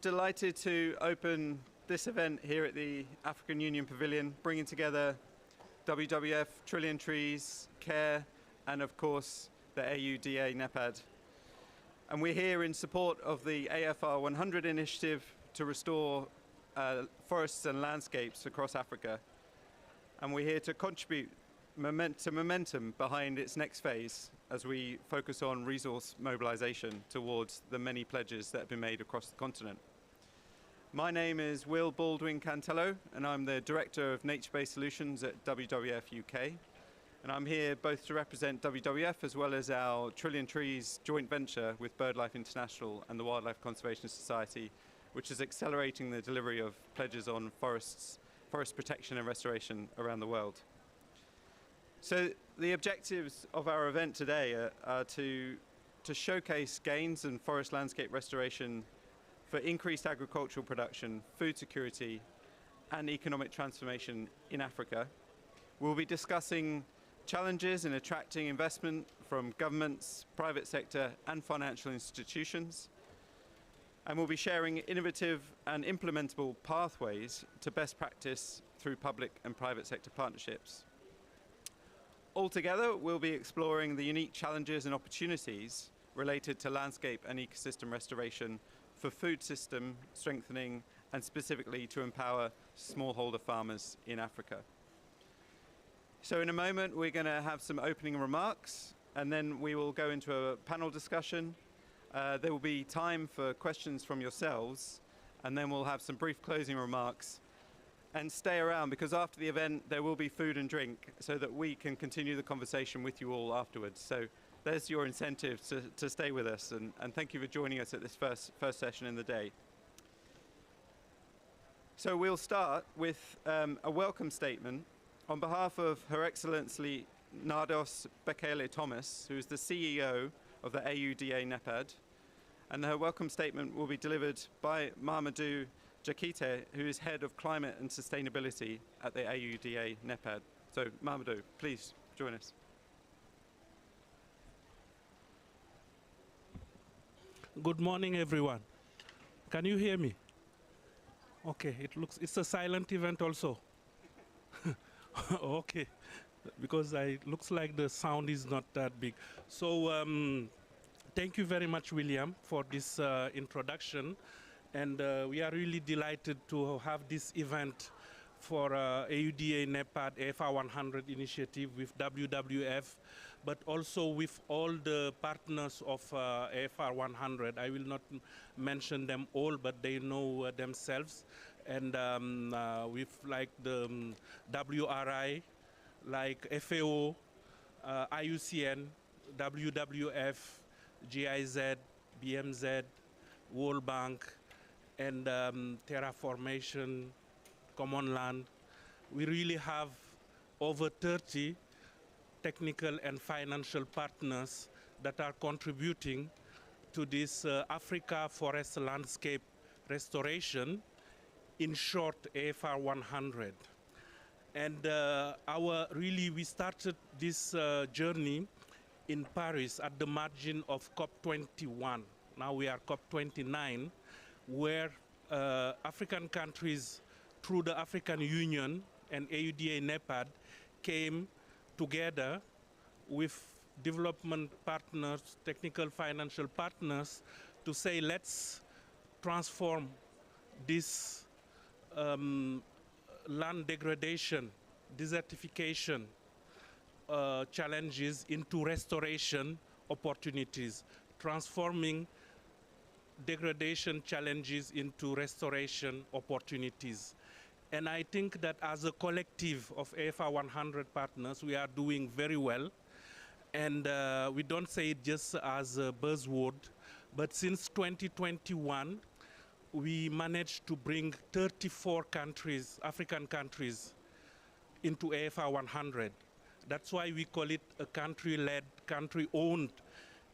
delighted to open this event here at the African Union Pavilion, bringing together WWF, Trillion Trees, CARE, and of course the AUDA NEPAD. And we're here in support of the AFR 100 initiative to restore forests and landscapes across Africa. And we're here to contribute momentum behind its next phase as we focus on resource mobilization towards the many pledges that have been made across the continent. My name is Will Baldwin Cantello, and I'm the Director of Nature-Based Solutions at WWF UK. And I'm here both to represent WWF as well as our Trillion Trees joint venture with BirdLife International and the Wildlife Conservation Society, which is accelerating the delivery of pledges on forest protection and restoration around the world. So the objectives of our event today are to showcase gains in forest landscape restoration for increased agricultural production, food security, and economic transformation in Africa. We'll be discussing challenges in attracting investment from governments, private sector, and financial institutions. And we'll be sharing innovative and implementable pathways to best practice through public and private sector partnerships. Altogether, we'll be exploring the unique challenges and opportunities related to landscape and ecosystem restoration for food system strengthening and specifically to empower smallholder farmers in Africa. So in a moment, we're going to have some opening remarks, and then we will go into a panel discussion. There will be time for questions from yourselves, and then we'll have some brief closing remarks. And stay around, because after the event there will be food and drink so that we can continue the conversation with you all afterwards. So there's your incentive to stay with us, and thank you for joining us at this first session in the day. So we'll start with a welcome statement on behalf of Her Excellency Nardos Bekele Thomas, who is the CEO of the AUDA NEPAD. And her welcome statement will be delivered by Mamadou Jakite, who is Head of Climate and Sustainability at the AUDA NEPAD. So Mamadou, please join us. Good morning, everyone. Can you hear me? Okay, it's a silent event also. Okay, because it looks like the sound is not that big. So thank you very much, William, for this introduction. And we are really delighted to have this event for AUDA NEPAD AFR 100 initiative with WWF, but also with all the partners of AFR 100. I will not mention them all, but they know themselves. And with like the WRI, like FAO, IUCN, WWF, GIZ, BMZ, World Bank, and Terraformation, Common Land. We really have over 30 technical and financial partners that are contributing to this Africa forest landscape restoration, in short AFR 100. And we started this journey in Paris at the margin of COP21. Now we are COP29, where African countries, through the African Union and AUDA NEPAD, came together with development partners, technical financial partners, to say, let's transform this land degradation, desertification challenges into restoration opportunities, transforming degradation challenges into restoration opportunities. And I think that as a collective of AFR 100 partners, we are doing very well. And we don't say it just as a buzzword, but since 2021, we managed to bring 34 countries, African countries, into AFR 100. That's why we call it a country-led, country-owned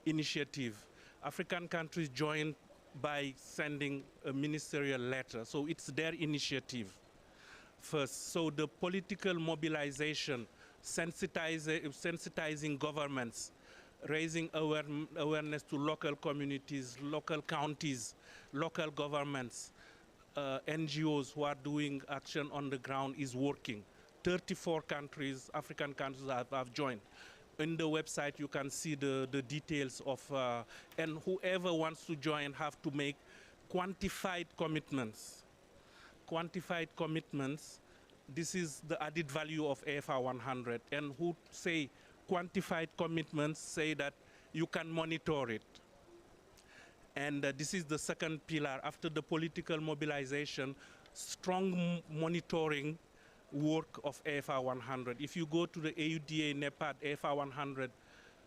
initiative. African countries joined by sending a ministerial letter. So it's their initiative first. So the political mobilization, sensitizing governments raising awareness to local communities, local counties, local governments, NGOs who are doing action on the ground is working. 34 countries, African countries have joined. In the website, you can see the details of, and whoever wants to join have to make quantified commitments. Quantified commitments, this is the added value of AFR 100. And who say quantified commitments say that you can monitor it. And this is the second pillar. After the political mobilization, strong monitoring work of AFR 100. If you go to the AUDA NEPAD AFR 100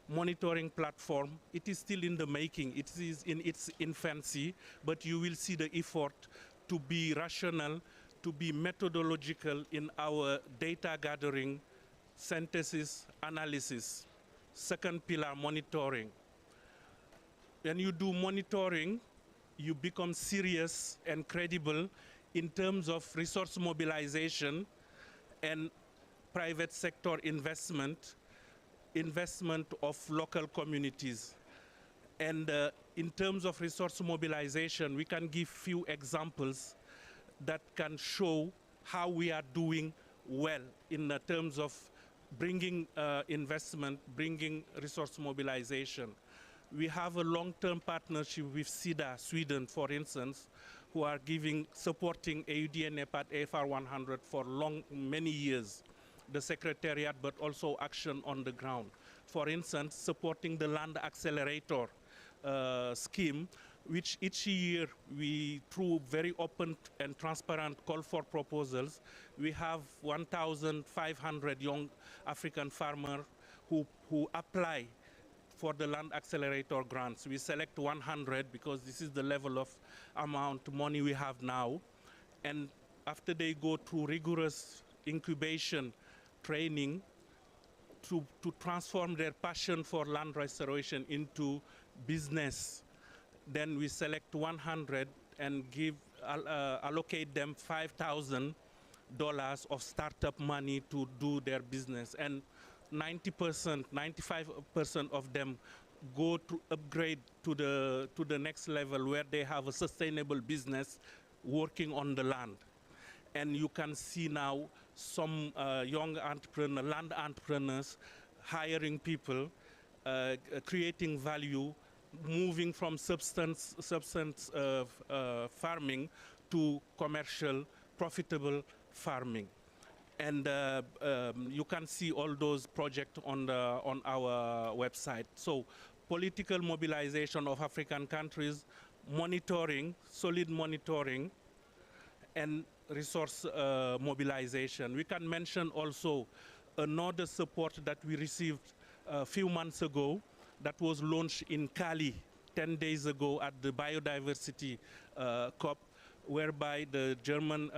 monitoring platform, it is still in the making. It is in its infancy, but you will see the effort to be rational, to be methodological in our data gathering, synthesis, analysis. Second pillar, monitoring. When you do monitoring, you become serious and credible in terms of resource mobilization and private sector investment of local communities. And in terms of resource mobilization, we can give few examples that can show how we are doing well in terms of bringing investment, bringing resource mobilization. We have a long-term partnership with SIDA, Sweden, for instance, who are supporting AUD and NEPAD AFR 100 for many years, the secretariat, but also action on the ground. For instance, supporting the Land Accelerator scheme, which each year we, through very open and transparent call for proposals, we have 1,500 young African farmers who apply for the Land Accelerator grants. We select 100 because this is the level of amount money we have now. And after they go through rigorous incubation training to transform their passion for land restoration into business, then we select 100 and allocate them $5,000 of startup money to do their business. And 90%, 95% of them go to upgrade to the next level where they have a sustainable business working on the land. And you can see now some young entrepreneurs, land entrepreneurs, hiring people, creating value, moving from substance farming to commercial, profitable farming. And you can see all those projects on our website. So political mobilization of African countries, monitoring, solid monitoring, and resource mobilization. We can mention also another support that we received a few months ago that was launched in Cali 10 days ago at the Biodiversity COP, whereby the German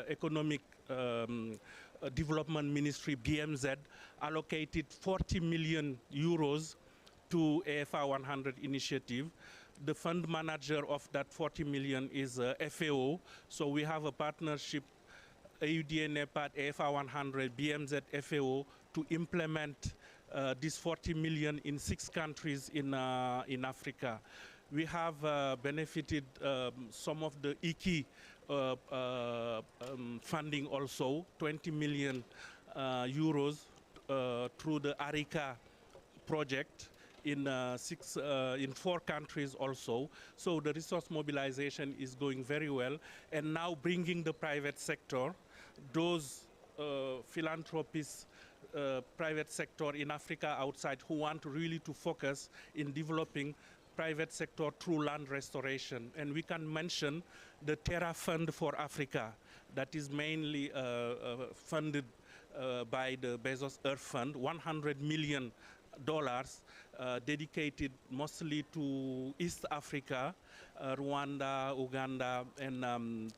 Economic Development Ministry, BMZ, allocated 40 million euros to AFR 100 initiative. The fund manager of that 40 million is FAO. So we have a partnership, AUDA, NEPAD, AFR 100, BMZ, FAO, to implement this 40 million in 6 countries in Africa. We have benefited some of the IKI funding also, 20 million euros through the ARICA project in 4 countries also. So the resource mobilization is going very well. And now bringing the private sector, those philanthropists, private sector in Africa outside who want really to focus in developing private sector through land restoration. And we can mention the Terra Fund for Africa that is mainly funded by the Bezos Earth Fund, $100 million dedicated mostly to East Africa, Rwanda, Uganda, and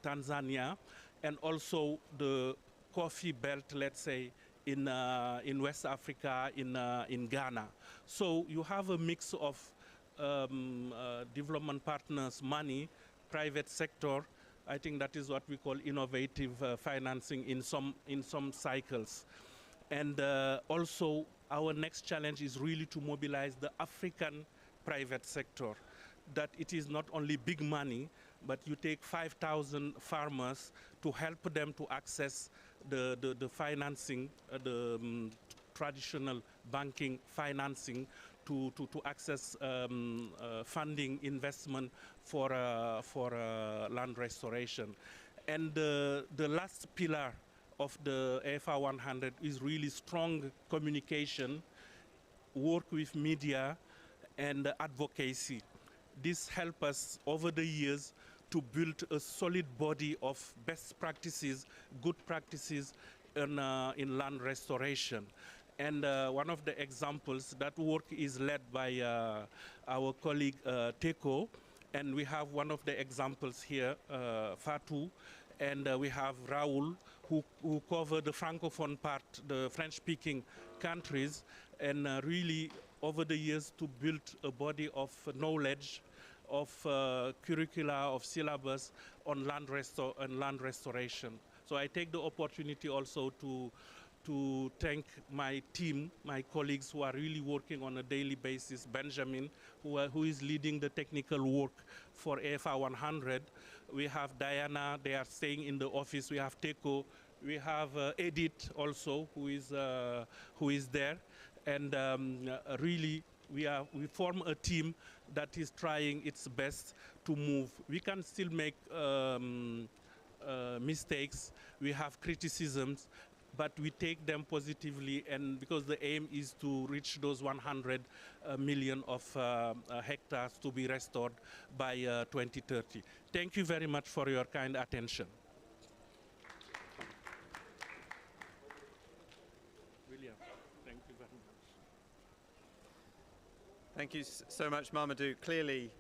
Tanzania, and also the coffee belt, let's say, in West Africa, in Ghana. So you have a mix of development partners, money, private sector. I think that is what we call innovative financing in some cycles. And also our next challenge is really to mobilize the African private sector, that it is not only big money, but you take 5,000 farmers to help them to access the financing, traditional banking financing to access funding investment for land restoration. And the last pillar of the AFR 100 is really strong communication, work with media, and advocacy. This helped us over the years to build a solid body of best practices, good practices in land restoration. And one of the examples, that work is led by our colleague Teko, and we have one of the examples here, Fatou, and we have Raoul, who cover the Francophone part, the French-speaking countries, and really over the years to build a body of knowledge, of curricula, of syllabus on land restoration. So I take the opportunity also to thank my team, my colleagues who are really working on a daily basis. Benjamin, who is leading the technical work for AFR 100. We have Diana, they are staying in the office. We have Teko. We have Edith also, who is there. And really, we form a team that is trying its best to move. We can still make mistakes. We have criticisms, but we take them positively, and because the aim is to reach those 100 million of hectares to be restored by 2030. Thank you very much for your kind attention. William, thank you very much. Thank you so much, Mamadou. Clearly,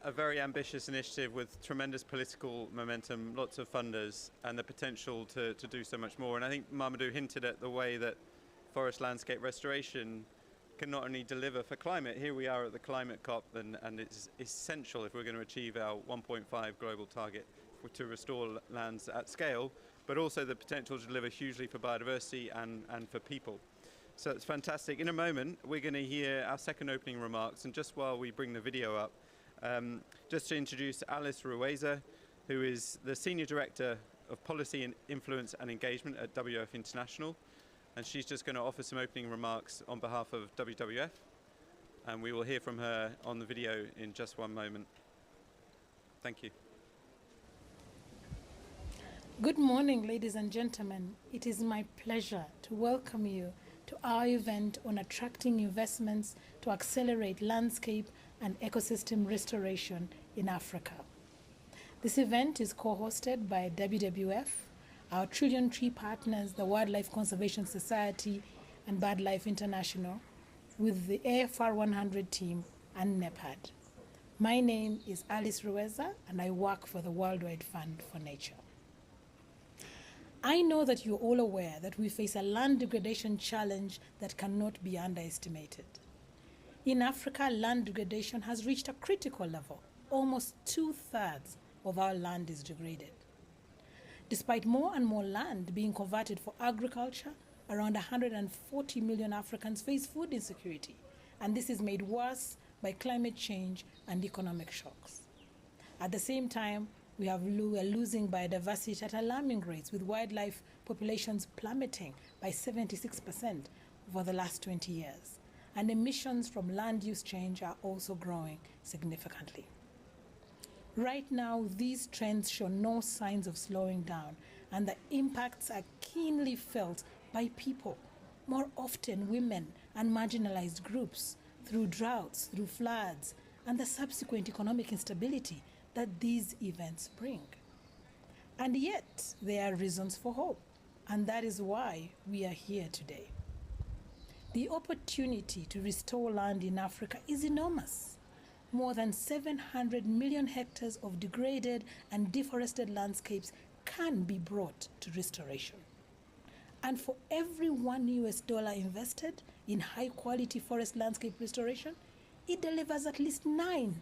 a very ambitious initiative with tremendous political momentum, lots of funders, and the potential to do so much more. And I think Mamadou hinted at the way that forest landscape restoration can not only deliver for climate. Here we are at the climate COP, and it's essential if we're going to achieve our 1.5 global target to restore lands at scale, but also the potential to deliver hugely for biodiversity and for people. So it's fantastic. In a moment, we're going to hear our second opening remarks, and just while we bring the video up, just to introduce Alice Rueza, who is the Senior Director of Policy and Influence and Engagement at WWF International. And she's just going to offer some opening remarks on behalf of WWF. And we will hear from her on the video in just one moment. Thank you. Good morning, ladies and gentlemen. It is my pleasure to welcome you to our event on attracting investments to accelerate landscape and ecosystem restoration in Africa. This event is co-hosted by WWF, our Trillion Tree partners, the Wildlife Conservation Society and BirdLife International, with the AFR 100 team and NEPAD. My name is Alice Rueza, and I work for the Worldwide Fund for Nature. I know that you're all aware that we face a land degradation challenge that cannot be underestimated. In Africa, land degradation has reached a critical level. Almost 2/3 of our land is degraded. Despite more and more land being converted for agriculture, around 140 million Africans face food insecurity, and this is made worse by climate change and economic shocks. At the same time, we are losing biodiversity at alarming rates, with wildlife populations plummeting by 76% over the last 20 years. And emissions from land use change are also growing significantly. Right now, these trends show no signs of slowing down, and the impacts are keenly felt by people, more often women and marginalized groups, through droughts, through floods, and the subsequent economic instability that these events bring. And yet, there are reasons for hope, and that is why we are here today. The opportunity to restore land in Africa is enormous. More than 700 million hectares of degraded and deforested landscapes can be brought to restoration. And for every $1 invested in high-quality forest landscape restoration, it delivers at least $9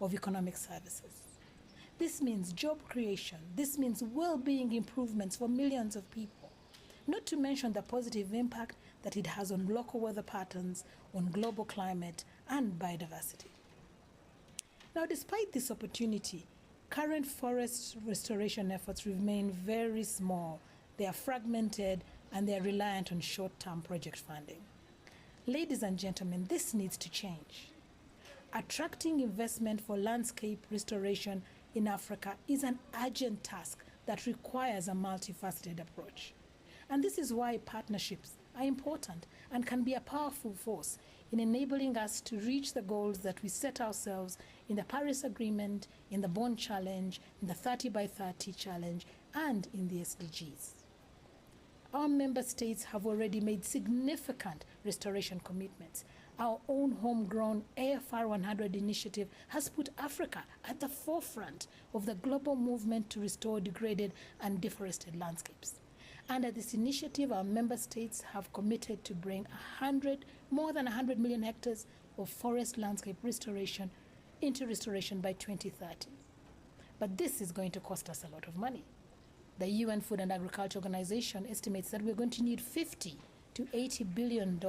of economic services. This means job creation. This means well-being improvements for millions of people. not to mention the positive impact that it has on local weather patterns, on global climate, and biodiversity. Now, despite this opportunity, current forest restoration efforts remain very small. They are fragmented and they are reliant on short-term project funding. Ladies and gentlemen, this needs to change. Attracting investment for landscape restoration in Africa is an urgent task that requires a multifaceted approach. And this is why partnerships are important and can be a powerful force in enabling us to reach the goals that we set ourselves in the Paris Agreement, in the Bonn Challenge, in the 30 by 30 Challenge, and in the SDGs. Our member states have already made significant restoration commitments. Our own homegrown AFR 100 initiative has put Africa at the forefront of the global movement to restore degraded and deforested landscapes. Under this initiative, our member states have committed to bring more than 100 million hectares of forest landscape restoration into restoration by 2030. But this is going to cost us a lot of money. The UN Food and Agriculture Organization estimates that we're going to need $50 to $80 billion,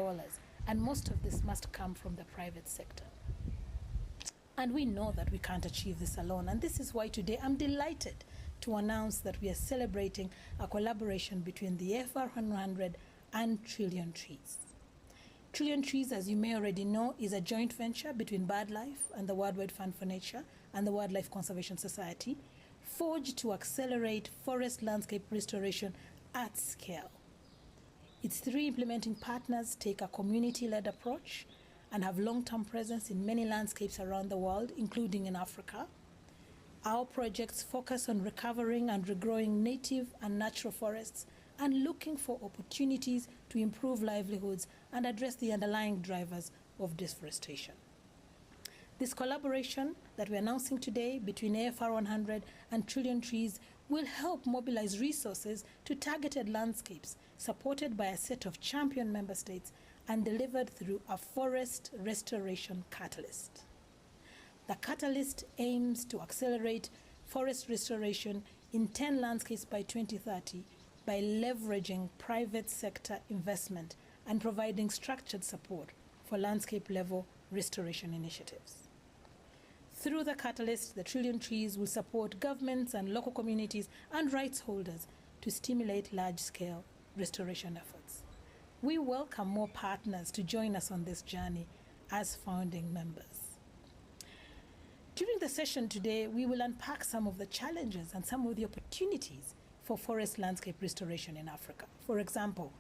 and most of this must come from the private sector. And we know that we can't achieve this alone, and this is why today I'm delighted to announce that we are celebrating a collaboration between the AFR 100 and Trillion Trees. Trillion Trees, as you may already know, is a joint venture between BirdLife and the Worldwide Fund for Nature and the Wildlife Conservation Society, forged to accelerate forest landscape restoration at scale. Its three implementing partners take a community-led approach and have long-term presence in many landscapes around the world, including in Africa. Our projects focus on recovering and regrowing native and natural forests and looking for opportunities to improve livelihoods and address the underlying drivers of deforestation. This collaboration that we're announcing today between AFR 100 and Trillion Trees will help mobilize resources to targeted landscapes supported by a set of champion member states and delivered through a forest restoration catalyst. The catalyst aims to accelerate forest restoration in 10 landscapes by 2030 by leveraging private sector investment and providing structured support for landscape-level restoration initiatives. Through the catalyst, the Trillion Trees will support governments and local communities and rights holders to stimulate large-scale restoration efforts. We welcome more partners to join us on this journey as founding members. During the session today, we will unpack some of the challenges and some of the opportunities for forest landscape restoration in Africa. For example,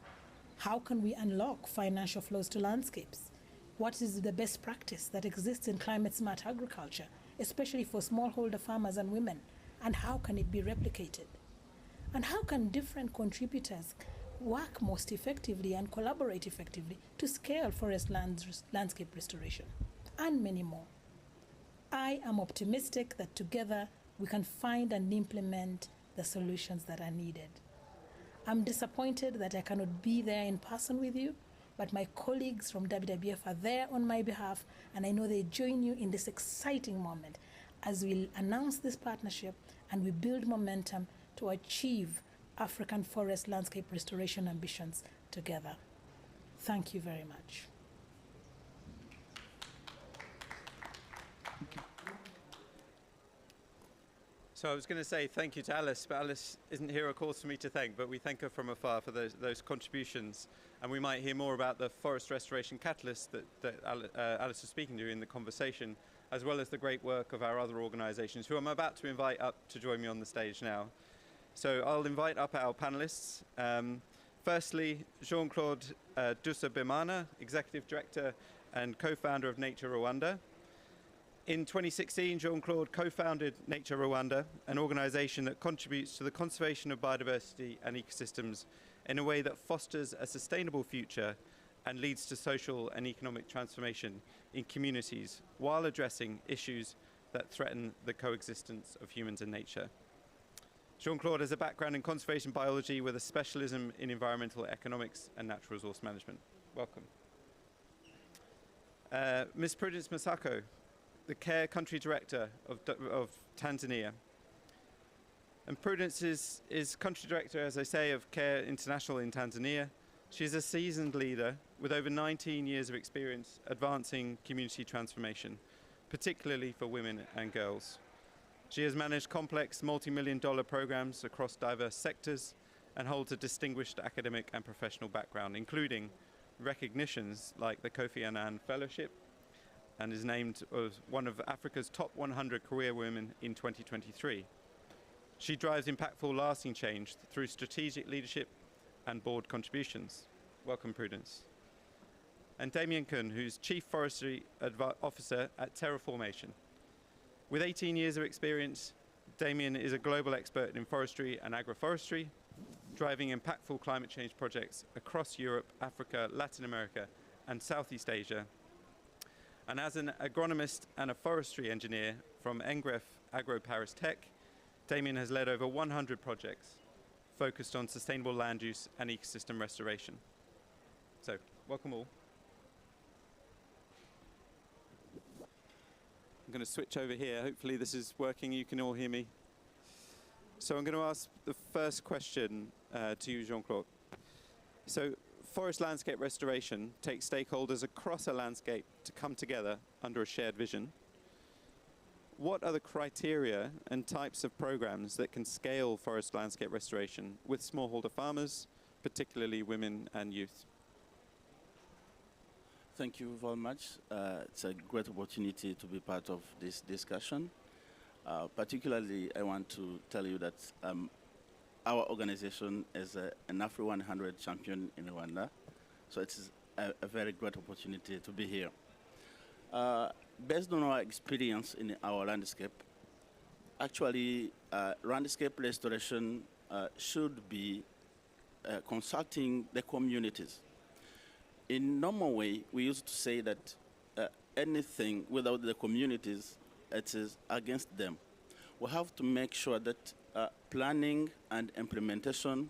how can we unlock financial flows to landscapes? What is the best practice that exists in climate-smart agriculture, especially for smallholder farmers and women, and how can it be replicated? And how can different contributors work most effectively and collaborate effectively to scale forest landscape restoration, and many more? I am optimistic that together we can find and implement the solutions that are needed. I'm disappointed that I cannot be there in person with you, but my colleagues from WWF are there on my behalf, and I know they join you in this exciting moment as we announce this partnership and we build momentum to achieve African forest landscape restoration ambitions together. Thank you very much. So I was going to say thank you to Alice, but Alice isn't here, of course, for me to thank, but we thank her from afar for those contributions. And we might hear more about the forest restoration catalyst that Alice was speaking to in the conversation, as well as the great work of our other organisations, who I'm about to invite up to join me on the stage now. So I'll invite up our panellists. Firstly, Jean-Claude Dusabimana, Executive Director and co-founder of Nature Rwanda. In 2016, Jean-Claude co-founded Nature Rwanda, an organisation that contributes to the conservation of biodiversity and ecosystems in a way that fosters a sustainable future and leads to social and economic transformation in communities while addressing issues that threaten the coexistence of humans and nature. Jean-Claude has a background in conservation biology with a specialism in environmental economics and natural resource management. Welcome. Ms. Prudence Masako, the CARE Country Director of Tanzania. And Prudence is country director, as I say, of CARE International in Tanzania. She's a seasoned leader with over 19 years of experience advancing community transformation, particularly for women and girls. She has managed complex multi-million-dollar programs across diverse sectors and holds a distinguished academic and professional background, including recognitions like the Kofi Annan Fellowship, and is named as one of Africa's top 100 career women in 2023. She drives impactful, lasting change through strategic leadership and board contributions. Welcome, Prudence. And Damien Kuhn, who's Chief Forestry Officer at Terraformation. With 18 years of experience, Damien is a global expert in forestry and agroforestry, driving impactful climate change projects across Europe, Africa, Latin America, and Southeast Asia. And as an agronomist and a forestry engineer from Engref Agro Paris Tech, Damien has led over 100 projects focused on sustainable land use and ecosystem restoration. So, welcome all. I'm going to switch over here. Hopefully this is working. You can all hear me. So I'm going to ask the first question to you, Jean-Claude. So forest landscape restoration takes stakeholders across a landscape to come together under a shared vision. What are the criteria and types of programs that can scale forest landscape restoration with smallholder farmers, particularly women and youth? Thank you very much. It's a great opportunity to be part of this discussion. Particularly, I want to tell you that our organization is an Afri100 champion in Rwanda. So it's a very great opportunity to be here. Based on our experience in our landscape, actually, landscape restoration should be consulting the communities. In normal way, we used to say that anything without the communities, it is against them. We have to make sure that planning and implementation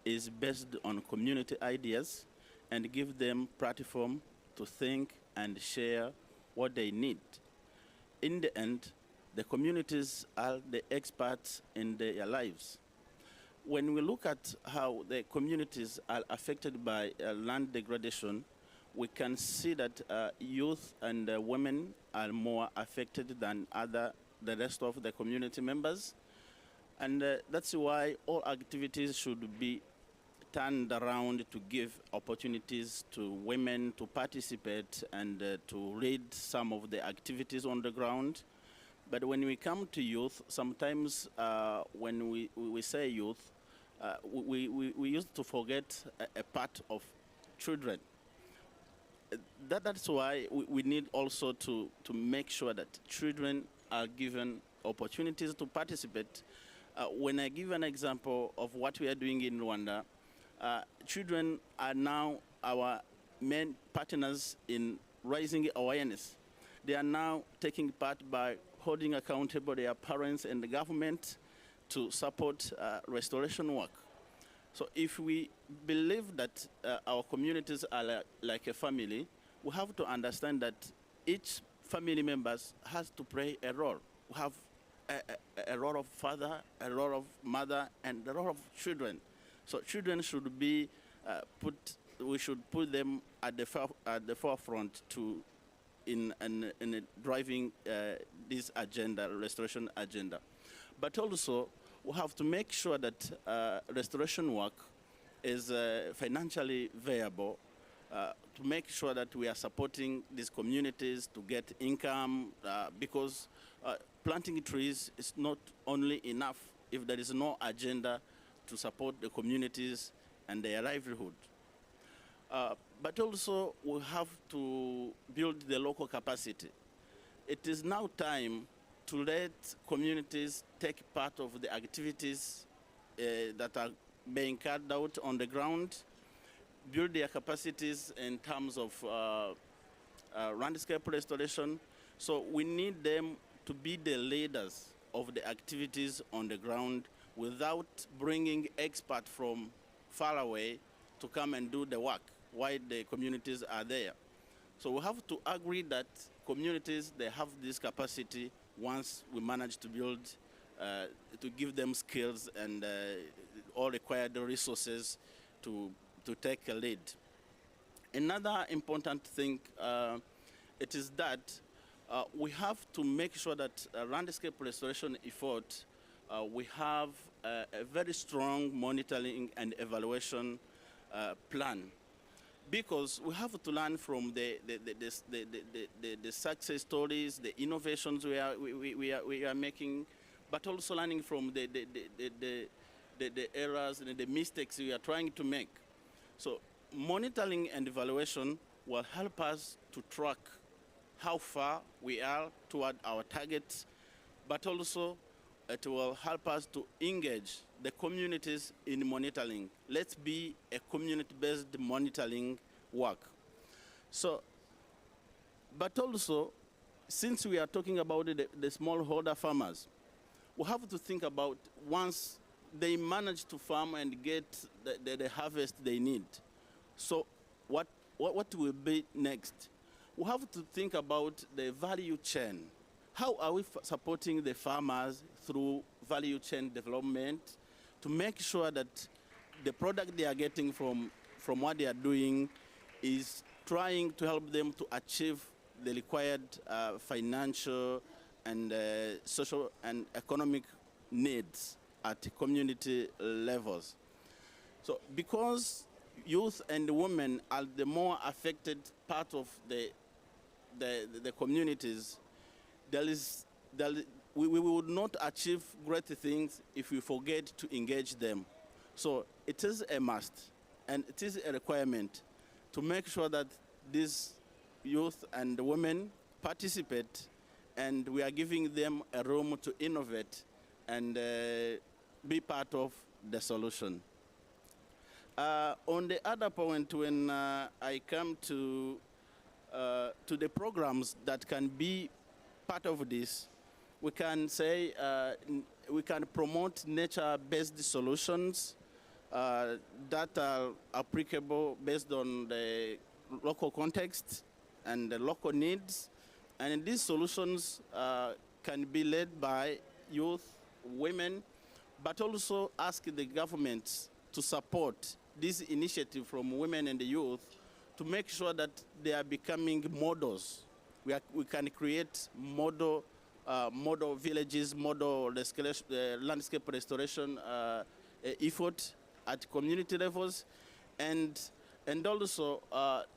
is based on community ideas and give them platform to think and share what they need. In the end, the communities are the experts in their lives. When we look at how the communities are affected by land degradation, we can see that youth and women are more affected than the rest of the community members. And that's why all activities should be turned around to give opportunities to women to participate and to lead some of the activities on the ground. But when we come to youth, sometimes when we say youth, we used to forget a part of children. That's why we need also to make sure that children are given opportunities to participate. When I give an example of what we are doing in Rwanda, children are now our main partners in raising awareness. They are now taking part by holding accountable their parents and the government to support restoration work. So if we believe that our communities are like a family, we have to understand that each family member has to play a role. We have a role of father, a role of mother, and a role of children. So children should be we should put them at the forefront in driving this agenda, restoration agenda. But also, we have to make sure that restoration work is financially viable, to make sure that we are supporting these communities to get income, because planting trees is not only enough if there is no agenda to support the communities and their livelihood. But also, we have to build the local capacity. It is now time to let communities take part of the activities that are being carried out on the ground, build their capacities in terms of landscape restoration. So we need them to be the leaders of the activities on the ground without bringing experts from far away to come and do the work while the communities are there. So we have to agree that communities, they have this capacity once we manage to build to give them skills and all required resources to take a lead. Another important thing it is that we have to make sure that landscape restoration effort, we have a very strong monitoring and evaluation plan, because we have to learn from the success stories, the innovations we are making, but also learning from the errors and the mistakes we are trying to make. So monitoring and evaluation will help us to track how far we are toward our targets, but also it will help us to engage the communities in monitoring. Let's be a community-based monitoring work. So, but also, since we are talking about the smallholder farmers, we have to think about once they manage to farm and get the harvest they need. So what will be next? We have to think about the value chain. How are we supporting the farmers through value chain development to make sure that the product they are getting from what they are doing is trying to help them to achieve the required financial and social and economic needs at community levels. So because youth and women are the more affected part of the communities, we would not achieve great things if we forget to engage them. So it is a must, and it is a requirement to make sure that these youth and women participate, and we are giving them a room to innovate and be part of the solution. On the other point, when I come to the programs that can be part of this, we can say we can promote nature-based solutions that are applicable based on the local context and the local needs. And these solutions can be led by youth, women, but also ask the governments to support this initiative from women and the youth to make sure that they are becoming models. We can create model villages, model landscape restoration effort at community levels, and also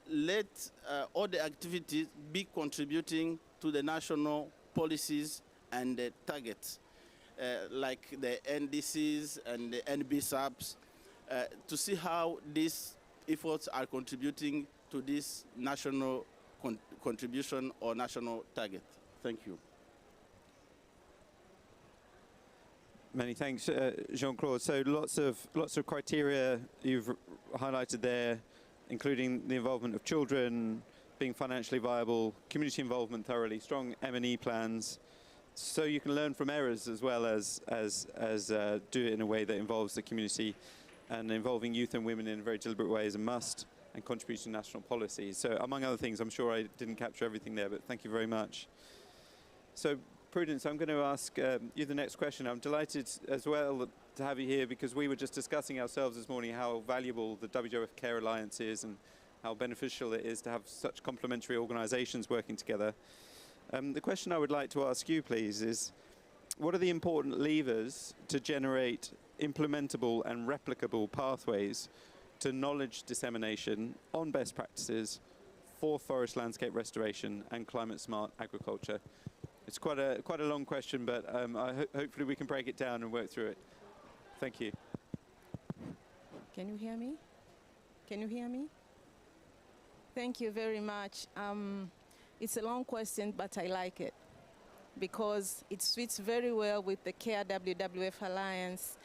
let all the activities be contributing to the national policies and the targets, like the NDCs and the NBSAPs, to see how these efforts are contributing to this national contribution or national target. Thank you. Many thanks, Jean-Claude. So lots of criteria you've highlighted there, including the involvement of children, being financially viable, community involvement thoroughly, strong M&E plans, so you can learn from errors as well as do it in a way that involves the community, and involving youth and women in a very deliberate way is a must, and contributing to national policy. So among other things, I'm sure I didn't capture everything there, but thank you very much. So Prudence, I'm going to ask you the next question. I'm delighted as well to have you here, because we were just discussing ourselves this morning how valuable the WWF Care Alliance is and how beneficial it is to have such complementary organisations working together. The question I would like to ask you, please, is what are the important levers to generate implementable and replicable pathways to knowledge dissemination on best practices for forest landscape restoration and climate-smart agriculture? It's quite a long question, but hopefully we can break it down and work through it. Thank you. Can you hear me? Can you hear me? Thank you very much. It's a long question, but I like it because it fits very well with the CARE WWF Alliance.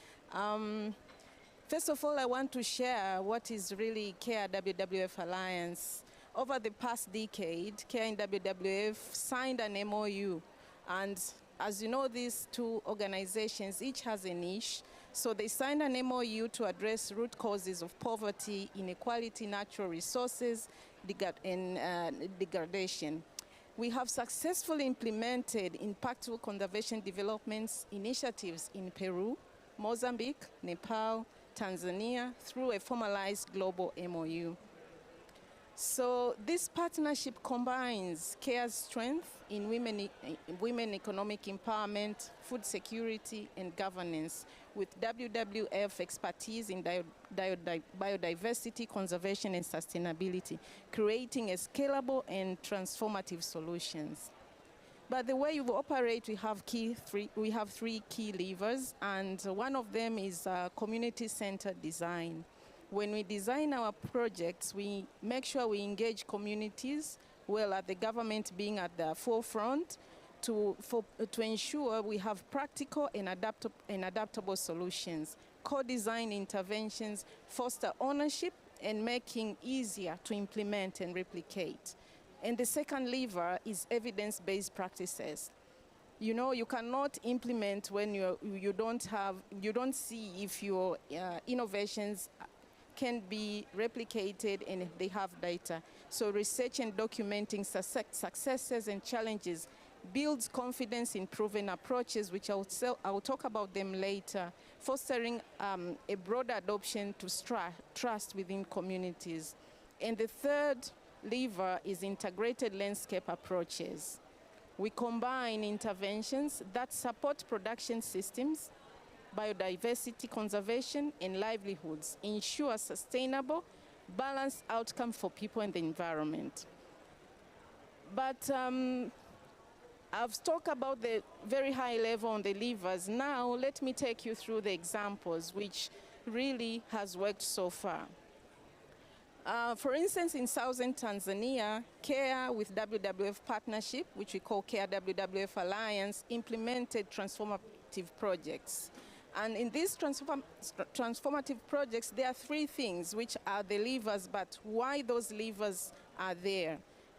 First of all, I want to share what is really CARE WWF Alliance. Over the past decade, CARE and WWF signed an MOU. And as you know, these two organizations each has a niche. So they signed an MOU to address root causes of poverty, inequality, natural resources, and degradation. We have successfully implemented impactful conservation developments initiatives in Peru, Mozambique, Nepal, Tanzania through a formalized global MOU. So this partnership combines CARE's strength in women economic empowerment, food security, and governance with WWF expertise in biodiversity, conservation, and sustainability, creating a scalable and transformative solutions. But the way we operate, we have three key levers, and one of them is community-centered design. When we design our projects, we make sure we engage communities, well, at the government being at the forefront, to ensure we have practical and adaptable solutions, co-design interventions, foster ownership, and making easier to implement and replicate. And the second lever is evidence-based practices. You know, you cannot implement when you don't see if your innovations can be replicated and they have data. So research and documenting successes and challenges builds confidence in proven approaches, which I'll talk about them later, fostering a broader adoption to trust within communities. And the third lever is integrated landscape approaches. We combine interventions that support production systems, biodiversity conservation, and livelihoods, ensure sustainable, balanced outcome for people and the environment. But I've talked about the very high level on the levers. Now, let me take you through the examples which really has worked so far. For instance, in southern Tanzania, CARE with WWF partnership, which we call CARE WWF Alliance, implemented transformative projects. And in these transformative projects, there are three things which are the levers, but why those levers are there.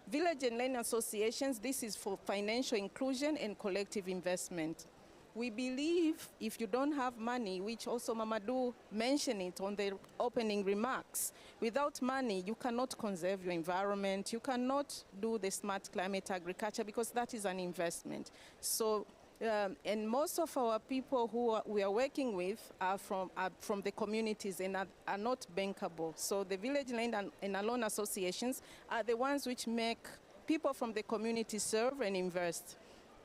Village and land associations, this is for financial inclusion and collective investment. We believe if you don't have money, which also Mamadou mentioned it on the opening remarks, without money, you cannot conserve your environment, you cannot do the smart climate agriculture because that is an investment. So, and most of our people who we are working with are from the communities and are not bankable. So the village land and loan associations are the ones which make people from the community serve and invest.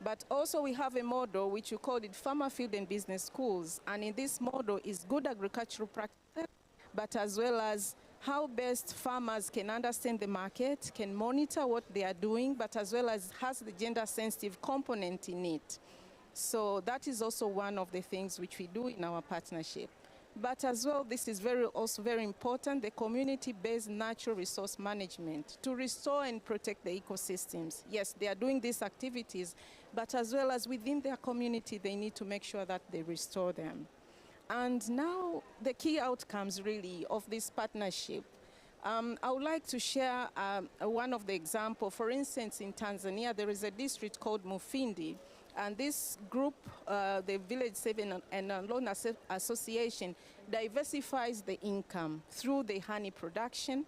But also we have a model which we call it farmer field and business schools. And in this model is good agricultural practices, but as well as how best farmers can understand the market, can monitor what they are doing, but as well as has the gender sensitive component in it. So that is also one of the things which we do in our partnership. But as well, this is also very important, the community-based natural resource management to restore and protect the ecosystems. Yes, they are doing these activities, but as well as within their community, they need to make sure that they restore them. And now the key outcomes really of this partnership. I would like to share one of the examples. For instance, in Tanzania, there is a district called Mufindi. And this group, the Village Saving and Loan Association, diversifies the income through the honey production,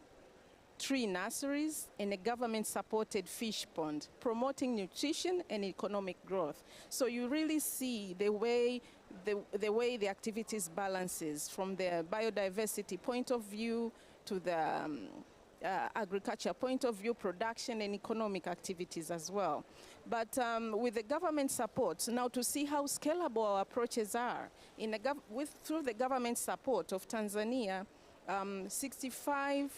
tree nurseries, and a government-supported fish pond, promoting nutrition and economic growth. So you really see the way the activities balances from the biodiversity point of view to the agriculture point of view, production and economic activities as well. But with the government support, now to see how scalable our approaches are, through the government support of Tanzania, 65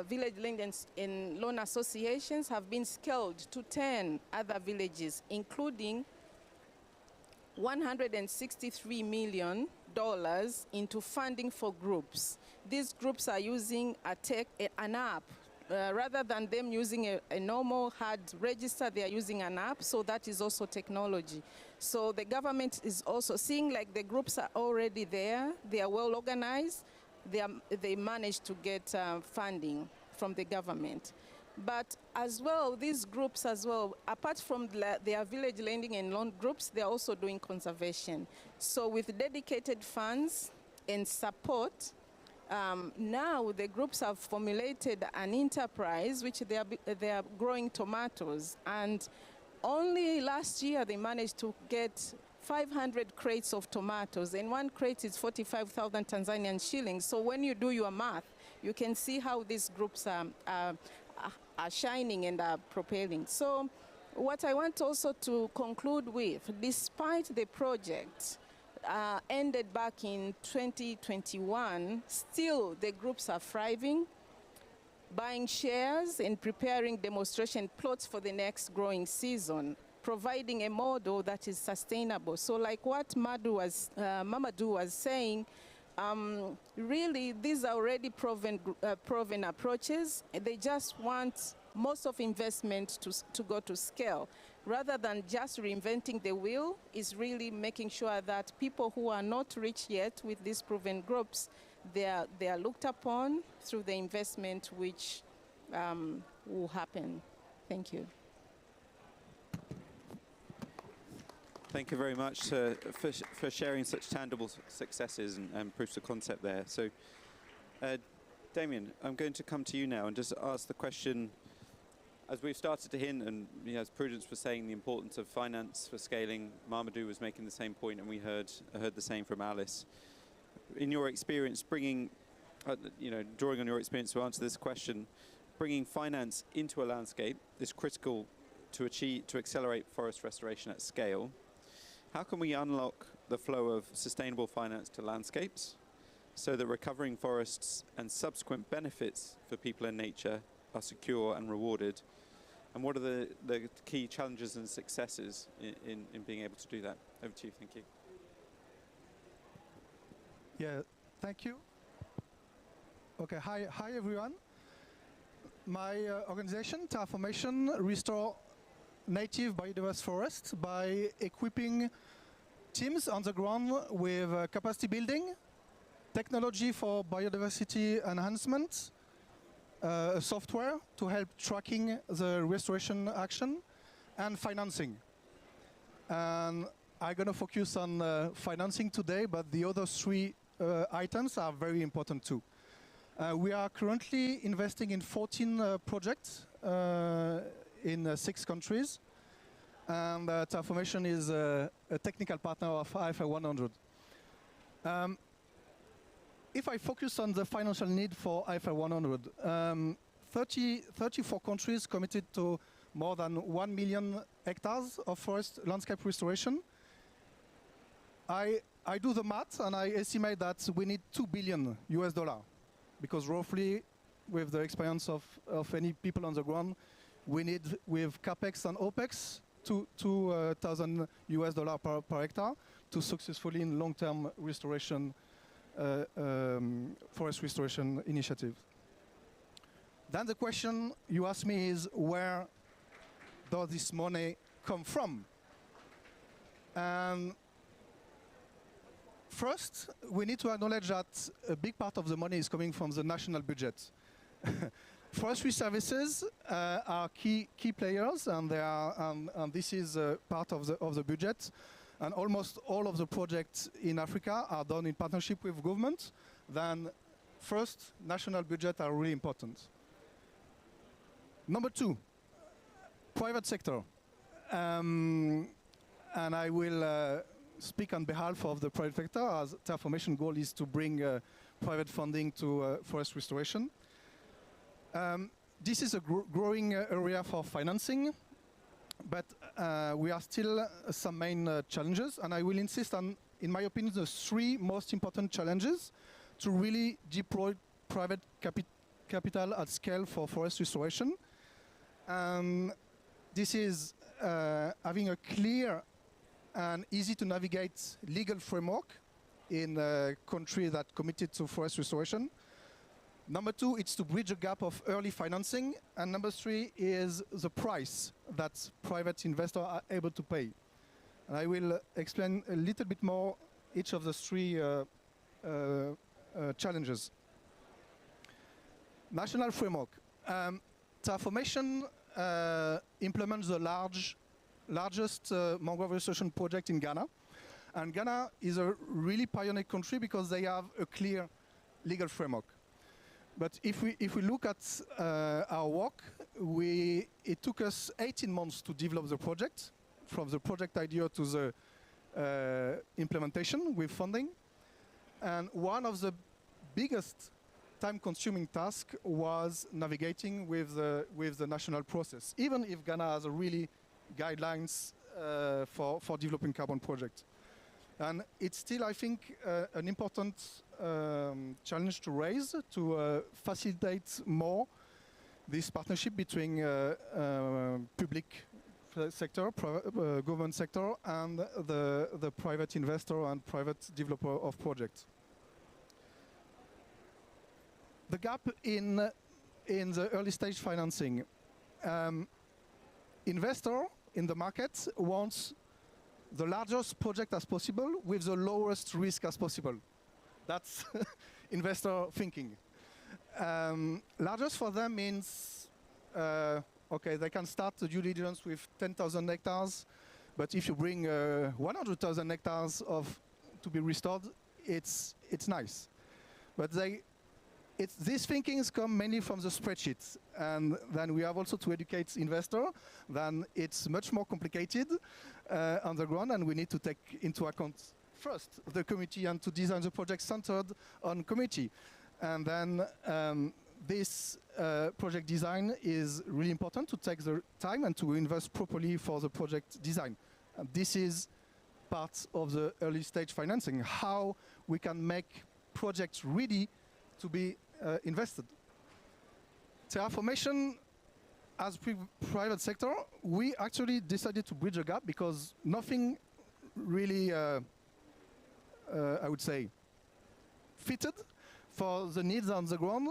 village land and loan associations have been scaled to 10 other villages, including $163 million into funding for groups. These groups are using an app. Rather than them using a normal hard register, they are using an app, so that is also technology. So the government is also seeing like the groups are already there, they are well organized, they managed to get funding from the government. But as well, these groups as well, apart from their village lending and loan groups, they're also doing conservation. So with dedicated funds and support, Now the groups have formulated an enterprise which they are growing tomatoes, and only last year they managed to get 500 crates of tomatoes, and one crate is 45,000 Tanzanian shillings. So when you do your math, you can see how these groups are shining and are propelling. So what I want also to conclude with, despite the project ended back in 2021, still the groups are thriving, buying shares and preparing demonstration plots for the next growing season, providing a model that is sustainable. So like what Mamadou was saying, really these are already proven approaches. They just want most of investment to go to scale. Rather than just reinventing the wheel, is really making sure that people who are not rich yet with these proven groups, they are looked upon through the investment which will happen. Thank you. Thank you very much for sharing such tangible successes and proofs of concept there. So, Damien, I'm going to come to you now and just ask the question, as we've started to hint, and as Prudence was saying, the importance of finance for scaling, Mamadou was making the same point, and we heard the same from Alice. In your experience, bringing, drawing on your experience to answer this question, bringing finance into a landscape is critical to accelerate forest restoration at scale. How can we unlock the flow of sustainable finance to landscapes so that recovering forests and subsequent benefits for people and nature are secure and rewarded? And what are the key challenges and successes in being able to do that? Over to you, thank you. Yeah, thank you. Okay, hi everyone. My organization, Terraformation, restore native biodiverse forests by equipping teams on the ground with capacity building, technology for biodiversity enhancement, software to help tracking the restoration action, and financing. And I'm going to focus on financing today, but the other three items are very important too. We are currently investing in 14 projects in 6 countries, and Terraformation is a technical partner of IFI 100. If I focus on the financial need for IFI 100, 34 countries committed to more than 1 million hectares of forest landscape restoration. I do the math and I estimate that we need $2 billion US, because roughly, with the experience of any people on the ground, we need, with capex and opex, $2,000 US per hectare to successfully in long-term restoration, forest restoration initiative. Then the question you ask me is, where does this money come from? First, we need to acknowledge that a big part of the money is coming from the national budget. Forestry services are key players, and they are, and this is part of the budget. And almost all of the projects in Africa are done in partnership with government. Then, first, national budget are really important. Number 2, private sector. And I will speak on behalf of the private sector, as Terraformation goal is to bring private funding to forest restoration. This is a growing area for financing, but we are still some main challenges, and I will insist on, in my opinion, the 3 most important challenges to really deploy private capital at scale for forest restoration. This is having a clear and easy to navigate legal framework in a country that committed to forest restoration. Number 2, it's to bridge a gap of early financing. And number 3 is the price that private investors are able to pay. And I will explain a little bit more each of the 3 challenges. National framework. Terraformation implements the largest mangrove restoration project in Ghana. And Ghana is a really pioneer country because they have a clear legal framework. But if we look at our work, it took us 18 months to develop the project, from the project idea to the implementation with funding. And one of the biggest time-consuming tasks was navigating with the national process, even if Ghana has a really guidelines for developing carbon projects. And it's still, I think, an important challenge to raise to facilitate more this partnership between public sector, government sector, and the private investor and private developer of projects. The gap in the early stage financing. Investor in the market wants the largest project as possible with the lowest risk as possible. That's investor thinking. Largest for them means, okay, they can start the due diligence with 10,000 hectares, but if you bring 100,000 hectares to be restored, it's nice. But these thinkings come mainly from the spreadsheets, and then we have also to educate investor. Then it's much more complicated on the ground, and we need to take into account first the committee and to design the project centered on committee. And then this project design is really important to take the time and to invest properly for the project design. And this is part of the early stage financing, how we can make projects ready to be invested. Terraformation, as private sector, we actually decided to bridge a gap because nothing really, I would say, fitted for the needs on the ground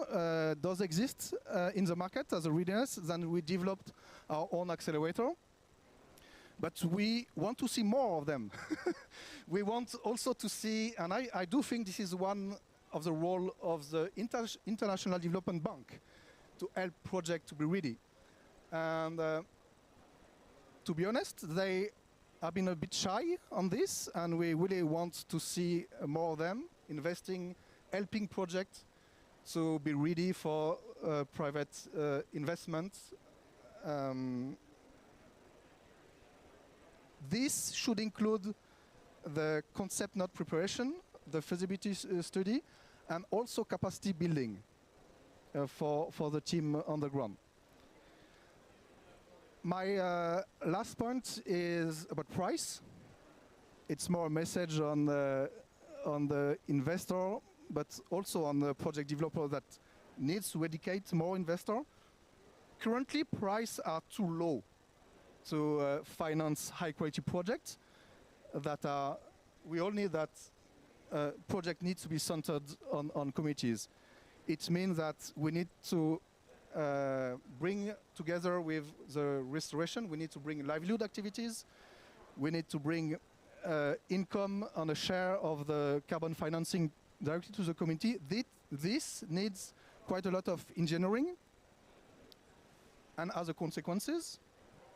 does exist in the market as a readiness. Then we developed our own accelerator. But we want to see more of them. We want also to see, and I do think this is one of the role of the International Development Bank to help projects to be ready. And to be honest, they have been a bit shy on this, and we really want to see more of them investing, helping projects to be ready for private investment. This should include the concept note preparation, the feasibility study, and also capacity building for the team on the ground. My last point is about price. It's more a message on the investor, but also on the project developer that needs to educate more investor. Currently, prices are too low to finance high-quality projects. We all need that project needs to be centered on committees. It means that we need to bring together with the restoration, we need to bring livelihood activities, we need to bring income on a share of the carbon financing directly to the community. This needs quite a lot of engineering, and as a consequences,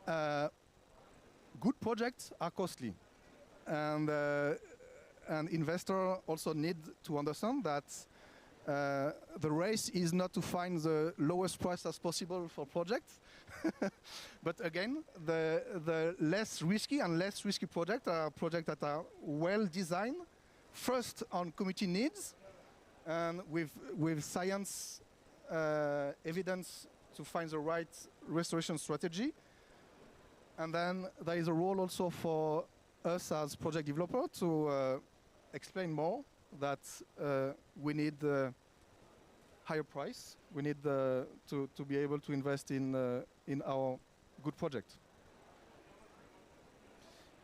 good projects are costly. And investors also need to understand that the race is not to find the lowest price as possible for projects, but again, the less risky projects are projects that are well designed, first on community needs, and with science evidence to find the right restoration strategy. And then there is a role also for us as project developer to explain more that we need higher price. We need to be able to invest in our good project.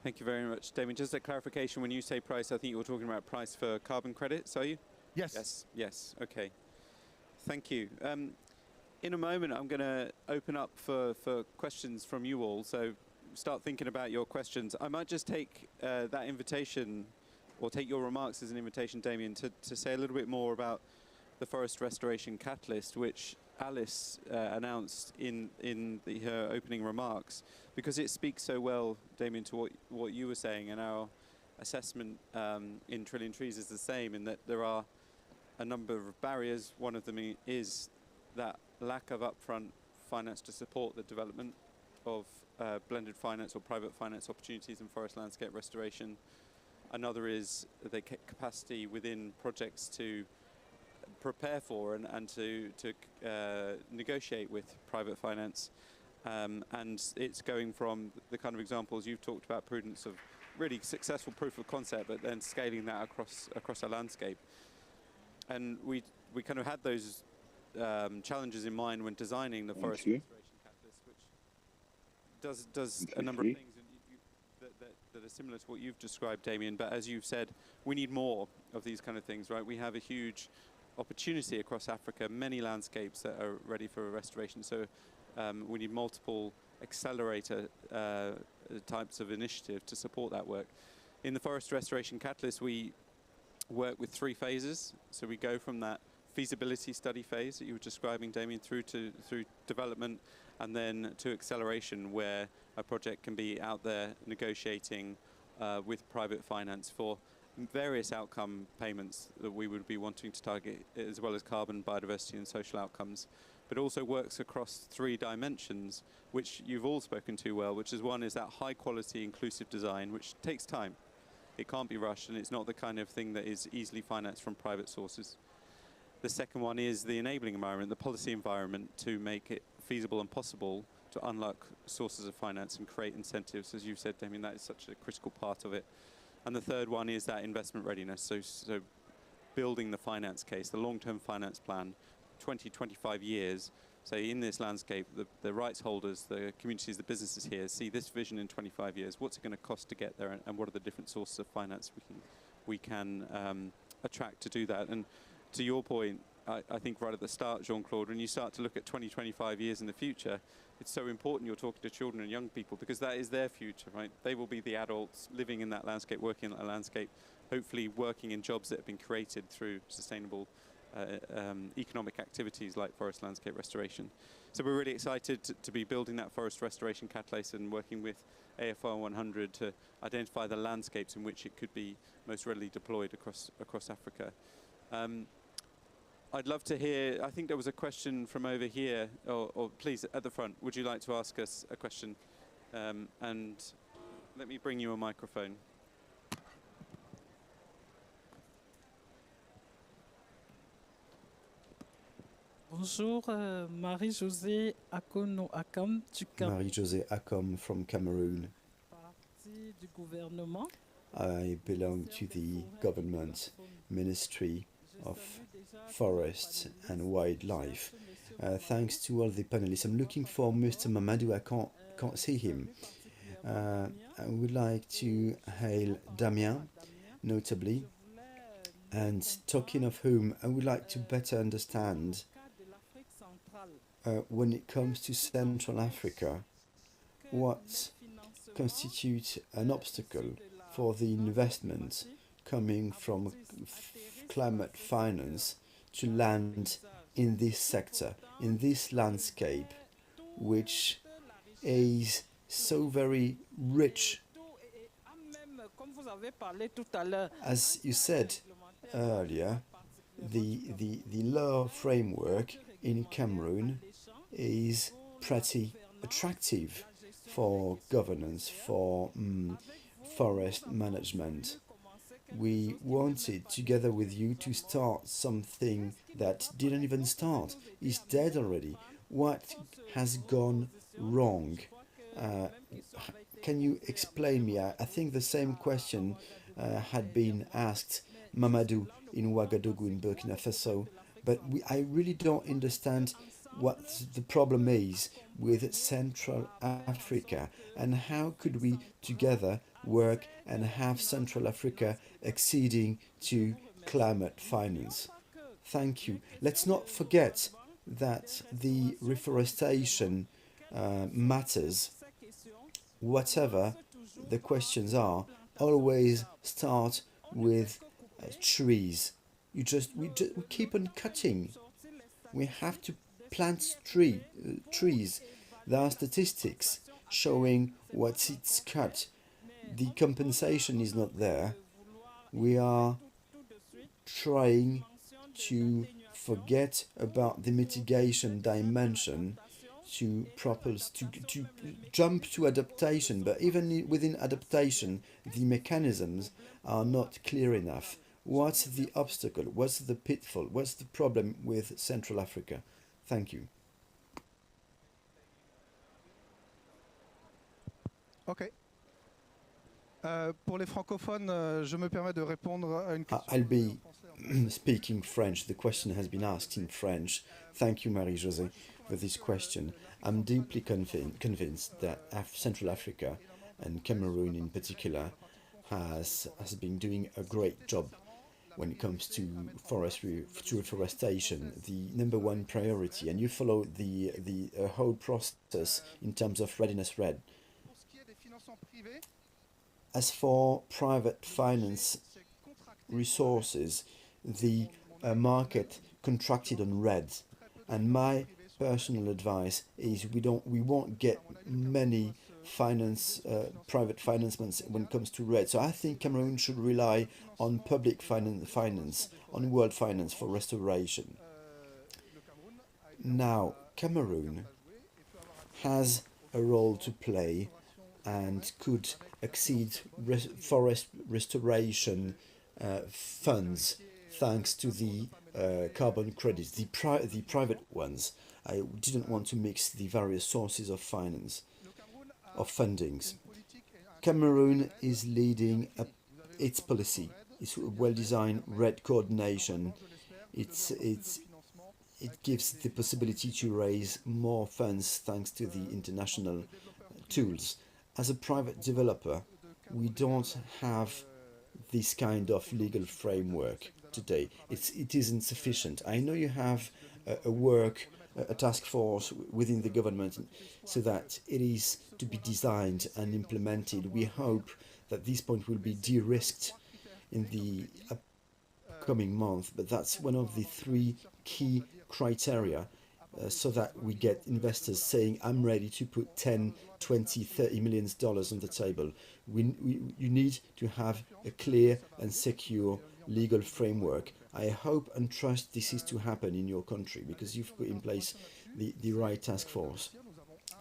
Thank you very much, Damien. Just a clarification, when you say price, I think you were talking about price for carbon credits, are you? Yes. Yes, okay. Thank you. In a moment, I'm going to open up for questions from you all, so start thinking about your questions. I might just take that invitation, or take your remarks as an invitation, Damien, to say a little bit more about the Forest Restoration Catalyst, which Alice announced in her opening remarks, because it speaks so well, Damien, to what you were saying, and our assessment in Trillion Trees is the same, in that there are a number of barriers. One of them is that lack of upfront finance to support the development of blended finance or private finance opportunities in forest landscape restoration. Another is the capacity within projects to prepare for and to negotiate with private finance. And it's going from the kind of examples you've talked about, Prudence, of really successful proof of concept, but then scaling that across a landscape. And we kind of had those challenges in mind when designing the forest restoration catalyst, which does a number of things that are similar to what you've described, Damien. But as you've said, we need more of these kind of things, right? We have a huge opportunity across Africa, many landscapes that are ready for restoration. So we need multiple accelerator types of initiative to support that work. In the Forest Restoration Catalyst, we work with 3 phases. So we go from that feasibility study phase that you were describing, Damien, through development, and then to acceleration, where a project can be out there negotiating with private finance for various outcome payments that we would be wanting to target, as well as carbon, biodiversity and social outcomes. But also works across 3 dimensions, which you've all spoken to well, which is one is that high quality inclusive design, which takes time. It can't be rushed, and it's not the kind of thing that is easily financed from private sources. The second one is the enabling environment, the policy environment, to make it feasible and possible to unlock sources of finance and create incentives. As you've said, Damien, that is such a critical part of it. And the third one is that investment readiness. So building the finance case, the long-term finance plan, 20, 25 years. So in this landscape, the rights holders, the communities, the businesses here see this vision in 25 years. What's it going to cost to get there, and what are the different sources of finance we can attract to do that? And to your point, I think right at the start, Jean-Claude, when you start to look at 20, 25 years in the future, it's so important you're talking to children and young people, because that is their future, right? They will be the adults living in that landscape, working in that landscape, hopefully working in jobs that have been created through sustainable economic activities like forest landscape restoration. So we're really excited to be building that forest restoration catalyst and working with AFR 100 to identify the landscapes in which it could be most readily deployed across Africa. I'd love to hear, I think there was a question from over here, or please, at the front, would you like to ask us a question? And let me bring you a microphone. Bonjour, Marie-Josée Akono Akam du Marie-Josée Akom from Cameroon. Parti du gouvernement. I belong to the government Ministry of Forests and Wildlife. Thanks to all the panelists. I'm looking for Mr. Mamadou. I can't see him. I would like to hail Damien, notably. And talking of whom, I would like to better understand when it comes to Central Africa, what constitutes an obstacle for the investment coming from climate finance to land in this sector, in this landscape, which is so very rich. As you said earlier, the law framework in Cameroon is pretty attractive for governance, for forest management. We wanted, together with you, to start something that didn't even start, is dead already. What has gone wrong? Can you explain me? I think the same question had been asked Mamadou in Ouagadougou in Burkina Faso, but I really don't understand what the problem is with Central Africa, and how could we together work and have Central Africa acceding to climate finance. Thank you. Let's not forget that the reforestation matters. Whatever the questions are, always start with trees. We keep on cutting. We have to plant trees. There are statistics showing what it's cut. The compensation is not there. We are trying to forget about the mitigation dimension to propose to jump to adaptation, but even within adaptation the mechanisms are not clear enough. What's the obstacle? What's the pitfall? What's the problem with Central Africa? Thank you. Ok. Pour les francophones, je me permets de répondre à une question. I'll be speaking French. The question has been asked in French. Thank you, Marie-Josée, for this question. I'm deeply convinced that Central Africa, and Cameroon in particular, has been doing a great job when it comes to forestry, to reforestation, the number one priority. And you follow the whole process in terms of Readiness Red. As for private finance resources, the market contracted on red, and my personal advice is we won't get many private financements when it comes to red. So I think Cameroon should rely on public finance, on world finance for restoration. Now, Cameroon has a role to play and could exceed forest restoration funds thanks to the carbon credits, the private ones. I didn't want to mix the various sources of finance, of fundings. Cameroon is leading its policy. It's well-designed red coordination. It gives the possibility to raise more funds thanks to the international tools. As a private developer, we don't have this kind of legal framework today. It isn't sufficient. I know you have a task force within the government so that it is to be designed and implemented. We hope that this point will be de-risked in the upcoming month, but that's one of the three key criteria so that we get investors saying, I'm ready to put 10, 20, 30 million dollars on the table. You need to have a clear and secure legal framework. I hope and trust this is to happen in your country because you've put in place the right task force.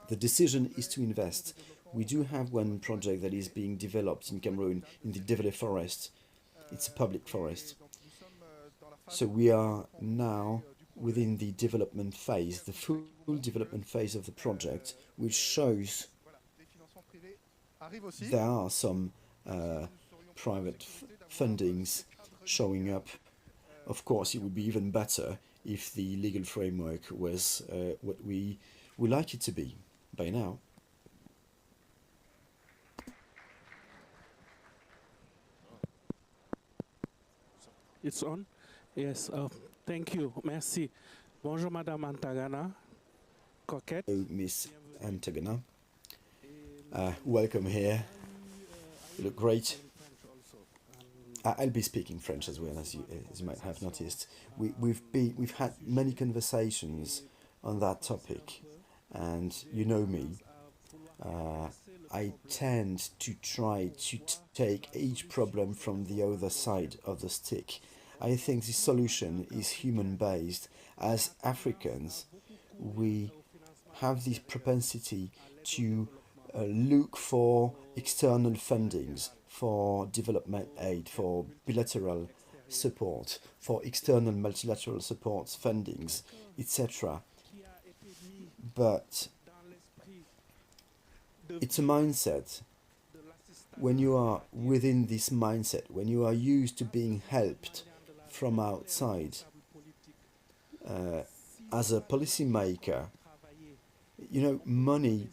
The decision is to invest. We do have one project that is being developed in Cameroon in the Devele forest. It's a public forest. So we are now within the development phase, the full development phase of the project, which shows there are some private fundings showing up. Of course, it would be even better if the legal framework was what we would like it to be by now. It's on? Yes. Thank you. Merci. Bonjour, Madame Antagana. Coquette. Hello, Miss Antagana. Welcome here. You look great. I'll be speaking French as well, as you might have noticed. We've had many conversations on that topic, and you know me. I tend to try to take each problem from the other side of the stick. I think the solution is human-based. As Africans, we have this propensity to look for external fundings, for development aid, for bilateral support, for external multilateral supports, fundings, etc. But it's a mindset. When you are within this mindset, when you are used to being helped from outside, as a policymaker, you know, money,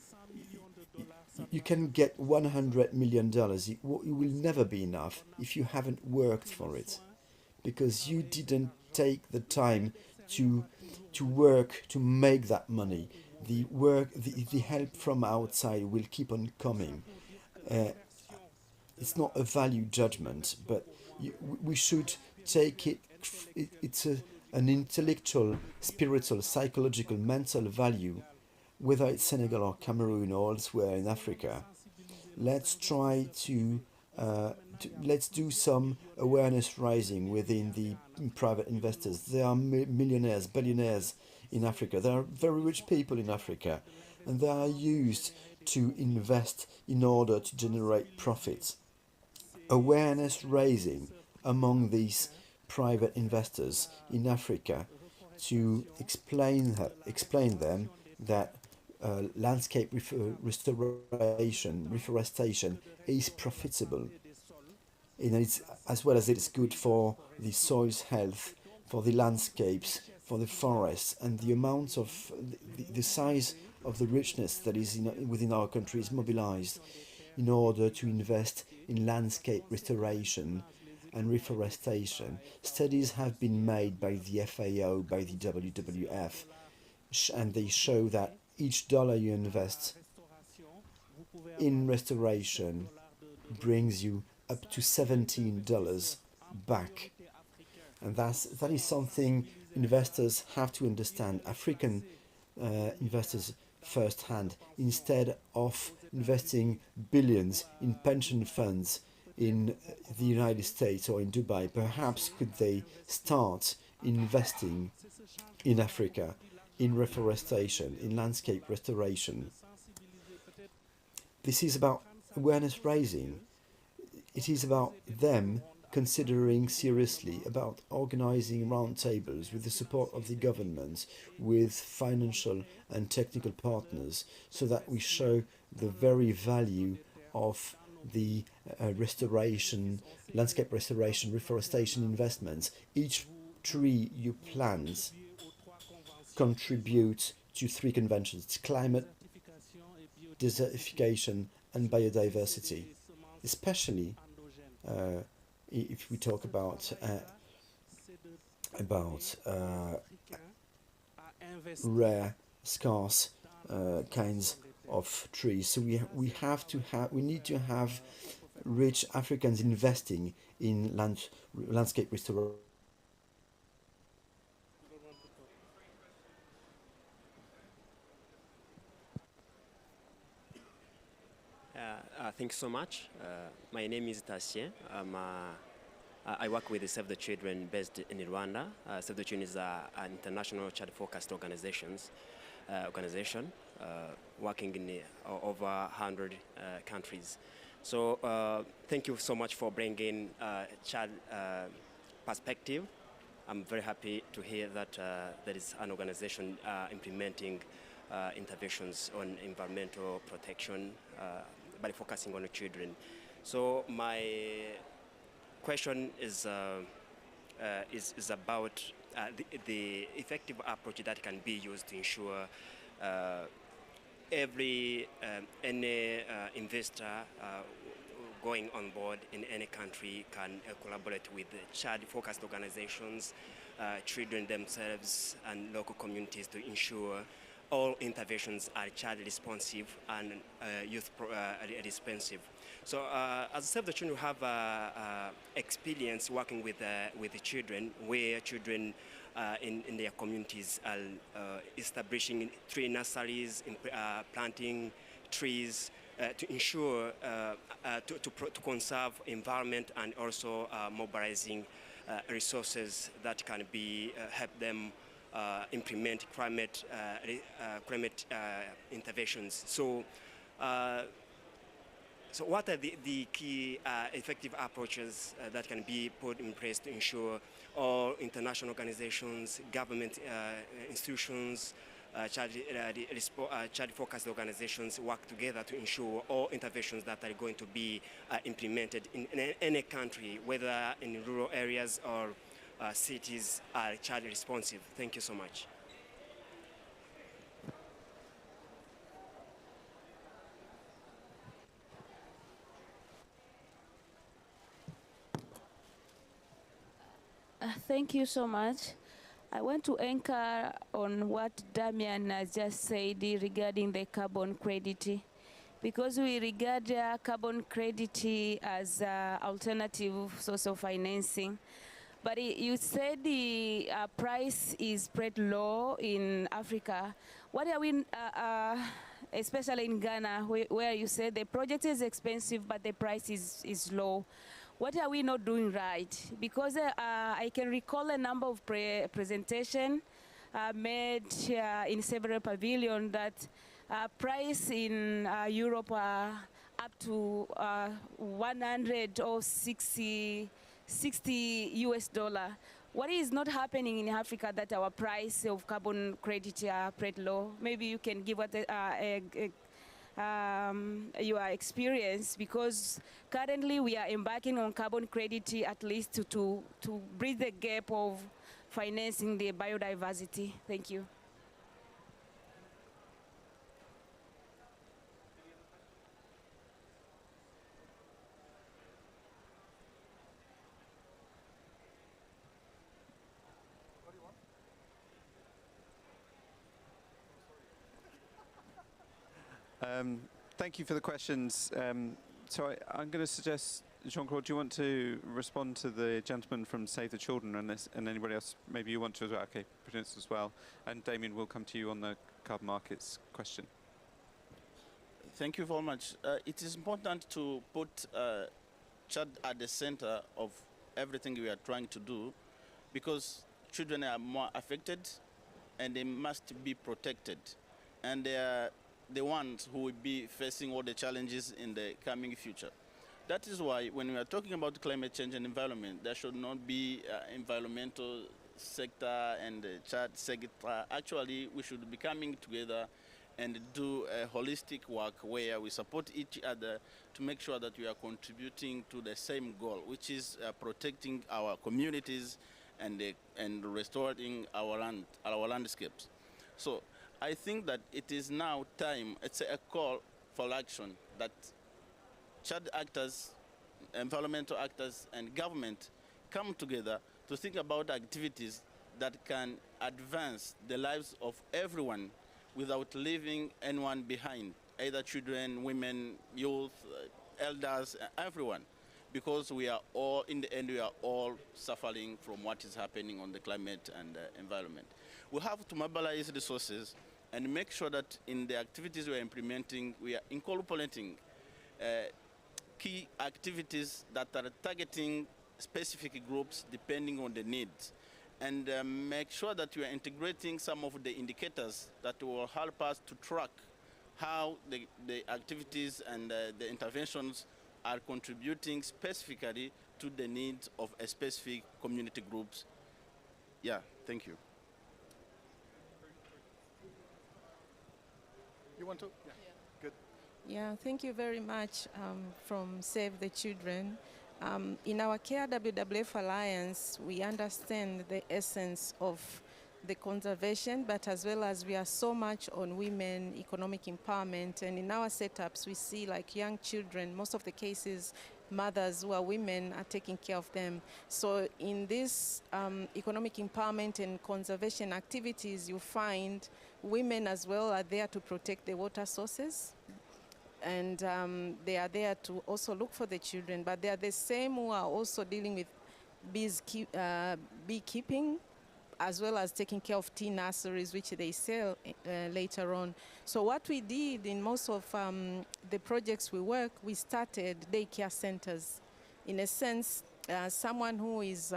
you can get $100 million. It will never be enough if you haven't worked for it, because you didn't take the time to work to make that money. The help from outside will keep on coming. It's not a value judgment, but we should take it. It's an intellectual, spiritual, psychological, mental value, whether it's Senegal or Cameroon or elsewhere in Africa. Let's try to let's do some awareness raising within the private investors. There are millionaires, billionaires in Africa. There are very rich people in Africa, and they are used to invest in order to generate profits. Awareness raising among these private investors in Africa to explain them that landscape reforestation is profitable, as well as it's good for the soil's health, for the landscapes, for the forests, and the amount of the size of the richness that is within our country is mobilized in order to invest in landscape restoration and reforestation. Studies have been made by the FAO, by the WWF, and they show that each dollar you invest in restoration brings you up to $17 back. And that is something investors have to understand, African investors firsthand, instead of investing billions in pension funds in the United States or in Dubai. Perhaps could they start investing in Africa, in reforestation, in landscape restoration. This is about awareness raising. It is about them considering seriously about organizing roundtables with the support of the government, with financial and technical partners, so that we show the very value of the restoration, landscape restoration, reforestation investments. Each tree you plant contributes to 3 conventions: it's climate, desertification, and biodiversity. Especially if we talk about rare, scarce kinds of trees. So we need to have rich Africans investing in landscape restoration. Thank you so much. My name is Tassien. I work with Save the Children based in Rwanda. Save the Children is an international child-focused organization working in over 100 countries. So thank you so much for bringing child perspective. I'm very happy to hear that there is an organization implementing interventions on environmental protection by focusing on the children. So my question is about the effective approach that can be used to ensure any investor going on board in any country can collaborate with child-focused organizations, children themselves, and local communities to ensure all interventions are child responsive and youth responsive. So as Save the Children, we have experience working with the children, where children in their communities are establishing tree nurseries, planting trees to ensure to conserve environment, and also mobilizing resources that can be help them implement climate interventions. So, so what are the key effective approaches that can be put in place to ensure international organizations, government institutions, child-focused organizations work together to ensure all interventions that are going to be implemented in any country, whether in rural areas or cities, are child responsive? Thank you so much. Thank you so much. I want to anchor on what Damian has just said regarding the carbon credit, because we regard carbon credit as an alternative source of financing. But you said the price is pretty low in Africa. What are we, especially in Ghana, where you said the project is expensive, but the price is low? what are we not doing right? Because I can recall a number of presentation made in several pavilions that price in Europe are up to 100 or 60 US dollar. What is not happening in Africa that our price of carbon credit are pretty low? Maybe you can give us your experience, because currently we are embarking on carbon credit at least to bridge the gap of financing the biodiversity. Thank you. Thank you for the questions. So I'm going to suggest, Jean-Claude, do you want to respond to the gentleman from Save the Children on this, and anybody else? Maybe you want to as well. Okay, Prudence as well. And Damien, will come to you on the carbon markets question. Thank you very much. It is important to put Chad at the center of everything we are trying to do, because children are more affected and they must be protected. And they are the ones who will be facing all the challenges in the coming future. That is why when we are talking about climate change and environment, there should not be environmental sector and Chad sector. Actually, we should be coming together and do a holistic work where we support each other to make sure that we are contributing to the same goal, which is protecting our communities and restoring our landscapes. So I think that it is now time, it's a call for action that Chad actors, environmental actors, and government come together to think about activities that can advance the lives of everyone without leaving anyone behind, either children, women, youth, elders, everyone. Because we are all, in the end, we are all suffering from what is happening on the climate and environment. We have to mobilize resources and make sure that in the activities we are implementing, we are incorporating key activities that are targeting specific groups depending on the needs. And make sure that we are integrating some of the indicators that will help us to track how the activities and the interventions are contributing specifically to the needs of a specific community groups. Yeah, thank you. You want to? Yeah. Good. Yeah, thank you very much from Save the Children. In our Care WWF Alliance, we understand the essence of the conservation, but as well as we are so much on women, economic empowerment, and in our setups we see like young children, most of the cases, mothers who are women are taking care of them. So in this economic empowerment and conservation activities, you find women as well are there to protect the water sources. And they are there to also look for the children, but they are the same who are also dealing with beekeeping, as well as taking care of tea nurseries, which they sell later on. So what we did in most of the projects we work, we started daycare centers. In a sense, someone who is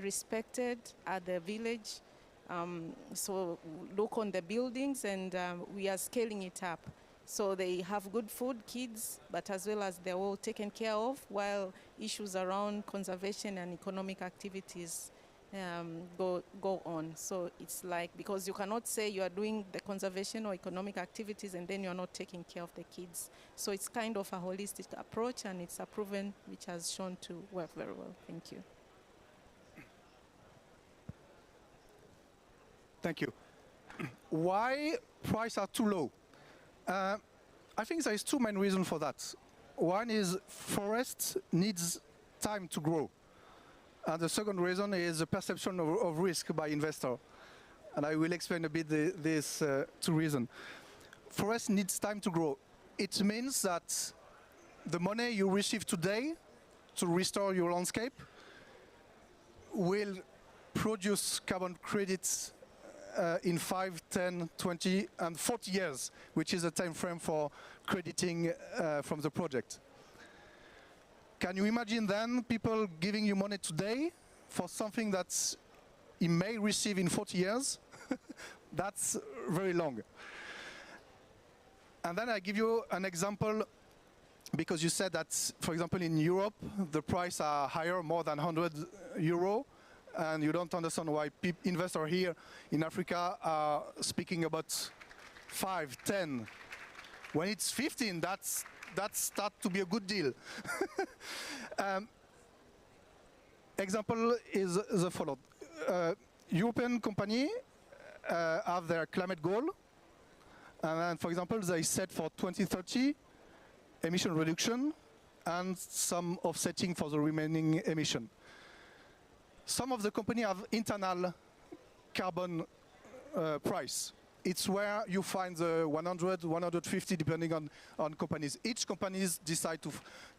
respected at the village, so look on the buildings, and we are scaling it up. So they have good food, kids, but as well as they're all taken care of, while issues around conservation and economic activities go on. So it's like, because you cannot say you are doing the conservation or economic activities and then you're not taking care of the kids. So it's kind of a holistic approach, and it's a proven, which has shown to work very well. Thank you. Thank you. Why prices are too low? I think there is two main reasons for that. One is forest needs time to grow. And the second reason is the perception of risk by investor. And I will explain a bit these two reasons. Forest needs time to grow. It means that the money you receive today to restore your landscape will produce carbon credits in 5, 10, 20, and 40 years, which is a time frame for crediting from the project. Can you imagine then people giving you money today for something that he may receive in 40 years? That's very long. And then I give you an example, because you said that, for example, in Europe, the prices are higher, more than 100 euro, and you don't understand why investors here in Africa are speaking about 5, 10. When it's 15, that starts to be a good deal. Example is the following. European company have their climate goal, and then, for example, they set for 2030 emission reduction and some offsetting for the remaining emission. Some of the company have internal carbon price. It's where you find the 100, 150, depending on companies. Each companies decide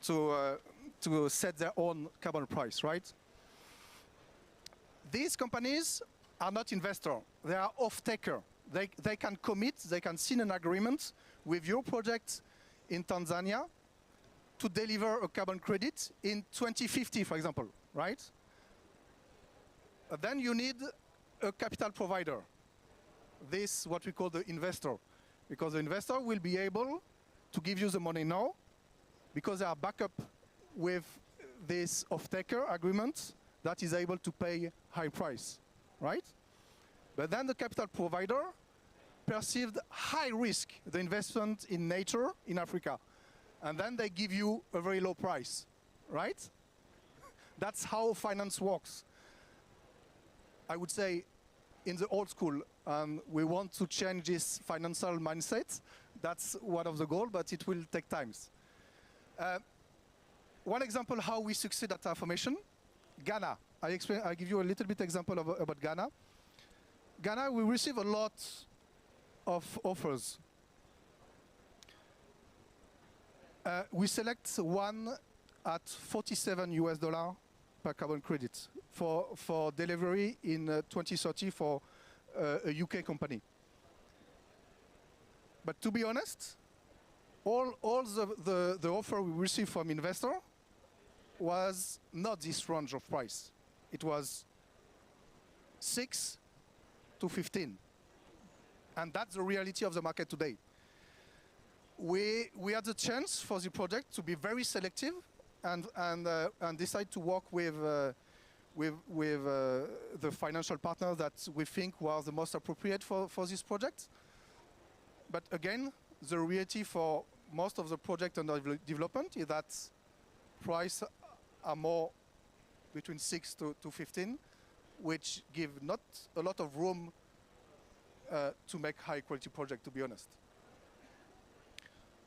to set their own carbon price, right? These companies are not investors. They are off-taker. They can commit, they can sign an agreement with your project in Tanzania to deliver a carbon credit in 2050, for example, right? Then you need a capital provider. This is what we call the investor, because the investor will be able to give you the money now because they are backed up with this off-taker agreement that is able to pay high price, right? But then the capital provider perceived high risk, the investment in nature in Africa, and then they give you a very low price, right? That's how finance works. I would say in the old school, we want to change this financial mindset. That's one of the goals, but it will take time. One example how we succeed at Terraformation, Ghana. I give you a little bit example about Ghana. Ghana, we receive a lot of offers. We select one at $47 US per carbon credit for delivery in 2030 for a UK company. But to be honest, all the offer we received from investor was not this range of price. It was 6 to 15. And that's the reality of the market today. We had the chance for the project to be very selective and decide to work with the financial partner that we think was the most appropriate for this project. But again, the reality for most of the project under development is that price are more between 6 to 15, which give not a lot of room to make high quality project, to be honest.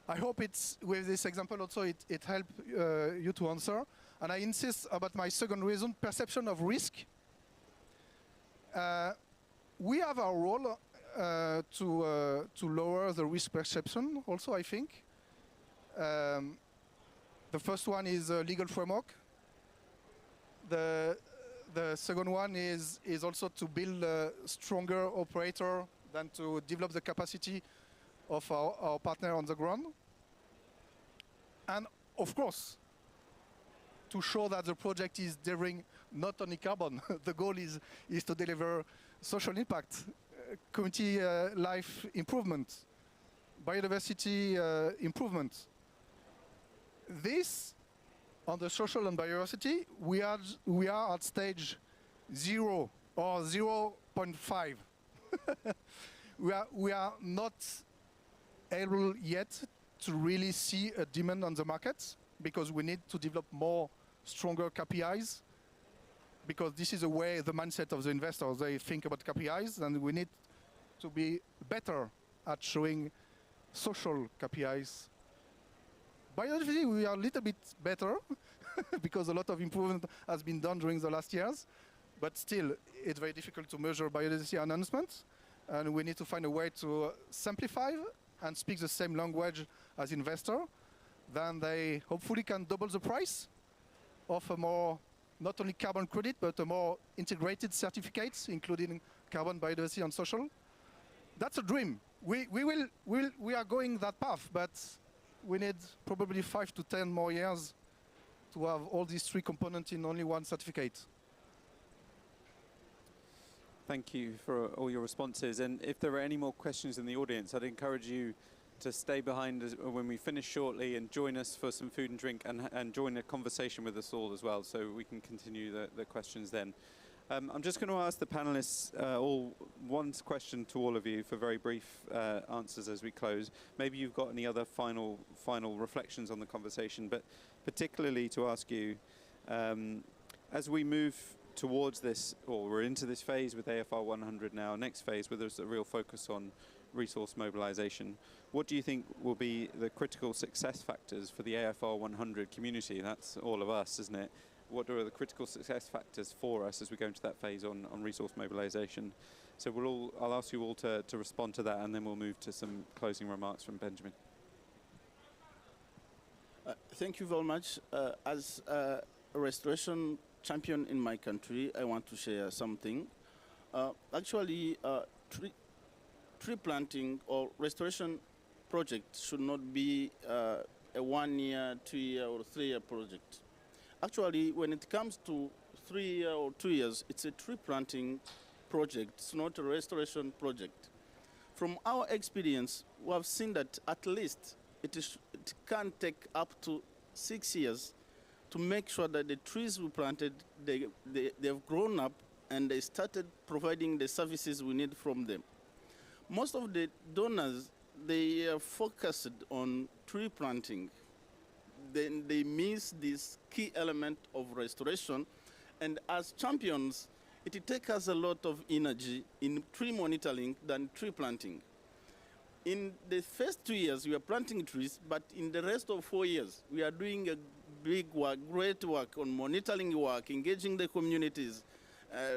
I hope it's, with this example also, it helped you to answer. And I insist about my second reason, perception of risk. We have our role to lower the risk perception also, I think. The first one is a legal framework. The second one is also to build a stronger operator than to develop the capacity of our partner on the ground. And of course, to show that the project is delivering not only carbon, the goal is to deliver social impact, community life improvement, biodiversity improvement. This, on the social and biodiversity, we are at stage 0 or 0.5. we are not able yet to really see a demand on the market, because we need to develop more stronger KPIs, because this is the way the mindset of the investors, they think about KPIs, and we need to be better at showing social KPIs. Biodiversity, we are a little bit better because a lot of improvement has been done during the last years, but still it's very difficult to measure biodiversity enhancement, and we need to find a way to simplify and speak the same language as investor. Then they hopefully can double the price of a more, not only carbon credit, but a more integrated certificates, including carbon, biodiversity, and social. That's a dream. We are going that path, but we need probably 5 to 10 more years to have all these three components in only one certificate. Thank you for all your responses. And if there are any more questions in the audience, I'd encourage you to stay behind when we finish shortly and join us for some food and drink and join a conversation with us all as well, so we can continue the questions then. I'm just going to ask the panelists all one question to all of you for very brief answers as we close. Maybe you've got any other final reflections on the conversation, but particularly to ask you, as we move towards this, or we're into this phase with AFR 100 now, next phase where there's a real focus on resource mobilization, what do you think will be the critical success factors for the AFR 100 community? That's all of us, isn't it? What are the critical success factors for us as we go into that phase on resource mobilization? So I'll ask you all to respond to that, and then we'll move to some closing remarks from Benjamin. Thank you very much. As a restoration champion in my country, I want to share something. Actually, tree planting or restoration project should not be a 1 year, 2 year, or 3 year project. Actually, when it comes to 3 year or 2 years, it's a tree planting project. It's not a restoration project. From our experience, we have seen that at least it can take up to 6 years to make sure that the trees we planted, they've grown up and they started providing the services we need from them. Most of the donors, they are focused on tree planting. Then they miss this key element of restoration. And as champions, it takes us a lot of energy in tree monitoring than tree planting. In the first 2 years, we are planting trees, but in the rest of 4 years, we are doing a big work, great work on monitoring work, engaging the communities,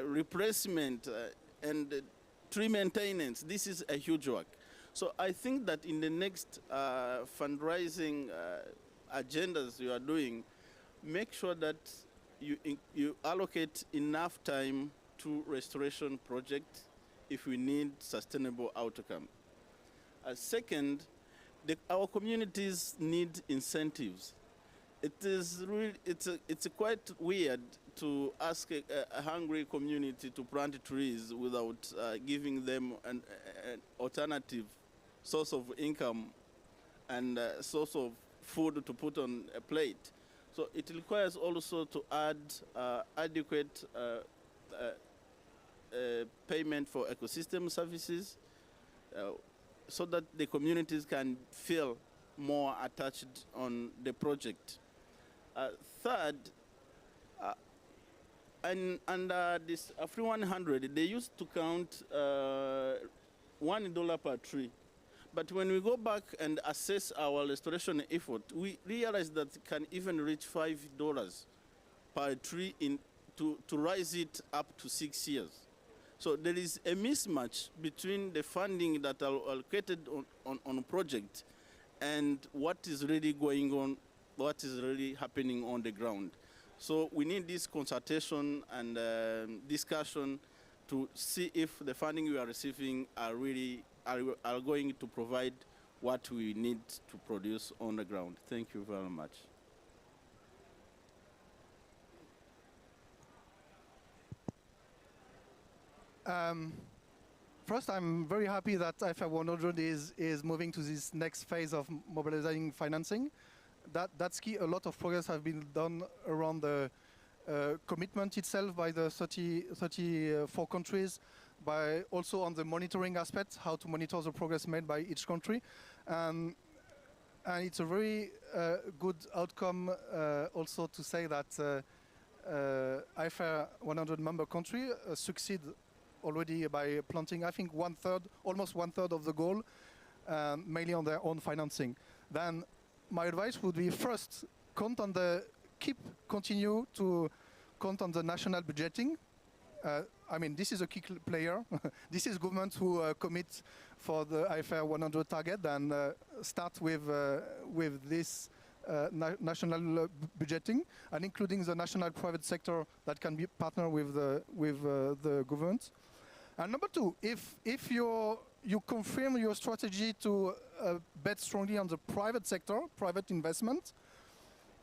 replacement, and tree maintenance. This is a huge work. So I think that in the next fundraising agendas you are doing, make sure that you allocate enough time to restoration project if we need sustainable outcome. Second, our communities need incentives. It's quite weird to ask a hungry community to plant trees without giving them an alternative source of income and source of food to put on a plate. So it requires also to add adequate payment for ecosystem services so that the communities can feel more attached on the project. Third, under this AFRI 100, they used to count $1 per tree. But when we go back and assess our restoration effort, we realize that it can even reach $5 per tree to rise it up to 6 years. So there is a mismatch between the funding that are allocated on a project and what is really going on, what is really happening on the ground. So we need this consultation and discussion to see if the funding we are receiving are really are going to provide what we need to produce on the ground. Thank you very much. First, I'm very happy that AFR 100 is moving to this next phase of mobilizing financing. That's key. A lot of progress has been done around the commitment itself by the 34 countries, by also on the monitoring aspect, how to monitor the progress made by each country. And it's a very good outcome also to say that AFR 100 member country succeed already by planting, I think, almost one third of the goal, mainly on their own financing. Then my advice would be first, continue to count on the national budgeting. I mean, this is a key player. This is government who commit for the AFR 100 target and start with this national budgeting, and including the national private sector that can be partner with the government. And number two, if you confirm your strategy to bet strongly on the private sector, private investment,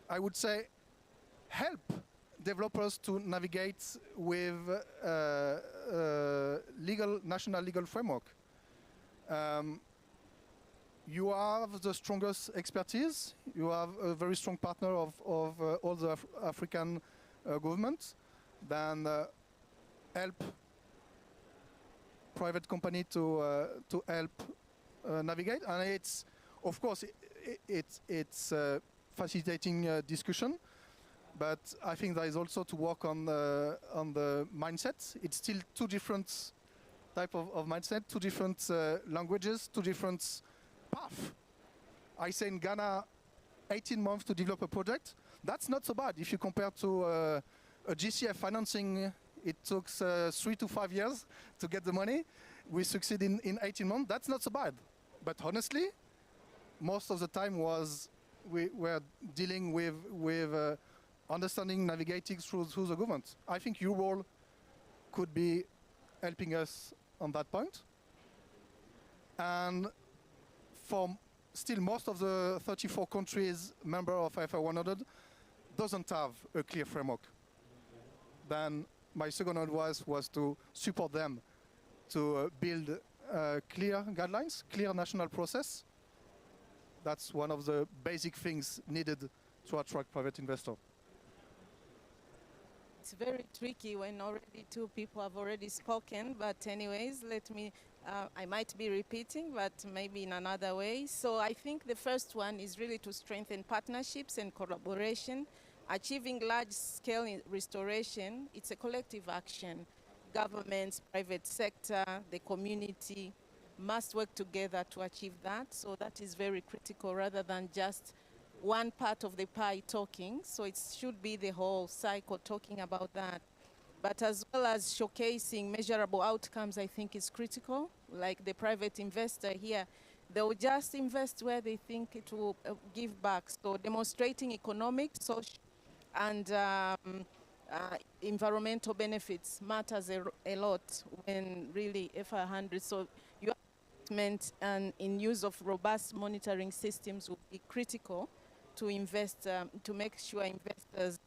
I would say help developers to navigate with national legal framework. You have the strongest expertise. You have a very strong partner of all the African governments. Then help private company to help navigate, and it's of course it's facilitating discussion. But I think there is also to work on the mindset. It's still two different type of mindset, two different languages, two different paths. I say in Ghana, 18 months to develop a project. That's not so bad if you compare to a GCF financing. It took 3 to 5 years to get the money. We succeed in 18 months. That's not so bad. But honestly, most of the time we were dealing with understanding, navigating through the government. I think your role could be helping us on that point. And for still most of the 34 countries member of FI 100 doesn't have a clear framework. Then my second advice was to support them to build clear guidelines, clear national process. That's one of the basic things needed to attract private investor. It's very tricky when already two people have already spoken, but anyways, let me, I might be repeating, but maybe in another way. So I think the first one is really to strengthen partnerships and collaboration. Achieving large-scale restoration, it's a collective action. Governments, private sector, the community must work together to achieve that. So that is very critical rather than just one part of the pie talking. So it should be the whole cycle talking about that. But as well as showcasing measurable outcomes, I think is critical. Like the private investor here, they will just invest where they think it will give back. So demonstrating economic, social, and environmental benefits matters a lot when really FI 100. So your investment and in use of robust monitoring systems will be critical to invest, to make sure investors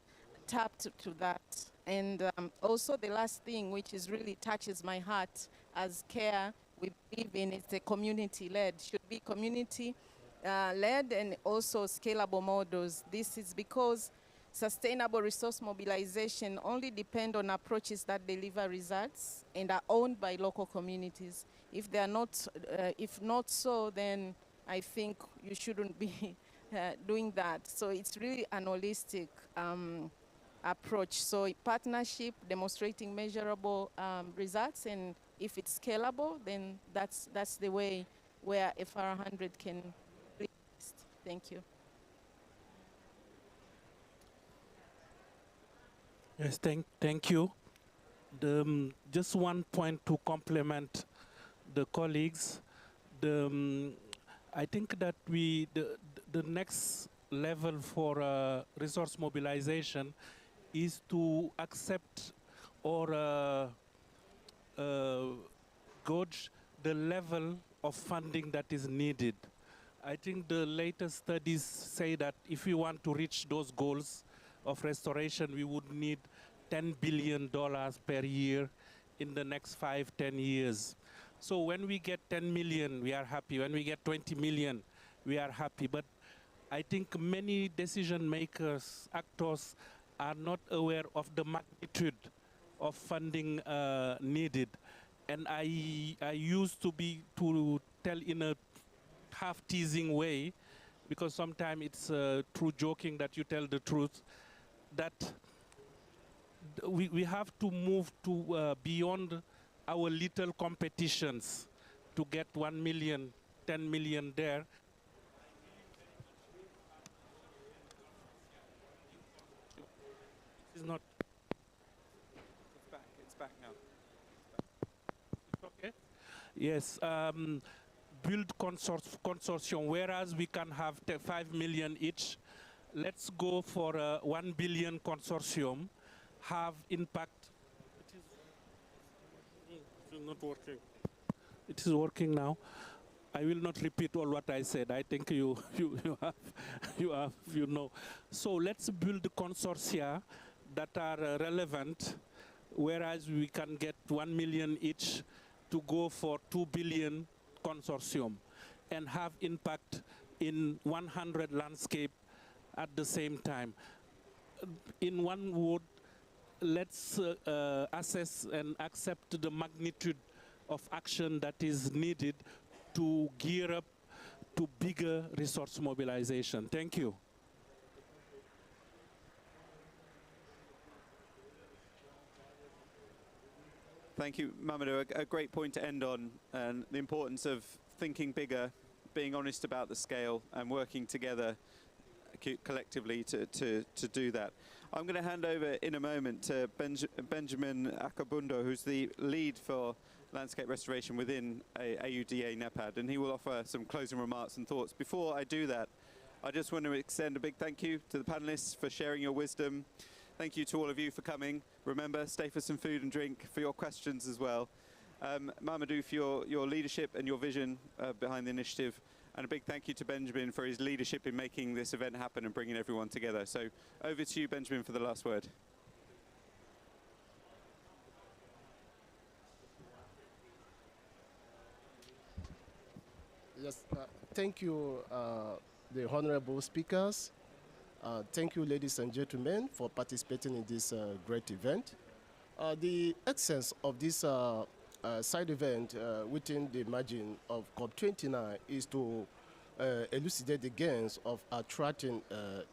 tap to that. And also the last thing, which is really touches my heart as CARE, we believe in, is the community-led. Should be community-led and also scalable models. This is because sustainable resource mobilization only depend on approaches that deliver results and are owned by local communities. If they are not, if not so, then I think you shouldn't be doing that. So it's really an holistic approach. So partnership, demonstrating measurable results, and if it's scalable, then that's the way where FI 100 can exist. Thank you. Yes, thank you. Just one point to complement the colleagues. I think that the next level for resource mobilization is to accept or gauge the level of funding that is needed. I think the latest studies say that if we want to reach those goals of restoration, we would need $10 billion per year in the next 5-10 years. So when we get 10 million, we are happy. When we get 20 million, we are happy. But I think many decision makers, actors, are not aware of the magnitude of funding needed. And I used to tell in a half-teasing way, because sometimes it's through joking that you tell the truth, that we have to move to beyond our little competitions to get 1 million, 10 million there. It's not. It's back now. It's okay? Yes. Build consortium, whereas we can have 5 million each. Let's go for a 1 billion consortium, have impact. It is not working. It is working now. I will not repeat all what I said. I think you know. So let's build consortia that are relevant, whereas we can get 1 million each to go for 2 billion consortium and have impact in 100 landscape at the same time. In one word, let's assess and accept the magnitude of action that is needed to gear up to bigger resource mobilization. Thank you. Thank you, Mamadou. A great point to end on, and the importance of thinking bigger, being honest about the scale, and working together collectively to do that. I'm going to hand over in a moment to Benjamin Akabundo, who's the lead for landscape restoration within AUDA NEPAD, and he will offer some closing remarks and thoughts. Before I do that, I just want to extend a big thank you to the panelists for sharing your wisdom. Thank you to all of you for coming. Remember, stay for some food and drink, for your questions as well. Mamadou, for your leadership and your vision behind the initiative. And a big thank you to Benjamin for his leadership in making this event happen and bringing everyone together. So over to you, Benjamin, for the last word. Yes, thank you, the honorable speakers. Thank you, ladies and gentlemen, for participating in this great event. The essence of this side event within the margin of COP29 is to elucidate the gains of attracting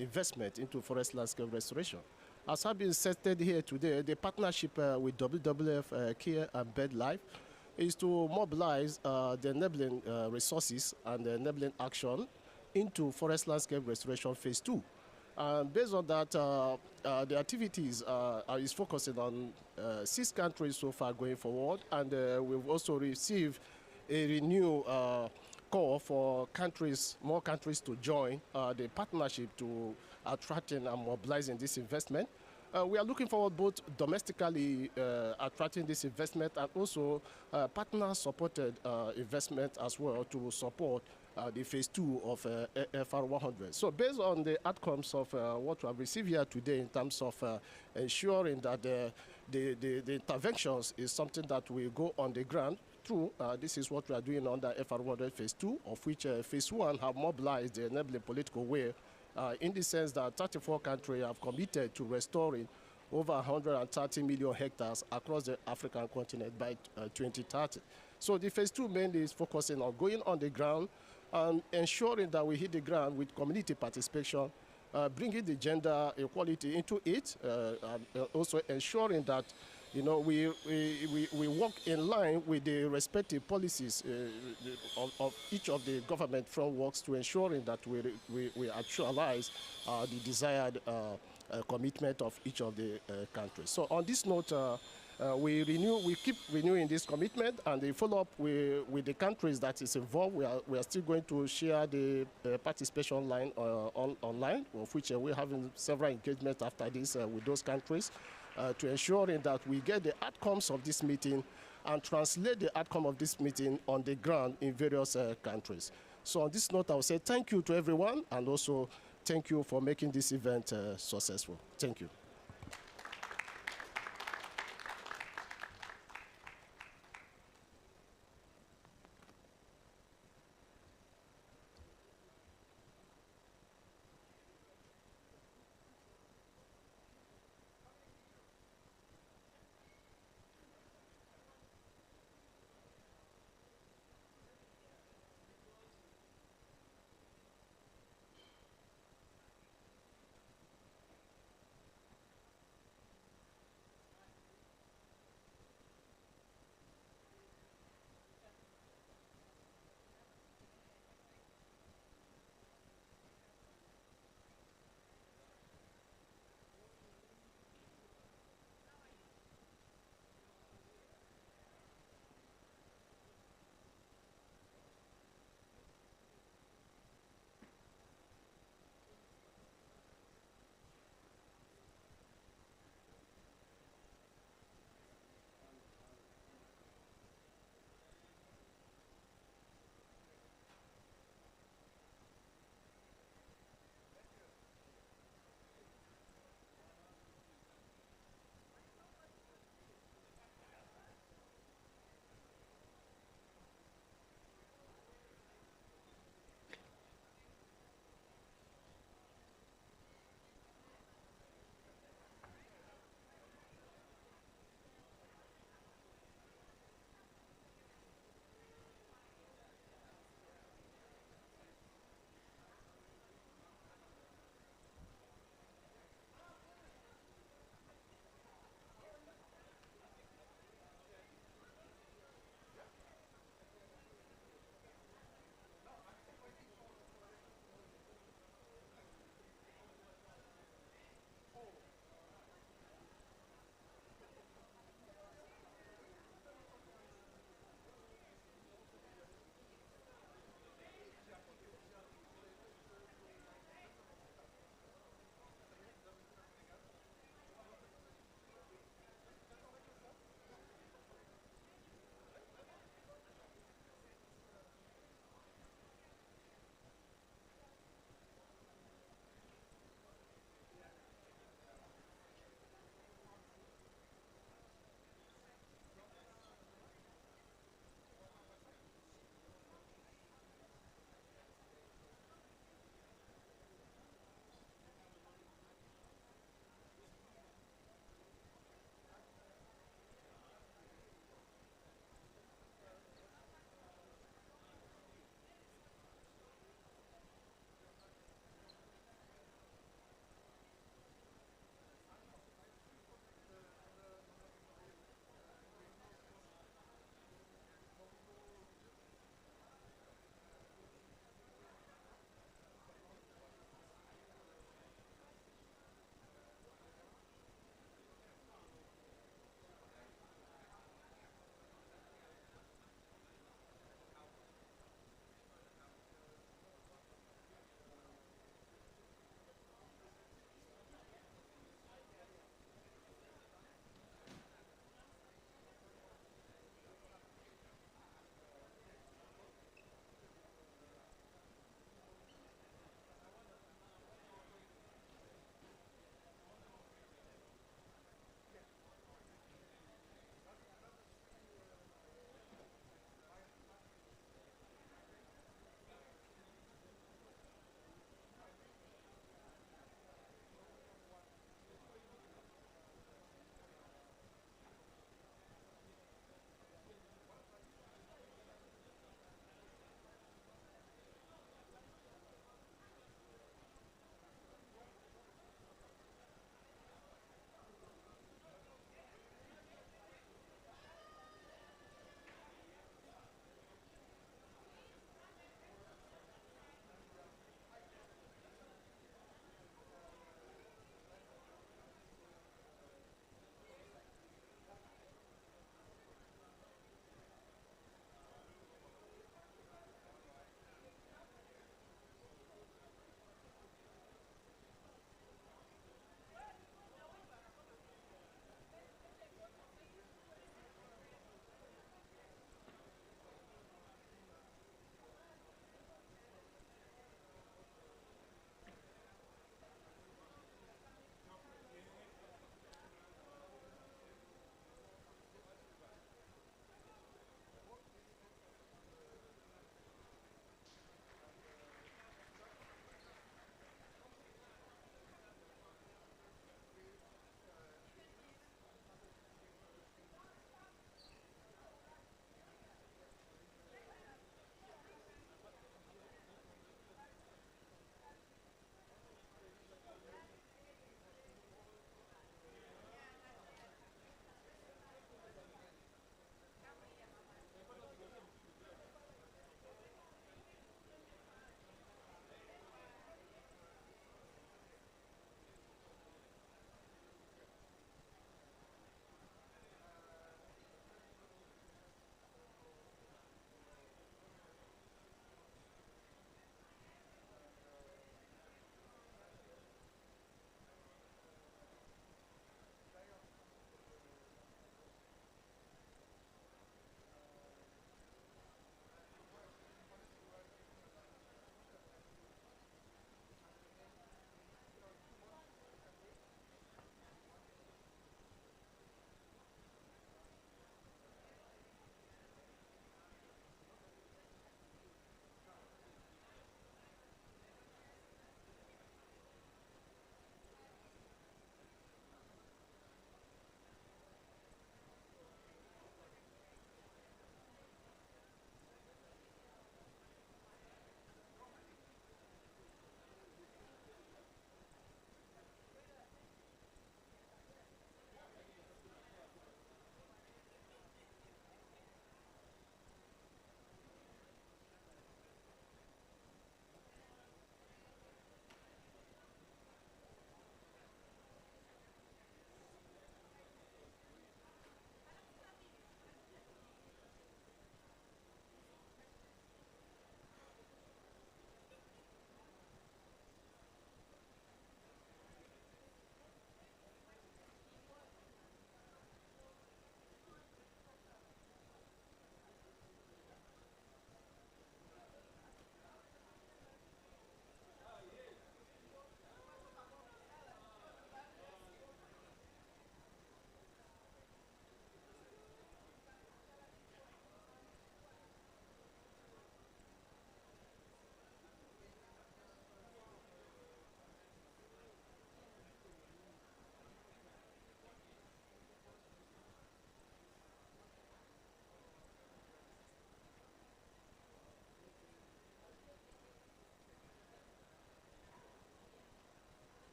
investment into forest landscape restoration. As has been stated here today, the partnership with WWF Care and BirdLife is to mobilize the enabling resources and the enabling action into forest landscape restoration phase 2. Based on that, the activities is focusing on 6 countries so far going forward, and we've also received a renewed call for countries, more countries to join the partnership to attracting and mobilizing this investment. We are looking forward both domestically attracting this investment and also partner-supported investment as well to support the phase 2 of FR 100. So based on the outcomes of what we have received here today in terms of ensuring that the interventions is something that will go on the ground through, this is what we are doing under FR 100 phase 2, of which phase 1 have mobilized the enabling political will in the sense that 34 countries have committed to restoring over 130 million hectares across the African continent by 2030. So the phase 2 mainly is focusing on going on the ground and ensuring that we hit the ground with community participation, bringing the gender equality into it, and also ensuring that we work in line with the respective policies of each of the government frameworks to ensuring that we actualize the desired commitment of each of the countries. So on this note, we keep renewing this commitment, and the follow-up with the countries that is involved. We are still going to share the participation line online, of which we're having several engagements after this with those countries to ensuring that we get the outcomes of this meeting and translate the outcome of this meeting on the ground in various countries. So on this note, I will say thank you to everyone, and also thank you for making this event successful. Thank you.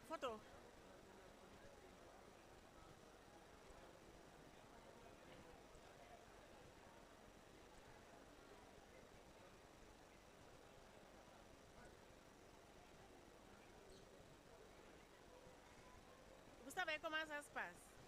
Photo. Vous savez comment ça se passe?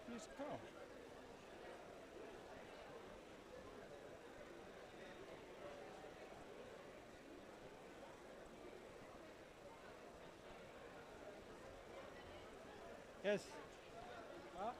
Please come. Yes. Huh?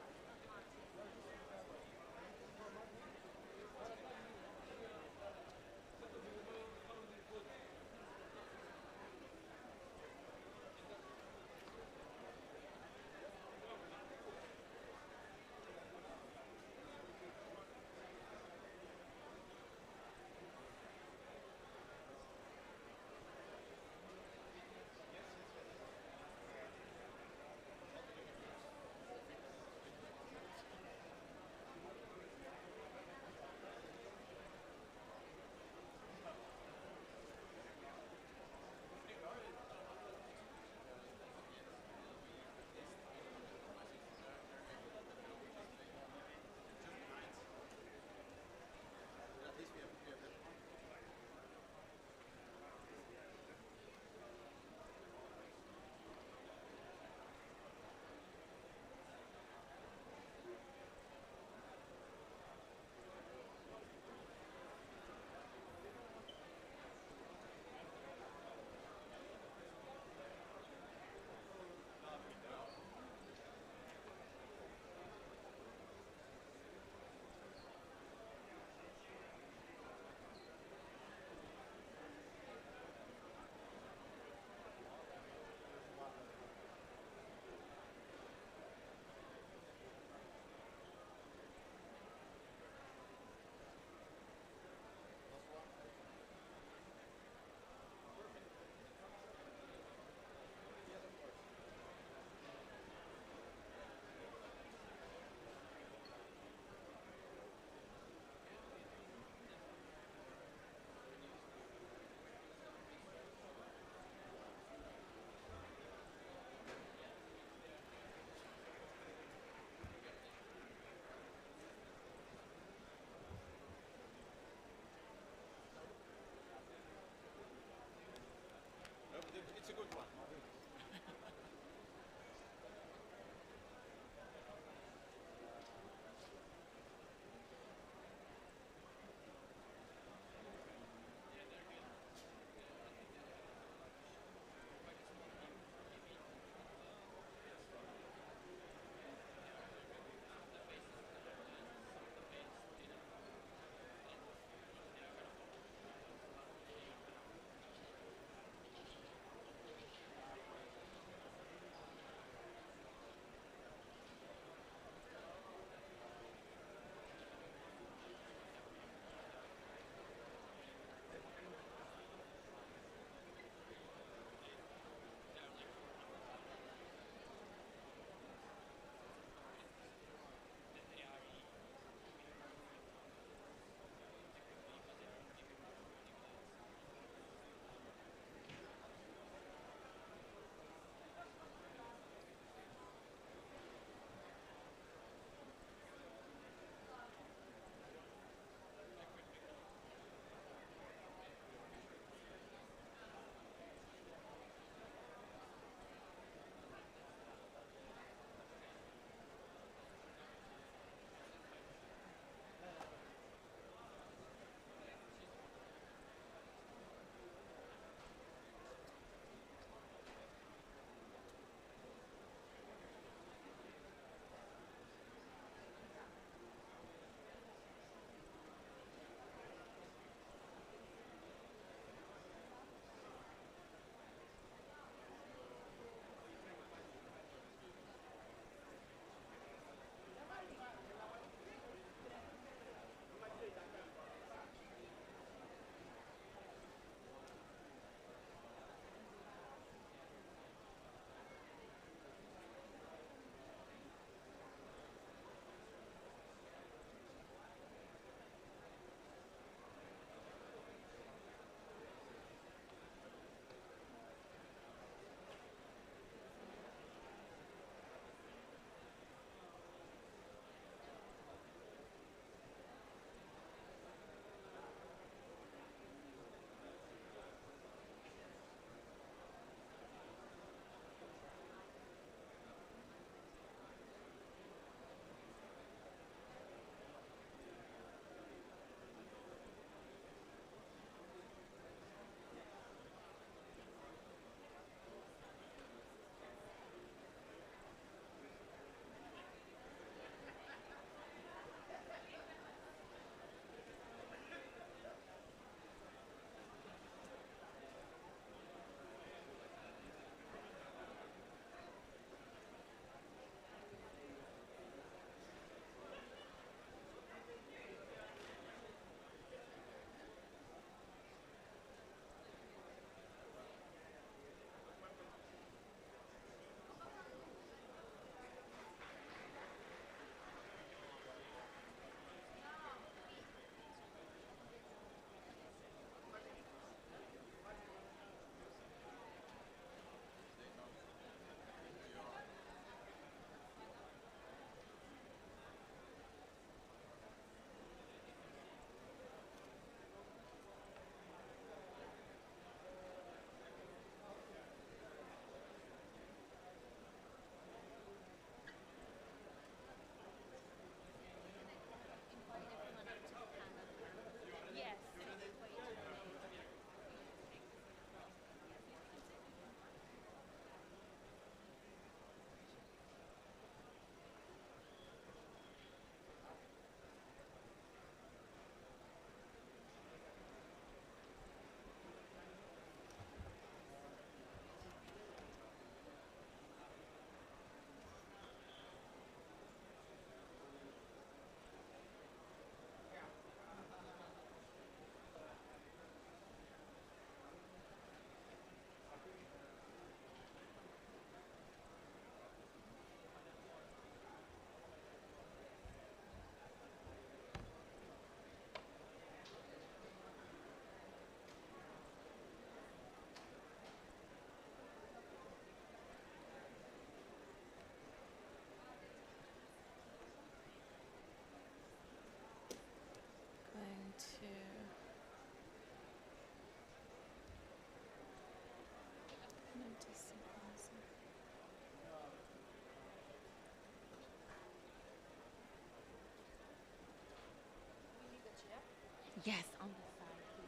Yes, on the side here.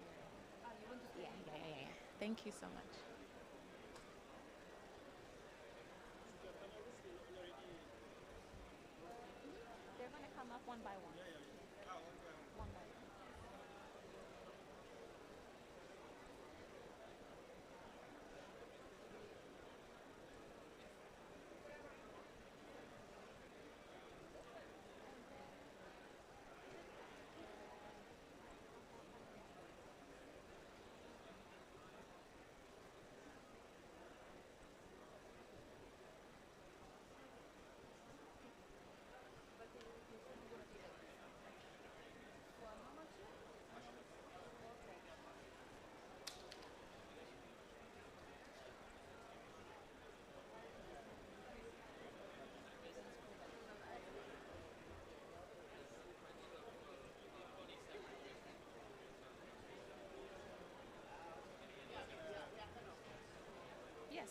Yeah. Thank you so much. They're going to come up one by one. One by one. Yes.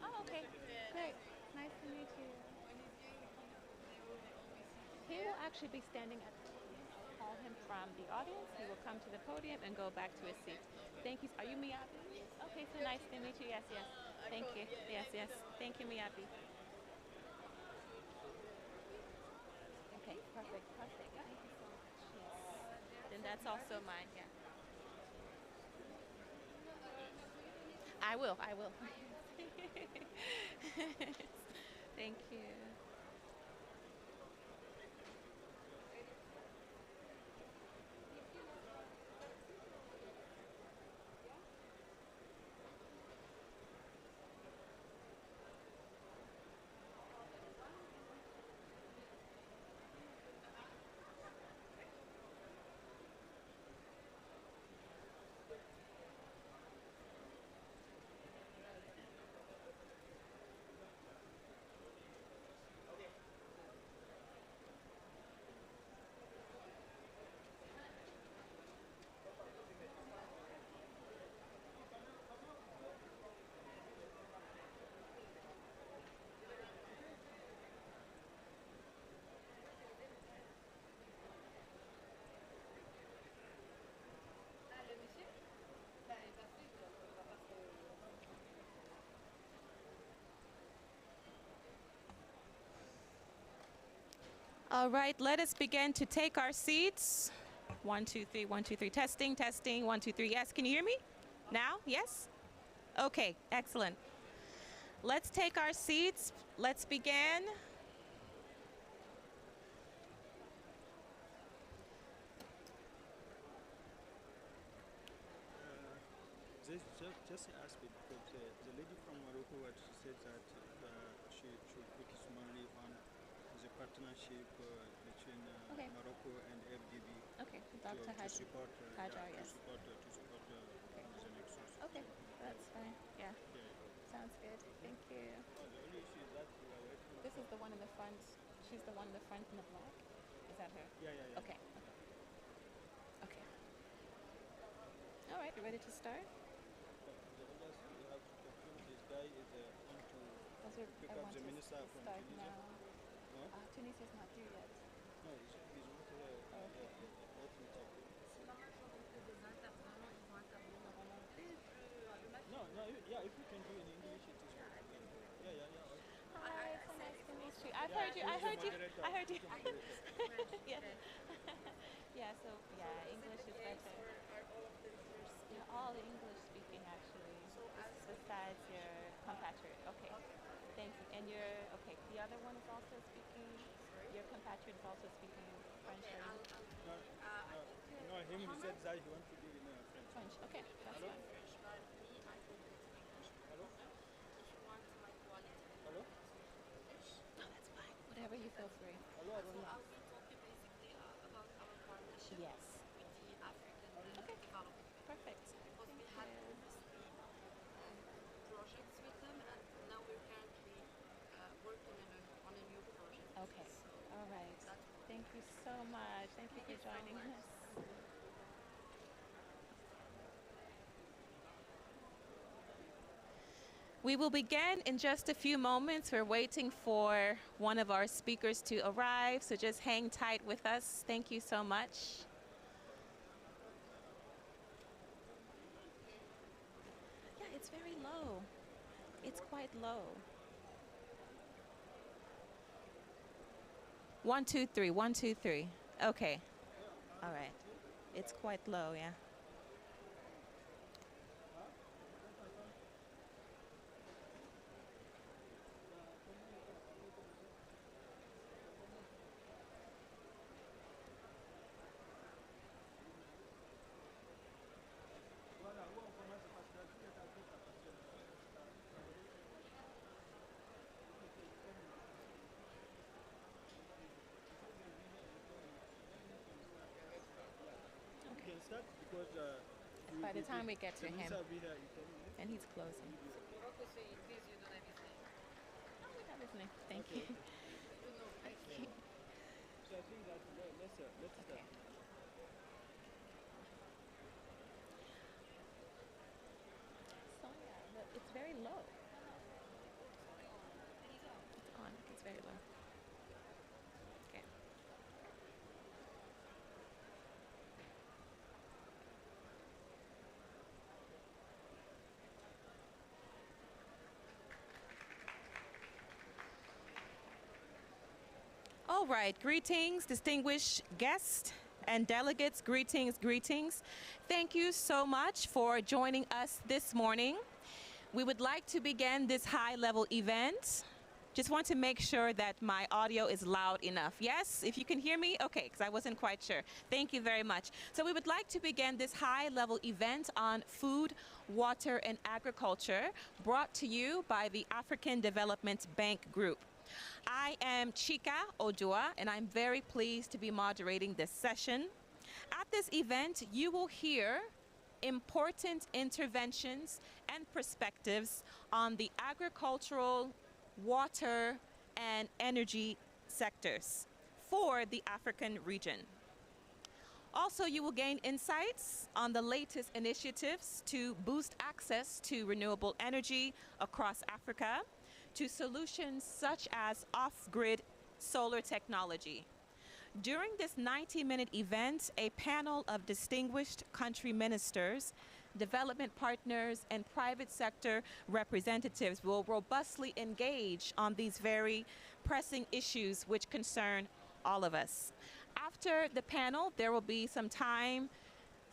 Oh, okay. Great. Nice to meet you. He will actually be standing at the podium. I'll call him from the audience. He will come to the podium and go back to his seat. Thank you. Are you Miyabi? Okay, so nice to meet you. Yes. Thank you. Yes. Thank you, Miyabi. Okay, perfect. Thank you so much. Yes. Then that's also mine, yeah. I will. Thank you. All right, let us begin to take our seats. 1, 2, 3, 1, 2, 3. Testing. 1, 2, 3. Yes, can you hear me? Now? Yes? Okay, excellent. Let's take our seats. Let's begin. Just ask me, because the lady from Morocco, what she said that she should focus mainly on the partnership between Morocco and FDB. Okay, Dr. To support Hajar, yes. to support the nexus. Okay, that's fine. Yeah. Sounds good. Thank you. The only issue is that we are working. This is the one in the front. She's the one in the front in the black. Is that her? Yeah. Okay. All right, you ready to start? This guy is on to pick up the minister from Tunisia. No? Tunisia's not due yet. No, he's not yeah, if you can do in English, it is okay. Yeah. Hi, so nice to meet you. I heard you. English is better. You're all English speaking, actually. Besides your compatriot. Okay. Thank you. And the other one is also speaking, your compatriot is also speaking French. No, him, he said that he wants to do in French. Okay, that's fine. Hello? No, that's fine. Whatever you feel free. Hello, Are we talking basically about our partnership Yes. with the African development? Perfect. Because we had previously projects with them, and now we're currently working on a new project. Okay. All right. Thank you so much. Thank you for joining us. We will begin in just a few moments. We're waiting for one of our speakers to arrive, so just hang tight with us. Thank you so much. Yeah, it's very low. It's quite low. 1, 2, 3. 1, 2, 3. Okay. All right. It's quite low, yeah. By the time we get to him, and he's closing. No, we have his name. Thank you. Thank you. So I think that let's start. So yeah, it's very low. It's on. It's very low. Okay. All right, greetings, distinguished guests and delegates, greetings, greetings. Thank you so much for joining us this morning. We would like to begin this high-level event. Just want to make sure that my audio is loud enough. Yes, if you can hear me, okay, because I wasn't quite sure. Thank you very much. So we would like to begin this high-level event on food, water, and agriculture, brought to you by the African Development Bank Group. I am Chika Odua, and I'm very pleased to be moderating this session. At this event, you will hear important interventions and perspectives on the agricultural, water, and energy sectors for the African region. Also, you will gain insights on the latest initiatives to boost access to renewable energy across Africa, to solutions such as off-grid solar technology. During this 90-minute event, a panel of distinguished country ministers, development partners, and private sector representatives will robustly engage on these very pressing issues which concern all of us. After the panel, there will be some time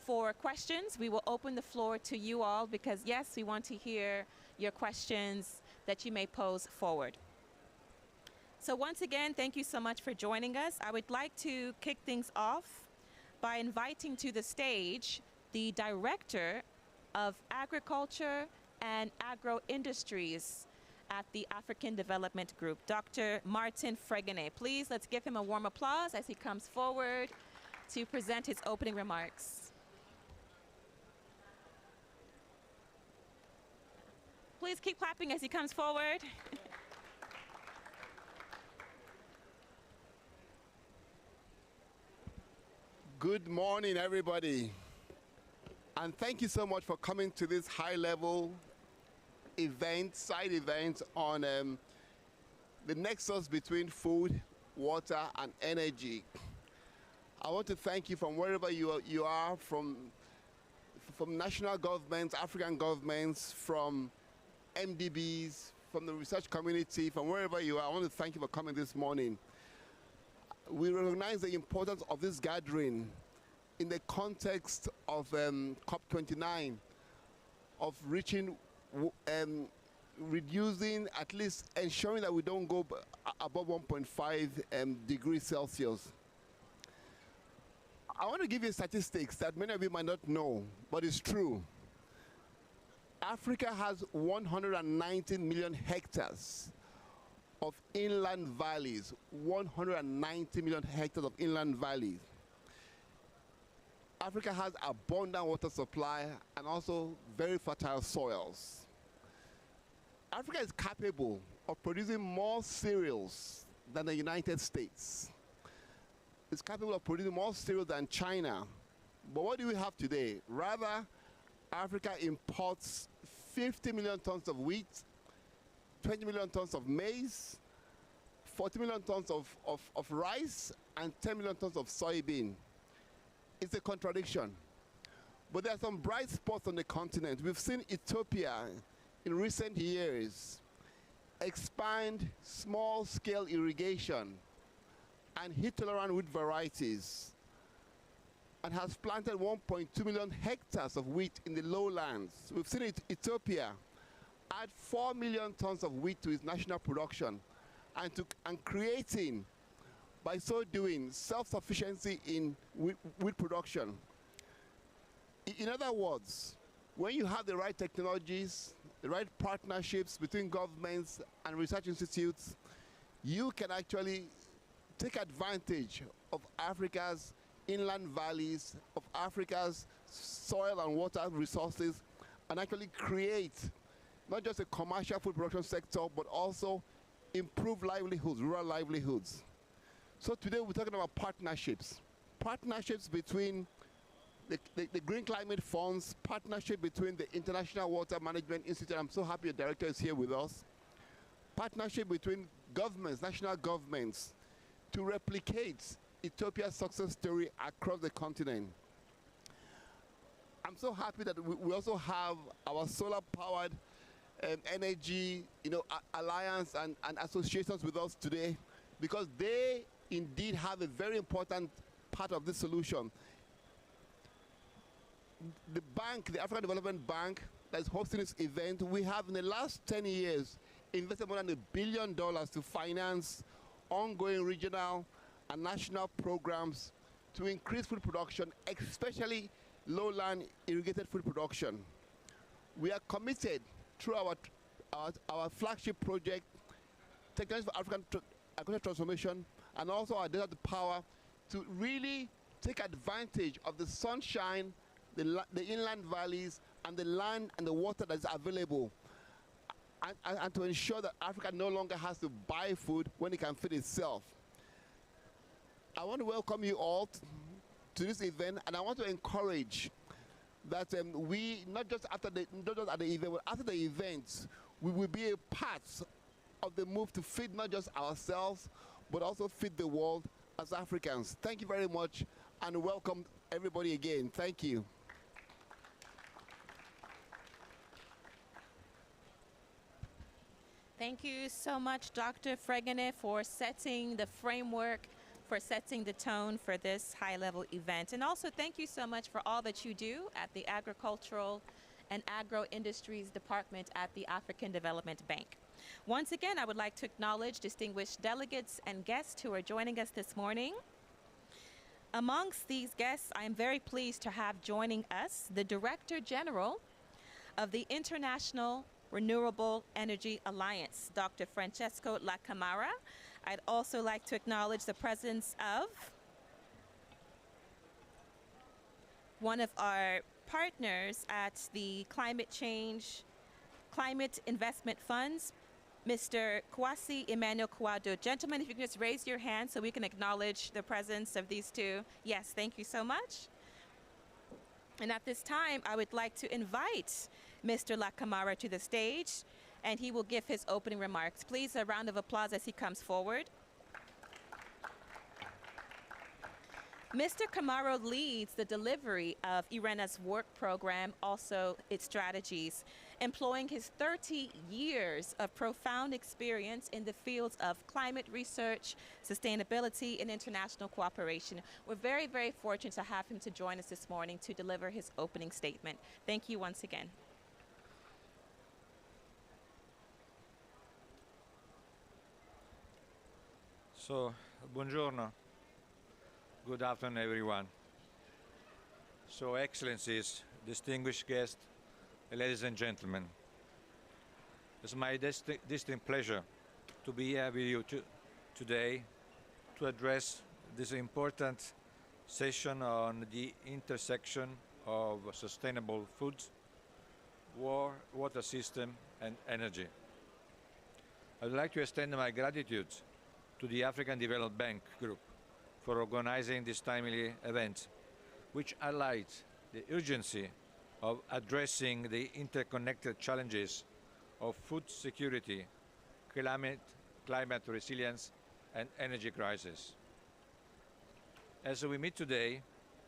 for questions. We will open the floor to you all because, yes, we want to hear your questions that you may pose forward. So once again, thank you so much for joining us. I would like to kick things off by inviting to the stage the Director of Agriculture and Agro-Industries at the African Development Group, Dr. Martin Fregenet. Please, let's give him a warm applause as he comes forward to present his opening remarks. Please keep clapping as he comes forward. Good morning, everybody. And thank you so much for coming to this high-level event, side event on the nexus between food, water, and energy. I want to thank you from wherever you are, from national governments, African governments, from MDBs, from the research community, from wherever you are. I want to thank you for coming this morning. We recognize the importance of this gathering in the context of COP29, of reaching, reducing, at least ensuring that we don't go above 1.5 degrees Celsius. I want to give you statistics that many of you might not know, but it's true. Africa has 119 million hectares of inland valleys, 190 million hectares of inland valleys. Africa has abundant water supply and also very fertile soils. Africa is capable of producing more cereals than the United States. It's capable of producing more cereals than China. But what do we have today? Rather, Africa imports 50 million tons of wheat 20 million tons of maize, 40 million tons of rice, and 10 million tons of soybean. It's a contradiction. But there are some bright spots on the continent. We've seen Ethiopia in recent years expand small-scale irrigation and heat-tolerant wheat varieties, and has planted 1.2 million hectares of wheat in the lowlands. We've seen Ethiopia add 4 million tons of wheat to its national production, and creating, by so doing, self-sufficiency in wheat production. In other words, when you have the right technologies, the right partnerships between governments and research institutes, you can actually take advantage of Africa's inland valleys, of Africa's soil and water resources, and actually create not just a commercial food production sector, but also improve livelihoods, rural livelihoods. So today we're talking about partnerships. Partnerships between the Green Climate Funds, partnership between the International Water Management Institute. I'm so happy the director is here with us. Partnership between governments, national governments, to replicate Ethiopia's success story across the continent. I'm so happy that we also have our solar-powered energy, alliance and associations with us today, because they indeed have a very important part of this solution. The bank, the African Development Bank, that is hosting this event, we have in the last 10 years invested more than $1 billion to finance ongoing regional and national programs to increase food production, especially lowland irrigated food production. We are committed through our flagship project, Technology for African Agricultural Transformation, and also our Data to Power, to really take advantage of the sunshine, the inland valleys, and the land and the water that is available, and to ensure that Africa no longer has to buy food when it can feed itself. I want to welcome you all to this event, and I want to encourage that we, not just at the event, but after the event, we will be a part of the move to feed not just ourselves, but also feed the world as Africans. Thank you very much, and welcome everybody again. Thank you. Thank you so much, Dr. Fregene, for setting the framework, for setting the tone for this high-level event. And also thank you so much for all that you do at the Agricultural and Agro-Industries Department at the African Development Bank. Once again, I would like to acknowledge distinguished delegates and guests who are joining us this morning. Amongst these guests, I am very pleased to have joining us the Director General of the International Renewable Energy Alliance, Dr. Francesco La Camara. I'd also like to acknowledge the presence of one of our partners at the Climate Investment Funds, Mr. Kwasi Emmanuel Kouado. Gentlemen, if you can just raise your hand so we can acknowledge the presence of these two. Yes, thank you so much. And at this time, I would like to invite Mr. La Camara to the stage, and he will give his opening remarks. Please, a round of applause as he comes forward. Mr. Camara leads the delivery of IRENA's work program, also its strategies, employing his 30 years of profound experience in the fields of climate research, sustainability, and international cooperation. We're very, very fortunate to have him to join us this morning to deliver his opening statement. Thank you once again. So, buongiorno. Good afternoon, everyone. So, Excellencies, distinguished guests, ladies and gentlemen, it's my distinct pleasure to be here with you today to address this important session on the intersection of sustainable foods, water system, and energy. I would like to extend my gratitude to the African Development Bank Group for organizing this timely event, which highlights the urgency of addressing the interconnected challenges of food security, climate resilience and energy crisis. As we meet today,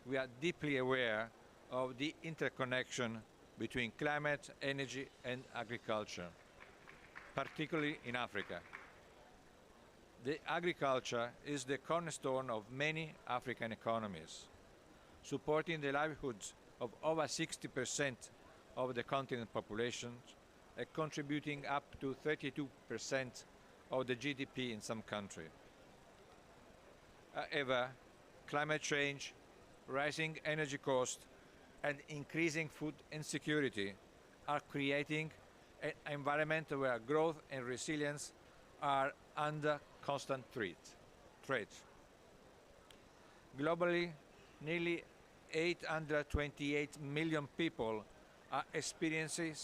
we are deeply aware of the interconnection between climate, energy, and agriculture, particularly in Africa. The agriculture is the cornerstone of many African economies, supporting the livelihoods of over 60% of the continent population and contributing up to 32% of the GDP in some countries. However, climate change, rising energy costs, and increasing food insecurity are creating an environment where growth and resilience are under constant threat. Globally, nearly 828 million people are experiencing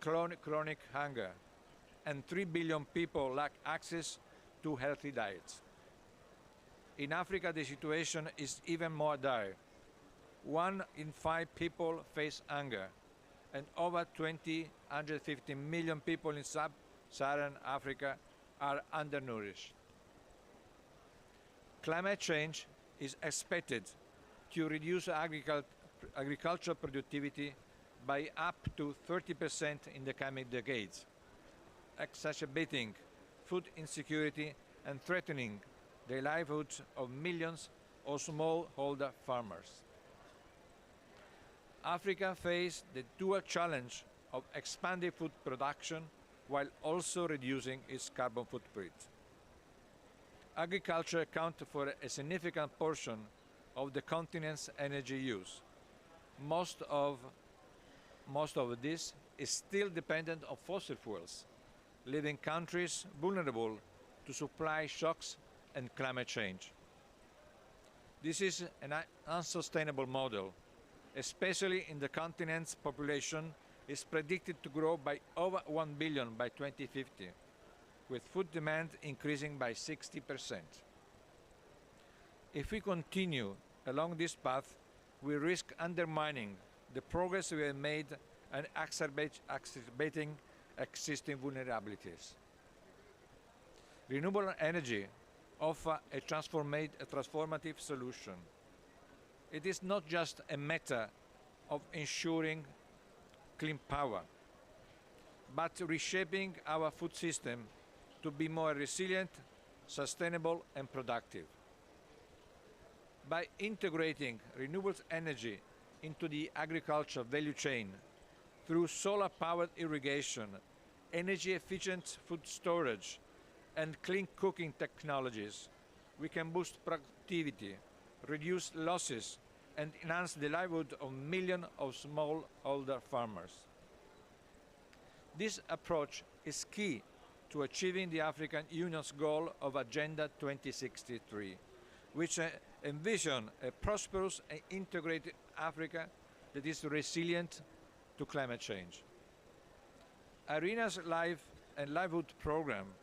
chronic hunger, and 3 billion people lack access to healthy diets. In Africa, the situation is even more dire. 1 in 5 people face hunger, and over 150 million people in sub-Saharan Africa are undernourished. Climate change is expected to reduce agricultural productivity by up to 30% in the coming decades, exacerbating food insecurity and threatening the livelihoods of millions of smallholder farmers. Africa faces the dual challenge of expanding food production while also reducing its carbon footprint. Agriculture accounts for a significant portion of the continent's energy use. Most of this is still dependent on fossil fuels, leaving countries vulnerable to supply shocks and climate change. This is an unsustainable model, especially in the continent's population is predicted to grow by over 1 billion by 2050, with food demand increasing by 60%. If we continue along this path, we risk undermining the progress we have made and exacerbating existing vulnerabilities. Renewable energy offers a transformative solution. It is not just a matter of ensuring clean power, but reshaping our food system to be more resilient, sustainable, and productive. By integrating renewable energy into the agriculture value chain through solar-powered irrigation, energy-efficient food storage, and clean cooking technologies, we can boost productivity, reduce losses, and enhance the livelihood of millions of smallholder farmers. This approach is key to achieving the African Union's goal of Agenda 2063, which envisions a prosperous and integrated Africa that is resilient to climate change. IRENA's Life and Livelihood Programme,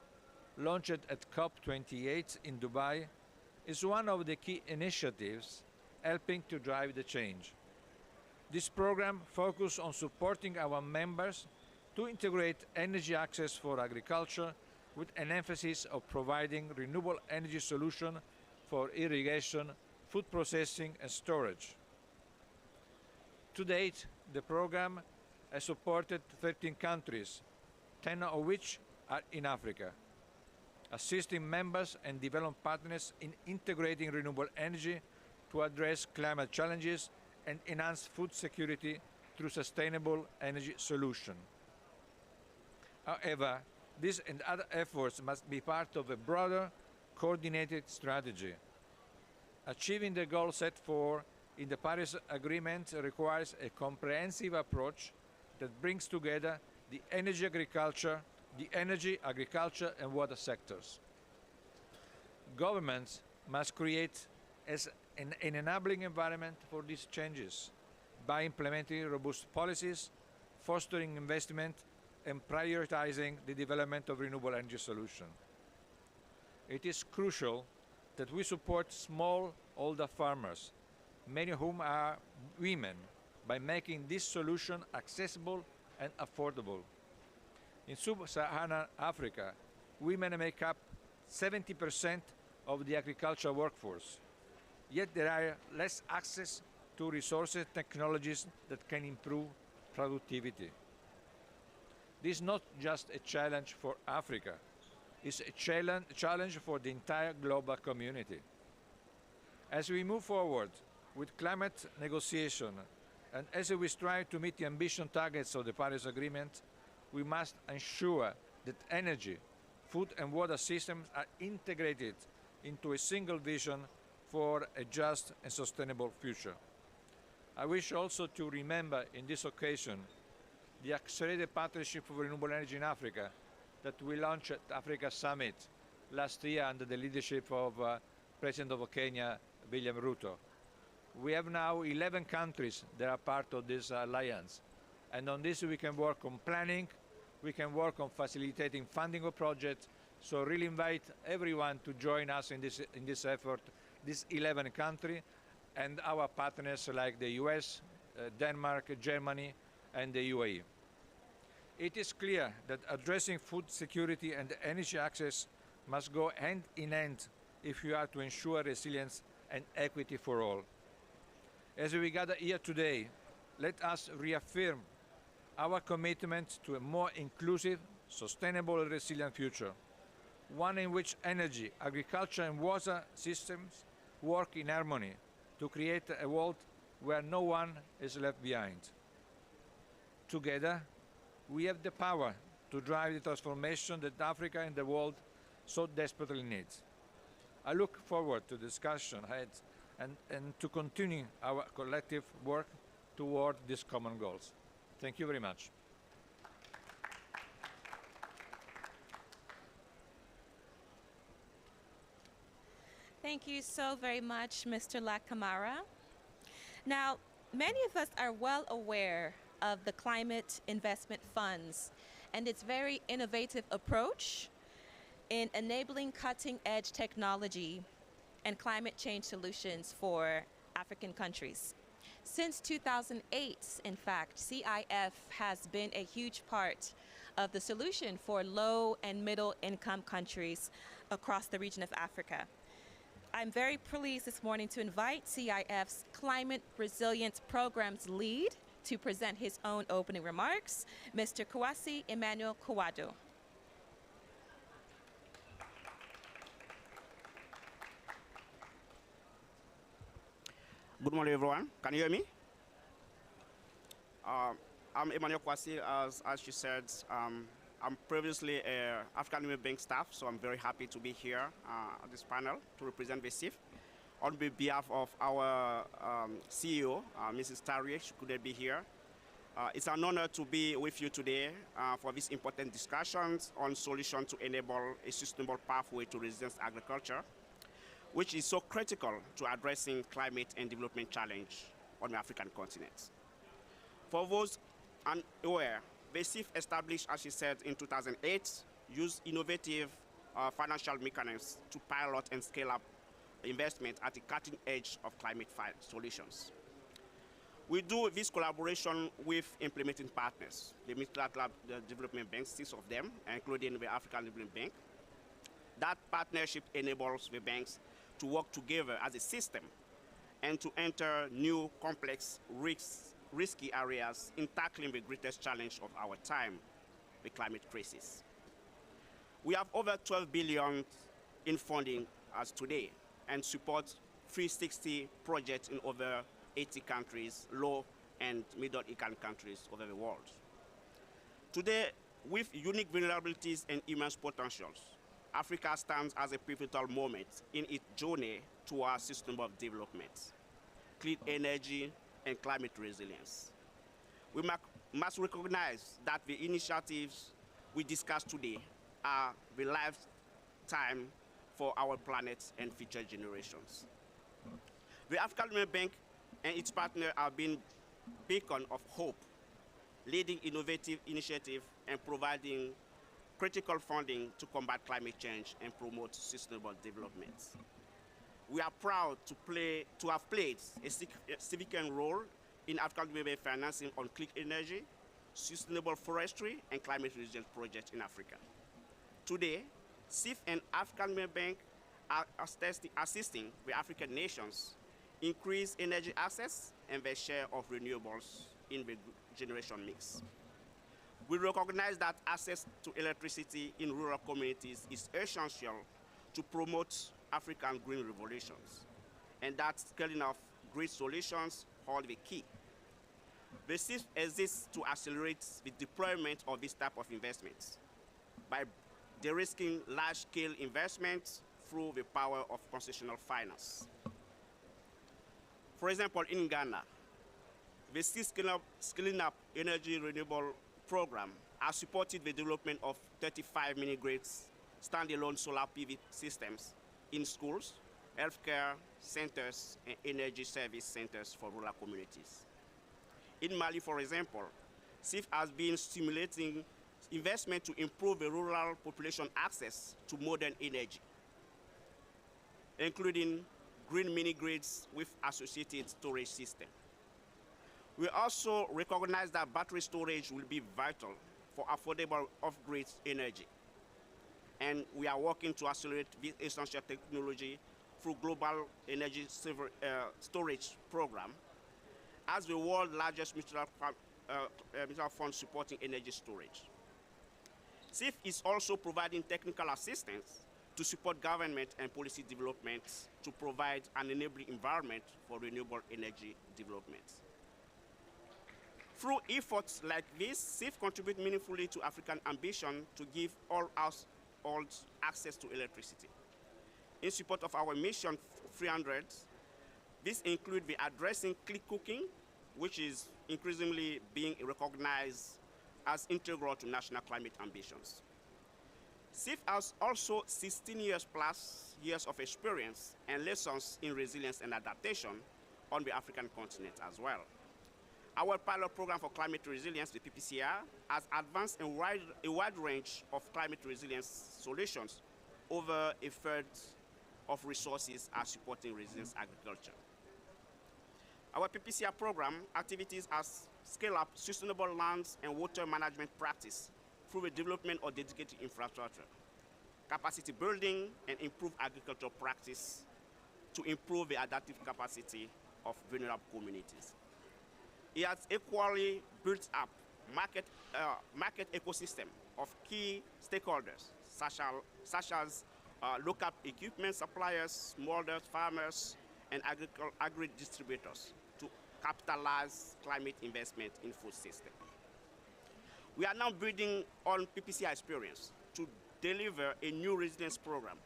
launched at COP28 in Dubai, is one of the key initiatives helping to drive the change. This program focuses on supporting our members to integrate energy access for agriculture with an emphasis of providing renewable energy solutions for irrigation, food processing and storage. To date, the program has supported 13 countries, 10 of which are in Africa, assisting members and development partners in integrating renewable energy to address climate challenges and enhance food security through sustainable energy solutions. However, these and other efforts must be part of a broader, coordinated strategy. Achieving the goals set forth in the Paris Agreement requires a comprehensive approach that brings together the energy, agriculture, and water sectors. Governments must create an enabling environment for these changes by implementing robust policies, fostering investment, and prioritizing the development of renewable energy solutions. It is crucial that we support smallholder farmers, many of whom are women, by making this solution accessible and affordable. In sub-Saharan Africa, women make up 70% of the agricultural workforce. Yet there are less access to resources, technologies that can improve productivity. This is not just a challenge for Africa, it's a challenge for the entire global community. As we move forward with climate negotiation and as we strive to meet the ambition targets of the Paris Agreement, we must ensure that energy, food and water systems are integrated into a single vision for a just and sustainable future. I wish also to remember in this occasion the Accelerated Partnership for Renewable Energy in Africa that we launched at Africa Summit last year under the leadership of President of Kenya, William Ruto. We have now 11 countries that are part of this alliance. And on this we can work on planning, we can work on facilitating funding of projects, so really invite everyone to join us in this effort, this 11 countries, and our partners like the US, Denmark, Germany, and the UAE. It is clear that addressing food security and energy access must go hand in hand if we are to ensure resilience and equity for all. As we gather here today, let us reaffirm our commitment to a more inclusive, sustainable and resilient future, one in which energy, agriculture and water systems work in harmony to create a world where no one is left behind. Together, we have the power to drive the transformation that Africa and the world so desperately needs. I look forward to the discussion ahead and to continue our collective work toward these common goals. Thank you very much. Thank you so very much, Mr. Lacamara. Now, many of us are well aware of the Climate Investment Funds and its very innovative approach in enabling cutting-edge technology and climate change solutions for African countries. Since 2008, in fact, CIF has been a huge part of the solution for low and middle income countries across the region of Africa. I'm very pleased this morning to invite CIF's Climate Resilience Programs Lead to present his own opening remarks, Mr. Kwasi Emmanuel Kouado. Good morning, everyone. Can you hear me? I'm Emmanuel Kwasi, as she said. I'm previously an African Union Bank staff, so I'm very happy to be here at this panel to represent VCIF. On behalf of our CEO, Mrs. Tariq, she couldn't be here. It's an honor to be with you today for these important discussions on solutions to enable a sustainable pathway to resilient agriculture, which is so critical to addressing climate and development challenge on the African continent. For those unaware, VCIF established, as she said, in 2008, used innovative financial mechanisms to pilot and scale up investment at the cutting edge of climate solutions. We do this collaboration with implementing partners, the multilateral development banks, 6 of them, including the African Development Bank. That partnership enables the banks to work together as a system and to enter new complex risky areas in tackling the greatest challenge of our time, the climate crisis. We have over 12 billion in funding as today and support 360 projects in over 80 countries, low and middle income countries over the world. Today, with unique vulnerabilities and immense potentials, Africa stands as a pivotal moment in its journey towards sustainable development, clean energy, and climate resilience. We must recognize that the initiatives we discuss today are the lifetime for our planet and future generations. The African Union Bank and its partners have been a beacon of hope, leading innovative initiatives and providing critical funding to combat climate change and promote sustainable development. We are proud to have played a significant role in African Union financing on clean energy, sustainable forestry, and climate resilient projects in Africa. Today, CIF and African Women Bank are assisting the African nations increase energy access and their share of renewables in the generation mix. We recognize that access to electricity in rural communities is essential to promote African green revolutions, and that scaling of grid solutions hold the key. The CIF exists to accelerate the deployment of this type of investments by de-risking large-scale investments through the power of concessional finance. For example, in Ghana, the CIF Scaling Up Energy Renewable Program has supported the development of 35 mini-grids standalone solar PV systems in schools, healthcare centers, and energy service centers for rural communities. In Mali, for example, CIF has been stimulating investment to improve the rural population access to modern energy, including green mini-grids with associated storage system. We also recognize that battery storage will be vital for affordable off-grid energy, and we are working to accelerate this essential technology through Global Energy Storage Program as the world's largest mutual fund supporting energy storage. CIF is also providing technical assistance to support government and policy development to provide an enabling environment for renewable energy development. Through efforts like this, CIF contributes meaningfully to African ambition to give all households access to electricity. In support of our mission 300, this includes the addressing clean cooking, which is increasingly being recognized as integral to national climate ambitions. CIF has also 16 years plus years of experience and lessons in resilience and adaptation on the African continent as well. Our pilot program for climate resilience, the PPCR, has advanced a wide range of climate resilience solutions. Over a third of resources are supporting resilience agriculture. Our PPCR program activities has scale up sustainable lands and water management practice through the development of dedicated infrastructure, capacity building, and improve agricultural practice to improve the adaptive capacity of vulnerable communities. It has equally built up market ecosystem of key stakeholders, such as local equipment suppliers, smallholder farmers, and agri-distributors to capitalize climate investment in food system. We are now building on PPCR experience to deliver a new resilience program.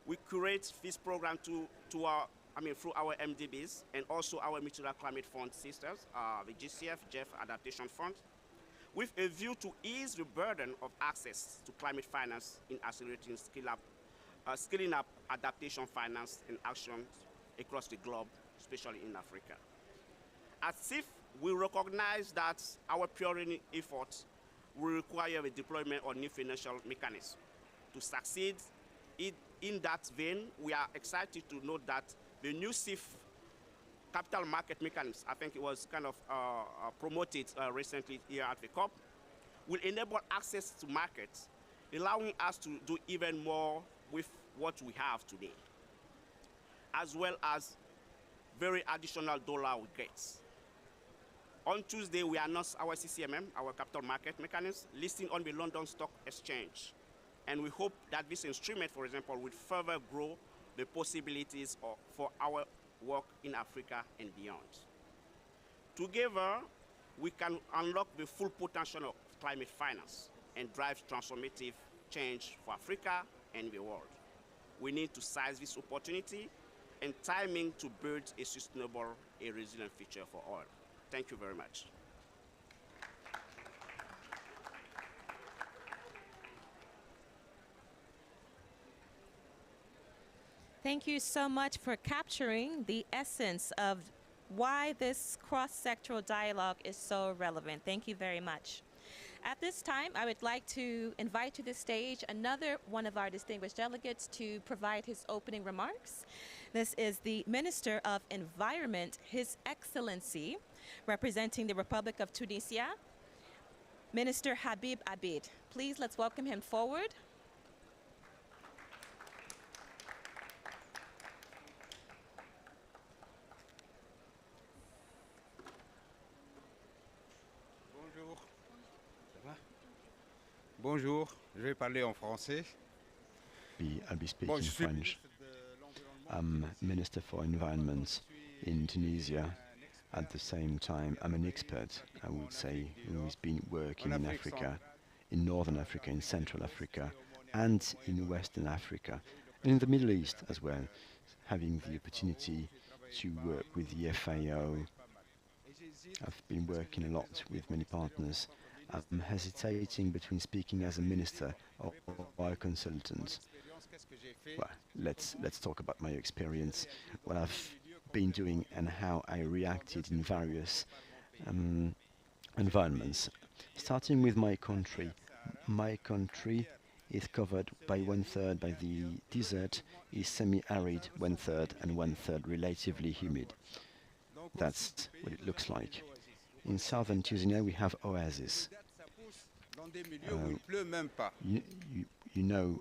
We curate this program through our MDBs and also our mutual climate fund sisters, the GCF, GEF Adaptation Fund, with a view to ease the burden of access to climate finance in accelerating scaling up adaptation finance and actions across the globe, especially in Africa. At CIF, we recognize that our pioneering efforts will require the deployment of new financial mechanisms. To succeed in that vein, we are excited to note that the new CIF capital market mechanism, I think it was kind of promoted recently here at the COP, will enable access to markets, allowing us to do even more with what we have today, as well as very additional dollar we get. On Tuesday, we announced our CCMM, our capital market mechanism, listing on the London Stock Exchange. And we hope that this instrument, for example, will further grow the possibilities for our work in Africa and beyond. Together, we can unlock the full potential of climate finance and drive transformative change for Africa and the world. We need to seize this opportunity and timing to build a sustainable, a resilient future for all. Thank you very much. Thank you so much for capturing the essence of why this cross-sectoral dialogue is so relevant. Thank you very much. At this time, I would like to invite to the stage another one of our distinguished delegates to provide his opening remarks. This is the Minister of Environment, His Excellency, representing the Republic of Tunisia, Minister Habib Abid. Please, let's welcome him forward. Bonjour, je vais parler en français. I'll be speaking French. I'm Minister for Environment in Tunisia. At the same time, I'm an expert, I would say, who has been working in Africa, in Northern Africa, in Central Africa, and in Western Africa, and in the Middle East as well, having the opportunity to work with the FAO. I've been working a lot with many partners. I'm hesitating between speaking as a minister or a consultant. Well, let's talk about my experience, what I've been doing and how I reacted in various environments. Starting with my country. My country is covered by 1/3 by the desert, is semi-arid 1/3 and 1/3 relatively humid. That's what it looks like. In southern Tunisia we have oasis. You know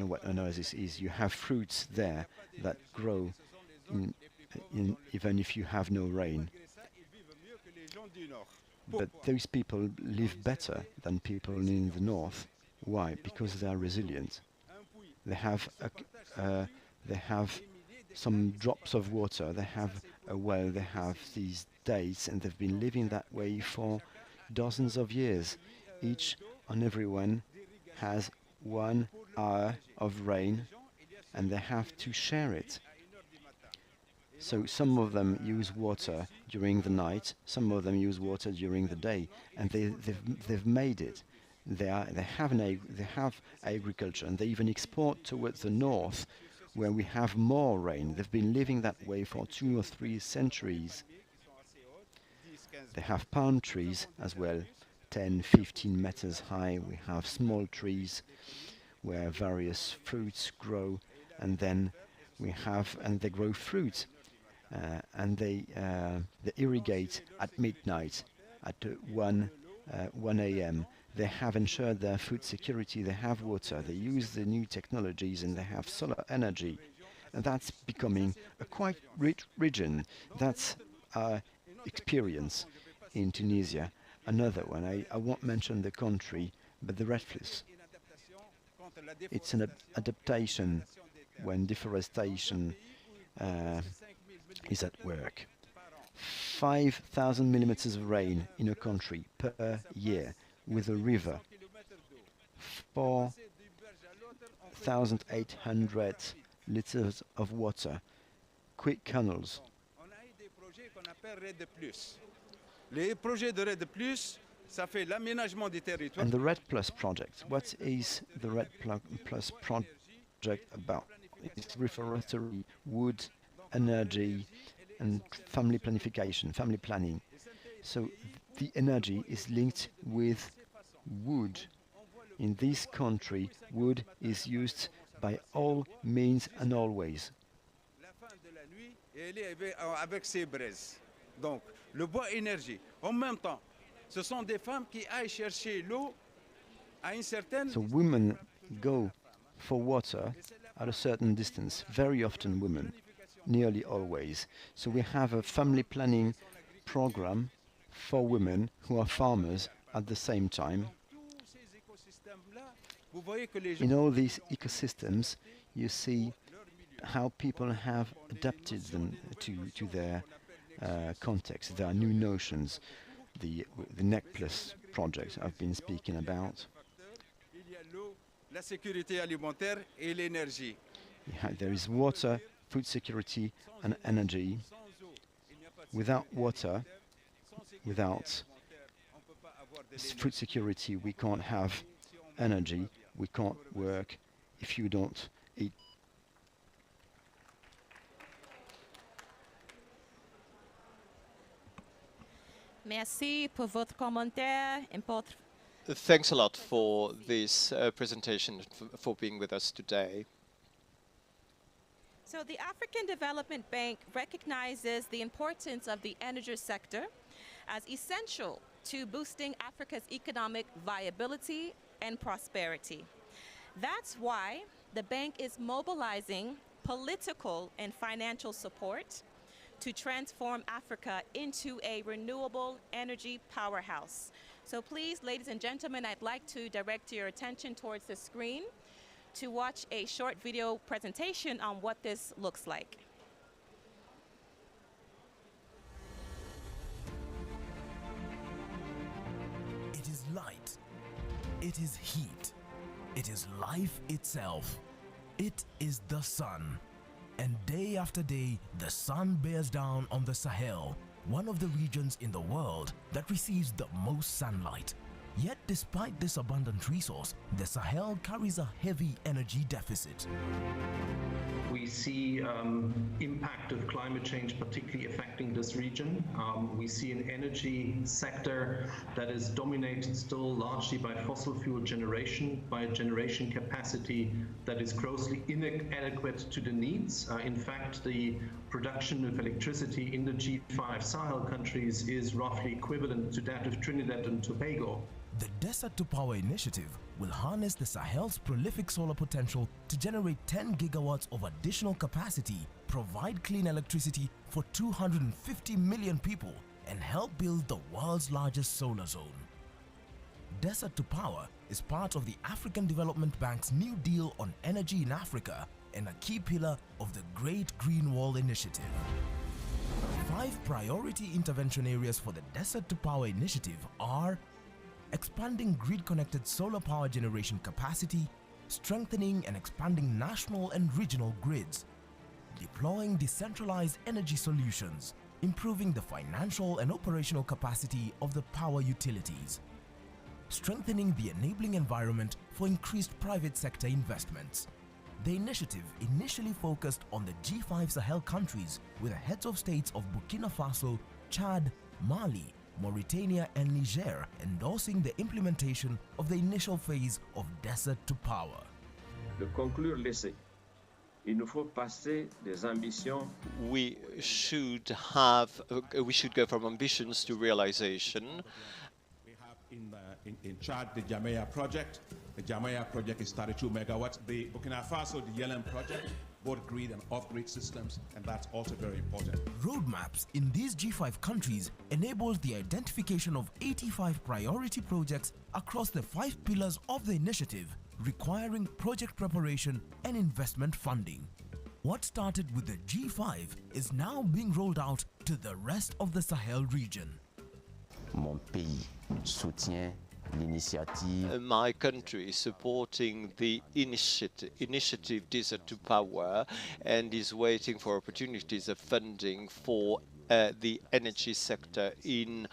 what an oasis is. You have fruits there that grow even if you have no rain. But those people live better than people in the north. Why? Because they are resilient. They have some drops of water. They have a well. They have these dates, and they've been living that way for dozens of years. Each and everyone has 1 hour of rain, and they have to share it. So some of them use water during the night, some of them use water during the day, and they've made it. They have agriculture, and they even export towards the north, where we have more rain. They've been living that way for 2 or 3 centuries. They have palm trees as well, 10, 15 meters high. We have small trees where various fruits grow, and then they grow fruit. And they irrigate at midnight, at 1 a.m. They have ensured their food security, they have water, they use the new technologies, and they have solar energy. And that's becoming a quite rich region. That's our experience in Tunisia. Another one, I won't mention the country, but the Redflus. It's an adaptation when deforestation is at work. 5,000 millimeters of rain in a country per year, with a river. 4,800 liters of water. Quick canals. And the RED Plus project. What is the RED Plus project about? It's reforestry, wood, energy, and family planification, family planning. So the energy is linked with wood. In this country, wood is used by all means and always. Donc, le bois énergie. En même temps, ce sont des femmes qui aillent chercher l'eau à une certaine... So women go for water at a certain distance, very often women, nearly always. So we have a family planning program for women who are farmers at the same time. In all these ecosystems, you see how people have adapted them to their context. There are new notions. The NEC Plus project I've been speaking about. La sécurité alimentaire et l'énergie. There is water, food security, and energy. Without water, without food security, we can't have energy. We can't work if you don't eat. Merci pour votre commentaire et pour Thanks a lot for this presentation, for being with us today. So the African Development Bank recognizes the importance of the energy sector as essential to boosting Africa's economic viability and prosperity. That's why the bank is mobilizing political and financial support to transform Africa into a renewable energy powerhouse So please, ladies and gentlemen, I'd like to direct your attention towards the screen to watch a short video presentation on what this looks like. It is light. It is heat. It is life itself. It is the sun. And day after day, the sun bears down on the Sahel, one of the regions in the world that receives the most sunlight. Yet despite this abundant resource, the Sahel carries a heavy energy deficit. We see impact of climate change particularly affecting this region. We see an energy sector that is dominated still largely by fossil fuel generation, by a generation capacity that is grossly inadequate to the needs. In fact, the production of electricity in the G5 Sahel countries is roughly equivalent to that of Trinidad and Tobago. The Desert to Power initiative will harness the Sahel's prolific solar potential to generate 10 gigawatts of additional capacity, provide clean electricity for 250 million people, and help build the world's largest solar zone. Desert to Power is part of the African Development Bank's New Deal on Energy in Africa and a key pillar of the Great Green Wall Initiative. 5 priority intervention areas for the Desert to Power initiative are expanding grid-connected solar power generation capacity, strengthening and expanding national and regional grids, deploying decentralized energy solutions, improving the financial and operational capacity of the power utilities, strengthening the enabling environment for increased private sector investments. The initiative initially focused on the G5 Sahel countries with the heads of states of Burkina Faso, Chad, Mali, Mauritania and Niger endorsing the implementation of the initial phase of Desert to Power. De conclure l'essai, il nous faut passer des ambitions. We should go from ambitions to realization. We have in Chad the Jamea project. The Jamea project is 32 megawatts. The Burkina Faso, the Yelen project, both grid and off-grid systems, and that's also very important. Roadmaps in these G5 countries enables the identification of 85 priority projects across the 5 pillars of the initiative, requiring project preparation and investment funding. What started with the G5 is now being rolled out to the rest of the Sahel region. Mon pays soutient l'initiative. My country is supporting the initiative Desert to Power and is waiting for opportunities of funding for the energy sector in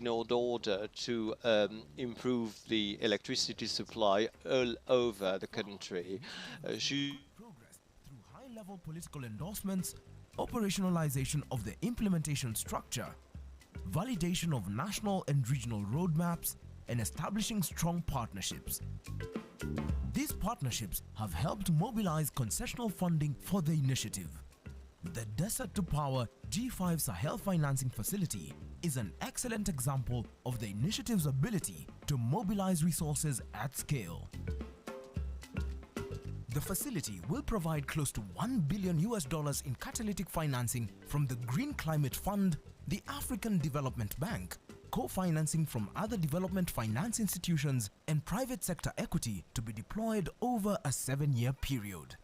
order to improve the electricity supply all over the country. Progress through high-level political endorsements, operationalization of the implementation structure, validation of national and regional roadmaps, and establishing strong partnerships. These partnerships have helped mobilize concessional funding for the initiative. The Desert to Power G5 Sahel Financing Facility is an excellent example of the initiative's ability to mobilize resources at scale. The facility will provide close to $1 billion in catalytic financing from the Green Climate Fund, the African Development Bank, co-financing from other development finance institutions, and private sector equity to be deployed over a 7-year period.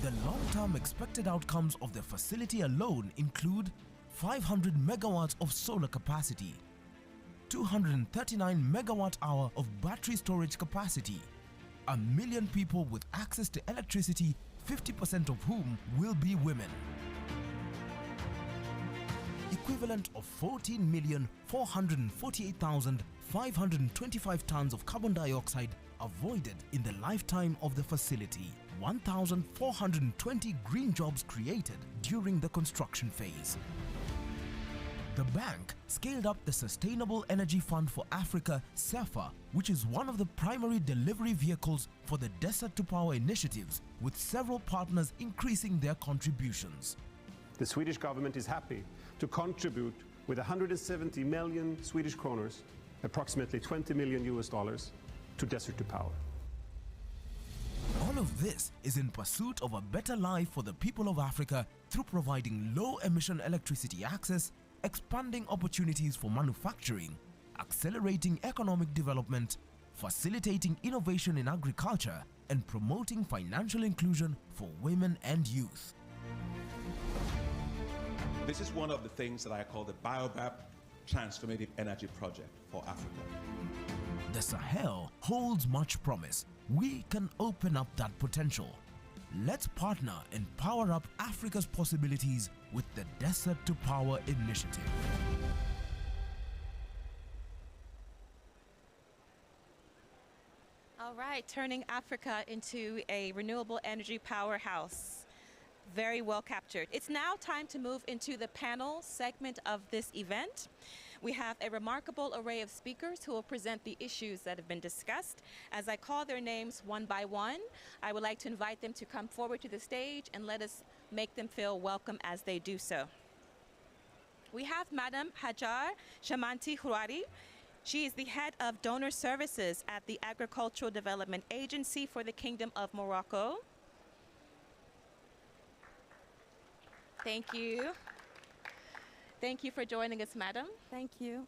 The long-term expected outcomes of the facility alone include 500 megawatts of solar capacity, 239 megawatt-hour of battery storage capacity, 1 million people with access to electricity, 50% of whom will be women. Equivalent of 14,448,525 tons of carbon dioxide avoided in the lifetime of the facility. 1,420 green jobs created during the construction phase. The bank scaled up the Sustainable Energy Fund for Africa, SEFA, which is one of the primary delivery vehicles for the Desert to Power initiatives, with several partners increasing their contributions. The Swedish government is happy to contribute with 170 million Swedish kroners, approximately $20 million to Desert to Power. All of this is in pursuit of a better life for the people of Africa through providing low-emission electricity access, expanding opportunities for manufacturing, accelerating economic development, facilitating innovation in agriculture, and promoting financial inclusion for women and youth. This is one of the things that I call the Biobab Transformative Energy Project for Africa. The Sahel holds much promise. We can open up that potential. Let's partner and power up Africa's possibilities with the Desert to Power initiative. All right, turning Africa into a renewable energy powerhouse. Very well captured. It's now time to move into the panel segment of this event. We have a remarkable array of speakers who will present the issues that have been discussed. As I call their names one by one, I would like to invite them to come forward to the stage and let us make them feel welcome as they do so. We have Madam Hajar Shamanti Houari. She is the head of donor services at the Agricultural Development Agency for the Kingdom of Morocco. Thank you. Thank you for joining us, madam. Thank you.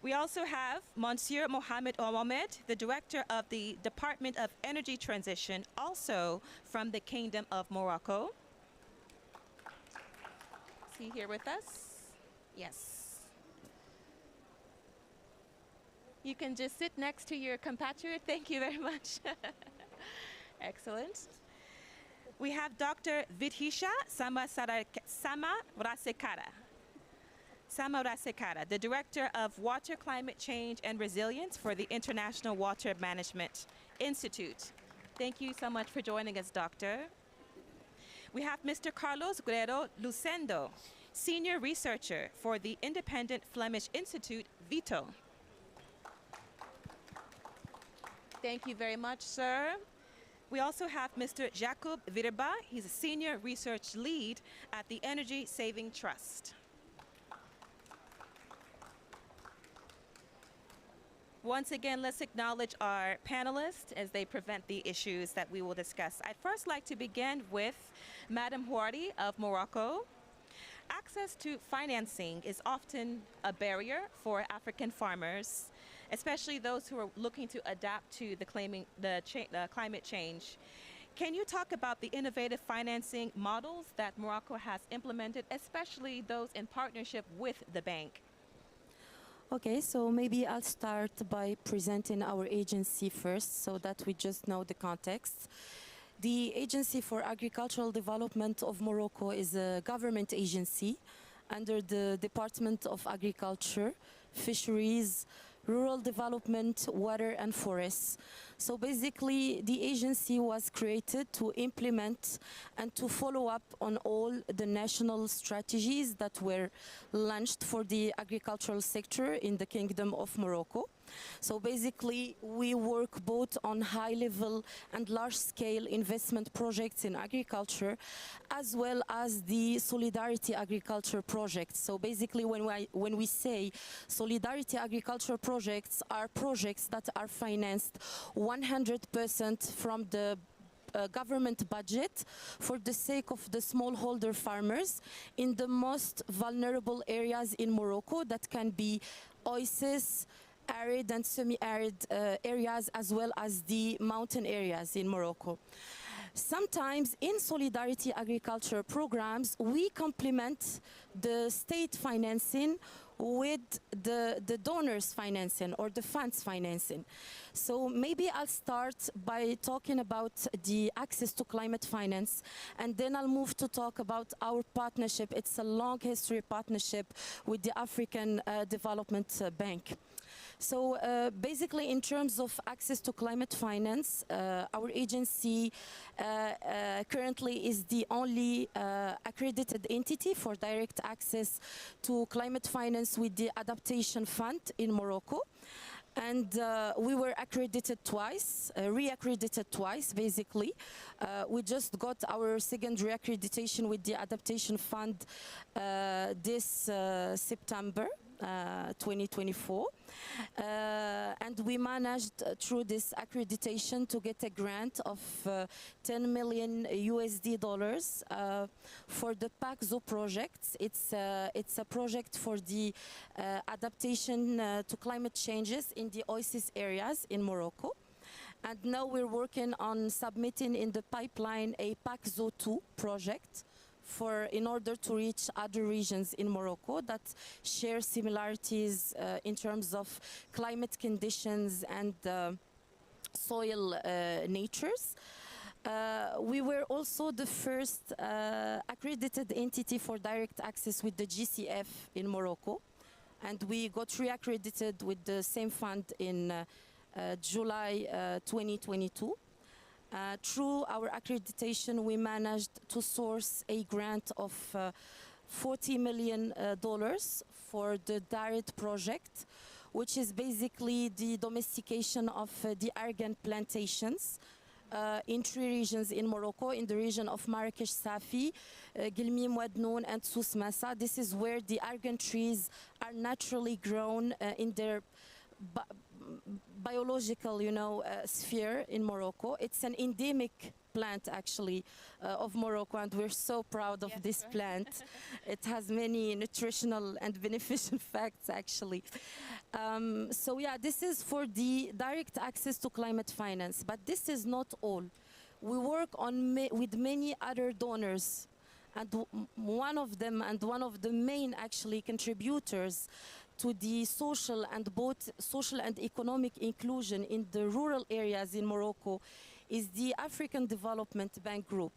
We also have Monsieur Mohamed Ouamed, the director of the Department of Energy Transition, also from the Kingdom of Morocco. Is he here with us? Yes. You can just sit next to your compatriot. Thank you very much. Excellent. We have Dr. Vidhisha Samarasekara, the Director of Water, Climate Change and Resilience for the International Water Management Institute. Thank you so much for joining us, Doctor. We have Mr. Carlos Guerrero Lucendo, Senior Researcher for the Independent Flemish Institute, VITO. Thank you very much, sir. We also have Mr. Jacob Virba. He's a Senior Research Lead at the Energy Saving Trust. Once again, let's acknowledge our panelists as they present the issues that we will discuss. I'd first like to begin with Madam Houari of Morocco. Access to financing is often a barrier for African farmers, especially those who are looking to adapt to the climate change. Can you talk about the innovative financing models that Morocco has implemented, especially those in partnership with the bank? Okay, so maybe I'll start by presenting our agency first so that we just know the context. The Agency for Agricultural Development of Morocco is a government agency under the Department of Agriculture, Fisheries, Rural Development, Water and Forests. So basically, the agency was created to implement and to follow up on all the national strategies that were launched for the agricultural sector in the Kingdom of Morocco. So basically, we work both on high-level and large-scale investment projects in agriculture, as well as the Solidarity Agriculture projects. So basically, when we say Solidarity Agriculture projects are projects that are financed 100% from the government budget for the sake of the smallholder farmers in the most vulnerable areas in Morocco that can be oases, arid and semi-arid areas, as well as the mountain areas in Morocco. Sometimes in Solidarity Agriculture programs, we complement the state financing with the donors financing or the funds financing. So maybe I'll start by talking about the access to climate finance, and then I'll move to talk about our partnership. It's a long history partnership with the African Development Bank. So basically, in terms of access to climate finance, our agency currently is the only accredited entity for direct access to climate finance with the Adaptation Fund in Morocco. And we were accredited twice, re-accredited twice, basically. We just got our second reaccreditation with the Adaptation Fund this September. 2024. And we managed through this accreditation to get a grant of 10 million USD dollars for the PACZO project. It's a project for the adaptation to climate changes in the oasis areas in Morocco. And now we're working on submitting in the pipeline a PACZO 2 project in order to reach other regions in Morocco that share similarities in terms of climate conditions and soil natures. We were also the first accredited entity for direct access with the GCF in Morocco, and we got re-accredited with the same fund in July 2022. Through our accreditation, we managed to source a grant of $40 million for the Dared project, which is basically the domestication of the argan plantations in 3 regions in Morocco, in the region of Marrakesh Safi, Gilmim Wadnoun, and Souss Massa. This is where the argan trees are naturally grown in their biological, sphere in Morocco. It's an endemic plant, actually, of Morocco, and we're so proud of this plant. It has many nutritional and beneficial facts, actually. So yeah, this is for the direct access to climate finance, but this is not all. We work with many other donors, and one of them, and one of the main, actually, contributors to the social and economic inclusion in the rural areas in Morocco is the African Development Bank Group.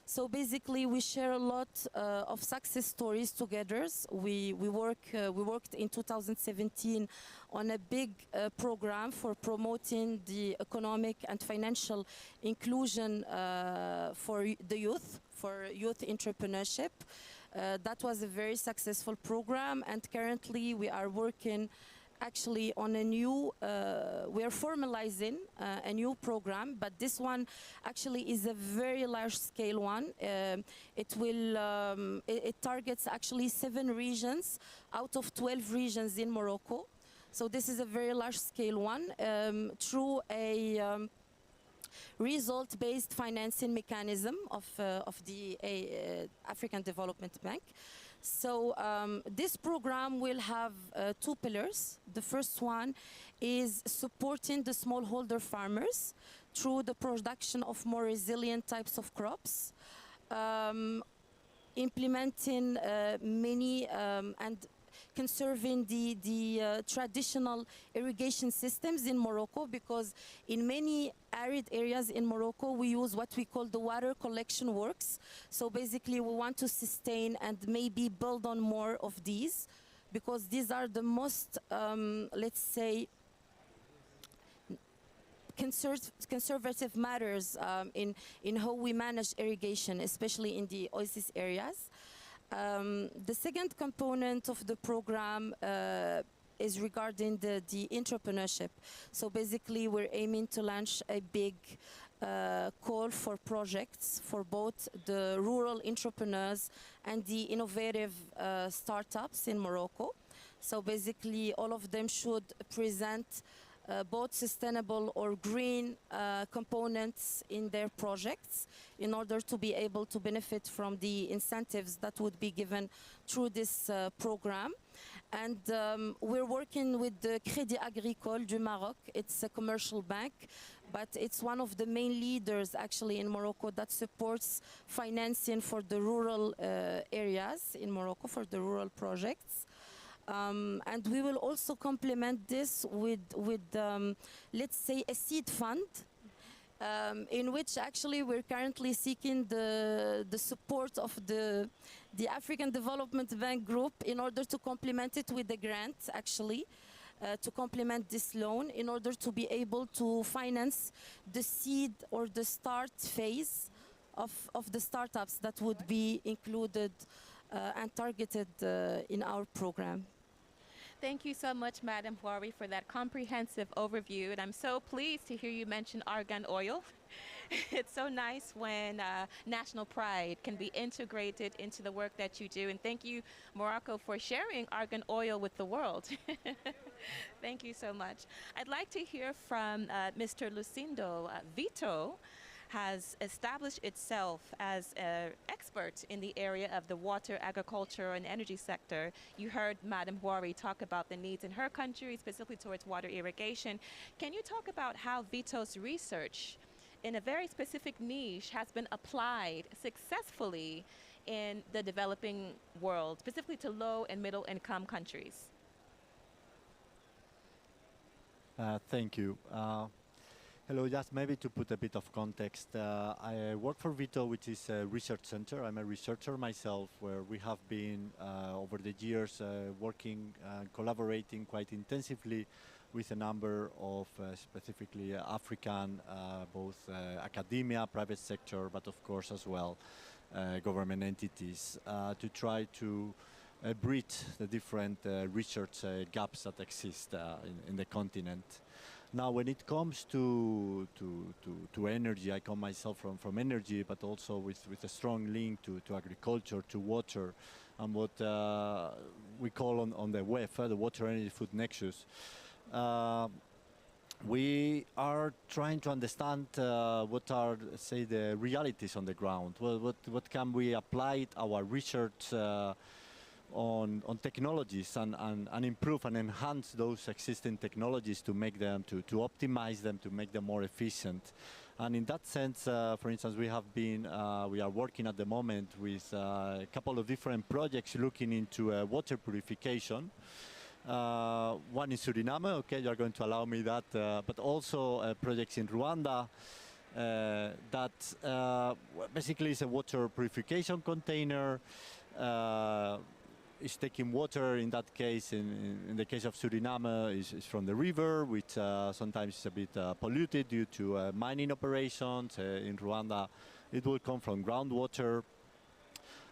So basically, we share a lot of success stories together. We worked in 2017 on a big program for promoting the economic and financial inclusion for the youth, for youth entrepreneurship. That was a very successful program, and currently we are working actually on a new, we are formalizing a new program, but this one actually is a very large scale one. It targets actually 7 regions out of 12 regions in Morocco. So this is a very large scale one through a result-based financing mechanism of the African Development Bank. So this program will have 2 pillars. The first one is supporting the smallholder farmers through the production of more resilient types of crops, implementing many and conserving the traditional irrigation systems in Morocco, because in many arid areas in Morocco we use what we call the water collection works. So basically we want to sustain and maybe build on more of these, because these are the most, let's say, conservative matters in how we manage irrigation, especially in the oasis areas. The second component of the program is regarding the entrepreneurship. So basically we're aiming to launch a big call for projects for both the rural entrepreneurs and the innovative startups in Morocco. So basically all of them should present both sustainable or green components in their projects in order to be able to benefit from the incentives that would be given through this program. And we're working with the Crédit Agricole du Maroc. It's a commercial bank, but it's one of the main leaders actually in Morocco that supports financing for the rural areas in Morocco, for the rural projects. And we will also complement this with let's say, a seed fund, in which actually we're currently seeking the support of the African Development Bank Group in order to complement it with the grant, actually, to complement this loan in order to be able to finance the seed or the start phase of the startups that would be included and targeted in our program. Thank you so much, Madam Houari, for that comprehensive overview. And I'm so pleased to hear you mention argan oil. It's so nice when national pride can be integrated into the work that you do. And thank you, Morocco, for sharing argan oil with the world. Thank you so much. I'd like to hear from Mr. Lucindo. Vito has established itself as an expert in the area of the water, agriculture, and energy sector. You heard Madam Huari talk about the needs in her country, specifically towards water irrigation. Can you talk about how Vito's research in a very specific niche has been applied successfully in the developing world, specifically to low and middle income countries? Thank you. Hello, just maybe to put a bit of context, I work for Vito, which is a research center. I'm a researcher myself, where we have been, over the years, working and collaborating quite intensively with a number of specifically African, both academia, private sector, but of course as well government entities, to try to bridge the different research gaps that exist in the continent. Now, when it comes to energy, I come myself from energy, but also with a strong link to agriculture, to water, and what we call on the WEF, the Water Energy Food Nexus. We are trying to understand what are, say, the realities on the ground. Well, what can we apply our research on technologies and improve and enhance those existing technologies to make them, to optimize them, to make them more efficient. And in that sense, for instance, we are working at the moment with a couple of different projects looking into water purification. One in Suriname, okay, you're going to allow me that, but also projects in Rwanda that basically is a water purification container. Is taking water, in that case, in the case of Suriname, is from the river, which sometimes is a bit polluted due to mining operations. In Rwanda, it will come from groundwater.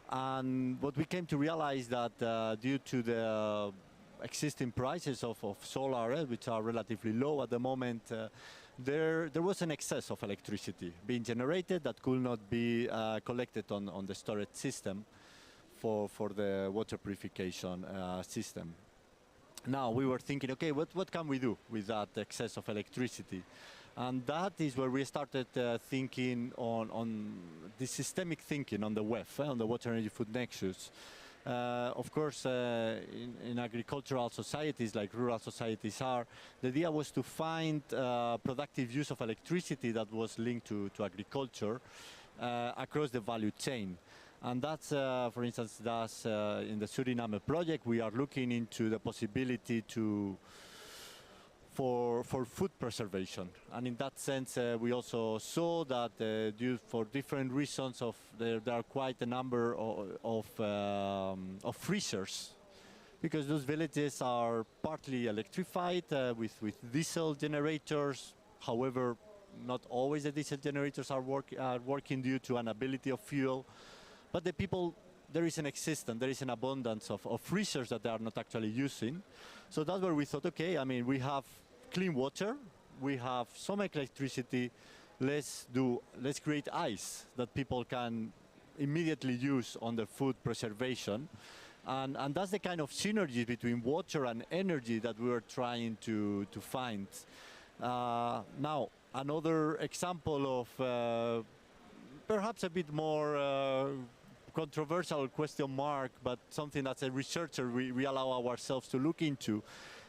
And what we came to realize that due to the existing prices of solar, which are relatively low at the moment, there was an excess of electricity being generated that could not be collected on the storage system for the water purification system. Now we were thinking, okay, what can we do with that excess of electricity? And that is where we started thinking on the systemic thinking on the WEF, on the Water Energy Food Nexus. Of course, in agricultural societies like rural societies are, the idea was to find productive use of electricity that was linked to agriculture across the value chain. And that's, for instance, in the Suriname project, we are looking into the possibility for food preservation. And in that sense, we also saw that for different reasons, there are quite a number of freezers, because those villages are partly electrified with diesel generators. However, not always the diesel generators are working due to inability of fuel. But the people, there is an abundance of freezers that they are not actually using. So that's where we thought, okay, I mean, we have clean water, we have some electricity, let's create ice that people can immediately use on the food preservation. And that's the kind of synergy between water and energy that we were trying to find. Now, another example of perhaps a bit more controversial question mark, but something that as a researcher we allow ourselves to look into,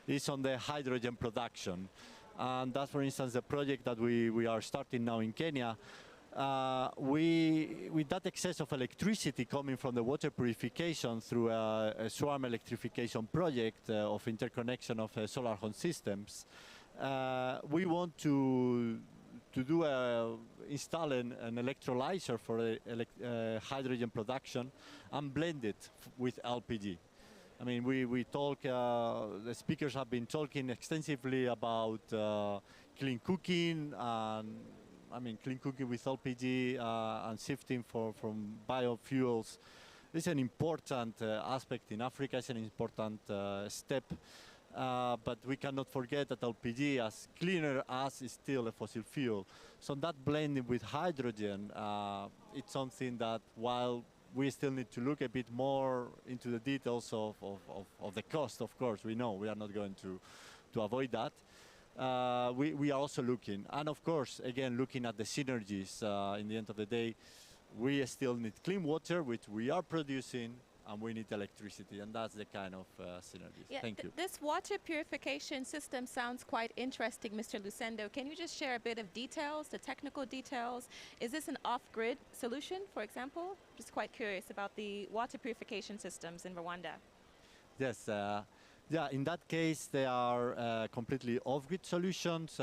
is on the hydrogen production. And that's, for instance, the project that we are starting now in Kenya. With that excess of electricity coming from the water purification through a swarm electrification project of interconnection of solar home systems, we want to install an electrolyzer for hydrogen production and blend it with LPG. I mean, we talk, the speakers have been talking extensively about clean cooking, and I mean, clean cooking with LPG and shifting from biofuels. It's an important aspect in Africa, it's an important step. but we cannot forget that LPG, as cleaner as, is still a fossil fuel. So that blending with hydrogen, it's something that while we still need to look a bit more into the details of the cost, of course, we know we are not going to avoid that. We are also looking, and of course, again, looking at the synergies. In the end of the day, we still need clean water, which we are producing, and we need electricity, and that's the kind of synergies. Yeah, Thank you. This water purification system sounds quite interesting, Mr. Lucendo. Can you just share a bit of details, the technical details? Is this an off-grid solution, for example? Just quite curious about the water purification systems in Rwanda. Yes, yeah, in that case, they are completely off-grid solutions.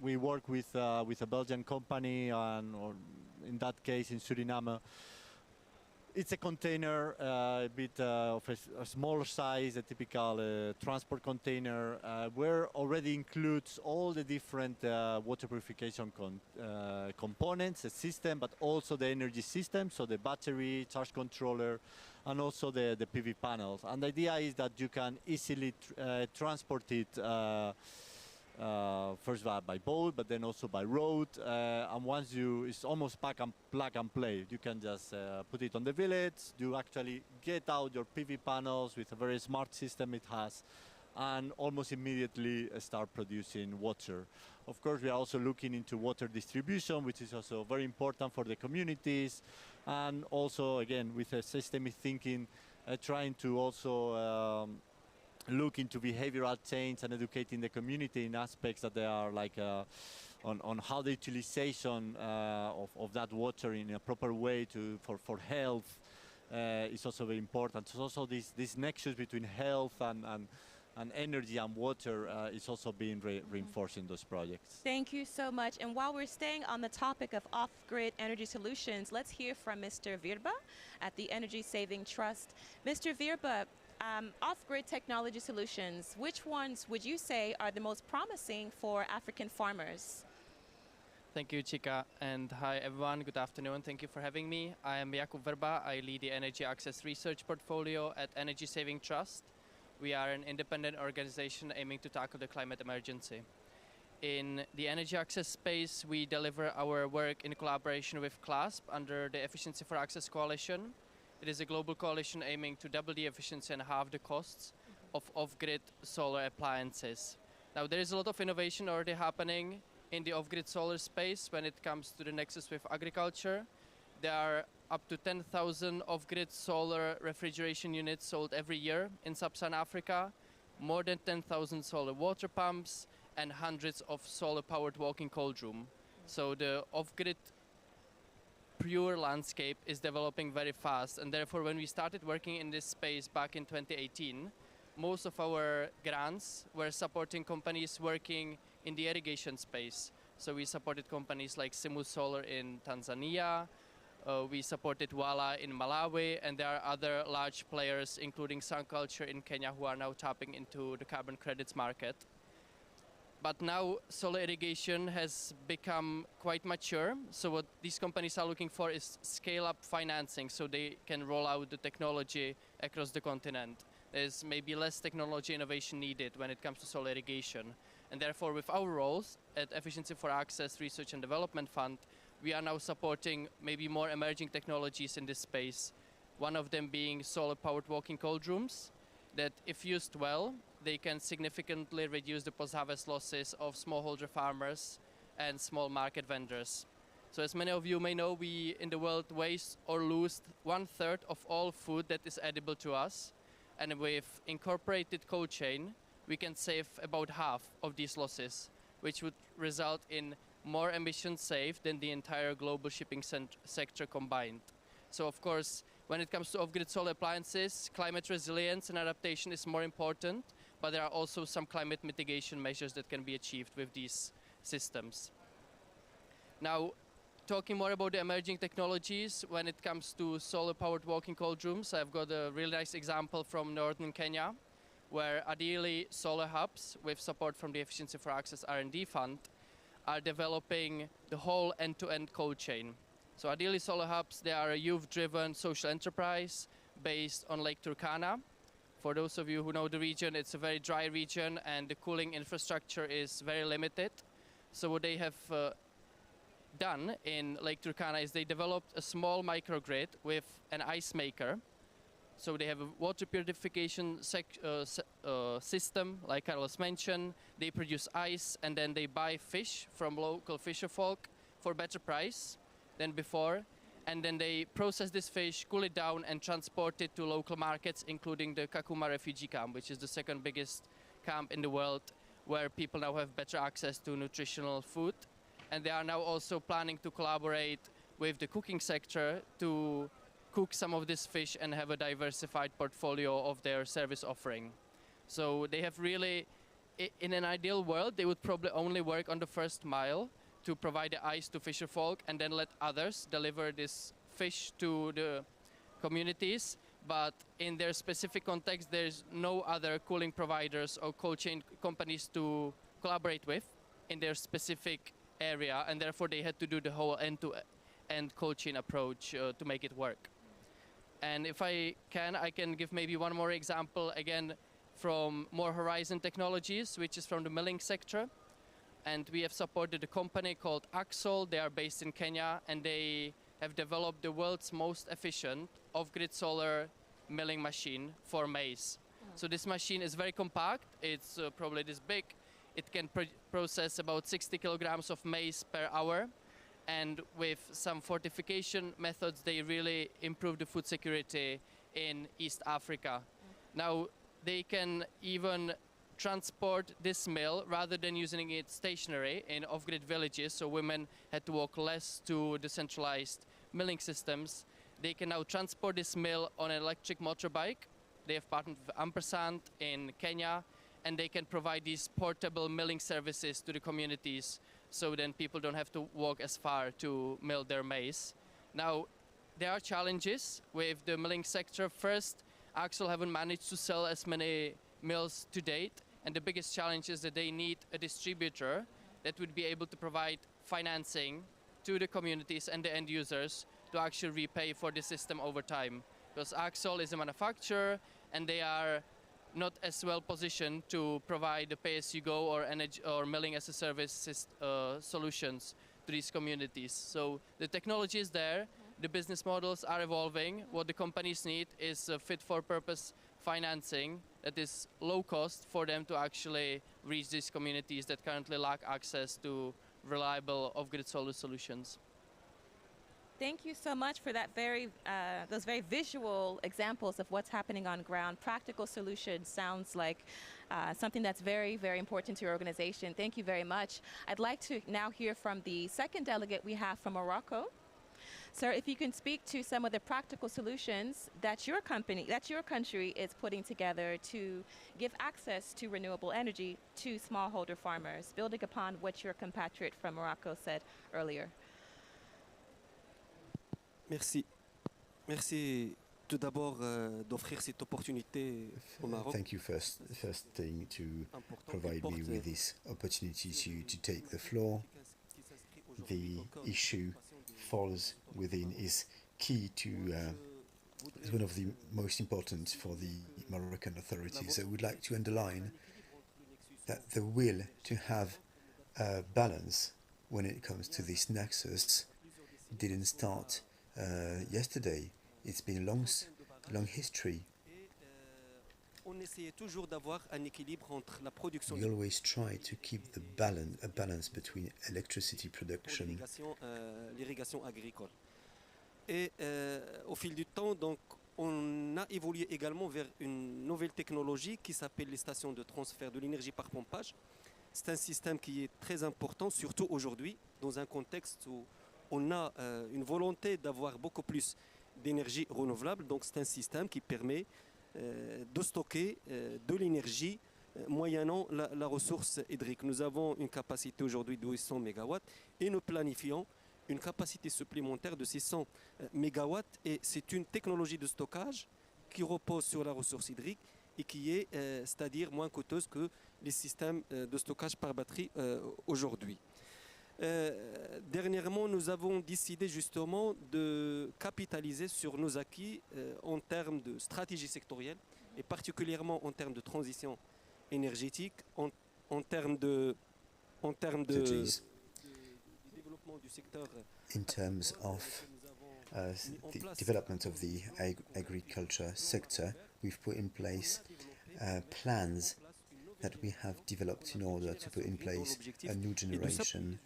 We work with a Belgian company, or in that case, in Suriname. It's a container, a bit of a smaller size, a typical transport container, where already includes all the different water purification components, the system, but also the energy system, so the battery, charge controller, and also the PV panels. And the idea is that you can easily transport it first by boat, but then also by road. And once it's almost plug and play. You can just put it on the village. You actually get out your PV panels with a very smart system it has, and almost immediately start producing water. Of course, we are also looking into water distribution, which is also very important for the communities, and also, again, with a systemic thinking, trying to also look into behavioral change and educating the community in aspects that they are like on how the utilization of that water in a proper way for health is also very important. So also this nexus between health and energy and water is also being reinforced in those projects. Thank you so much. And while we're staying on the topic of off-grid energy solutions, let's hear from Mr. Virba at the Energy Saving Trust. Mr. Virba, off-grid technology solutions, which ones would you say are the most promising for African farmers? Thank you, Chika, and hi everyone, good afternoon, thank you for having me. I am Jakub Verba, I lead the Energy Access Research Portfolio at Energy Saving Trust. We are an independent organization aiming to tackle the climate emergency. In the energy access space, we deliver our work in collaboration with CLASP under the Efficiency for Access Coalition. It is a global coalition aiming to double the efficiency and halve the costs of off-grid solar appliances. Now, there is a lot of innovation already happening in the off-grid solar space when it comes to the nexus with agriculture. There are up to 10,000 off-grid solar refrigeration units sold every year in sub-Saharan Africa, more than 10,000 solar water pumps, and hundreds of solar-powered walk-in cold room. So the off-grid pure landscape is developing very fast, and therefore when we started working in this space back in 2018, most of our grants were supporting companies working in the irrigation space. So we supported companies like Simu Solar in Tanzania, we supported Wala in Malawi, and there are other large players, including Sunculture in Kenya, who are now tapping into the carbon credits market. But now solar irrigation has become quite mature. So what these companies are looking for is scale-up financing so they can roll out the technology across the continent. There's maybe less technology innovation needed when it comes to solar irrigation. And therefore, with our roles at Efficiency for Access Research and Development Fund, we are now supporting maybe more emerging technologies in this space. One of them being solar-powered walk-in cold rooms that, if used well, they can significantly reduce the post-harvest losses of smallholder farmers and small market vendors. So as many of you may know, we in the world waste or lose 1/3 of all food that is edible to us. And with incorporated cold chain, we can save about half of these losses, which would result in more emissions saved than the entire global shipping sector combined. So of course, when it comes to off-grid solar appliances, climate resilience and adaptation is more important, but there are also some climate mitigation measures that can be achieved with these systems. Now, talking more about the emerging technologies, when it comes to solar-powered walk-in cold rooms, I've got a really nice example from northern Kenya, where Adili Solar Hubs, with support from the Efficiency for Access R&D Fund, are developing the whole end-to-end cold chain. So Adili Solar Hubs, they are a youth-driven social enterprise based on Lake Turkana, For those of you who know the region, it's a very dry region and the cooling infrastructure is very limited. So what they have done in Lake Turkana is they developed a small microgrid with an ice maker. So they have a water purification system, like Carlos mentioned. They produce ice and then they buy fish from local fisher folk for better price than before. And then they process this fish, cool it down and transport it to local markets, including the Kakuma refugee camp, which is the second biggest camp in the world, where people now have better access to nutritional food. And they are now also planning to collaborate with the cooking sector to cook some of this fish and have a diversified portfolio of their service offering. So they have really, in an ideal world, they would probably only work on the first mile to provide the ice to fisher folk and then let others deliver this fish to the communities. But in their specific context, there's no other cooling providers or cold chain companies to collaborate with in their specific area, and therefore they had to do the whole end-to-end cold chain approach to make it work. And if I can give maybe one more example, again, from More Horizon Technologies, which is from the milling sector. And we have supported a company called Axol. They are based in Kenya, and they have developed the world's most efficient off-grid solar milling machine for maize. So this machine is very compact. It's probably this big. It can process about 60 kilograms of maize per hour. And with some fortification methods, they really improve the food security in East Africa. Now, they can even transport this mill rather than using it stationary in off-grid villages, so women had to walk less to the centralized milling systems. They can now transport this mill on an electric motorbike. They have partnered with Ampersand in Kenya, and they can provide these portable milling services to the communities, so then people don't have to walk as far to mill their maize. Now, there are challenges with the milling sector. First, Axol haven't managed to sell as many mills to date, and the biggest challenge is that they need a distributor that would be able to provide financing to the communities and the end users to actually repay for the system over time. Because Axol is a manufacturer and they are not as well positioned to provide the pay-as-you-go or energy or milling as a service solutions to these communities. So the technology is there, the business models are evolving. What the companies need is fit-for-purpose financing that is low cost for them to actually reach these communities that currently lack access to reliable off-grid solar solutions. Thank you so much for that those very visual examples of what's happening on ground. Practical solutions sounds like something that's very, very important to your organization. Thank you very much. I'd like to now hear from the second delegate we have from Morocco. Sir, if you can speak to some of the practical solutions that your country is putting together to give access to renewable energy to smallholder farmers, building upon what your compatriot from Morocco said earlier. Merci. Merci tout d'abord d'offrir cette opportunité au Maroc. Thank you first thing to provide me with this opportunity to take the floor. The issue falls within is key to is one of the most important for the Moroccan authorities. I would like to underline that the will to have a balance when it comes to this nexus didn't start yesterday. It's been a long history. We always try to keep a balance between electricity production. L'irrigation agricole. Et au fil du temps, donc, on a évolué également vers une nouvelle technologie qui s'appelle les stations de transfert de l'énergie par pompage. C'est un système qui est très important, surtout aujourd'hui, dans un contexte où on a une volonté d'avoir beaucoup plus d'énergie renouvelable. Donc c'est un système qui permet de stocker de l'énergie moyennant la ressource hydrique. Nous avons une capacité aujourd'hui de 800 MW et nous planifions une capacité supplémentaire de 600 MW. Et c'est une technologie de stockage qui repose sur la ressource hydrique et qui est, c'est-à-dire moins coûteuse que les systèmes de stockage par batterie aujourd'hui. Dernièrement, nous avons décidé justement de capitaliser sur nos acquis en termes de stratégie sectorielle et particulièrement en termes de transition énergétique, en termes de développement du secteur. In terms of the development of the agriculture sector, we've put in place plans that we have developed in order to put in place a new generation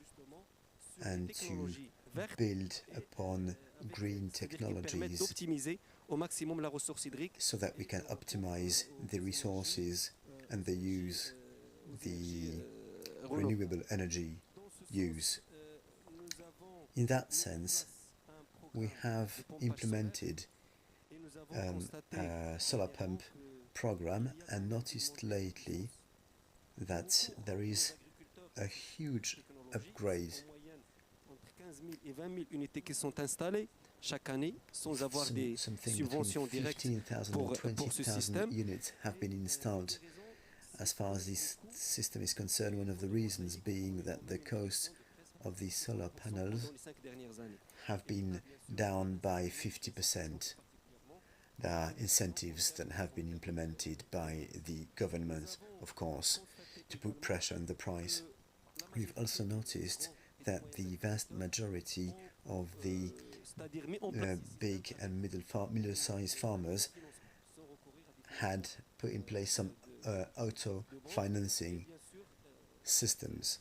and to build upon green technologies so that we can optimize the resources and the renewable energy use. In that sense, we have implemented a solar pump program and noticed lately that there is a huge upgrade. Chaque année, sans avoir des subventions directes pour ce système. Units have been installed. As far as this system is concerned, one of the reasons being that the cost of these solar panels have been down by 50%. There are incentives that have been implemented by the government, of course, to put pressure on the price. We've also noticed that the vast majority of the big and middle-sized farmers had put in place some auto financing systems.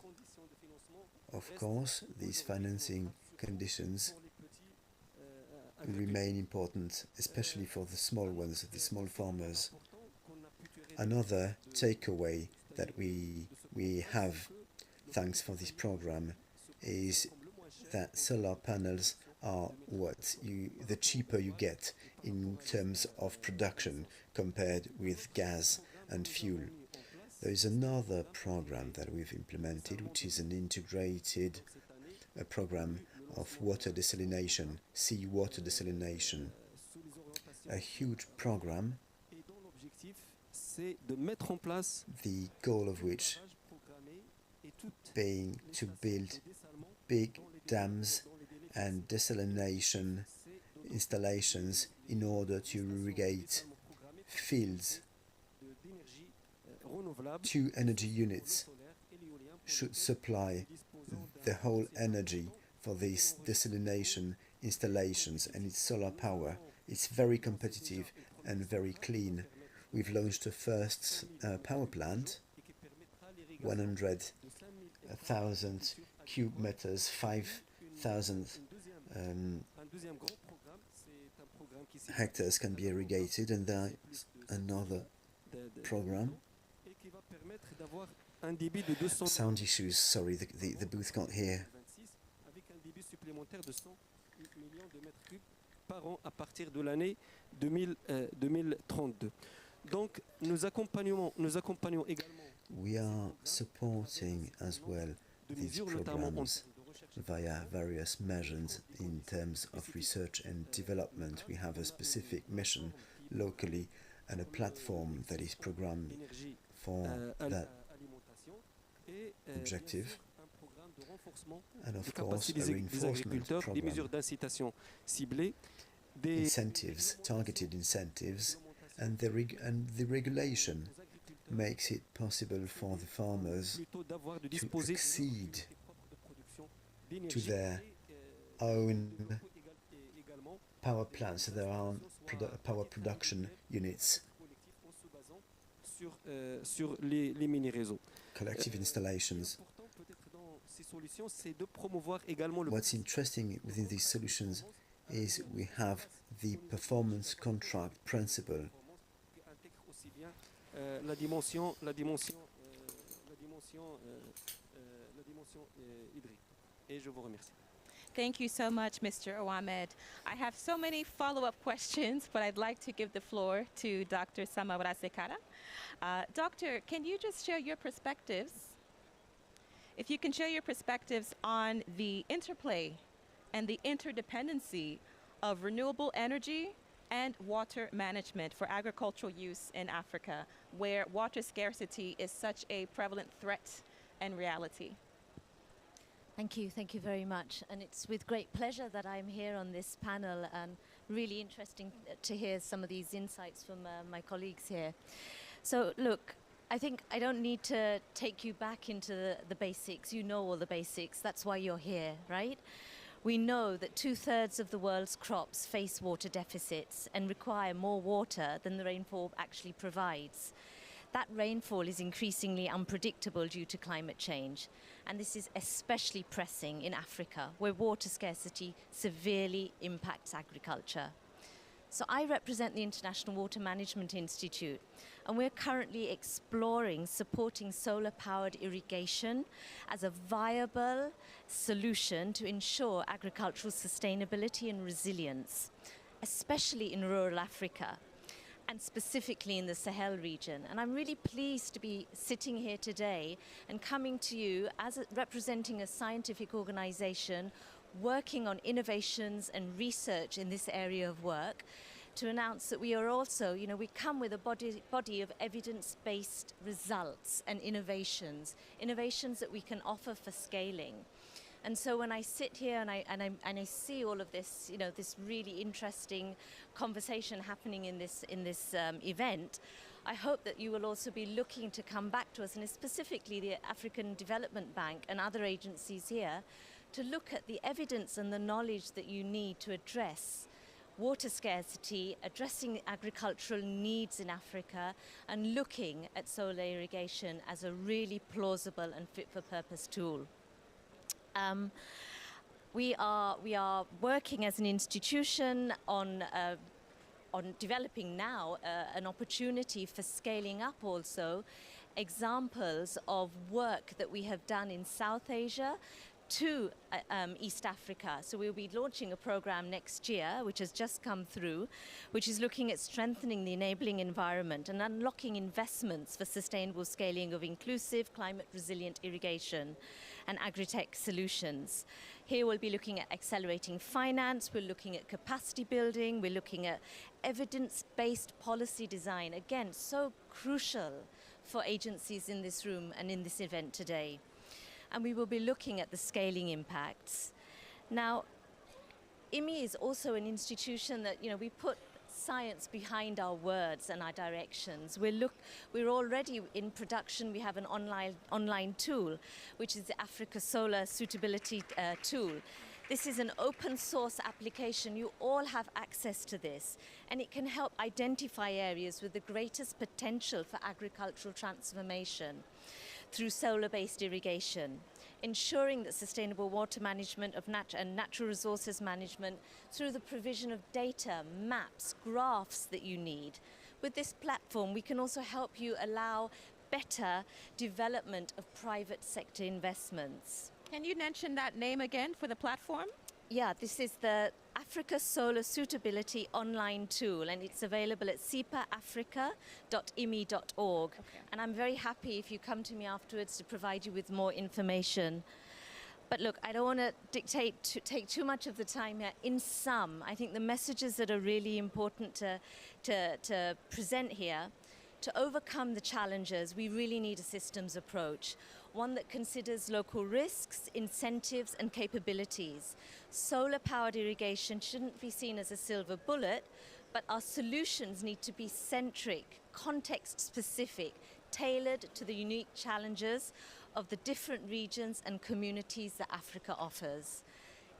Of course, these financing conditions remain important, especially for the small ones, the small farmers. Another takeaway that we have, thanks for this program, is that solar panels are the cheaper you get in terms of production compared with gas and fuel. There is another program that we've implemented, which is an integrated program of water desalination, seawater desalination. A huge program, the goal of which being to build big dams and desalination installations in order to irrigate fields. 2 energy units should supply the whole energy for these desalination installations, and it's solar power. It's very competitive and very clean. We've launched a first power plant, 100,000 cube meters, 5,000 hectares can be irrigated, and there's another program. Sound issues, sorry, the booth can't hear. Par an à partir de l'année 2032. Donc nous accompagnons également. We are supporting as well these programs via various measures in terms of research and development. We have a specific mission locally and a platform that is programmed for that objective. And of course, a reinforcement program, incentives, targeted incentives, and the regulation makes it possible for the farmers to accede to their own power plants, their own power production units. Collective installations. What's interesting within these solutions is we have the performance contract principle. La dimension hydrique. Et je vous remercie. Thank you so much, Mr. Ouamed. I have so many follow-up questions, but I'd like to give the floor to Dr. Samawara Sekara. Doctor, can you just share your perspectives? If you can share your perspectives on the interplay and the interdependency of renewable energy and water management for agricultural use in Africa, where water scarcity is such a prevalent threat and reality. Thank you very much. And it's with great pleasure that I'm here on this panel and really interesting to hear some of these insights from my colleagues here. So look, I think I don't need to take you back into the basics. You know all the basics. That's why you're here, right? We know that 2/3 of the world's crops face water deficits and require more water than the rainfall actually provides. That rainfall is increasingly unpredictable due to climate change, and this is especially pressing in Africa, where water scarcity severely impacts agriculture. So I represent the International Water Management Institute, and we're currently exploring supporting solar-powered irrigation as a viable solution to ensure agricultural sustainability and resilience, especially in rural Africa, and specifically in the Sahel region. And I'm really pleased to be sitting here today and coming to you as representing a scientific organization working on innovations and research in this area of work, to announce that we are also, we come with a body of evidence-based results and innovations that we can offer for scaling. And so when I sit here and I see all of this, this really interesting conversation happening in this event, I hope that you will also be looking to come back to us, and specifically the African Development Bank and other agencies here, to look at the evidence and the knowledge that you need to address water scarcity, addressing agricultural needs in Africa, and looking at solar irrigation as a really plausible and fit-for-purpose tool. We are working as an institution on developing now an opportunity for scaling up also examples of work that we have done in South Asia to East Africa. So we'll be launching a program next year, which has just come through, which is looking at strengthening the enabling environment and unlocking investments for sustainable scaling of inclusive, climate-resilient irrigation and agri-tech solutions. Here we'll be looking at accelerating finance, we're looking at capacity building, we're looking at evidence-based policy design, again, so crucial for agencies in this room and in this event today. And we will be looking at the scaling impacts. Now, IMI is also an institution that, we put science behind our words and our directions. We're already in production. We have an online tool, which is the Africa Solar Suitability Tool. This is an open source application. You all have access to this, and it can help identify areas with the greatest potential for agricultural transformation through solar-based irrigation, ensuring that sustainable water management and natural resources management through the provision of data, maps, graphs that you need. With this platform, we can also help you allow better development of private sector investments. Can you mention that name again for the platform? Yeah, this is the Africa Solar Suitability online tool, and it's available at sipaafrica.imi.org. Okay. And I'm very happy if you come to me afterwards to provide you with more information. But look, I don't want to take too much of the time here. In sum, I think the messages that are really important to present here, to overcome the challenges, we really need a systems approach, one that considers local risks, incentives, and capabilities. Solar-powered irrigation shouldn't be seen as a silver bullet, but our solutions need to be centric, context-specific, tailored to the unique challenges of the different regions and communities that Africa offers.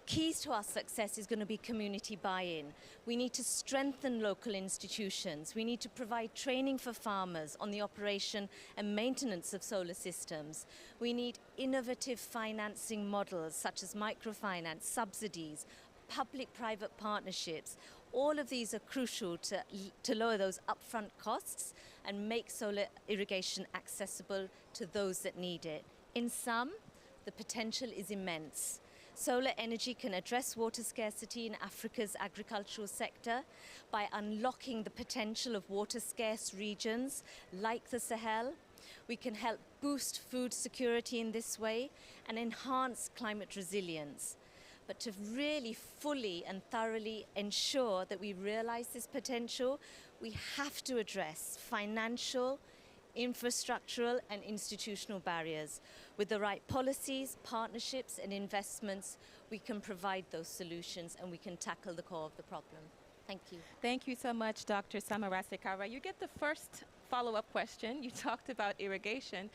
Keys to our success is going to be community buy-in. We need to strengthen local institutions. We need to provide training for farmers on the operation and maintenance of solar systems. We need innovative financing models such as microfinance, subsidies, public-private partnerships. All of these are crucial to lower those upfront costs and make solar irrigation accessible to those that need it. In sum, the potential is immense. Solar energy can address water scarcity in Africa's agricultural sector by unlocking the potential of water-scarce regions like the Sahel. We can help boost food security in this way and enhance climate resilience. But to really fully and thoroughly ensure that we realize this potential, we have to address financial, infrastructural and institutional barriers. With the right policies, partnerships and investments, we can provide those solutions and we can tackle the core of the problem. Thank you. Thank you so much, Dr. Samarasekara. You get the first follow-up question. You talked about irrigation.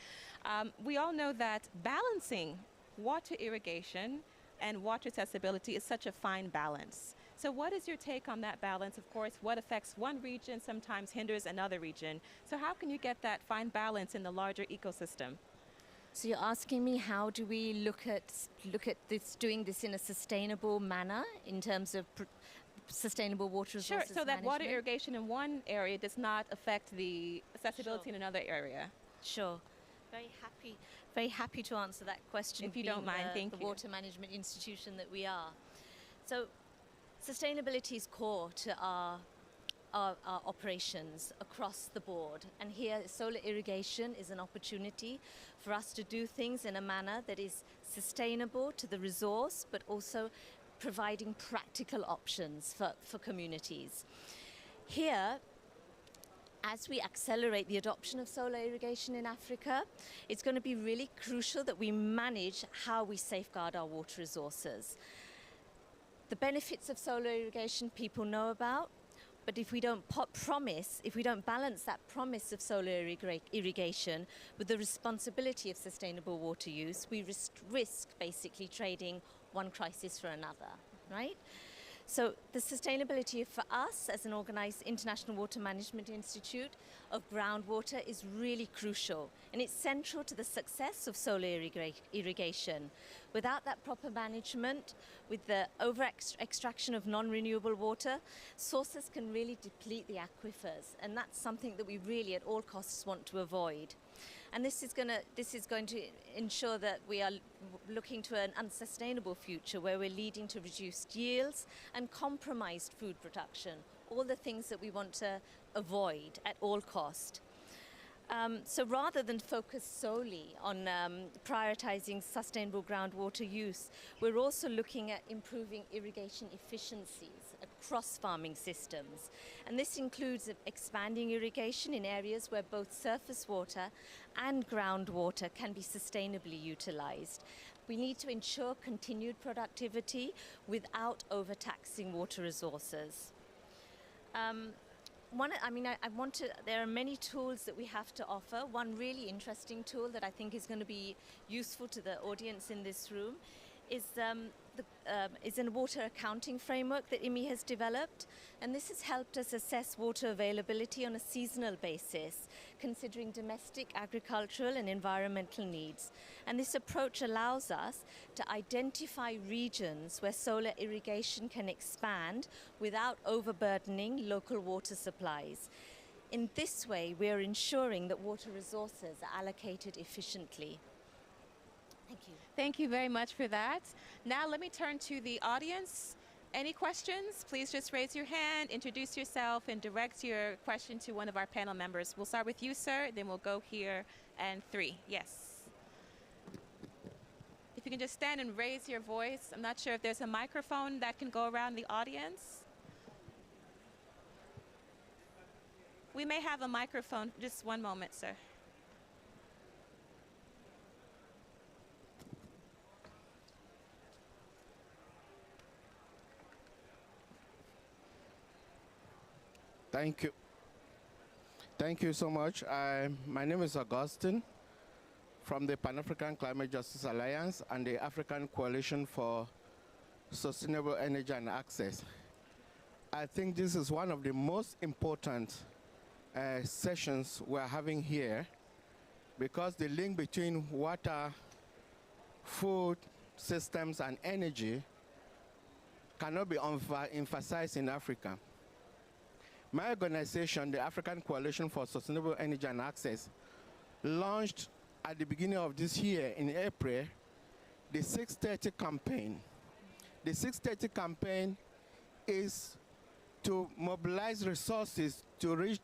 We all know that balancing water irrigation and water accessibility is such a fine balance. So what is your take on that balance? Of course, what affects one region sometimes hinders another region. So how can you get that fine balance in the larger ecosystem? So you're asking me, how do we look at this, doing this in a sustainable manner in terms of sustainable water resources Sure, so that water management? irrigation in one area does not affect the accessibility in another area. Sure. Very happy to answer that question. If you don't mind, thank the you. water management institution that we are. So sustainability is core to our operations across the board. And here, solar irrigation is an opportunity for us to do things in a manner that is sustainable to the resource, but also providing practical options for communities. Here, as we accelerate the adoption of solar irrigation in Africa, it's going to be really crucial that we manage how we safeguard our water resources. The benefits of solar irrigation people know about, but if we don't balance that promise of solar irrigation with the responsibility of sustainable water use, we risk basically trading one crisis for another, right? So the sustainability for us as an organized International Water Management Institute of groundwater is really crucial, and it's central to the success of solar irrigation. Without that proper management, with the over-extraction of non-renewable water, sources can really deplete the aquifers, and that's something that we really at all costs want to avoid. And this is going to ensure that we are looking to an unsustainable future where we're leading to reduced yields and compromised food production, all the things that we want to avoid at all cost. So rather than focus solely on prioritizing sustainable groundwater use, we're also looking at improving irrigation efficiencies across farming systems. And this includes expanding irrigation in areas where both surface water and groundwater can be sustainably utilized. We need to ensure continued productivity without overtaxing water resources. There are many tools that we have to offer. One really interesting tool that I think is going to be useful to the audience in this room is a water accounting framework that IMI has developed. And this has helped us assess water availability on a seasonal basis, considering domestic, agricultural and environmental needs. And this approach allows us to identify regions where solar irrigation can expand without overburdening local water supplies. In this way, we are ensuring that water resources are allocated efficiently. Thank you. Thank you very much for that. Now let me turn to the audience. Any questions? Please just raise your hand, introduce yourself, and direct your question to one of our panel members. We'll start with you, sir, then we'll go here, and 3. Yes. If you can just stand and raise your voice. I'm not sure if there's a microphone that can go around the audience. We may have a microphone. Just one moment, sir. Thank you. Thank you so much. My name is Augustine from the Pan-African Climate Justice Alliance and the African Coalition for Sustainable Energy and Access. I think this is one of the most important sessions we're having here, because the link between water, food systems and energy cannot be emphasized in Africa. My organization, the African Coalition for Sustainable Energy and Access, launched at the beginning of this year in April the 630 campaign. The 630 campaign is to mobilize resources to reach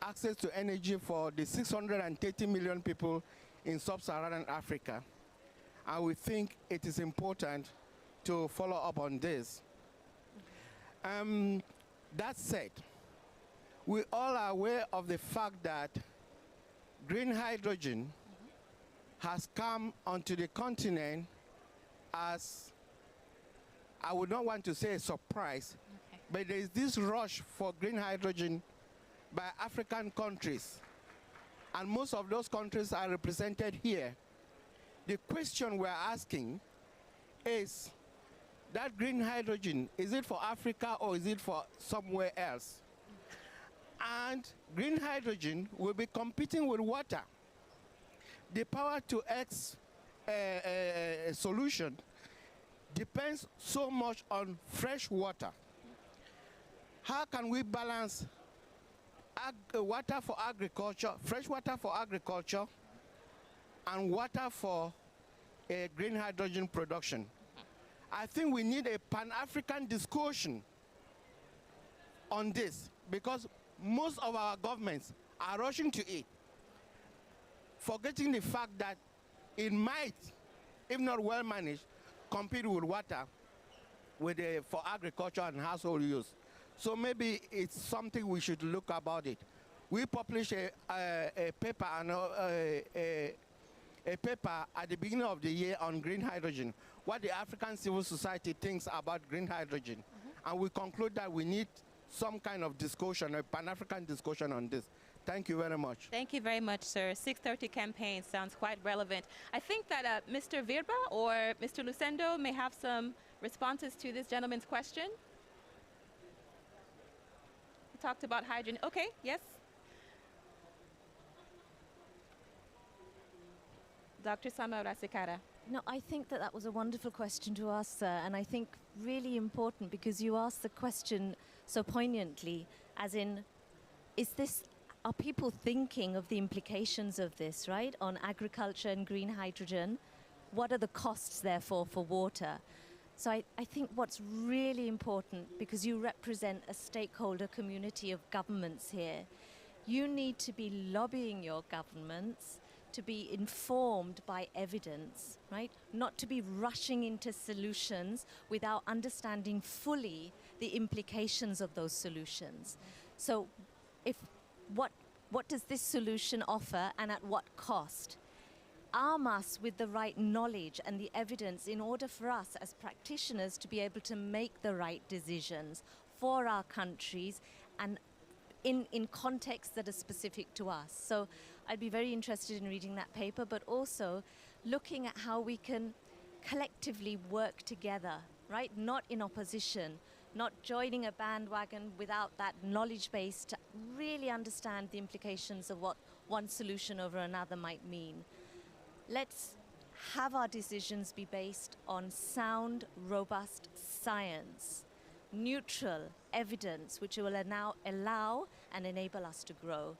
access to energy for the 630 million people in sub-Saharan Africa. And we think it is important to follow up on this. That said, we all are aware of the fact that green hydrogen has come onto the continent as, I would not want to say a surprise, but there is this rush for green hydrogen by African countries, and most of those countries are represented here. The question we're asking is, that green hydrogen, is it for Africa or is it for somewhere else? And green hydrogen will be competing with water. The power to X solution depends so much on fresh water. How can we balance water for agriculture, fresh water for agriculture, and water for green hydrogen production? I think we need a Pan-African discussion on this, because most of our governments are rushing to it, forgetting the fact that it might, if not well managed, compete with water for agriculture and household use. So maybe it's something we should look about it. We published a paper at the beginning of the year on green hydrogen, what the African civil society thinks about green hydrogen. And we conclude that we need some kind of discussion, a Pan-African discussion on this. Thank you very much. Thank you very much, sir. 6:30 campaign sounds quite relevant. I think that Mr. Virba or Mr. Lucendo may have some responses to this gentleman's question. We talked about hydrogen. Okay, yes. Dr. Sama Rasikara. No, I think that that was a wonderful question to ask, sir, and I think really important because you asked the question so poignantly, as in, are people thinking of the implications of this, right, on agriculture and green hydrogen? What are the costs, therefore, for water? So I think what's really important, because you represent a stakeholder community of governments here, you need to be lobbying your governments to be informed by evidence, right? Not to be rushing into solutions without understanding fully the implications of those solutions. So what does this solution offer and at what cost? Arm us with the right knowledge and the evidence in order for us as practitioners to be able to make the right decisions for our countries and in contexts that are specific to us. So I'd be very interested in reading that paper, but also looking at how we can collectively work together, right? Not in opposition, not joining a bandwagon without that knowledge base to really understand the implications of what one solution over another might mean. Let's have our decisions be based on sound, robust science, neutral evidence, which will now allow and enable us to grow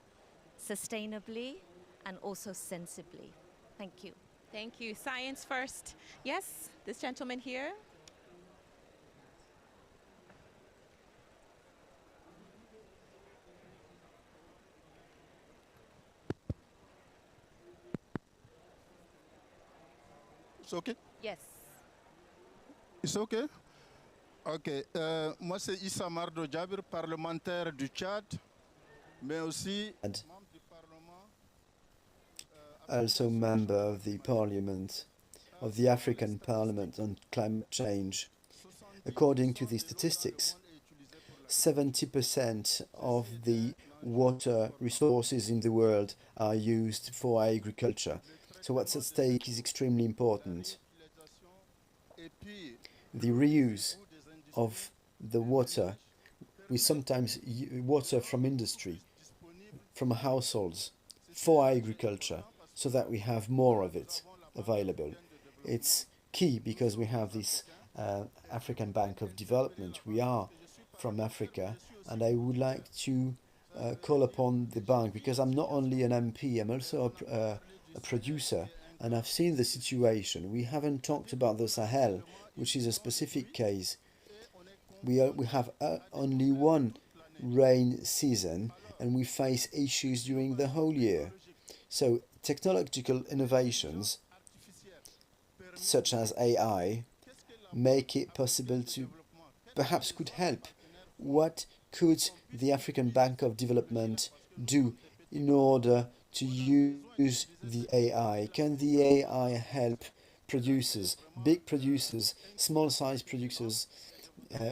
sustainably and also sensibly. Thank you. Thank you. Science first. Yes, this gentleman here. It's okay? Yes. It's okay? Ok. Moi, c'est Issa Mardo Djabir, parlementaire du Tchad, mais aussi membre du Parlement. Also member of the Parliament, of the African Parliament on climate change. According to the statistics, 70% of the water resources in the world are used for agriculture. So what's at stake is extremely important. The reuse of the water, we sometimes water from industry, from households, for agriculture, so that we have more of it available. It's key because we have this African Bank of Development. We are from Africa, and I would like to call upon the bank, because I'm not only an MP, I'm also a producer, and I've seen the situation. We haven't talked about the Sahel, which is a specific case. We have only one rain season, and we face issues during the whole year. So technological innovations, such as AI, make it possible to, perhaps could help. What could the African Bank of Development do in order to use the AI? Can the AI help producers, big producers, small-size producers,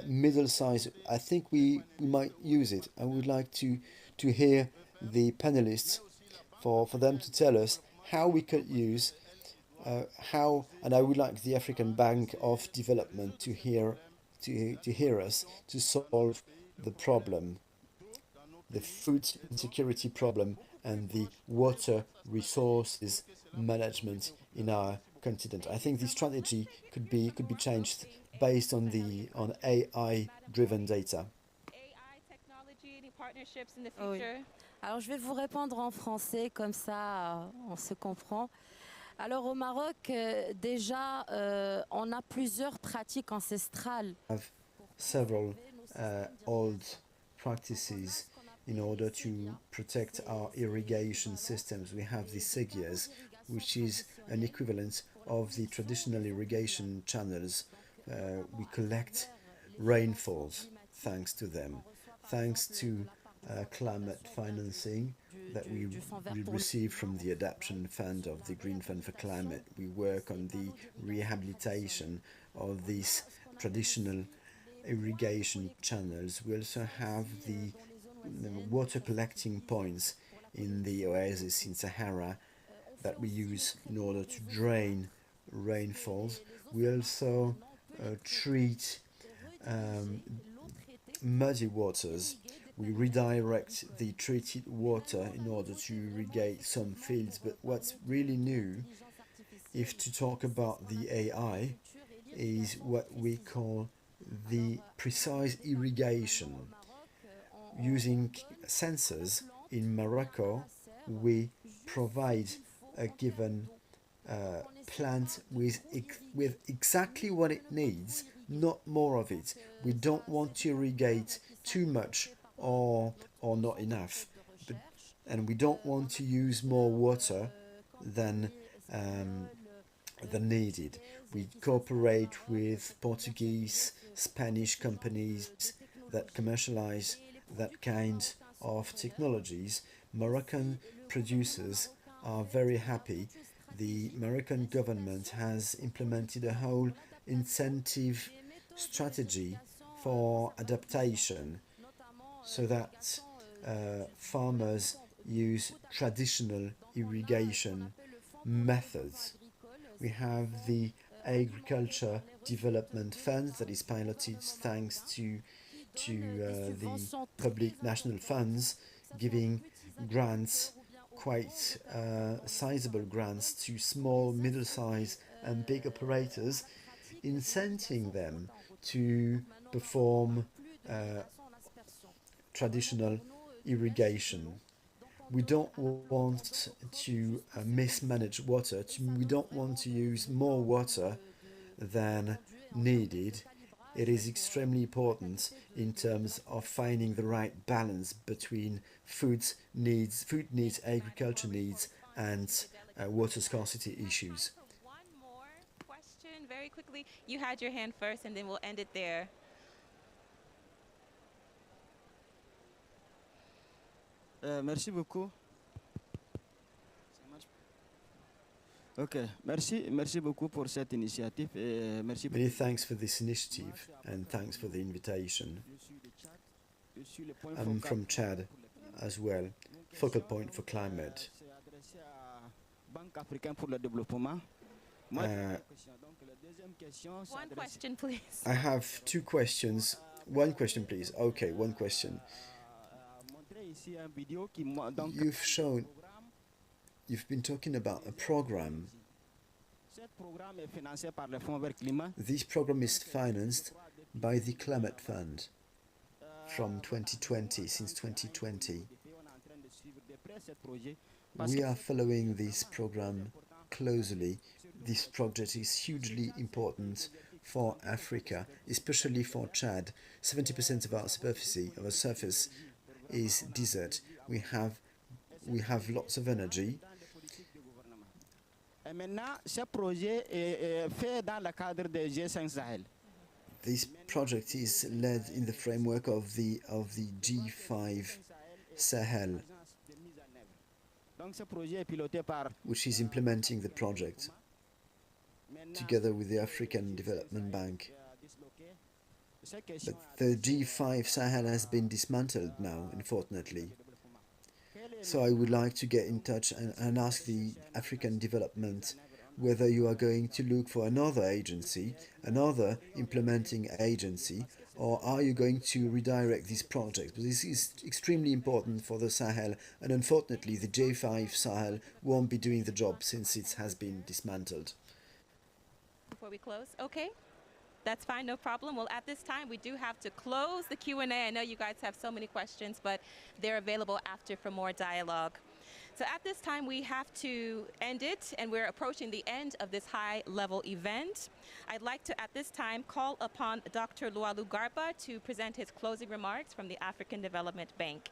middle size, I think we might use it. I would like to hear the panelists for them to tell us how we could use and I would like the African Bank of Development to hear us to solve the problem, the food insecurity problem and the water resources management in our continent. I think the strategy could be changed based on AI-driven data. AI technology, any partnerships in the Oui. future? Alors je vais vous répondre en français, comme ça on se comprend. Alors au Maroc, déjà, on a plusieurs pratiques ancestrales. We have several old practices in order to protect our irrigation systems. We have the seguiers, which is an equivalent of the traditional irrigation channels. We collect rainfalls thanks to them, thanks to climate financing that we receive from the Adaptation Fund of the Green Fund for Climate. We work on the rehabilitation of these traditional irrigation channels. We also have the water collecting points in the oasis in Sahara that we use in order to drain rainfalls. We also treat muddy waters. We redirect the treated water in order to irrigate some fields. But what's really new, if to talk about the AI, is what we call the precise irrigation. Using sensors in Morocco, we provide a given plant with exactly what it needs, not more of it. We don't want to irrigate too much or not enough, and we don't want to use more water than needed. We cooperate with Portuguese, Spanish companies that commercialize that kind of technologies. Moroccan producers are very happy. The Moroccan government has implemented a whole incentive strategy for adaptation so that farmers use traditional irrigation methods. We have the Agriculture Development Fund that is piloted thanks to the public national funds, giving grants, quite sizable grants to small, middle-sized and big operators, incenting them to perform traditional irrigation. We don't want to mismanage water. We don't want to use more water than needed. It is extremely important in terms of finding the right balance between food needs, agriculture needs, and water scarcity issues. One more question very quickly. You had your hand first and then we'll end it there. Merci beaucoup. Ok, merci beaucoup pour cette initiative et merci. Many thanks for this initiative and thanks for the invitation. I'm from Chad as well, focal point for climate. One question, please. I have two questions. One question, please. Okay, one question. You've been talking about a program. This program is financed by the Climate Fund from 2020, since 2020. We are following this program closely. This project is hugely important for Africa, especially for Chad. 70% of our surface is desert. We have lots of energy. This project is led in the framework of the G5 Sahel, which is implementing the project together with the African Development Bank. But the G5 Sahel has been dismantled now, unfortunately. So I would like to get in touch and ask the African Development whether you are going to look for another agency, another implementing agency, or are you going to redirect this project? But this is extremely important for the Sahel, and unfortunately the J5 Sahel won't be doing the job since it has been dismantled. Before we close, okay? That's fine, no problem. Well, at this time, we do have to close the Q&A. I know you guys have so many questions, but they're available after for more dialogue. So at this time, we have to end it, and we're approaching the end of this high-level event. I'd like to, at this time, call upon Dr. Lualu Garba to present his closing remarks from the African Development Bank.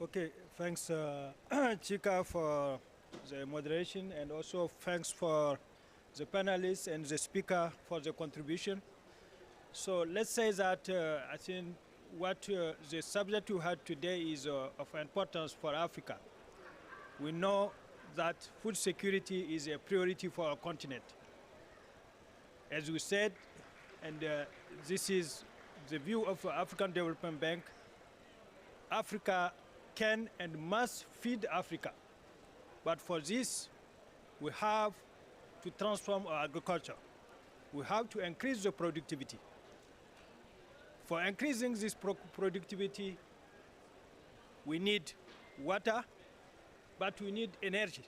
Okay, thanks Chika for the moderation, and also thanks for the panelists and the speaker for the contribution. So let's say that I think what the subject you had today is of importance for Africa. We know that food security is a priority for our continent. As we said, and this is the view of the African Development Bank, Africa can and must feed Africa. But for this, we have to transform our agriculture. We have to increase the productivity. For increasing this productivity, we need water, but we need energy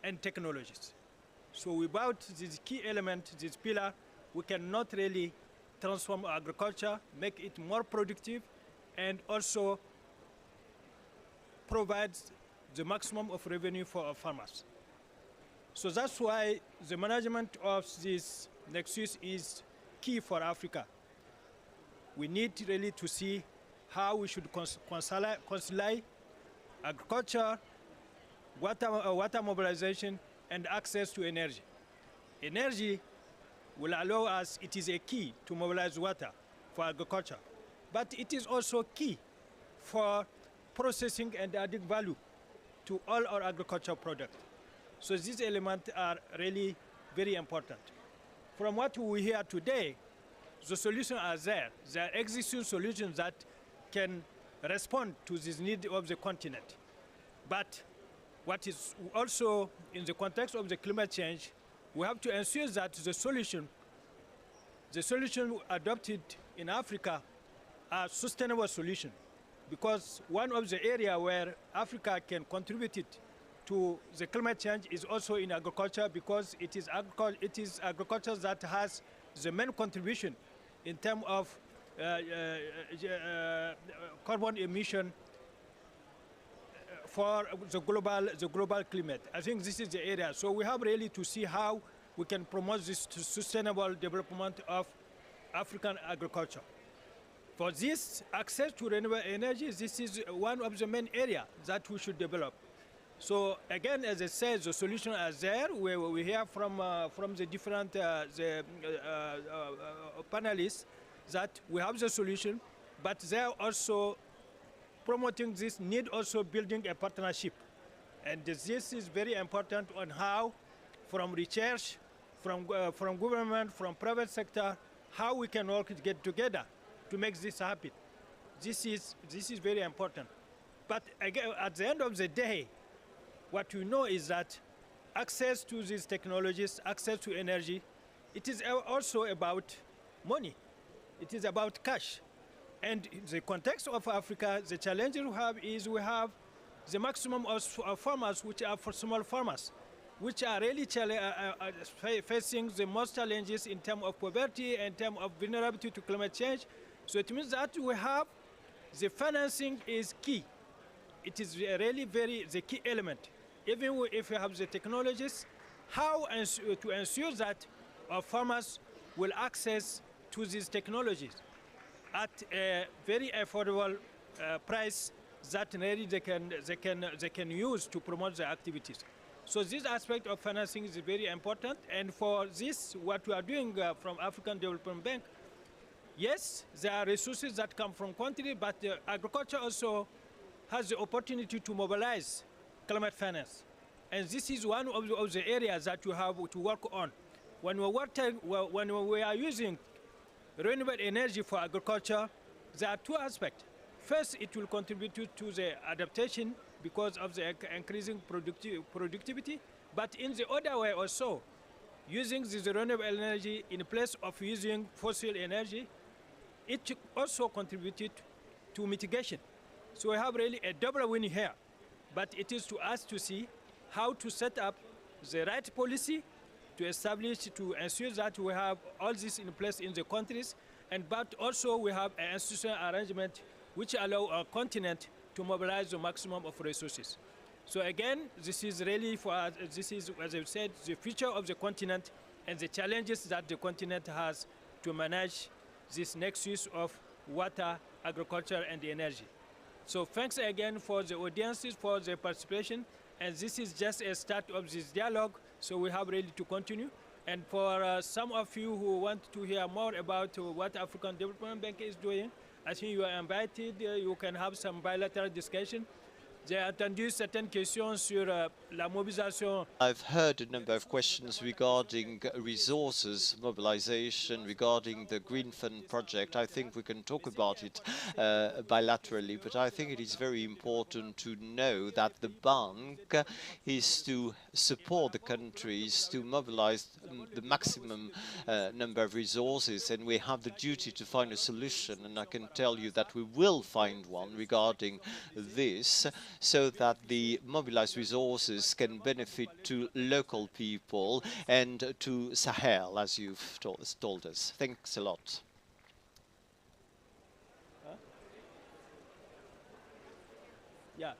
and technologies. So without this key element, this pillar, we cannot really transform our agriculture, make it more productive, and also provides the maximum of revenue for our farmers. So that's why the management of this nexus is key for Africa. We need really to see how we should conciliate agriculture, water mobilization, and access to energy. Energy will allow us, it is a key to mobilize water for agriculture, but it is also key for processing and adding value to all our agricultural products. So these elements are really very important. From what we hear today, the solutions are there. There are existing solutions that can respond to this need of the continent. But what is also in the context of the climate change, we have to ensure that the solution adopted in Africa are sustainable solutions. Because one of the areas where Africa can contribute to the climate change is also in agriculture, because it is agriculture that has the main contribution in terms of carbon emission for the global climate. I think this is the area. So we have really to see how we can promote this sustainable development of African agriculture. For this, access to renewable energy, this is one of the main areas that we should develop. So again, as I said, the solutions are there. We hear from the different panelists that we have the solution, but they are also promoting this need, also building a partnership. And this is very important on how, from research, from government, from private sector, how we can all get together to make this happen. This is very important. But again, at the end of the day, what we know is that access to these technologies, access to energy, it is also about money. It is about cash. And in the context of Africa, the challenge we have is we have the maximum of farmers, which are for small farmers, which are really facing the most challenges in terms of poverty and in terms of vulnerability to climate change. So it means that we have the financing is key. It is really the key element. Even if we have the technologies, how to ensure that our farmers will access to these technologies at a very affordable price that really they can use to promote their activities. So this aspect of financing is very important. And for this, what we are doing from African Development Bank, yes, there are resources that come from country, but agriculture also has the opportunity to mobilize climate finance. And this is one of the areas that you have to work on. When we are using renewable energy for agriculture, there are two aspects. First, it will contribute to the adaptation because of the increasing productivity, but in the other way also, using this renewable energy in place of using fossil energy, it also contributed to mitigation. So we have really a double win here, but it is to us to see how to set up the right policy to establish, to ensure that we have all this in place in the countries, but also we have an institutional arrangement which allow our continent to mobilize the maximum of resources. So again, this is really for us, this is, as I said, the future of the continent and the challenges that the continent has to manage this nexus of water, agriculture, and energy. So thanks again for the audiences, for the participation, and this is just a start of this dialogue, so we have really to continue. And for some of you who want to hear more about what African Development Bank is doing, I think you are invited, you can have some bilateral discussion. J'ai entendu certaines questions sur la mobilisation. I've heard a number of questions regarding resources mobilization, regarding the Green Fund project. I think we can talk about it bilaterally, but I think it is very important to know that the bank is to support the countries to mobilize the maximum number of resources, and we have the duty to find a solution, and I can tell you that we will find one regarding this, so that the mobilized resources can benefit to local people and to Sahel, as you've told us. Thanks a lot. Yeah.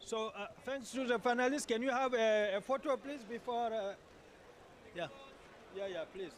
So thanks to the panelists. Can you have a photo, please, before? Yeah, please.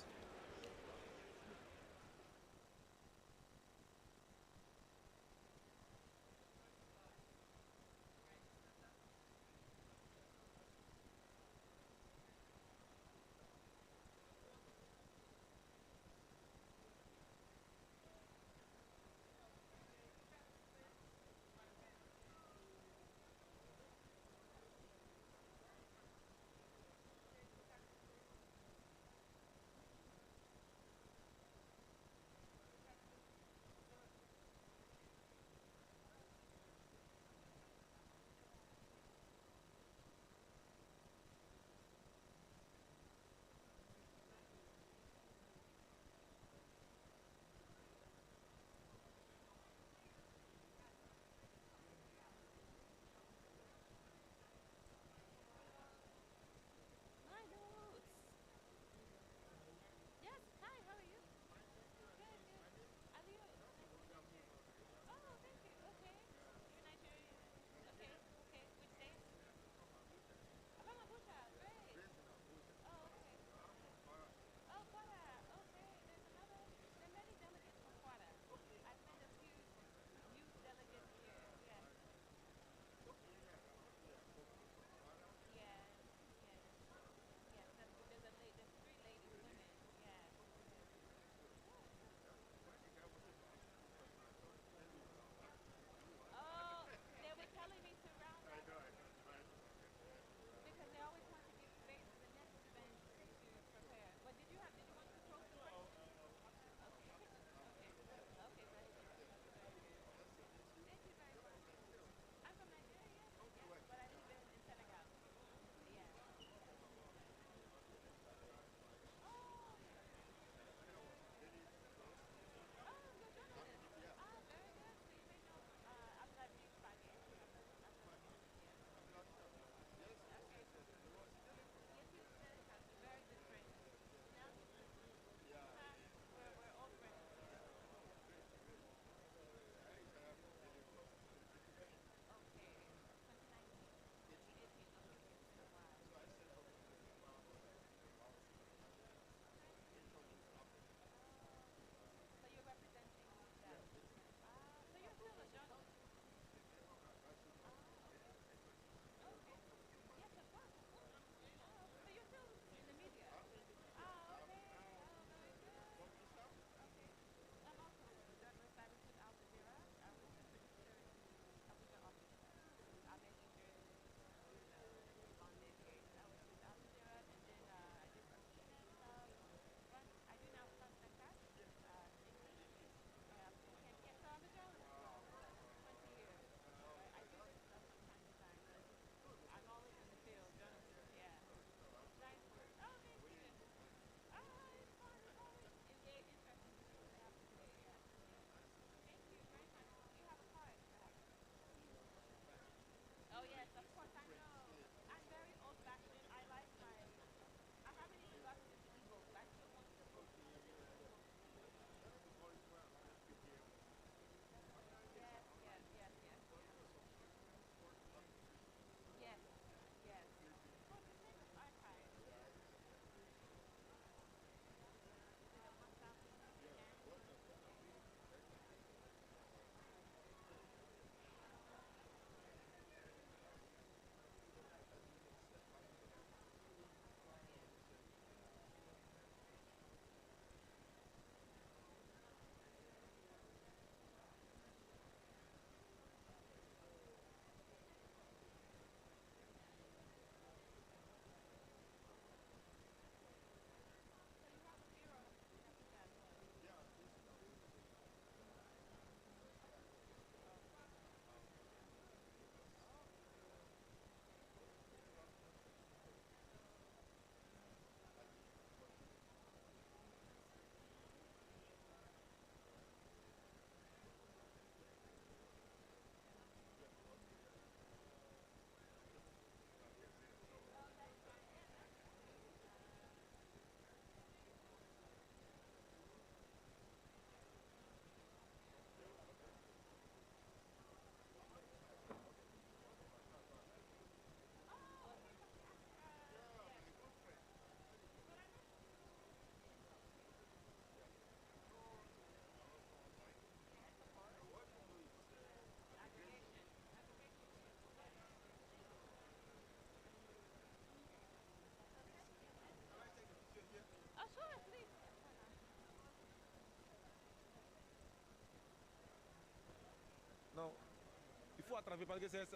attraper parce que c'est...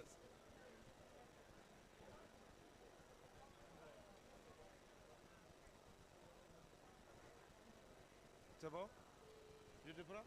C'est bon? Je te prends?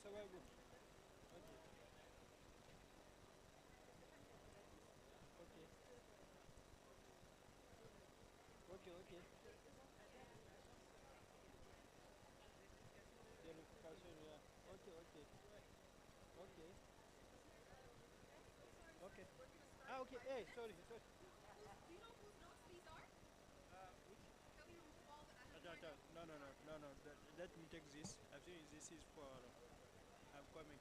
ça va vous? Ok. Ok. Vérification, yeah. Ok. Ah, okay. Hey, sorry. Do you know whose notes these are? Which? Tell me whose wall that No. Let me take this. I think this is for. I'm coming.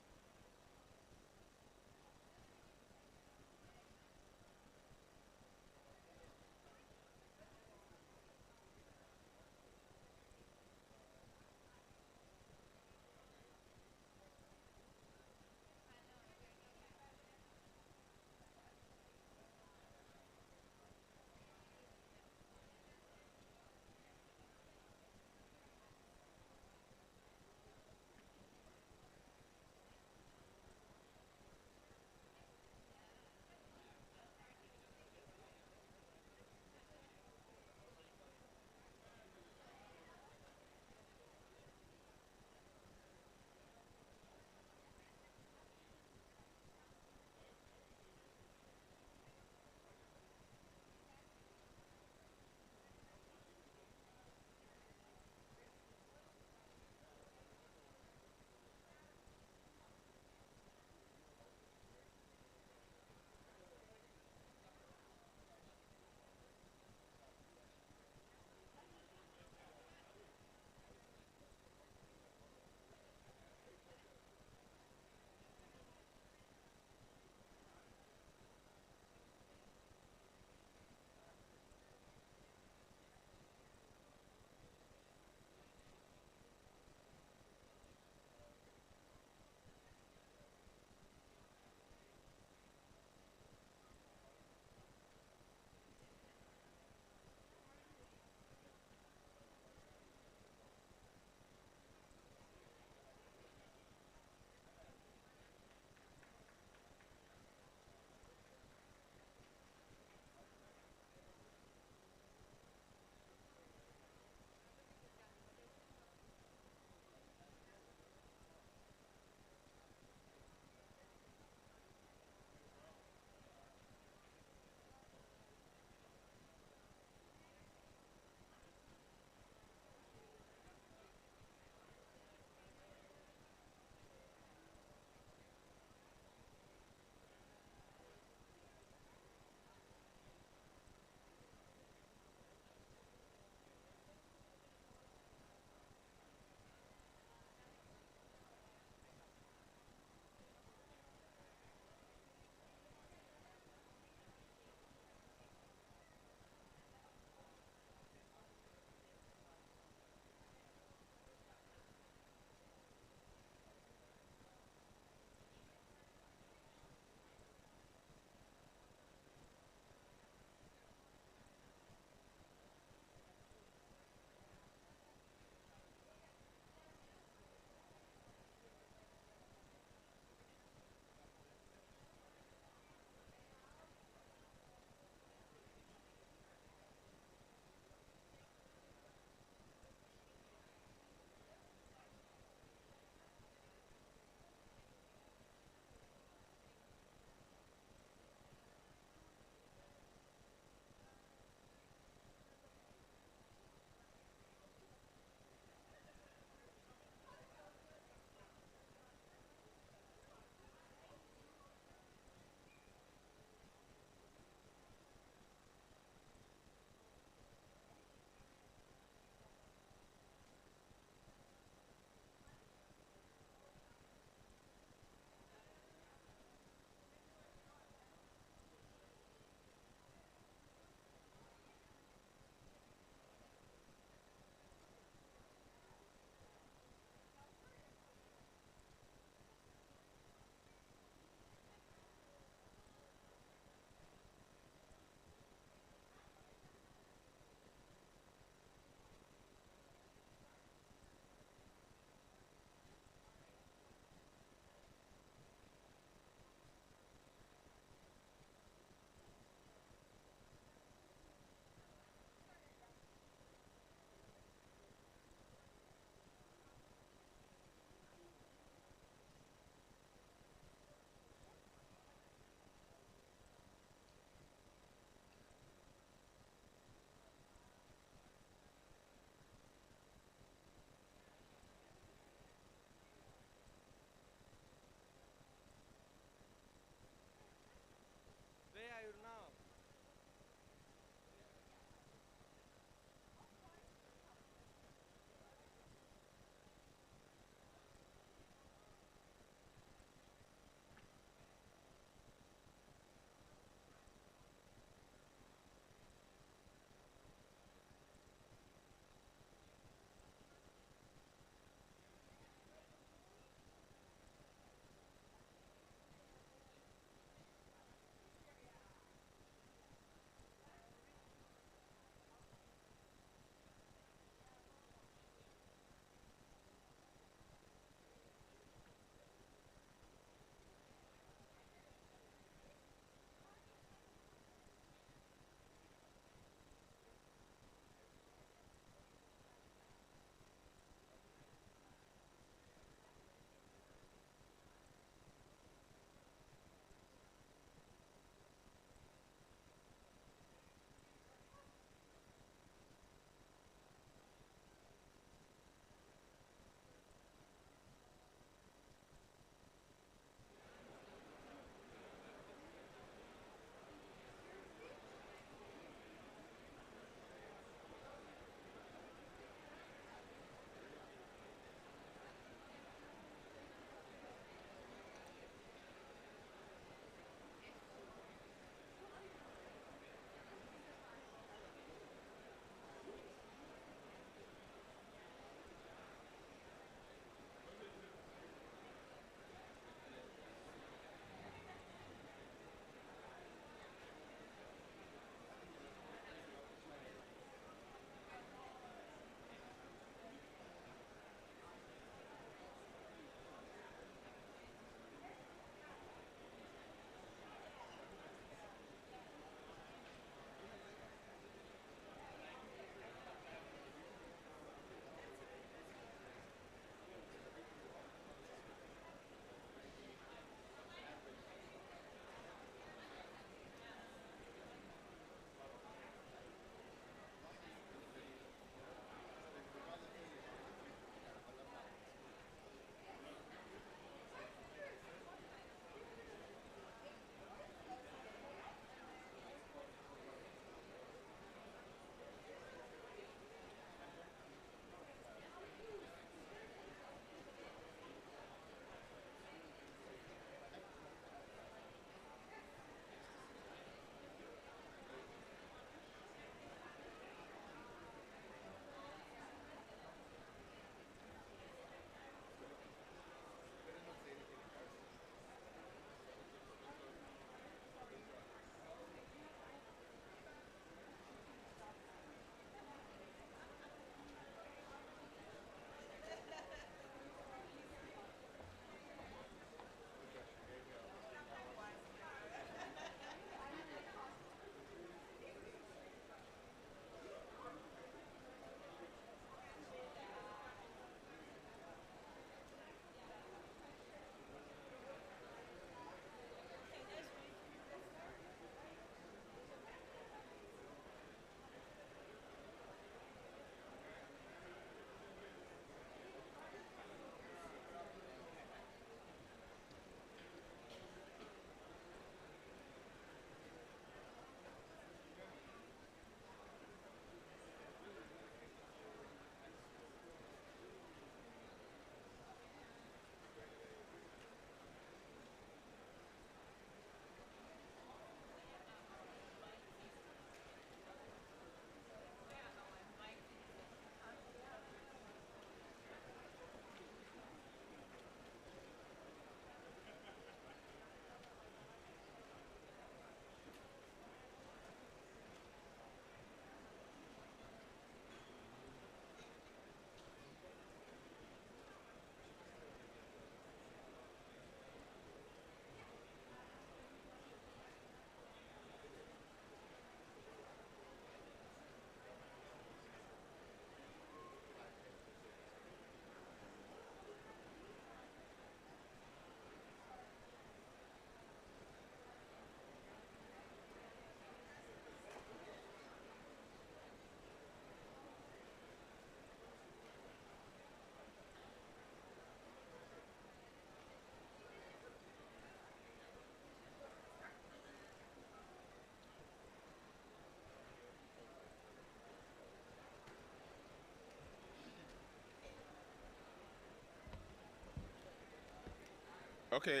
Okay,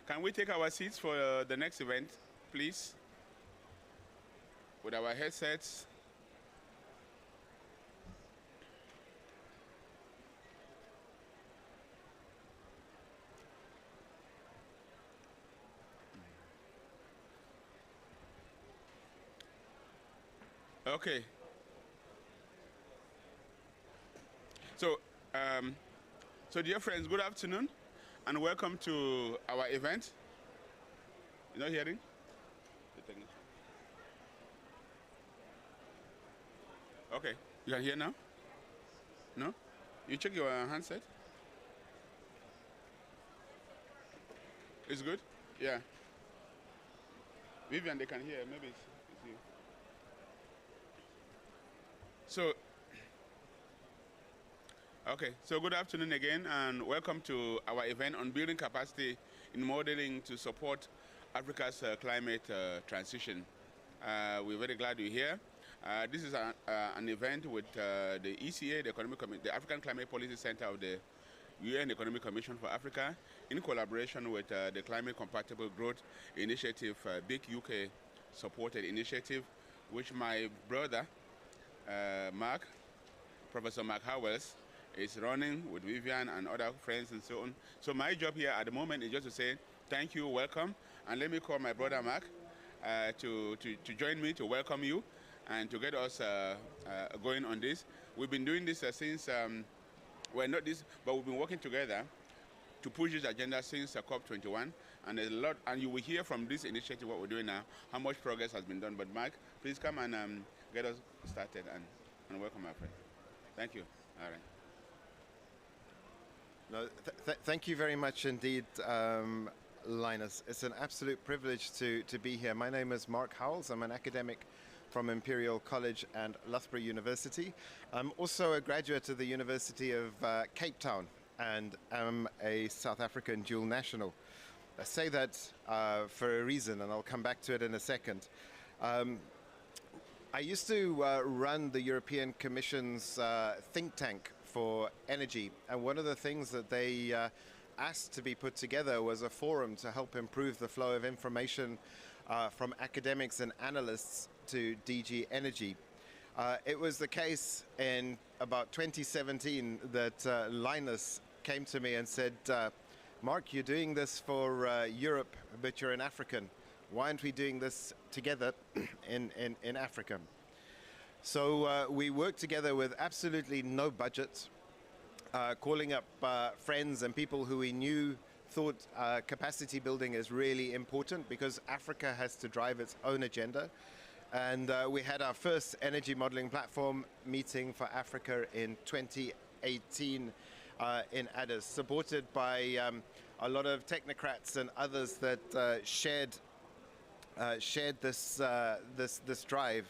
can we take our seats for the next event, please? With our headsets. Okay. So, dear friends, good afternoon, and welcome to our event. You're not hearing? Okay, you can hear now? No? You check your handset? It's good? Yeah. Vivian, they can hear. Maybe it's you. So, okay, so good afternoon again, and welcome to our event on building capacity in modeling to support Africa's climate transition. We're very glad you're here. This is an event with the ECA, the African Climate Policy Center of the UN Economic Commission for Africa, in collaboration with the Climate Compatible Growth Initiative, big UK supported initiative, which my brother, Professor Mark Howells, is running with Vivian and other friends and so on. So my job here at the moment is just to say thank you, welcome, and let me call my brother Mark to join me to welcome you and to get us going on this. We've been doing this since, well, not this, but we've been working together to push this agenda since COP21, and there's a lot, and you will hear from this initiative what we're doing now, how much progress has been done. But Mark, please come and get us started and welcome our friend. Thank you. All right. No, thank you very much indeed, Linus. It's an absolute privilege to be here. My name is Mark Howells. I'm an academic from Imperial College and Loughborough University. I'm also a graduate of the University of Cape Town, and I'm a South African dual national. I say that for a reason, and I'll come back to it in a second. I used to run the European Commission's think tank for energy, and one of the things that they asked to be put together was a forum to help improve the flow of information from academics and analysts to DG Energy. It was the case in about 2017 that Linus came to me and said, Mark, you're doing this for Europe, but you're an African. Why aren't we doing this together in Africa? So we worked together with absolutely no budget, calling up friends and people who we knew thought capacity building is really important because Africa has to drive its own agenda. And we had our first energy modeling platform meeting for Africa in 2018 in Addis, supported by a lot of technocrats and others that shared this drive.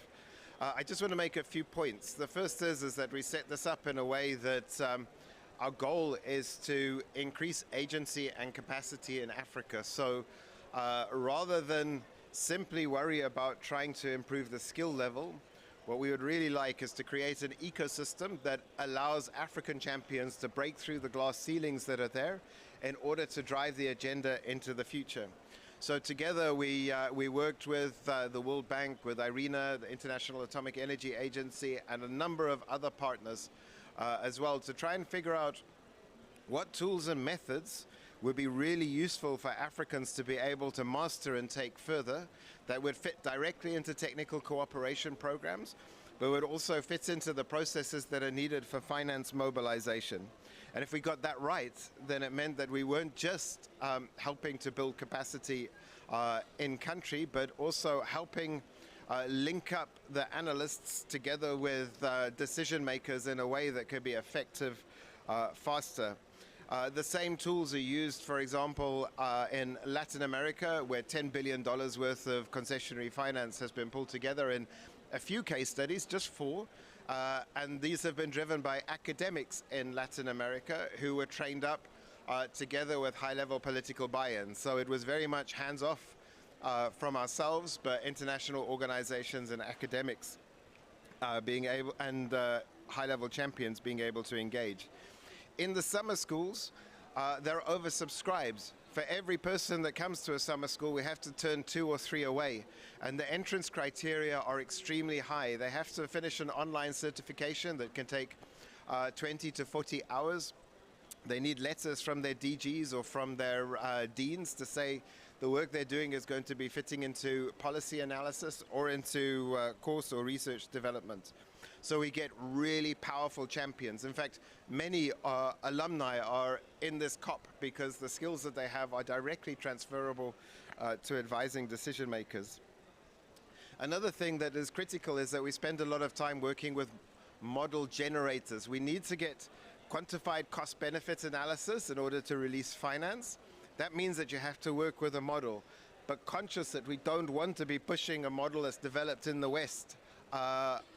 I just want to make a few points. The first is that we set this up in a way that our goal is to increase agency and capacity in Africa. So rather than simply worry about trying to improve the skill level, what we would really like is to create an ecosystem that allows African champions to break through the glass ceilings that are there in order to drive the agenda into the future. So together we worked with the World Bank, with IRENA, the International Atomic Energy Agency, and a number of other partners as well to try and figure out what tools and methods would be really useful for Africans to be able to master and take further, that would fit directly into technical cooperation programs, but would also fit into the processes that are needed for finance mobilization. And if we got that right, then it meant that we weren't just helping to build capacity in country, but also helping link up the analysts together with decision makers in a way that could be effective faster. The same tools are used, for example, in Latin America, where $10 billion worth of concessionary finance has been pulled together in a few case studies, just 4. And these have been driven by academics in Latin America who were trained up together with high-level political buy-in. So it was very much hands-off from ourselves, but international organizations and academics being able, and high-level champions being able to engage. In the summer schools, they're oversubscribed. For every person that comes to a summer school, we have to turn 2 or 3 away. And the entrance criteria are extremely high. They have to finish an online certification that can take 20 to 40 hours. They need letters from their DGs or from their deans to say the work they're doing is going to be fitting into policy analysis or into course or research development. So we get really powerful champions. In fact, many alumni are in this COP because the skills that they have are directly transferable to advising decision makers. Another thing that is critical is that we spend a lot of time working with model generators. We need to get quantified cost-benefit analysis in order to release finance. That means that you have to work with a model, but conscious that we don't want to be pushing a model that's developed in the West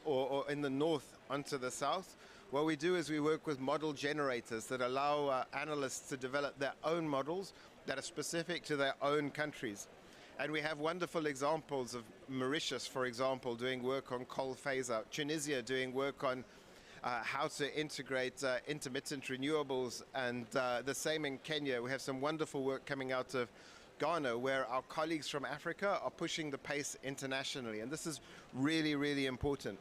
or in the North onto the South. What we do is we work with model generators that allow analysts to develop their own models that are specific to their own countries. And we have wonderful examples of Mauritius, for example, doing work on coal phase-out, Tunisia doing work on how to integrate intermittent renewables, and the same in Kenya. We have some wonderful work coming out of Ghana where our colleagues from Africa are pushing the pace internationally, and this is really, really important.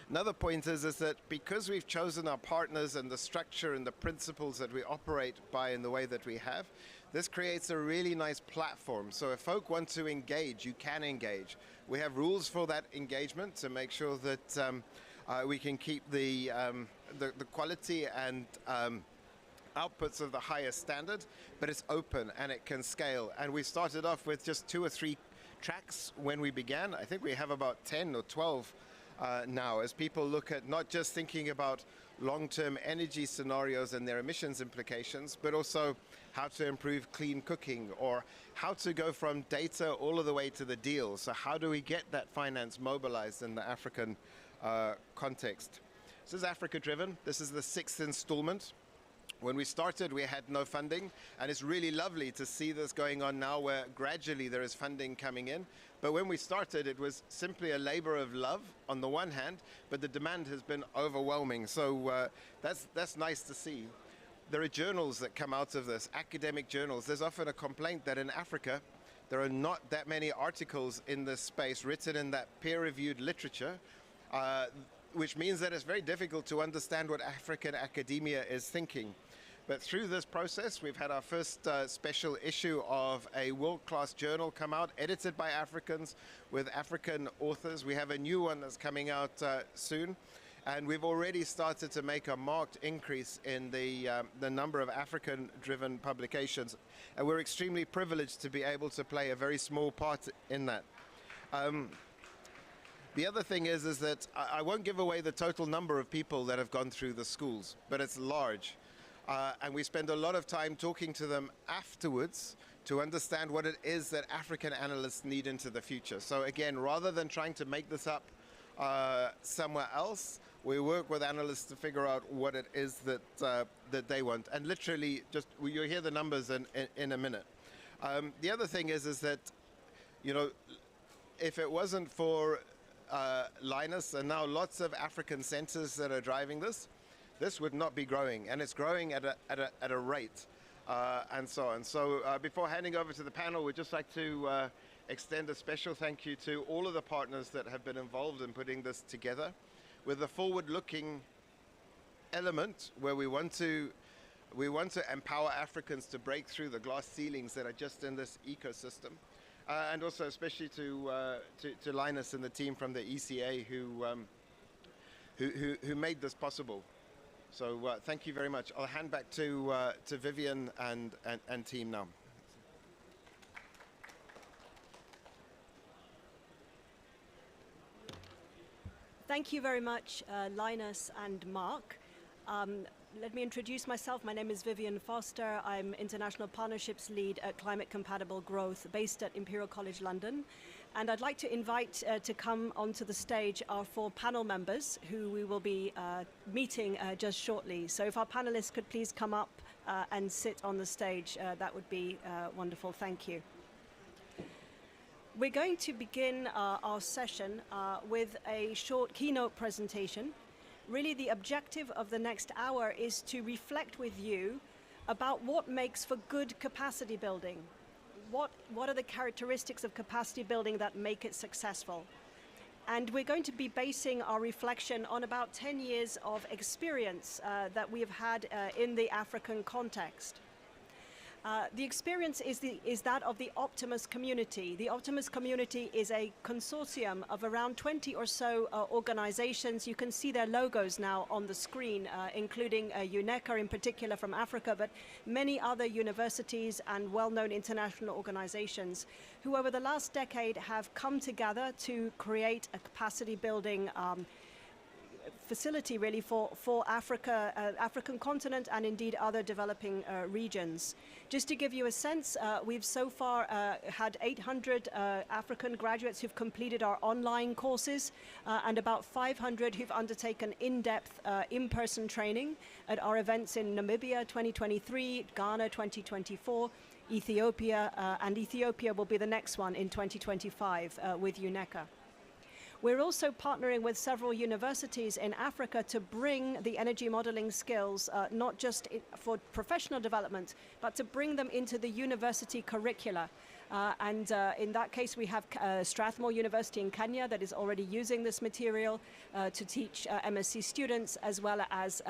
Another point is that because we've chosen our partners and the structure and the principles that we operate by in the way that we have, this creates a really nice platform. So if folk want to engage, you can engage. We have rules for that engagement to make sure that we can keep the quality and outputs of the highest standard, but it's open and it can scale. And we started off with just 2 or 3 tracks when we began. I think we have about 10 or 12 now, as people look at not just thinking about long-term energy scenarios and their emissions implications, but also how to improve clean cooking or how to go from data all of the way to the deal. So how do we get that finance mobilized in the African context? This is Africa Driven. This is the 6th installment. When we started, we had no funding, and it's really lovely to see this going on now where gradually there is funding coming in. But when we started, it was simply a labor of love on the one hand, but the demand has been overwhelming. So that's nice to see. There are journals that come out of this, academic journals. There's often a complaint that in Africa, there are not that many articles in this space written in that peer-reviewed literature, which means that it's very difficult to understand what African academia is thinking. But through this process, we've had our first special issue of a world-class journal come out, edited by Africans with African authors. We have a new one that's coming out soon. And we've already started to make a marked increase in the number of African-driven publications. And we're extremely privileged to be able to play a very small part in that. The other thing is that I won't give away the total number of people that have gone through the schools, but it's large. And we spend a lot of time talking to them afterwards to understand what it is that African analysts need into the future. So again, rather than trying to make this up somewhere else, we work with analysts to figure out what it is that they want. And literally, you'll hear the numbers in a minute. The other thing is that, you know, if it wasn't for Linus and now lots of African centers that are driving this would not be growing, and it's growing at a rate, and so on. So before handing over to the panel, we'd just like to extend a special thank you to all of the partners that have been involved in putting this together, with a forward-looking element where we want to empower Africans to break through the glass ceilings that are just in this ecosystem. And also especially to Linus and the team from the ECA who made this possible. So thank you very much. I'll hand back to Vivian and team now. Thank you very much, Linus and Mark. Let me introduce myself. My name is Vivian Foster. I'm International Partnerships Lead at Climate Compatible Growth, based at Imperial College London. And I'd like to invite to come onto the stage our 4 panel members who we will be meeting just shortly. So if our panelists could please come up and sit on the stage, that would be wonderful. Thank you. We're going to begin our session with a short keynote presentation. Really, the objective of the next hour is to reflect with you about what makes for good capacity building. What are the characteristics of capacity building that make it successful? And we're going to be basing our reflection on about 10 years of experience that we have had in the African context. The experience is that of the Optimus community. The Optimus community is a consortium of around 20 or so organizations. You can see their logos now on the screen, including UNECA in particular from Africa, but many other universities and well-known international organizations who over the last decade have come together to create a capacity building facility really for Africa, African continent, and indeed other developing regions. Just to give you a sense, we've so far had 800 African graduates who've completed our online courses and about 500 who've undertaken in-depth in-person training at our events in Namibia 2023, Ghana 2024, Ethiopia, and Ethiopia will be the next one in 2025 with UNECA. We're also partnering with several universities in Africa to bring the energy modeling skills, not just for professional development, but to bring them into the university curricula. In that case, we have Strathmore University in Kenya that is already using this material to teach MSc students, as well as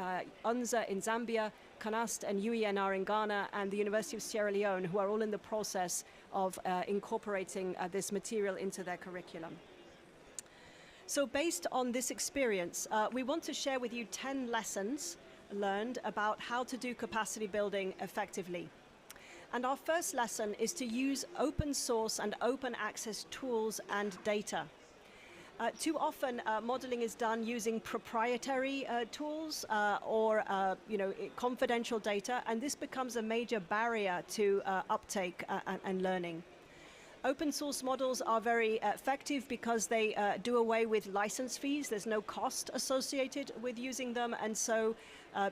UNZA in Zambia, CANAST and UENR in Ghana, and the University of Sierra Leone, who are all in the process of incorporating this material into their curriculum. So based on this experience, we want to share with you 10 lessons learned about how to do capacity building effectively. And our first lesson is to use open source and open access tools and data. Too often, modeling is done using proprietary tools or confidential data, and this becomes a major barrier to uptake and learning. Open source models are very effective because they do away with license fees. There's no cost associated with using them, and so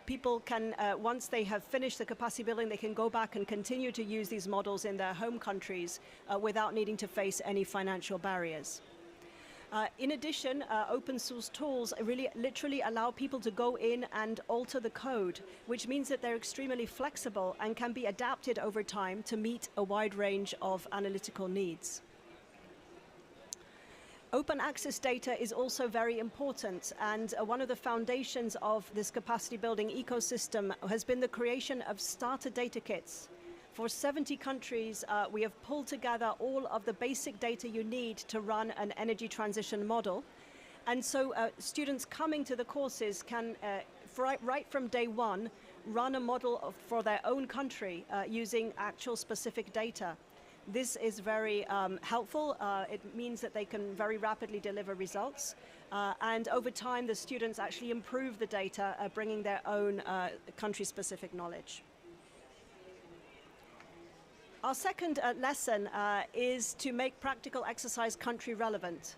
people can, once they have finished the capacity building, they can go back and continue to use these models in their home countries without needing to face any financial barriers. In addition, open source tools really literally allow people to go in and alter the code, which means that they're extremely flexible and can be adapted over time to meet a wide range of analytical needs. Open access data is also very important, and one of the foundations of this capacity building ecosystem has been the creation of starter data kits. For 70 countries, we have pulled together all of the basic data you need to run an energy transition model. And so students coming to the courses can, right from day one, run a model for their own country using actual specific data. This is very helpful. It means that they can very rapidly deliver results. And over time, the students actually improve the data, bringing their own country-specific knowledge. Our second lesson is to make practical exercise country relevant.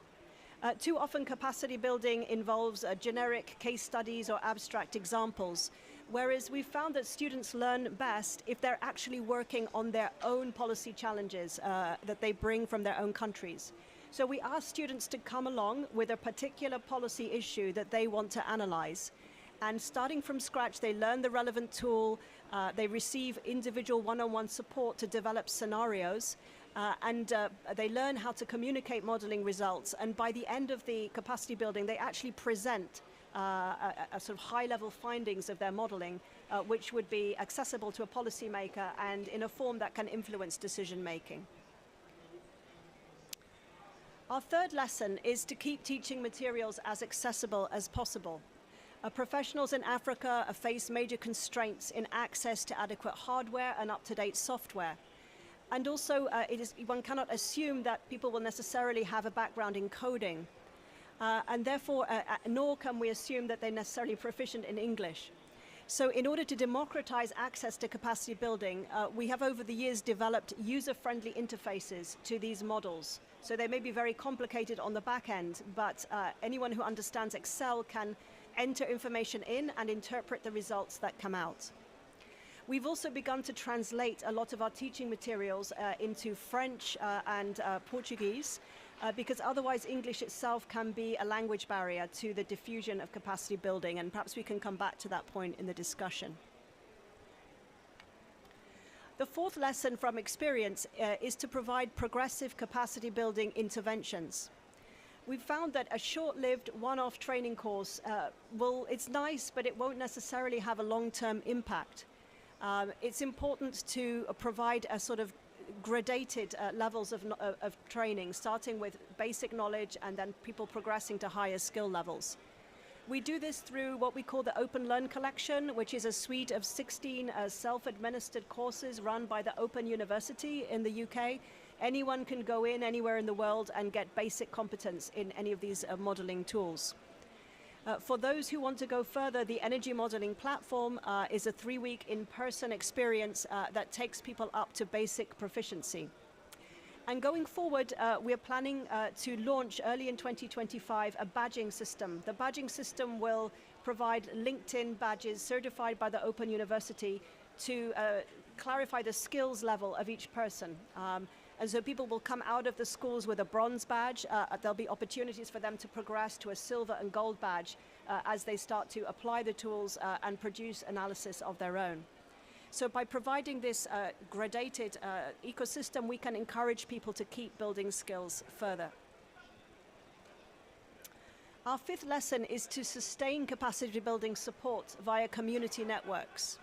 Too often capacity building involves generic case studies or abstract examples, whereas we've found that students learn best if they're actually working on their own policy challenges that they bring from their own countries. So we ask students to come along with a particular policy issue that they want to analyze. And starting from scratch, they learn the relevant tool, they receive individual one-on-one support to develop scenarios, and they learn how to communicate modeling results. And by the end of the capacity building, they actually present a sort of high-level findings of their modeling, which would be accessible to a policymaker and in a form that can influence decision-making. Our third lesson is to keep teaching materials as accessible as possible. Professionals in Africa face major constraints in access to adequate hardware and up-to-date software. And also, one cannot assume that people will necessarily have a background in coding. And therefore, nor can we assume that they're necessarily proficient in English. So in order to democratize access to capacity building, we have over the years developed user-friendly interfaces to these models. So they may be very complicated on the back end, but anyone who understands Excel can enter information in and interpret the results that come out. We've also begun to translate a lot of our teaching materials into French and Portuguese, because otherwise English itself can be a language barrier to the diffusion of capacity building, and perhaps we can come back to that point in the discussion. The fourth lesson from experience is to provide progressive capacity building interventions. We've found that a short-lived one-off training course it's nice, but it won't necessarily have a long-term impact. It's important to provide a sort of gradated levels of training, starting with basic knowledge and then people progressing to higher skill levels. We do this through what we call the Open Learn Collection, which is a suite of 16 self-administered courses run by the Open University in the UK. Anyone can go in anywhere in the world and get basic competence in any of these modeling tools. For those who want to go further, the Energy Modeling Platform is a 3-week in-person experience that takes people up to basic proficiency. And going forward, we're planning to launch early in 2025 a badging system. The badging system will provide LinkedIn badges certified by the Open University to clarify the skills level of each person. And so people will come out of the schools with a bronze badge. There'll be opportunities for them to progress to a silver and gold badge as they start to apply the tools and produce analysis of their own. So by providing this gradated ecosystem, we can encourage people to keep building skills further. Our fifth lesson is to sustain capacity building support via community networks.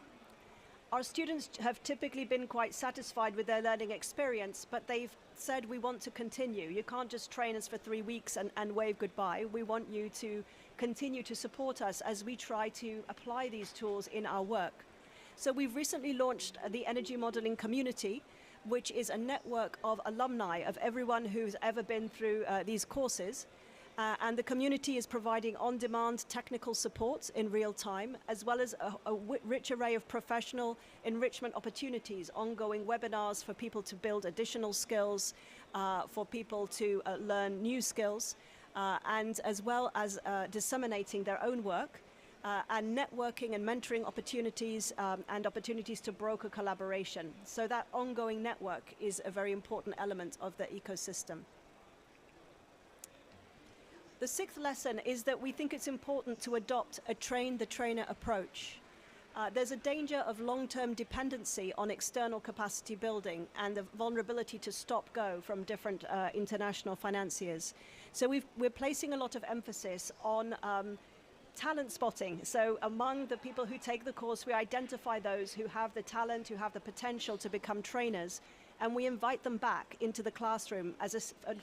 Our students have typically been quite satisfied with their learning experience, but they've said we want to continue. You can't just train us for 3 weeks and wave goodbye. We want you to continue to support us as we try to apply these tools in our work. So we've recently launched the Energy Modeling Community, which is a network of alumni of everyone who's ever been through these courses. And the community is providing on-demand technical support in real time, as well as a rich array of professional enrichment opportunities, ongoing webinars for people to build additional skills, for people to learn new skills, and as well as disseminating their own work, and networking and mentoring opportunities, and opportunities to broker collaboration. So that ongoing network is a very important element of the ecosystem. The sixth lesson is that we think it's important to adopt a train-the-trainer approach. There's a danger of long-term dependency on external capacity building and the vulnerability to stop-go from different international financiers. So we're placing a lot of emphasis on talent spotting. So among the people who take the course, we identify those who have the talent, who have the potential to become trainers, and we invite them back into the classroom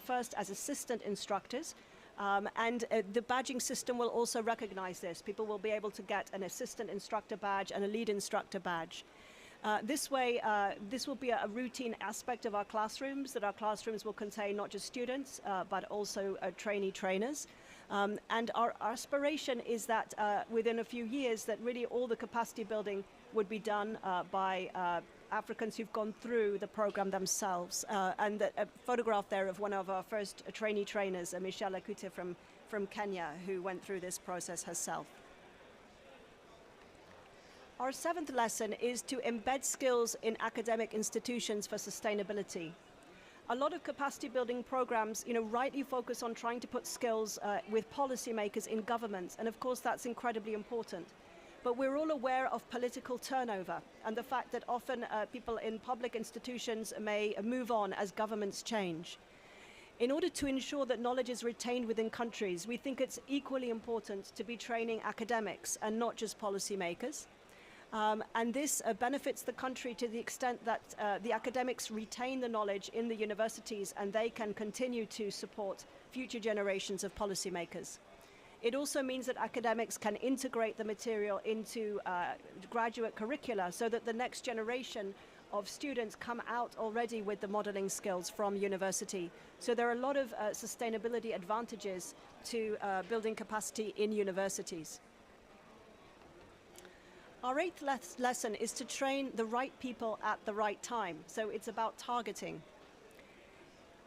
first as assistant instructors. And the badging system will also recognize this. People will be able to get an assistant instructor badge and a lead instructor badge. This way, this will be a routine aspect of our classrooms, that our classrooms will contain not just students, but also trainee trainers. And our aspiration is that within a few years, that really all the capacity building would be done by Africans who've gone through the program themselves. And a photograph there of one of our first trainee trainers, Michelle Akute from Kenya, who went through this process herself. Our seventh lesson is to embed skills in academic institutions for sustainability. A lot of capacity building programs, rightly focus on trying to put skills with policymakers in governments, and of course that's incredibly important. But we're all aware of political turnover and the fact that often people in public institutions may move on as governments change. In order to ensure that knowledge is retained within countries, we think it's equally important to be training academics and not just policymakers. And this benefits the country to the extent that the academics retain the knowledge in the universities and they can continue to support future generations of policymakers. It also means that academics can integrate the material into graduate curricula so that the next generation of students come out already with the modeling skills from university. So there are a lot of sustainability advantages to building capacity in universities. Our eighth lesson is to train the right people at the right time. So it's about targeting.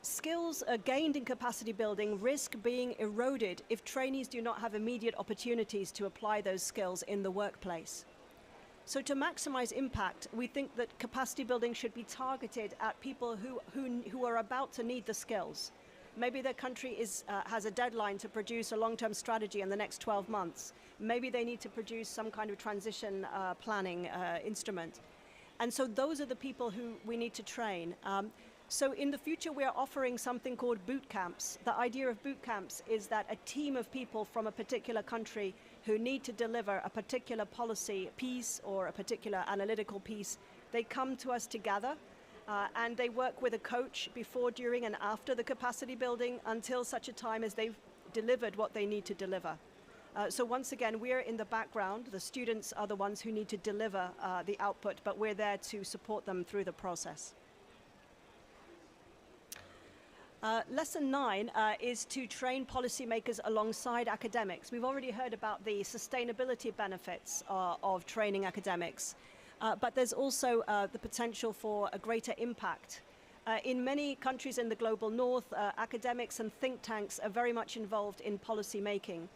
Skills gained in capacity building risk being eroded if trainees do not have immediate opportunities to apply those skills in the workplace. So to maximize impact, we think that capacity building should be targeted at people who are about to need the skills. Maybe their country has a deadline to produce a long-term strategy in the next 12 months. Maybe they need to produce some kind of transition planning instrument. And so those are the people who we need to train. So in the future, we are offering something called boot camps. The idea of boot camps is that a team of people from a particular country who need to deliver a particular policy piece or a particular analytical piece, they come to us together and they work with a coach before, during, and after the capacity building until such a time as they've delivered what they need to deliver. So once again, we're in the background. The students are the ones who need to deliver the output, but we're there to support them through the process. Lesson 9 is to train policymakers alongside academics. We've already heard about the sustainability benefits of training academics, but there's also the potential for a greater impact. In many countries in the global north, academics and think tanks are very much involved in policy making.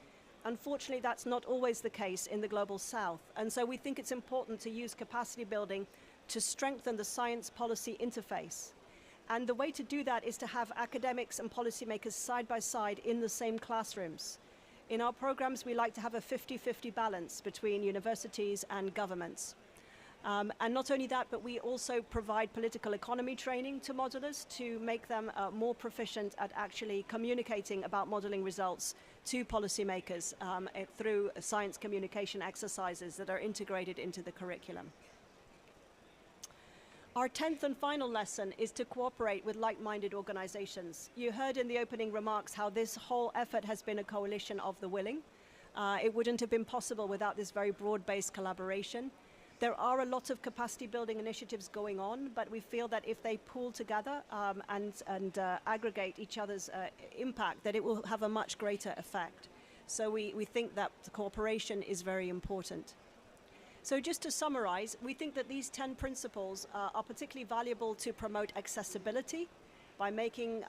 Unfortunately, that's not always the case in the global south, and so we think it's important to use capacity building to strengthen the science policy interface. And the way to do that is to have academics and policymakers side by side in the same classrooms. In our programs, we like to have a 50-50 balance between universities and governments. And not only that, but we also provide political economy training to modelers to make them more proficient at actually communicating about modeling results to policymakers through science communication exercises that are integrated into the curriculum. Our 10th and final lesson is to cooperate with like-minded organizations. You heard in the opening remarks how this whole effort has been a coalition of the willing. It wouldn't have been possible without this very broad-based collaboration. There are a lot of capacity building initiatives going on, but we feel that if they pool together and aggregate each other's impact, that it will have a much greater effect. So we think that the cooperation is very important. So just to summarize, we think that these 10 principles are particularly valuable to promote accessibility by making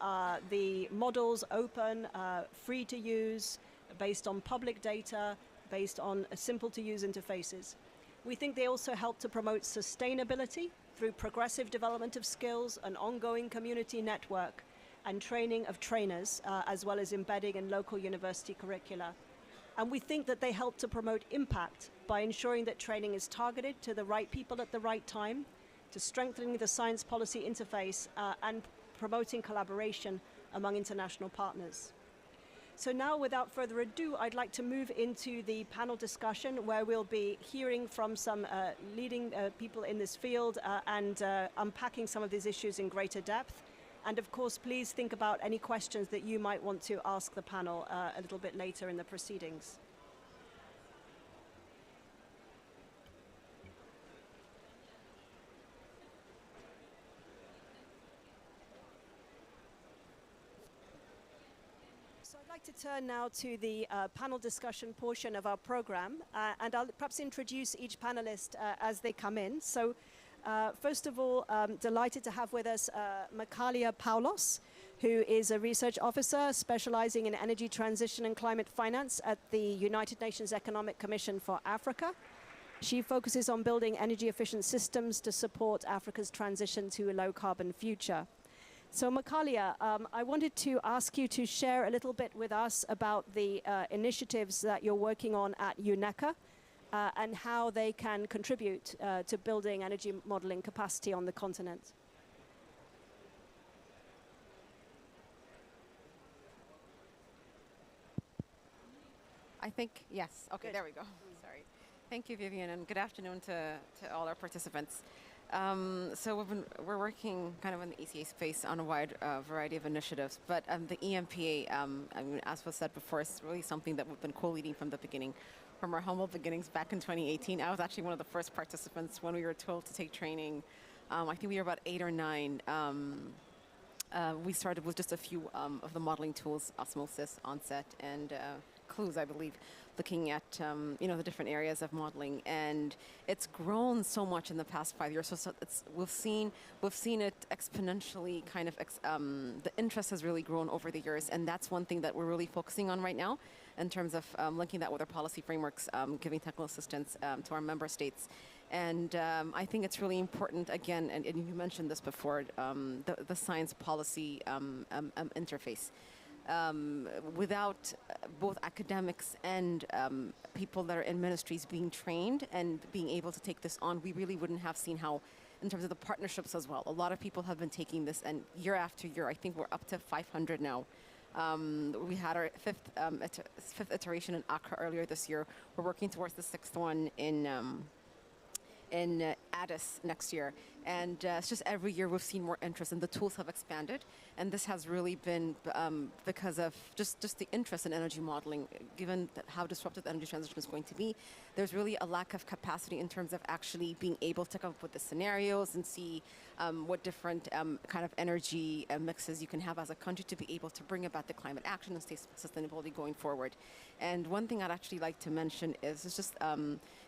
the models open, free to use, based on public data, based on simple to use interfaces. We think they also help to promote sustainability through progressive development of skills, an ongoing community network, and training of trainers, as well as embedding in local university curricula. And we think that they help to promote impact by ensuring that training is targeted to the right people at the right time, to strengthening the science policy interface, and promoting collaboration among international partners. So now, without further ado, I'd like to move into the panel discussion where we'll be hearing from some leading people in this field and unpacking some of these issues in greater depth. And of course, please think about any questions that you might want to ask the panel a little bit later in the proceedings. So I'd like to turn now to the panel discussion portion of our program, and I'll perhaps introduce each panelist as they come in. So. First of all, delighted to have with us Makalia Paulos, who is a research officer specializing in energy transition and climate finance at the United Nations Economic Commission for Africa. She focuses on building energy efficient systems to support Africa's transition to a low carbon future. So Makalia, I wanted to ask you to share a little bit with us about the initiatives that you're working on at UNECA. And how they can contribute to building energy modeling capacity on the continent. I think, yes. Okay, there we go. Sorry. Thank you, Vivian, and good afternoon to all our participants. So we're working kind of in the ECA space on a wide variety of initiatives, but the EMPA, as was said before, is really something that we've been co-leading from the beginning. From our humble beginnings back in 2018. I was actually one of the first participants when we were told to take training. I think we were about 8 or 9. We started with just a few of the modeling tools, Osmosis, Onset, and Clues, I believe, looking at the different areas of modeling. And it's grown so much in the past 5 years. So we've seen it exponentially kind of, the interest has really grown over the years. And that's one thing that we're really focusing on right now, in terms of linking that with our policy frameworks, giving technical assistance to our member states. And I think it's really important, again, and you mentioned this before, the science policy interface. without both academics and people that are in ministries being trained and being able to take this on, we really wouldn't have seen how, in terms of the partnerships as well. A lot of people have been taking this, and year after year, I think we're up to 500 now. We had our fifth iteration in Accra earlier this year. We're working towards the sixth one in Addis next year. And it's just every year we've seen more interest, and the tools have expanded. And this has really been because of just the interest in energy modeling, given that how disruptive the energy transition is going to be. There's really a lack of capacity in terms of actually being able to come up with the scenarios and see what different kind of energy mixes you can have as a country to be able to bring about the climate action and sustainability going forward. And one thing I'd actually like to mention is it's just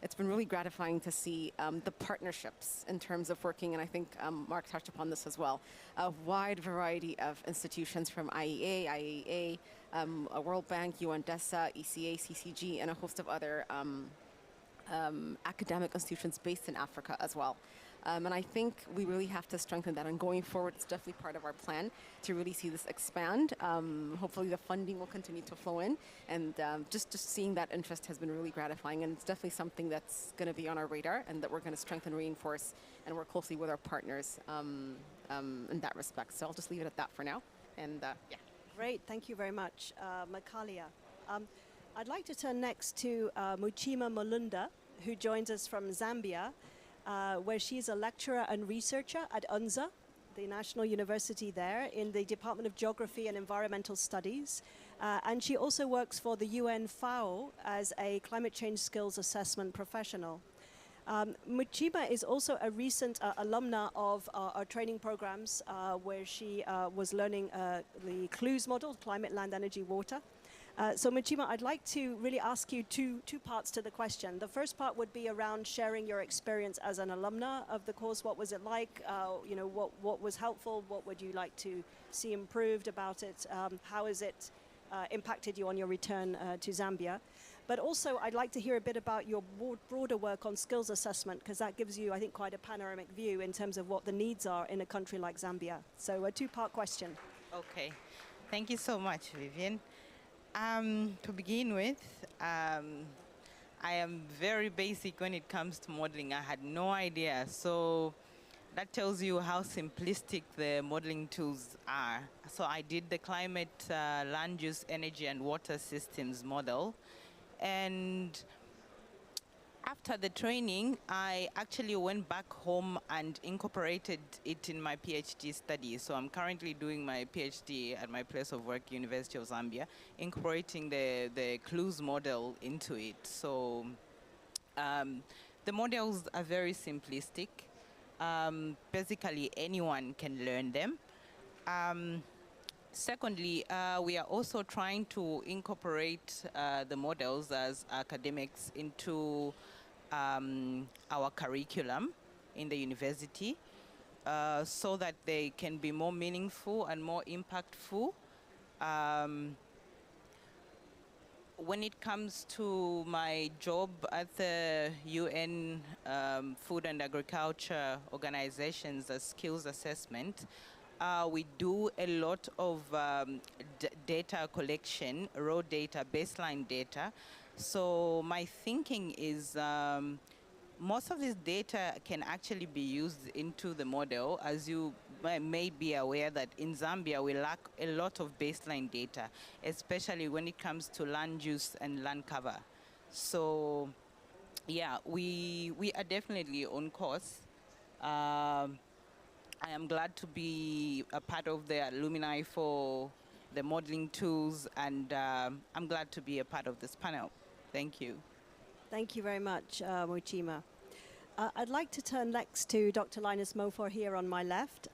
it's been really gratifying to see the partnerships in terms of working, and I think Mark touched upon this as well, a wide variety of institutions from IEA, IAEA, World Bank, UNDESA, ECA, CCG, and a host of other academic institutions based in Africa as well. And I think we really have to strengthen that. And going forward, it's definitely part of our plan to really see this expand. Hopefully the funding will continue to flow in. And just seeing that interest has been really gratifying. And it's definitely something that's going to be on our radar and that we're going to strengthen, reinforce, and work closely with our partners in that respect. So I'll just leave it at that for now. And yeah. Great. Thank you very much, Makalia. I'd like to turn next to Muchima Mulunda, who joins us from Zambia, where she's a lecturer and researcher at UNZA, the National University there, in the Department of Geography and Environmental Studies. And she also works for the UN FAO as a climate change skills assessment professional. Muchima is also a recent alumna of our training programs, where she was learning the CLUES model, climate, land, energy, water. So Muchima, I'd like to really ask you two parts to the question. The first part would be around sharing your experience as an alumna of the course. What was it like? You know, what was helpful? What would you like to see improved about it? How has it impacted you on your return to Zambia? But also, I'd like to hear a bit about your broader work on skills assessment, because that gives you, I think, quite a panoramic view in terms of what the needs are in a country like Zambia. So a two-part question. Okay. Thank you so much, Vivian. To begin with, I am very basic when it comes to modeling. I had no idea. So that tells you how simplistic the modeling tools are. So I did the climate, land use, energy, and water systems model. And after the training, I actually went back home and incorporated it in my PhD study. So I'm currently doing my PhD at my place of work, University of Zambia, incorporating the CLUES model into it. So the models are very simplistic. Basically, anyone can learn them. Secondly, we are also trying to incorporate the models as academics into our curriculum in the university so that they can be more meaningful and more impactful. When it comes to my job at the UN Food and Agriculture Organizations as skills assessment, we do a lot of data collection, raw data, baseline data. So my thinking is most of this data can actually be used into the model. As you may be aware that in Zambia we lack a lot of baseline data, especially when it comes to land use and land cover. So yeah, we are definitely on course. I am glad to be a part of the alumni for the modeling tools, and I'm glad to be a part of this panel. Thank you. Thank you very much, Muchima. I'd like to turn next to Dr. Linus Mofor here on my left,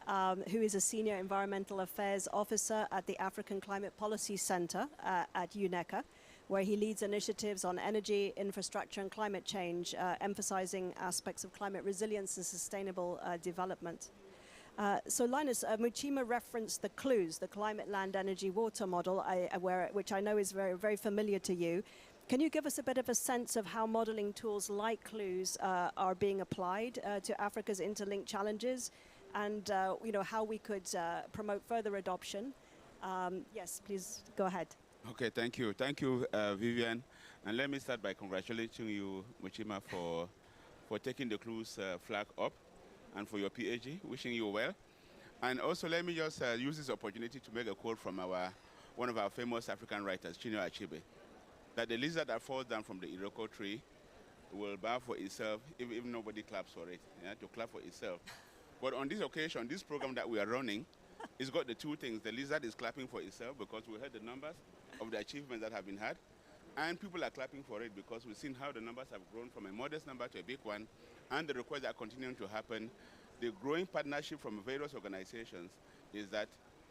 who is a Senior Environmental Affairs Officer at the African Climate Policy Center at UNECA, where he leads initiatives on energy, infrastructure, and climate change, emphasizing aspects of climate resilience and sustainable development. So Linus, Muchima referenced the CLUES, the Climate, Land, Energy, Water model, which I know is very, very familiar to you. Can you give us a bit of a sense of how modeling tools like CLUES are being applied to Africa's interlinked challenges, and you know, how we could promote further adoption? Yes, please go ahead. Okay, thank you. Thank you, Vivian. And let me start by congratulating you, Muchima, for taking the Clues flag up and for your PhD, wishing you well. And also let me just use this opportunity to make a quote from one of our famous African writers, Chinua Achebe, that the lizard that falls down from the Iroko tree will bow for itself if nobody claps for it, to clap for itself. But on this occasion, this program that we are running, it's got the two things. The lizard is clapping for itself because we heard the numbers of the achievements that have been had, and people are clapping for it because we've seen how the numbers have grown from a modest number to a big one, and the requests are continuing to happen. The growing partnership from various organizations is that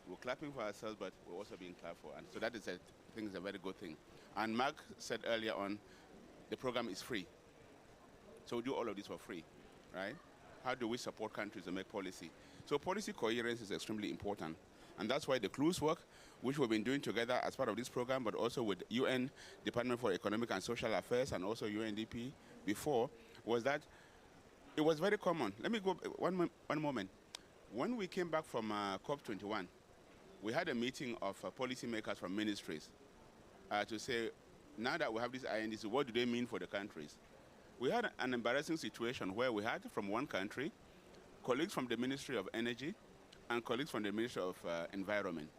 we're clapping for ourselves, but we're also being clapped for. And so that is, I think, is a very good thing. And Mark said earlier on, the program is free. So we do all of this for free, right? How do we support countries to make policy? So policy coherence is extremely important. And that's why the Clues work, which we've been doing together as part of this program, but also with UN Department for Economic and Social Affairs and also UNDP before, was that it was very common. Let me go one moment. When we came back from COP21, we had a meeting of policymakers from ministries to say, now that we have these INDs, what do they mean for the countries? We had an embarrassing situation where we had from one country, colleagues from the Ministry of Energy and colleagues from the Ministry of Environment.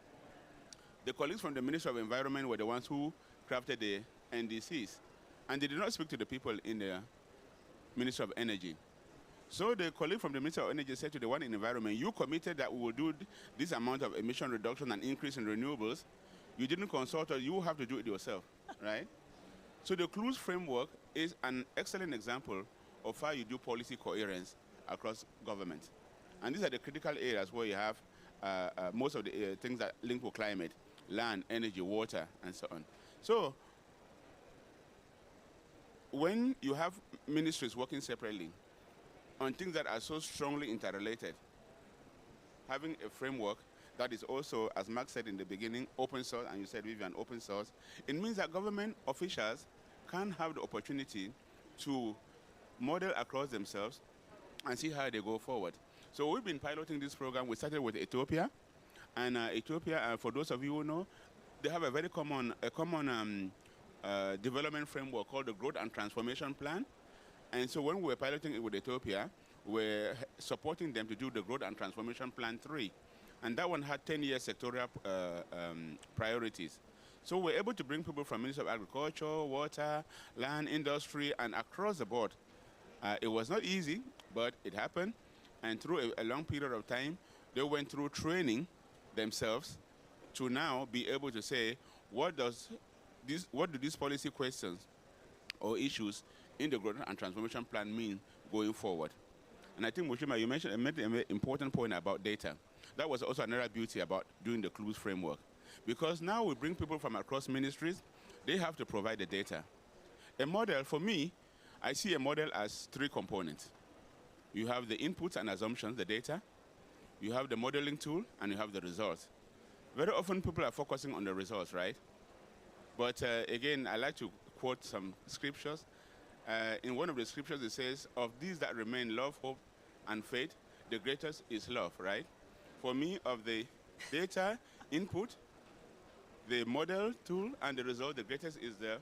The colleagues from the Ministry of Environment were the ones who crafted the NDCs, and they did not speak to the people in the Ministry of Energy. So the colleague from the Ministry of Energy said to the one in Environment, you committed that we will do this amount of emission reduction and increase in renewables. You didn't consult us, you have to do it yourself, right? So the Clues framework is an excellent example of how you do policy coherence across government. And these are the critical areas where you have most of the things that link with climate, land, energy, water, and so on. So when you have ministries working separately on things that are so strongly interrelated, having a framework that is also, as Mark said in the beginning, open source, and you said, Vivian, open source, it means that government officials can have the opportunity to model across themselves and see how they go forward. So we've been piloting this program. We started with Ethiopia, and Ethiopia, for those of you who know, they have a very common development framework called the Growth and Transformation Plan. And so when we were piloting it with Ethiopia, we're supporting them to do the Growth and Transformation Plan 3. And that one had 10-year sectorial priorities. So we're able to bring people from Ministry of Agriculture, Water, Land, Industry, and across the board. It was not easy, but it happened. And through a long period of time, they went through training themselves to now be able to say, what do these policy questions or issues in the Growth and Transformation Plan mean going forward? And I think, Muchima, you made an important point about data. That was also another beauty about doing the Clues framework. Because now we bring people from across ministries, they have to provide the data. A model, for me, I see a model as three components. You have the inputs and assumptions, the data. You have the modeling tool, and you have the results. Very often people are focusing on the results, right? But again, I like to quote some scriptures. In one of the scriptures, it says, of these that remain, love, hope, and faith, the greatest is love, right? For me, of the data input, the model tool, and the result, the greatest is the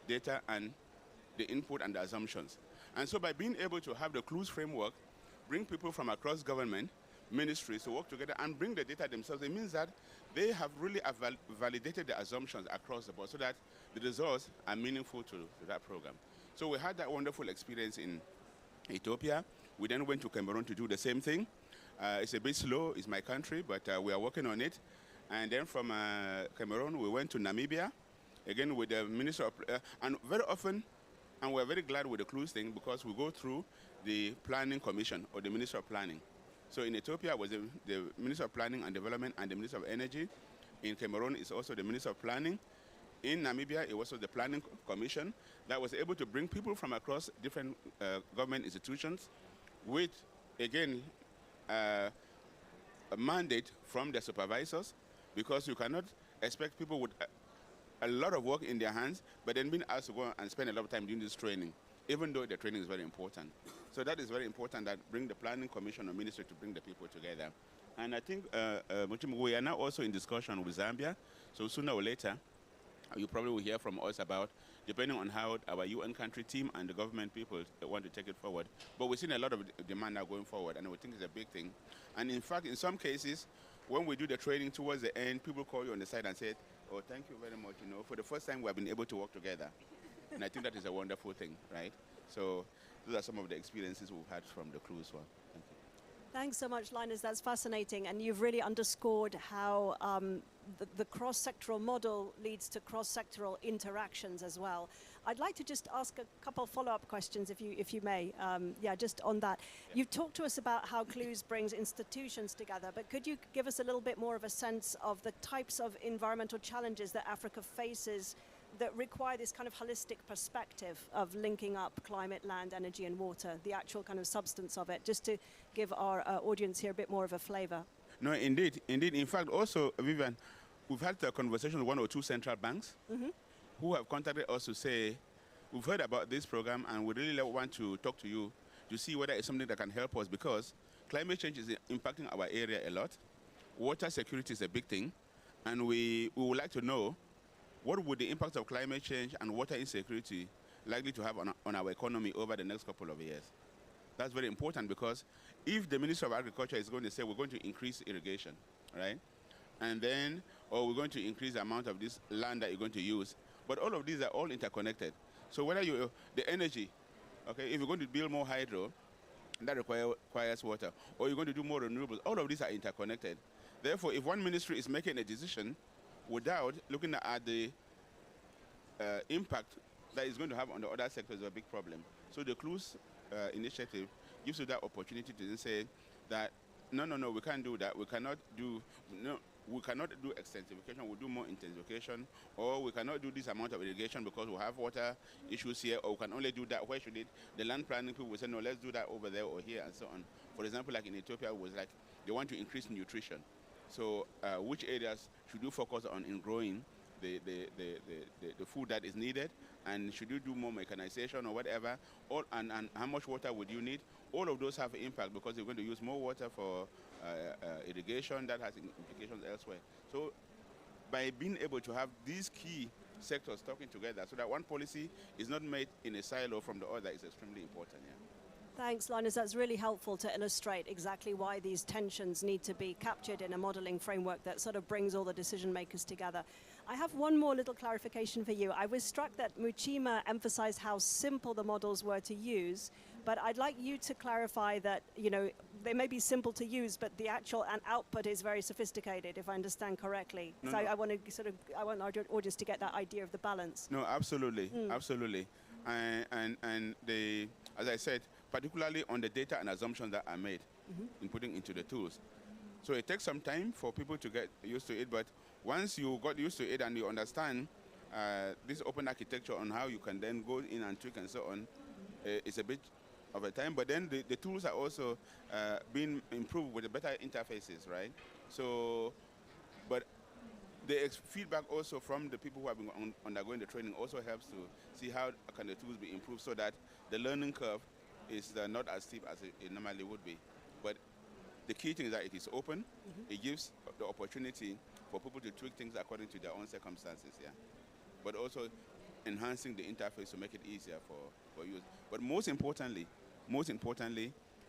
data and the input and the assumptions. And so by being able to have the Clues framework, bring people from across government, ministries to work together and bring the data themselves, it means that they have really validated the assumptions across the board so that the results are meaningful to that program. So we had that wonderful experience in Ethiopia. We then went to Cameroon to do the same thing. It's a bit slow, it's my country, but we are working on it. And then from Cameroon, we went to Namibia, again with the Minister of, and very often, and we're very glad with the Clues thing because we go through the Planning Commission or the Minister of Planning. So in Ethiopia, it was the Minister of Planning and Development and the Minister of Energy. In Cameroon, it's also the Minister of Planning. In Namibia, it was also the Planning Commission that was able to bring people from across different government institutions with, again, a mandate from the supervisors, because you cannot expect people with a lot of work in their hands, but then being asked to go and spend a lot of time doing this training, even though the training is very important. So that is very important, that bring the Planning Commission or Ministry to bring the people together And I think we are now also in discussion with Zambia. So sooner or later, you probably will hear from us about, depending on how our UN country team and the government people want to take it forward. But we're seeing a lot of demand now going forward, and we think it's a big thing. And in fact, in some cases, when we do the training towards the end, people call you on the side and say, oh, thank you very much. You know, for the first time, we have been able to work together. And I think that is a wonderful thing, right? So those are some of the experiences we've had from the crew as well. Thank you. Thanks so much, Linus. That's fascinating. And you've really underscored how the cross-sectoral model leads to cross-sectoral interactions as well. I'd like to just ask a couple follow-up questions, if you may. Yeah, just on that. Yeah. You've talked to us about how CLUES brings institutions together, but could you give us a little bit more of a sense of the types of environmental challenges that Africa faces that require this kind of holistic perspective of linking up climate, land, energy, and water, the actual kind of substance of it, just to give our audience here a bit more of a flavor? No, indeed. In fact, also, Vivian, we've had a conversation with one or two central banks who have contacted us to say, we've heard about this program and we really want to talk to you to see whether it's something that can help us, because climate change is impacting our area a lot. Water security is a big thing, and we would like to know what would the impact of climate change and water insecurity likely to have on our economy over the next couple of years. That's very important, because if the Minister of Agriculture is going to say we're going to increase irrigation, right? And then, or we're going to increase the amount of this land that you're going to use, but all of these are all interconnected. So whether the energy, okay, if you're going to build more hydro, that requires water, or you're going to do more renewables, all of these are interconnected. Therefore, if one ministry is making a decision without looking at the impact that it's going to have on the other sectors, is a big problem. So the CLUES initiative gives you that opportunity to say that, no, we can't do that. We cannot do extensification, we'll do more intensification, or we cannot do this amount of irrigation because we have water issues here, or we can only do that. Where should it? The land planning people will say, no, let's do that over there or here, and so on. For example, like in Ethiopia, it was like they want to increase nutrition. So which areas should you focus on in growing the food that is needed, and should you do more mechanization or whatever, and how much water would you need? All of those have an impact, because you're going to use more water for irrigation. That has implications elsewhere. So by being able to have these key sectors talking together so that one policy is not made in a silo from the other is extremely important. Yeah. Thanks, Linus. That's really helpful to illustrate exactly why these tensions need to be captured in a modeling framework that sort of brings all the decision makers together. I have one more little clarification for you. I was struck that Muchima emphasized how simple the models were to use, but I'd like you to clarify that, you know, they may be simple to use, but the actual output is very sophisticated, if I understand correctly. No, so no. I want our audience to get that idea of the balance. No, absolutely, absolutely. And as I said, particularly on the data and assumptions that are made in putting into the tools. So it takes some time for people to get used to it, but once you got used to it and you understand this open architecture on how you can then go in and tweak and so on, it's a bit of a time, but then the tools are also being improved with the better interfaces, right? So, but the feedback also from the people who have been undergoing the training also helps to see how can the tools be improved so that the learning curve is not as steep as it normally would be. But the key thing is that it is open. It gives the opportunity for people to tweak things according to their own circumstances, yeah. But also enhancing the interface to make it easier for use. But most importantly,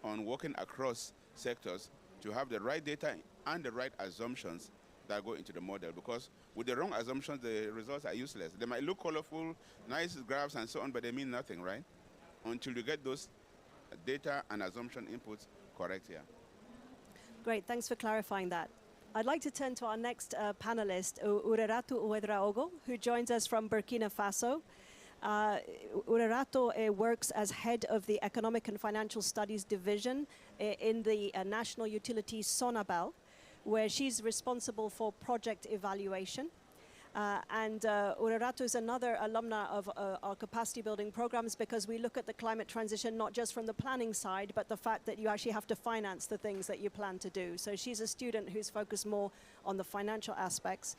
on working across sectors to have the right data and the right assumptions that go into the model, because with the wrong assumptions, the results are useless. They might look colorful, nice graphs and so on, but they mean nothing, right? Until you get those data and assumption inputs correct here. Great, thanks for clarifying that. I'd like to turn to our next panelist, Urerato Ouedraogo, who joins us from Burkina Faso. Urerato works as head of the Economic and Financial Studies Division in the National Utility Sonabel, where she's responsible for project evaluation. And Urerato is another alumna of our capacity building programs, because we look at the climate transition not just from the planning side, but the fact that you actually have to finance the things that you plan to do. So she's a student who's focused more on the financial aspects.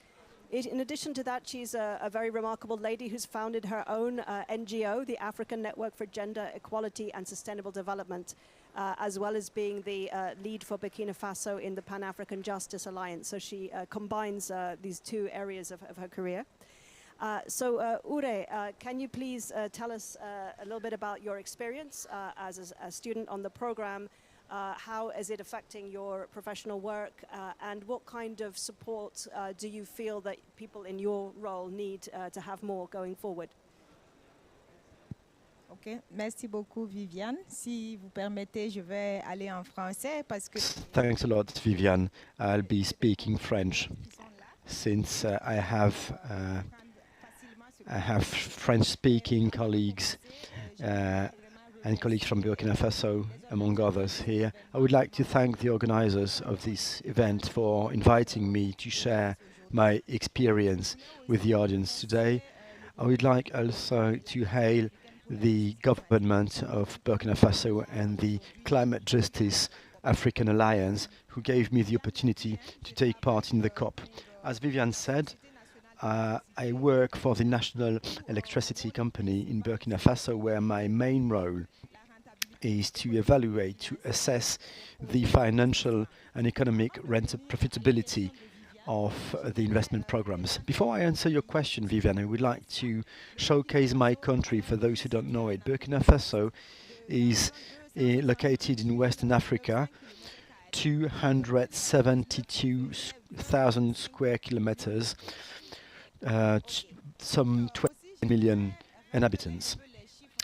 In addition to that, she's a very remarkable lady who's founded her own NGO, the African Network for Gender Equality and Sustainable Development, as well as being the lead for Burkina Faso in the Pan-African Justice Alliance. So she combines these two areas of her career. So Ure, can you please tell us a little bit about your experience as a student on the program? How is it affecting your professional work, and what kind of support do you feel that people in your role need to have more going forward? Ok, merci beaucoup Viviane. Si vous permettez, je vais aller en français parce que... Thanks a lot, Viviane. I'll be speaking French since I have French-speaking colleagues and colleagues from Burkina Faso, among others here. I would like to thank the organizers of this event for inviting me to share my experience with the audience today. I would like also to hail the government of Burkina Faso and the Climate Justice African Alliance, who gave me the opportunity to take part in the COP. As Viviane said, I work for the National Electricity Company in Burkina Faso, where my main role is to evaluate, to assess the financial and economic profitability of the investment programs. Before I answer your question, Viviane, I would like to showcase my country for those who don't know it. Burkina Faso is located in Western Africa, 272,000 square kilometers, some 20 million inhabitants.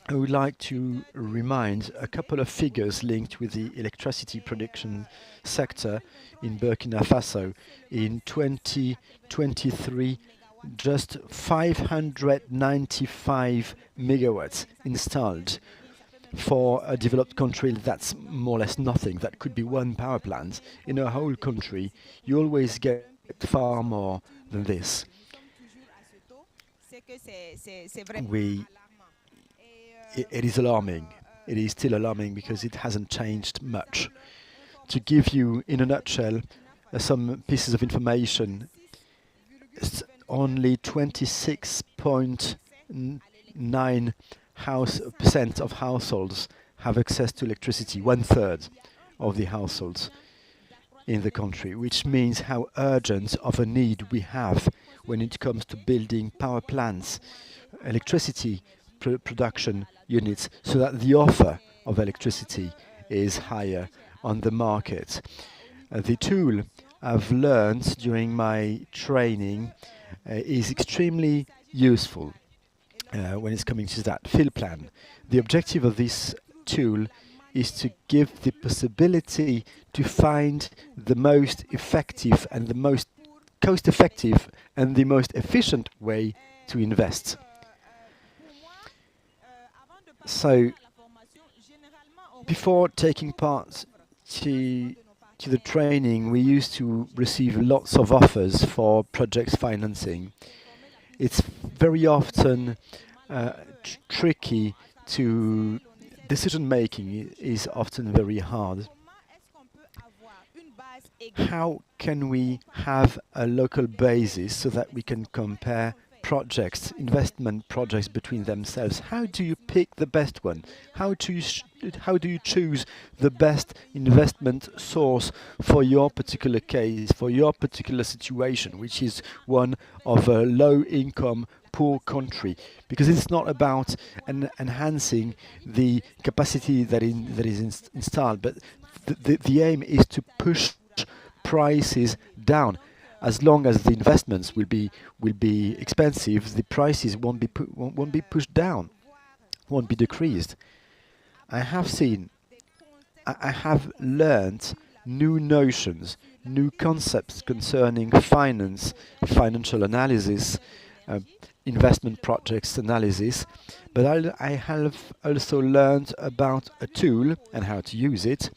I would like to remind a couple of figures linked with the electricity production sector in Burkina Faso. In 2023, just 595 megawatts installed. For a developed country, that's more or less nothing. That could be one power plant. In a whole country, you always get far more than this. It is alarming. It is still alarming because it hasn't changed much. To give you, in a nutshell, some pieces of information, only 26.9% of households have access to electricity, 1/3 of the households in the country, which means how urgent of a need we have when it comes to building power plants, electricity production units, so that the offer of electricity is higher on the market. The tool I've learned during my training is extremely useful when it's coming to that field plan. The objective of this tool is to give the possibility to find the most effective and the most cost-effective and the most efficient way to invest. So, before taking part to the training, we used to receive lots of offers for projects financing. It's very often tricky to decision-making is often very hard. How can we have a local basis so that we can compare projects, investment projects between themselves? How do you pick the best one? How do you choose the best investment source for your particular case, for your particular situation, which is one of a low-income, poor country? Because it's not about enhancing the capacity that is installed, but the aim is to push prices down. As long as the investments will be expensive, the prices won't be pushed down, won't be decreased. I have learned new notions, new concepts concerning finance, financial analysis, investment projects analysis, but I have also learned about a tool and how to use it,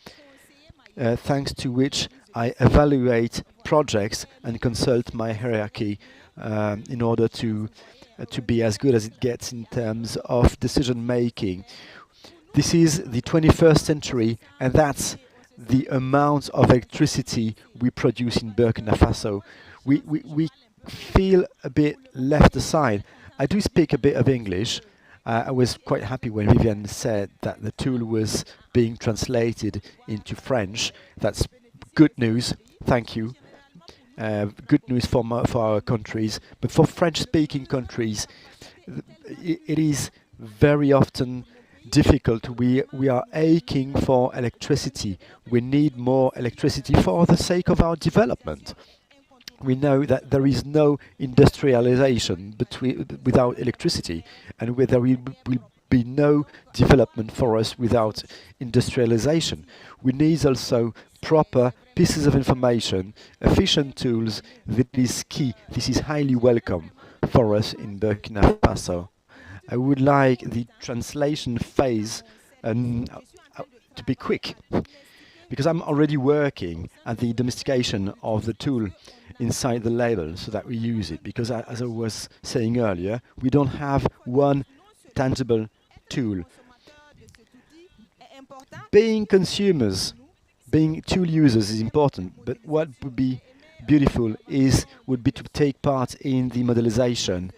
thanks to which I evaluate projects and consult my hierarchy in order to be as good as it gets in terms of decision making. This is the 21st century, and that's the amount of electricity we produce in Burkina Faso. We feel a bit left aside. I do speak a bit of English. I was quite happy when Viviane said that the tool was being translated into French. That's good news. Thank you. Good news for our countries. But for French-speaking countries, it is very often difficult. We are aching for electricity. We need more electricity for the sake of our development. We know that there is no industrialization without electricity, and there will be no development for us without industrialization. We need also proper pieces of information, efficient tools. That is key. This is highly welcome for us in Burkina Faso. I would like the translation phase to be quick, because I'm already working at the domestication of the tool inside the label so that we use it, because as I was saying earlier, we don't have one tangible tool. Being consumers, being tool users is important, but what would be beautiful would be to take part in the modelization.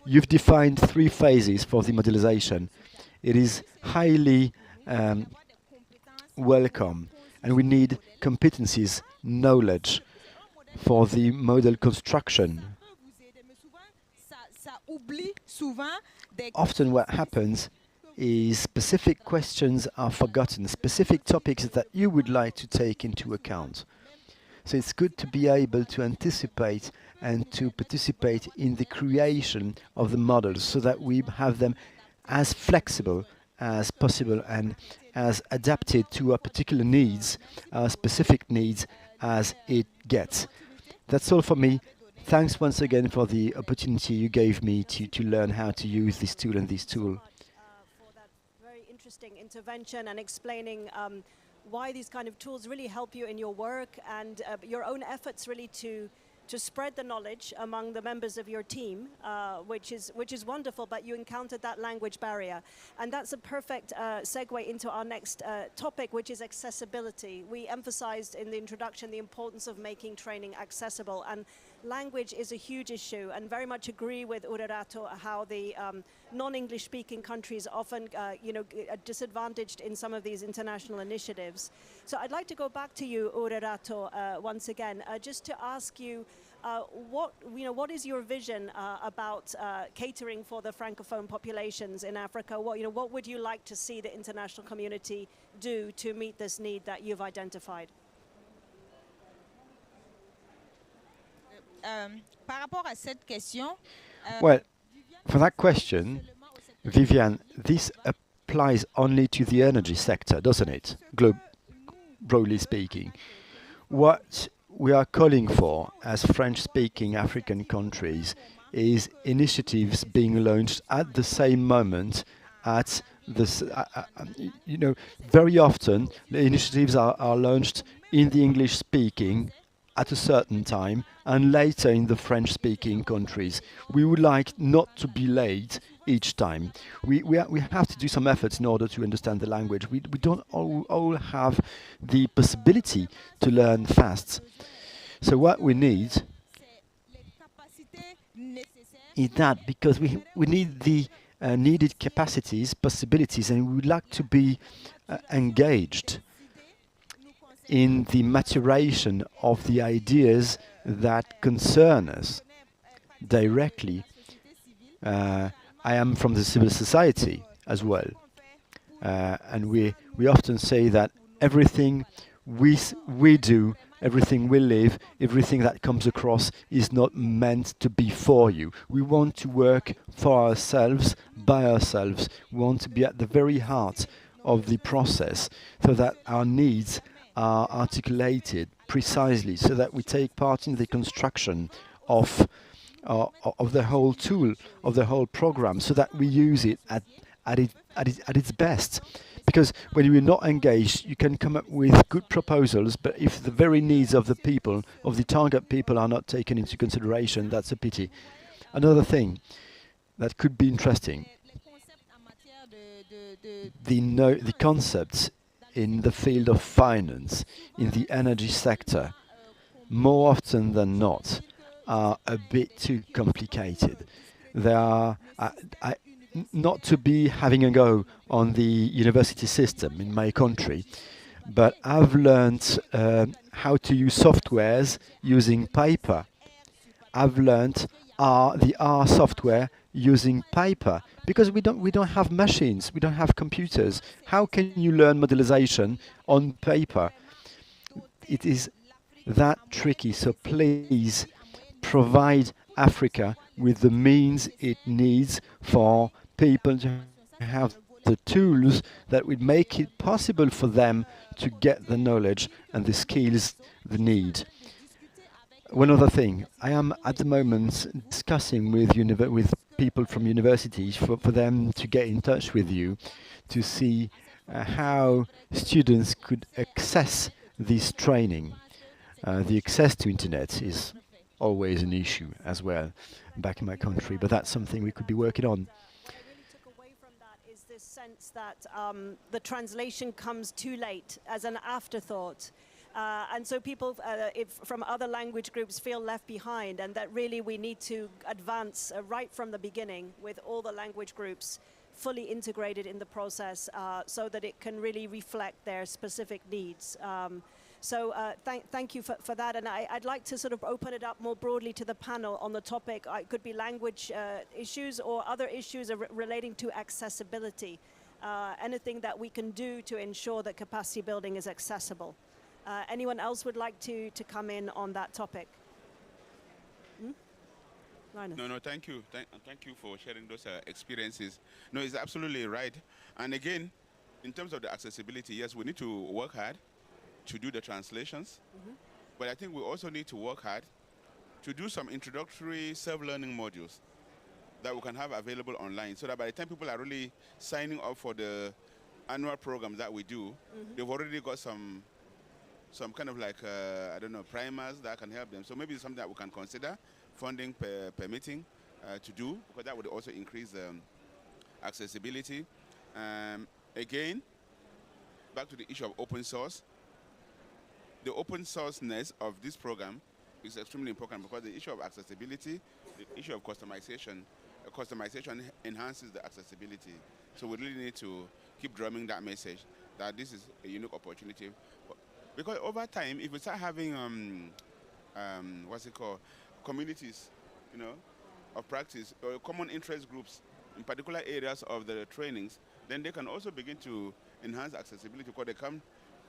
You've defined 3 phases for the modelization. It is highly welcome, and we need competencies, knowledge for the model construction. Often what happens is specific questions are forgotten, specific topics that you would like to take into account. So it's good to be able to anticipate and to participate in the creation of the models so that we have them as flexible as possible and as adapted to our particular needs, our specific needs as it gets. That's all for me. Thanks once again for the opportunity you gave me to learn how to use this tool and this tool. For that very interesting intervention and explaining why these kind of tools really help you in your work and your own efforts really to spread the knowledge among the members of your team, which is wonderful, but you encountered that language barrier. And that's a perfect segue into our next topic, which is accessibility. We emphasized in the introduction the importance of making training accessible, and language is a huge issue, and very much agree with Urerato how the non-English speaking countries often are disadvantaged in some of these international initiatives. So I'd like to go back to you, Urerato, once again, just to ask you what is your vision about catering for the Francophone populations in Africa? What would you like to see the international community do to meet this need that you've identified? Well, for that question, Viviane, this applies only to the energy sector, doesn't it? Broadly speaking. What we are calling for as French-speaking African countries is initiatives being launched at the same moment at this, very often the initiatives are launched in the English-speaking at a certain time and later in the French-speaking countries. We would like not to be late each time. We have to do some efforts in order to understand the language. We don't all have the possibility to learn fast. So what we need is that, because we need the needed capacities, possibilities, and we would like to be engaged in the maturation of the ideas that concern us directly. I am from the civil society as well, and we often say that everything we do, everything we live, everything that comes across is not meant to be for you. We want to work for ourselves, by ourselves. We want to be at the very heart of the process so that our needs are articulated precisely, so that we take part in the construction of the whole tool, of the whole program, so that we use it at its best. Because when you're not engaged, you can come up with good proposals, but if the very needs of the people, of the target people, are not taken into consideration, that's a pity. Another thing that could be interesting, the concepts in the field of finance, in the energy sector, more often than not, are a bit too complicated. They are not to be having a go on the university system in my country, but I've learned how to use softwares using paper. I've learned the R software using paper because we don't have machines, we don't have computers. How can you learn modelization on paper? It is that tricky. So please provide Africa with the means it needs for people to have the tools that would make it possible for them to get the knowledge and the skills they need. One other thing, I am at the moment discussing with people from universities for them to get in touch with you to see how students could access this training. The access to internet is always an issue as well back in my country, but that's something we could be working on. Is this sense that the translation comes too late as an afterthought. And so people from other language groups feel left behind, and that really we need to advance right from the beginning with all the language groups fully integrated in the process so that it can really reflect their specific needs. So thank you for that, and I'd like to sort of open it up more broadly to the panel on the topic. It could be language issues or other issues relating to accessibility. Anything that we can do to ensure that capacity building is accessible. Anyone else would like to come in on that topic? No, thank you. Thank you for sharing those experiences. No, it's absolutely right. And again, in terms of the accessibility, yes, we need to work hard to do the translations, but I think we also need to work hard to do some introductory self-learning modules that we can have available online, so that by the time people are really signing up for the annual programs that we do, they've already got some kind of like, I don't know, primers that can help them. So maybe it's something that we can consider, funding permitting to do, because that would also increase accessibility. Again, back to the issue of open source. The open sourceness of this program is extremely important because the issue of accessibility, the issue of customization enhances the accessibility. So we really need to keep drumming that message that this is a unique opportunity. Because over time, if we start having, communities, of practice, or common interest groups in particular areas of the trainings, then they can also begin to enhance accessibility because they come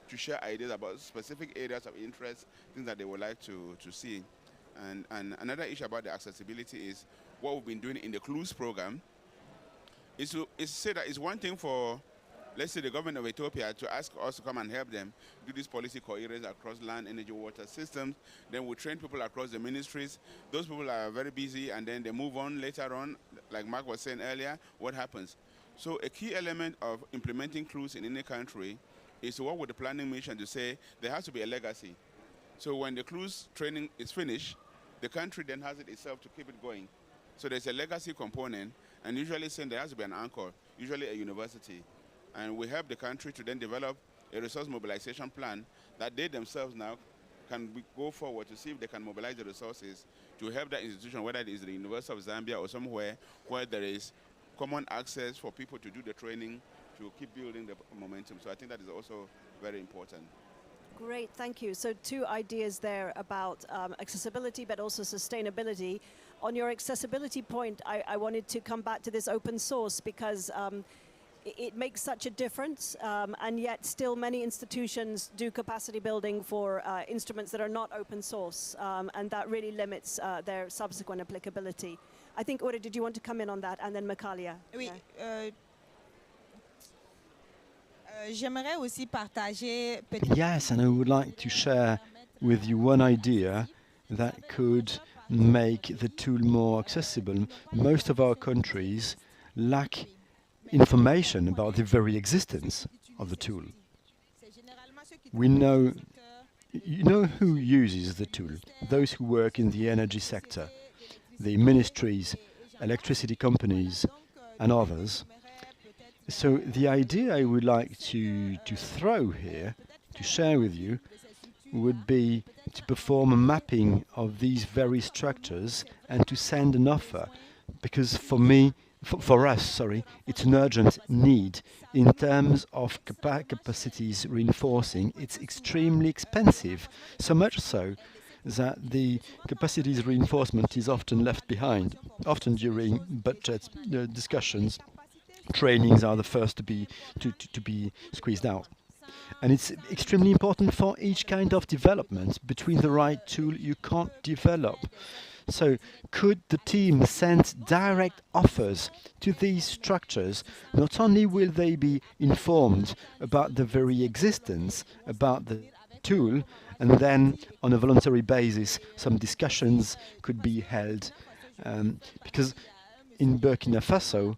to share ideas about specific areas of interest, things that they would like to see. And another issue about the accessibility is what we've been doing in the CLUES program is to say that it's one thing for, let's say, the government of Ethiopia to ask us to come and help them do this policy coherence across land, energy, water systems. Then we train people across the ministries. Those people are very busy, and then they move on later on. Like Mark was saying earlier, what happens? So a key element of implementing CLUES in any country is to work with the planning mission to say there has to be a legacy. So when the CLUES training is finished, the country then has it itself to keep it going. So there's a legacy component, and usually saying there has to be an anchor, usually a university. And we help the country to then develop a resource mobilization plan that they themselves now can go forward to see if they can mobilize the resources to help that institution, whether it is the University of Zambia or somewhere where there is common access for people to do the training, to keep building the momentum. So I think that is also very important. Great, thank you. So 2 ideas there about accessibility, but also sustainability. On your accessibility point, I wanted to come back to this open source because it makes such a difference, and yet still many institutions do capacity building for instruments that are not open source, and that really limits their subsequent applicability. I think, Uri, did you want to come in on that? And then Makalia. Oui. J'aimerais aussi partager peut-être. Yes, and I would like to share with you one idea that could make the tool more accessible. Most of our countries lack information about the very existence of the tool. We know, you know who uses the tool? Those who work in the energy sector, the ministries, electricity companies, and others. So the idea I would like to throw here, to share with you, would be to perform a mapping of these very structures and to send an offer, because for us, sorry, it's an urgent need. In terms of capacities reinforcing, it's extremely expensive, so much so that the capacities reinforcement is often left behind. Often during budget discussions, trainings are the first to be squeezed out. And it's extremely important for each kind of development. Between the right tool, you can't develop. So could the team send direct offers to these structures? Not only will they be informed about the very existence, about the tool, and then on a voluntary basis some discussions could be held. Because in Burkina Faso,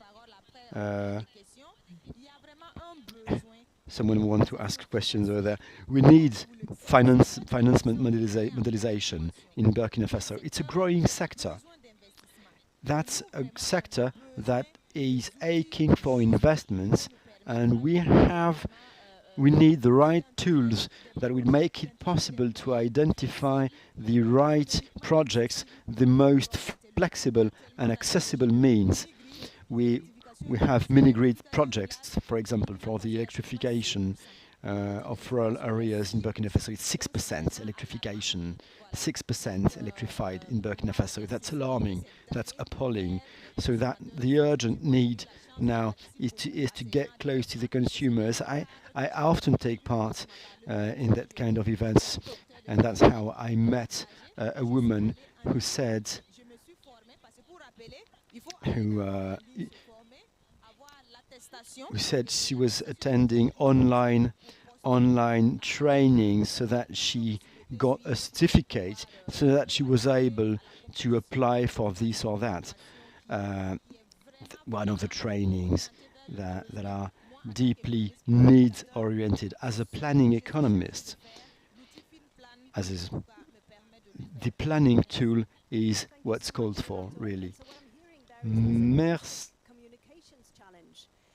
someone wants to ask questions over there. We need financement modelization in Burkina Faso. It's a growing sector. That's a sector that is aching for investments, and we need the right tools that will make it possible to identify the right projects, the most flexible and accessible means. We have mini-grid projects, for example, for the electrification of rural areas in Burkina Faso. It's 6% electrification, 6% electrified in Burkina Faso. That's alarming, that's appalling. So that the urgent need now is to get close to the consumers. I often take part in that kind of events, and that's how I met a woman who said, who said she was attending online training so that she got a certificate, so that she was able to apply for this or that. One of the trainings that are deeply needs-oriented. As a planning economist, the planning tool is what's called for, really. Merci.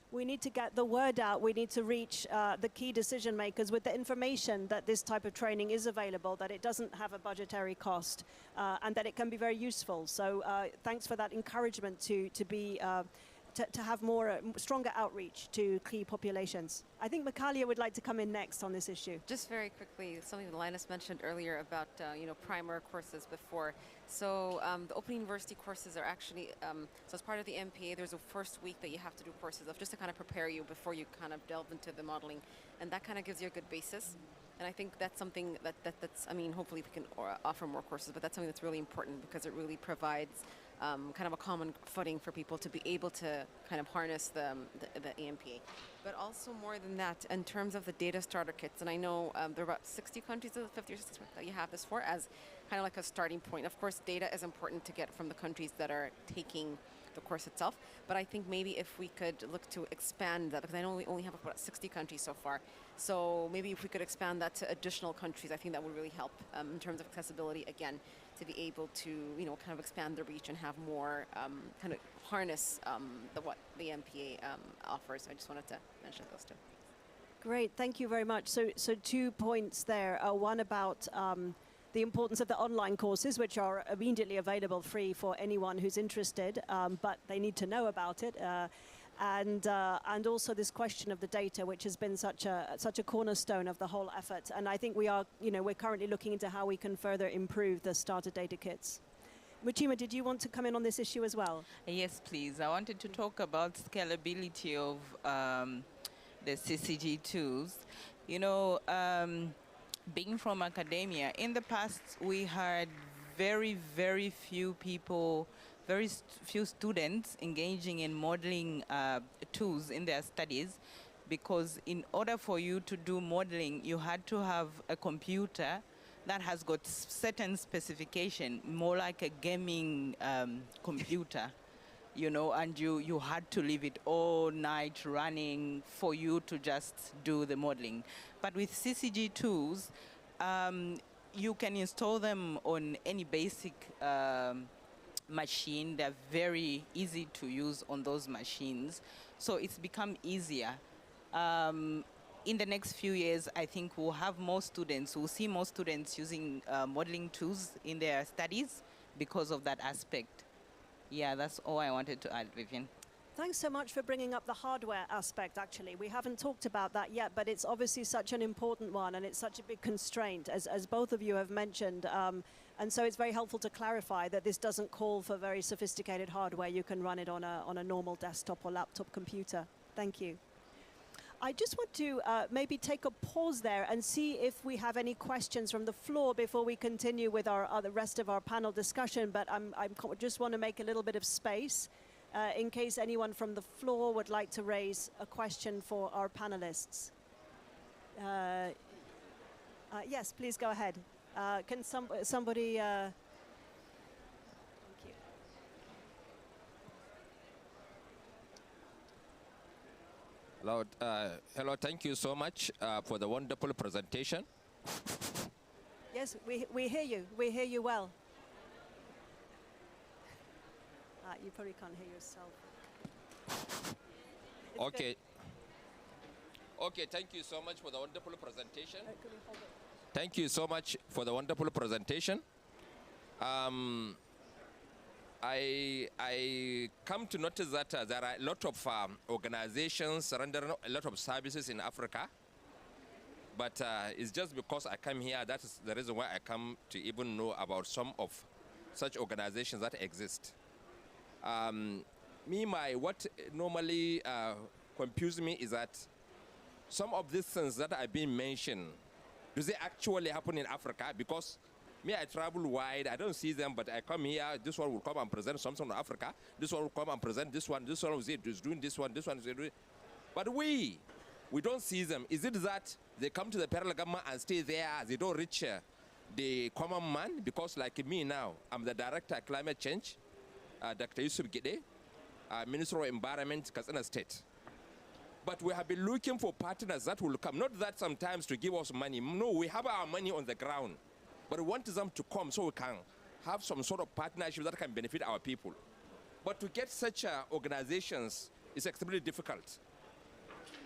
We need to get the word out. We need to reach the key decision makers with the information that this type of training is available, that it doesn't have a budgetary cost, and that it can be very useful. So thanks for that encouragement to have more stronger outreach to key populations. I think Makalia would like to come in next on this issue. Just very quickly, something that Linus mentioned earlier about primer courses before. So the Open University courses are actually, so as part of the MPA, there's a first week that you have to do courses of just to kind of prepare you before you kind of delve into the modeling, and that kind of gives you a good basis. And I think that's something that's, I mean, hopefully we can offer more courses, but that's something that's really important because it really provides kind of a common footing for people to be able to kind of harness the EMPA. But also more than that, in terms of the data starter kits, and I know there are about 60 countries of the 50 or 60 that you have this for as kind of like a starting point. Of course, data is important to get from the countries that are taking the course itself, but I think maybe if we could look to expand that, because I know we only have about 60 countries so far, so maybe if we could expand that to additional countries, I think that would really help in terms of accessibility, again, to be able to, kind of expand the reach and have more kind of harness what the MPA offers. So I just wanted to mention those two. Great, thank you very much. So 2 points there. One about the importance of the online courses, which are immediately available free for anyone who's interested, but they need to know about it. And also this question of the data, which has been such a cornerstone of the whole effort. And I think we're currently looking into how we can further improve the starter data kits. Muchima, did you want to come in on this issue as well? Yes, please. I wanted to talk about scalability of the CCG tools. Being from academia, in the past we had very, very few people, very few students engaging in modeling tools in their studies, because in order for you to do modeling, you had to have a computer that has got certain specification, more like a gaming computer, and you had to leave it all night running for you to just do the modeling. But with CCG tools, you can install them on any basic machine. They're very easy to use on those machines. So it's become easier. in the next few years, I think we'll have more students, we'll see more students using modeling tools in their studies because of that aspect. Yeah, that's all I wanted to add, Vivian. Thanks so much for bringing up the hardware aspect, actually. We haven't talked about that yet, but it's obviously such an important one, and it's such a big constraint, as both of you have mentioned. And so it's very helpful to clarify that this doesn't call for very sophisticated hardware. You can run it on a normal desktop or laptop computer. Thank you. I just want to maybe take a pause there and see if we have any questions from the floor before we continue with the rest of our panel discussion. But I just want to make a little bit of space in case anyone from the floor would like to raise a question for our panelists. Yes, please go ahead. Can somebody... Hello, thank you so much for the wonderful presentation. Yes, we hear you. We hear you well. You probably can't hear yourself. Okay. Okay, thank you so much for the wonderful presentation. Thank you so much for the wonderful presentation. I come to notice that there are a lot of organizations rendering a lot of services in Africa. But it's just because I come here, that is the reason why I come to even know about some of such organizations that exist. What normally confuses me is that some of these things that are being mentioned, do they actually happen in Africa? Because me, I travel wide, I don't see them, but I come here, this one will come and present something in Africa, this one will come and present this one is doing this one is doing. But we don't see them. Is it that they come to the federal government and stay there, they don't reach the common man? Because like me now, I'm the Director of Climate Change, Dr. Yusuf Gide, Minister of Environment, Katsina State. But we have been looking for partners that will come, not that sometimes to give us money. No, we have our money on the ground. But we want them to come so we can have some sort of partnership that can benefit our people. But to get such organizations is extremely difficult.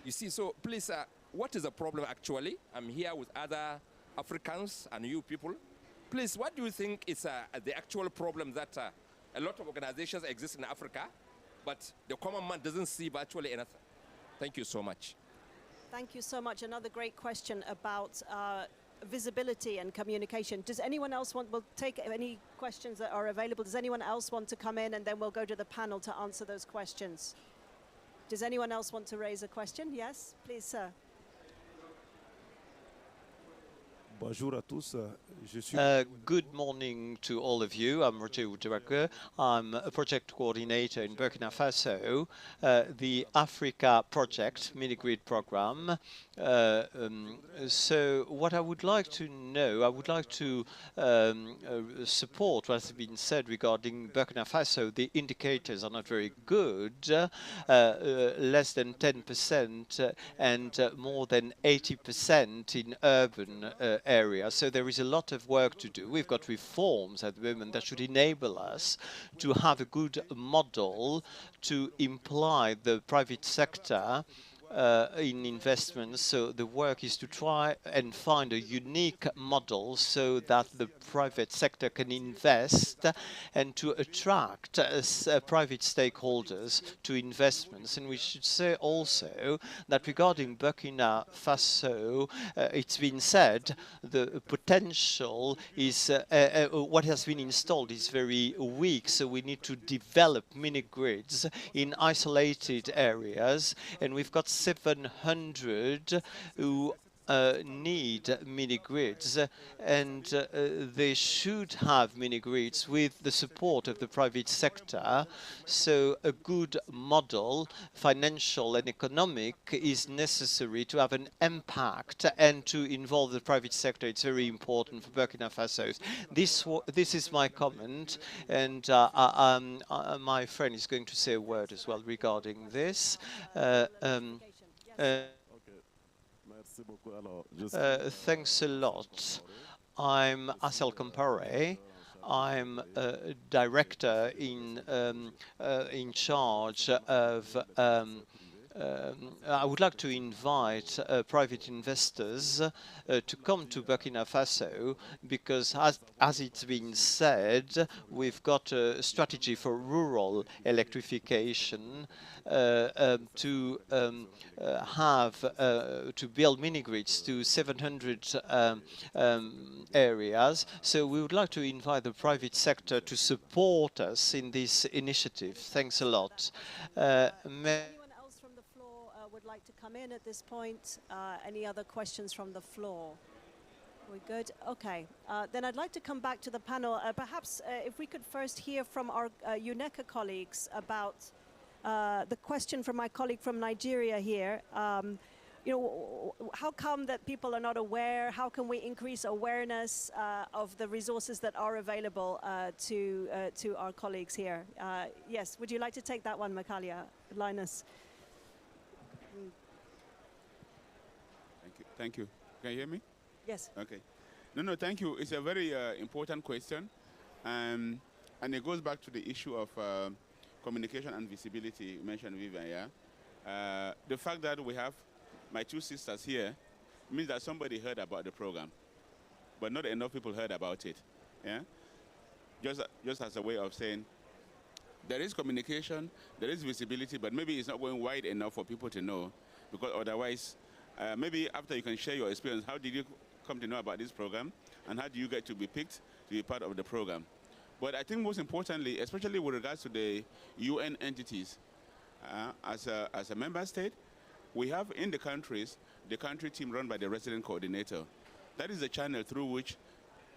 You see, so please, what is the problem actually? I'm here with other Africans and you people. Please, what do you think is the actual problem that a lot of organizations exist in Africa, but the common man doesn't see virtually anything? Thank you so much. Thank you so much. Another great question about visibility and communication. Does anyone else we'll take any questions that are available. Does anyone else want to come in, and then we'll go to the panel to answer those questions? Does anyone else want to raise a question? Yes, please, sir. Bonjour à tous. Good morning to all of you. I'm Roger Ouedraogo. I'm a project coordinator in Burkina Faso, the Africa project, mini-grid program. So what I would like to know, I would like to support what has been said regarding Burkina Faso. The indicators are not very good, less than 10% and more than 80% in urban areas. So there is a lot of work to do. We've got reforms at the moment that should enable us to have a good model to imply the private sector in investments. So the work is to try and find a unique model so that the private sector can invest and to attract private stakeholders to investments. And we should say also that regarding Burkina Faso, it's been said the potential is what has been installed is very weak. So we need to develop mini-grids in isolated areas, and we've got 700 who need mini-grids, and they should have mini-grids with the support of the private sector. So a good model, financial and economic, is necessary to have an impact and to involve the private sector. It's very important for Burkina Faso. This is my comment, and my friend is going to say a word as well regarding this. Thanks a lot. I'm Asel Compare. I'm a director in charge of I would like to invite private investors to come to Burkina Faso, because as it's been said, we've got a strategy for rural electrification to build mini grids to 700 areas. So we would like to invite the private sector to support us in this initiative. Thanks a lot. Anyone else from the floor would like to come in at this point? Any other questions from the floor? We good? Okay. Then I'd like to come back to the panel. Perhaps if we could first hear from our UNECA colleagues about the question from my colleague from Nigeria here. You know, how come that people are not aware? How can we increase awareness of the resources that are available to our colleagues here? Yes, would you like to take that one, Makalia? Linus. Thank you. Can you hear me? Yes. Okay. No, thank you. It's a very important question. And it goes back to the issue of communication and visibility you mentioned, Vivian, yeah? The fact that we have my two sisters here means that somebody heard about the program, but not enough people heard about it, yeah? Just as a way of saying, there is communication, there is visibility, but maybe it's not going wide enough for people to know, because otherwise, maybe after you can share your experience, how did you come to know about this program, and how do you get to be picked to be part of the program? But I think most importantly, especially with regards to the UN entities, as a member state, we have in the countries, the country team run by the resident coordinator. That is the channel through which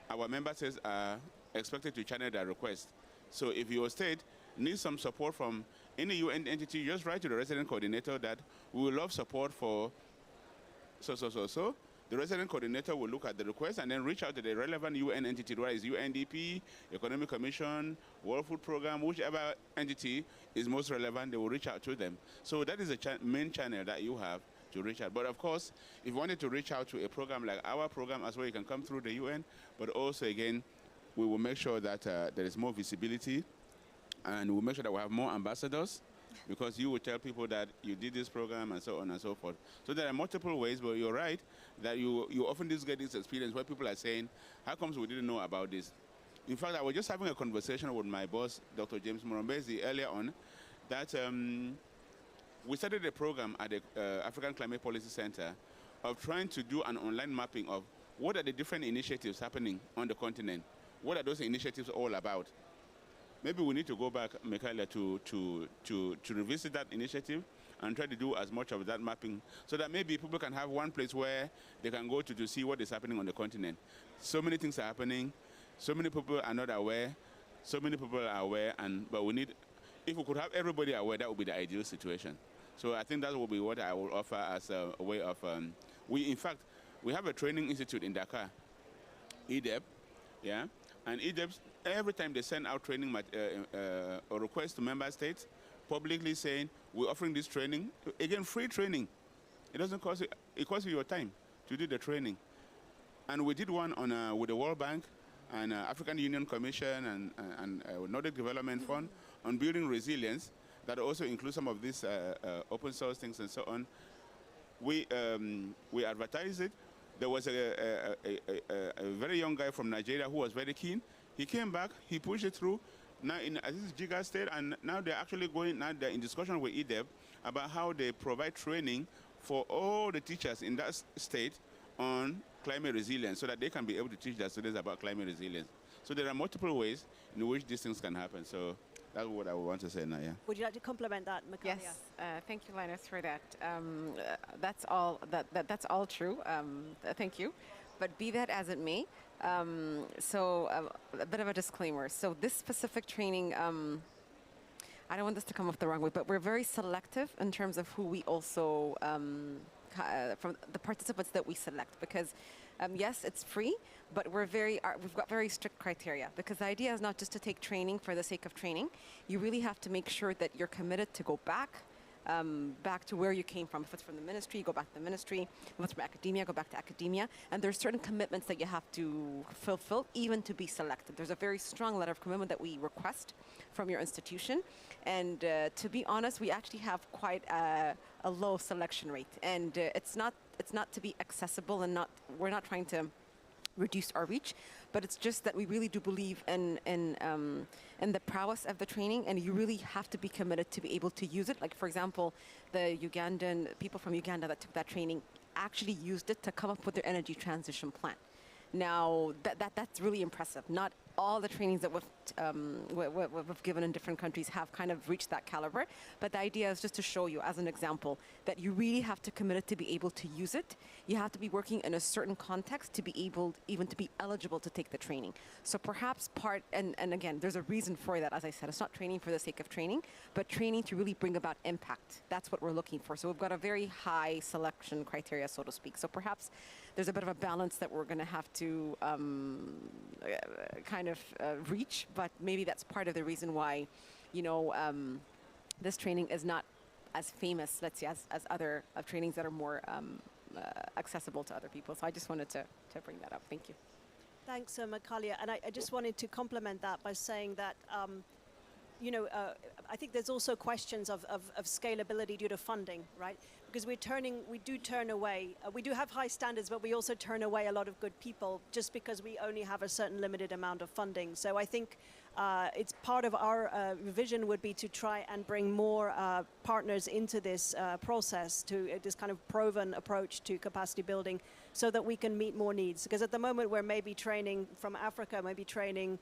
our member states are expected to channel their request. So if your state needs some support from any UN entity, just write to the resident coordinator that we will love support for so. The resident coordinator will look at the request and then reach out to the relevant UN entity, whether it's UNDP, Economic Commission, World Food Program, whichever entity is most relevant, they will reach out to them. So that is the main channel that you have to reach out. But of course, if you wanted to reach out to a program like our program as well, you can come through the UN, but also again, we will make sure that there is more visibility, and we'll make sure that we have more ambassadors, because you will tell people that you did this program and so on and so forth. So there are multiple ways, but you're right that you often just get this experience where people are saying, how comes we didn't know about this? In fact, I was just having a conversation with my boss, Dr. James Murombezi, earlier on, that we started a program at the African Climate Policy Center of trying to do an online mapping of what are the different initiatives happening on the continent. What are those initiatives all about? Maybe we need to go back, Michaela, to revisit that initiative and try to do as much of that mapping so that maybe people can have one place where they can go to see what is happening on the continent. So many things are happening, so many people are not aware, so many people are aware, but we need, if we could have everybody aware, that would be the ideal situation. So I think that will be what I will offer as a way of, in fact, we have a training institute in Dakar, EDEP, yeah, and EDEP, every time they send out training or request to member states, publicly saying, we're offering this training, again, free training. It doesn't cost you, it costs you your time to do the training. And we did one on with the World Bank and African Union Commission and Nordic Development Fund on building resilience that also includes some of these open source things and so on. We advertised it. There was a very young guy from Nigeria who was very keen. He came back, he pushed it through. Now this is Jiga State, and now they're actually they're in discussion with EDEP about how they provide training for all the teachers in that state on climate resilience so that they can be able to teach their students about climate resilience. So there are multiple ways in which these things can happen. So that's what I would want to say now, yeah. Would you like to complement that, Makalia? Yes, thank you, Linus, for that. That's all true. Thank you. But be that as it may, a bit of a disclaimer. So this specific training, I don't want this to come off the wrong way, but we're very selective in terms of who we also, from the participants that we select, because yes, it's free, but we've got very strict criteria, because the idea is not just to take training for the sake of training. You really have to make sure that you're committed to go back, back to where you came from. If it's from the ministry, go back to the ministry. If it's from academia, go back to academia. And there's certain commitments that you have to fulfill even to be selected. There's a very strong letter of commitment that we request from your institution. And to be honest, we actually have quite a low selection rate. And it's not to be accessible, and we're not trying to reduce our reach, but it's just that we really do believe in the prowess of the training, and you really have to be committed to be able to use it. Like, for example, the Ugandan people from Uganda that took that training actually used it to come up with their energy transition plan. Now, that's really impressive. Not all the trainings that we've given in different countries have kind of reached that caliber, but the idea is just to show you as an example that you really have to commit it to be able to use it. You have to be working in a certain context to be able even to be eligible to take the training. So perhaps and again, there's a reason for that. As I said, it's not training for the sake of training, but training to really bring about impact. That's what we're looking for. So we've got a very high selection criteria, so to speak. So perhaps there's a bit of a balance that we're going to have to kind of reach, but maybe that's part of the reason why, this training is not as famous, let's say, as other trainings that are more accessible to other people. So I just wanted to bring that up. Thank you. Thanks, Makalia. And I just wanted to complement that by saying that, I think there's also questions of scalability due to funding, right? Because we do turn away, we do have high standards, but we also turn away a lot of good people just because we only have a certain limited amount of funding. So I think it's part of our vision would be to try and bring more partners into this process, to this kind of proven approach to capacity building, so that we can meet more needs. Because at the moment we're maybe training from Africa, maybe training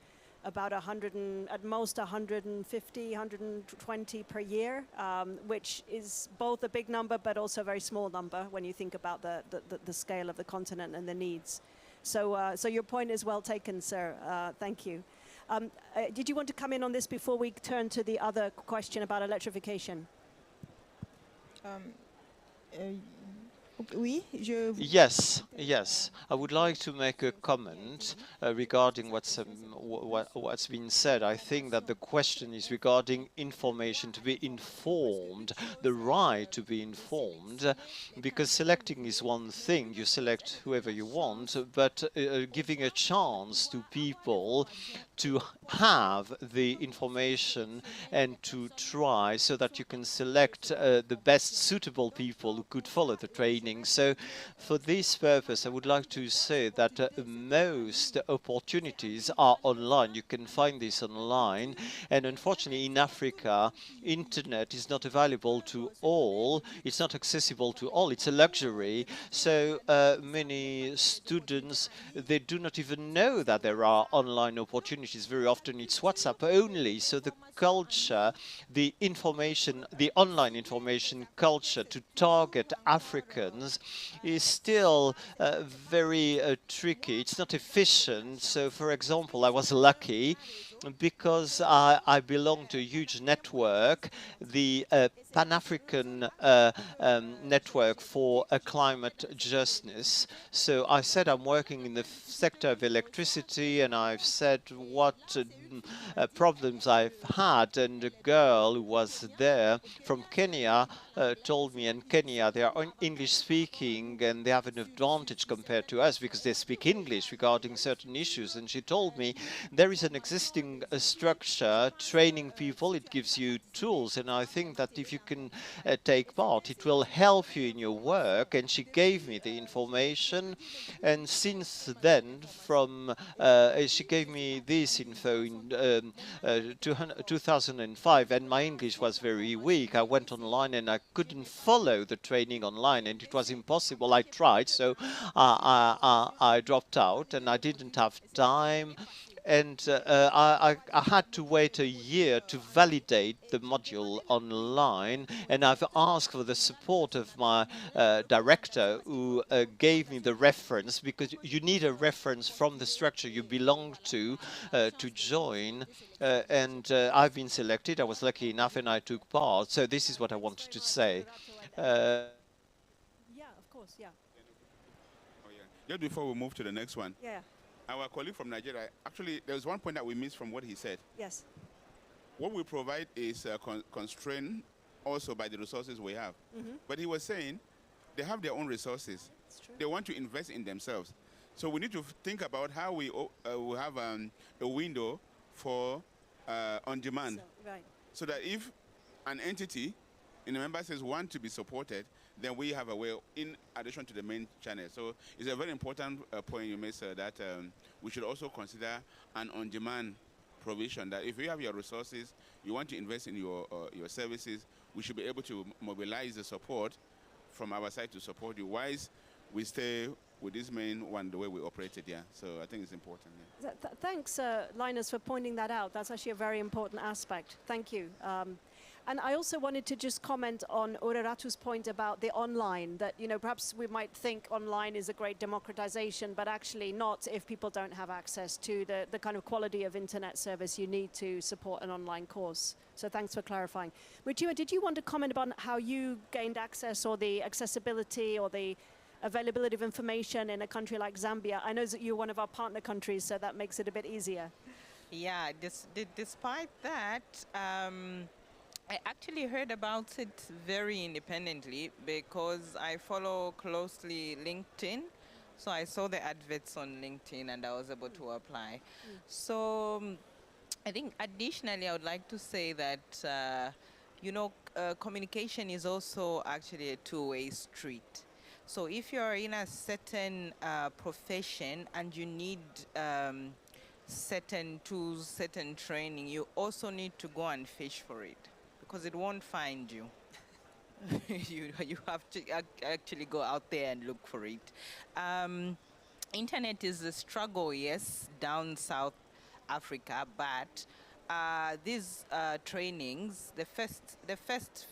about 100 and at most 150, 120 per year, which is both a big number but also a very small number when you think about the scale of the continent and the needs. So your point is well taken, sir. Thank you. Did you want to come in on this before we turn to the other question about electrification? Yes. I would like to make a comment regarding what's been said. I think that the question is regarding information, to be informed, the right to be informed, because selecting is one thing. You select whoever you want, but giving a chance to people to have the information and to try so that you can select the best suitable people who could follow the training. So for this purpose, I would like to say that most opportunities are online. You can find this online. And unfortunately, in Africa, internet is not available to all. It's not accessible to all. It's a luxury. So many students, they do not even know that there are online opportunities. Very often it's WhatsApp only. So the culture, the information, the online information culture to target Africans is still very tricky. It's not efficient. So, for example, I was lucky because I belong to a huge network, the Pan-African Network for Climate Justice. So I said I'm working in the sector of electricity, and I've said what problems I've had, and a girl who was there from Kenya told me, in Kenya they are English speaking and they have an advantage compared to us because they speak English regarding certain issues, and she told me there is an existing structure training people. It gives you tools, and I think that if you can take part, it will help you in your work. And she gave me the information, and since then, she gave me this info in 2005, and my English was very weak. I went online and I couldn't follow the training online, and it was impossible. I tried, so I dropped out, and I didn't have time. And I had to wait a year to validate the module online, and I've asked for the support of my director, who gave me the reference, because you need a reference from the structure you belong to join. And I've been selected. I was lucky enough, and I took part. So this is what I wanted to say. Yeah, of course, yeah. Oh, yeah. Just before we move to the next one. Yeah. Our colleague from Nigeria, actually, there's one point that we missed from what he said. Yes. What we provide is constrained also by the resources we have. Mhm. But he was saying they have their own resources. They want to invest in themselves. So we need to think about how we have a window for on-demand. Right. So that if an entity in the member states want to be supported, then we have a way in addition to the main channel. So it's a very important point you made, sir, that we should also consider an on-demand provision, that if you have your resources, you want to invest in your services, we should be able to mobilize the support from our side to support you. Whilst we stay with this main one the way we operated, yeah. So I think it's important. Yeah. Thanks, Linus, for pointing that out. That's actually a very important aspect. Thank you. And I also wanted to just comment on Oreratu's point about the online, that, you know, perhaps we might think online is a great democratization, but actually not if people don't have access to the kind of quality of internet service you need to support an online course. So thanks for clarifying. Mujima, did you want to comment about how you gained access or the accessibility or the availability of information in a country like Zambia? I know that you're one of our partner countries, so that makes it a bit easier. Yeah, despite that, I actually heard about it very independently because I follow closely LinkedIn. So I saw the adverts on LinkedIn and I was able to apply. So I think additionally, I would like to say that, you know, communication is also actually a two-way street. So if you're in a certain profession and you need certain tools, certain training, you also need to go and fish for it because it won't find you. You have to actually go out there and look for it. Internet is a struggle, yes, down South Africa, but these trainings, the first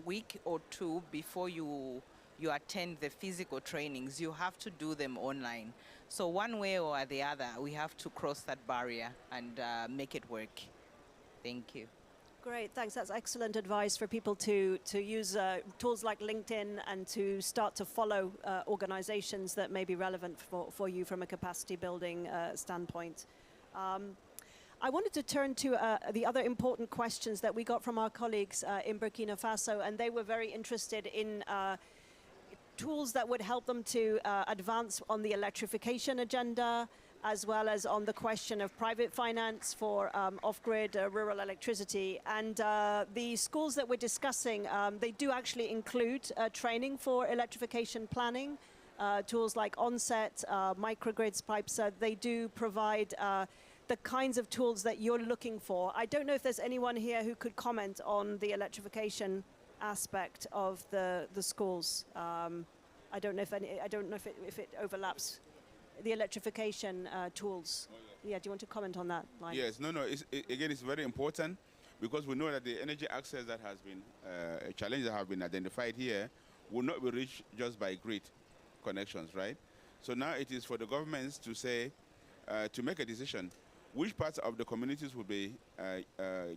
week or two before you attend the physical trainings, you have to do them online. So one way or the other, we have to cross that barrier and make it work. Thank you. Great, thanks. That's excellent advice for people to use tools like LinkedIn and to start to follow organizations that may be relevant for you from a capacity building standpoint. I wanted to turn to the other important questions that we got from our colleagues in Burkina Faso, and they were very interested in tools that would help them to advance on the electrification agenda, as well as on the question of private finance for off-grid rural electricity. And the schools that we're discussing, they do actually include training for electrification planning, tools like Onset, microgrids, pipes. They do provide the kinds of tools that you're looking for. I don't know if there's anyone here who could comment on the electrification aspect of the schools. I don't know if it overlaps the electrification tools. Yeah, do you want to comment on that, Linus? Yes, no, again, it's very important because we know that the energy access that has been a challenge that have been identified here will not be reached just by grid connections, right? So now it is for the governments to say, to make a decision, which parts of the communities will be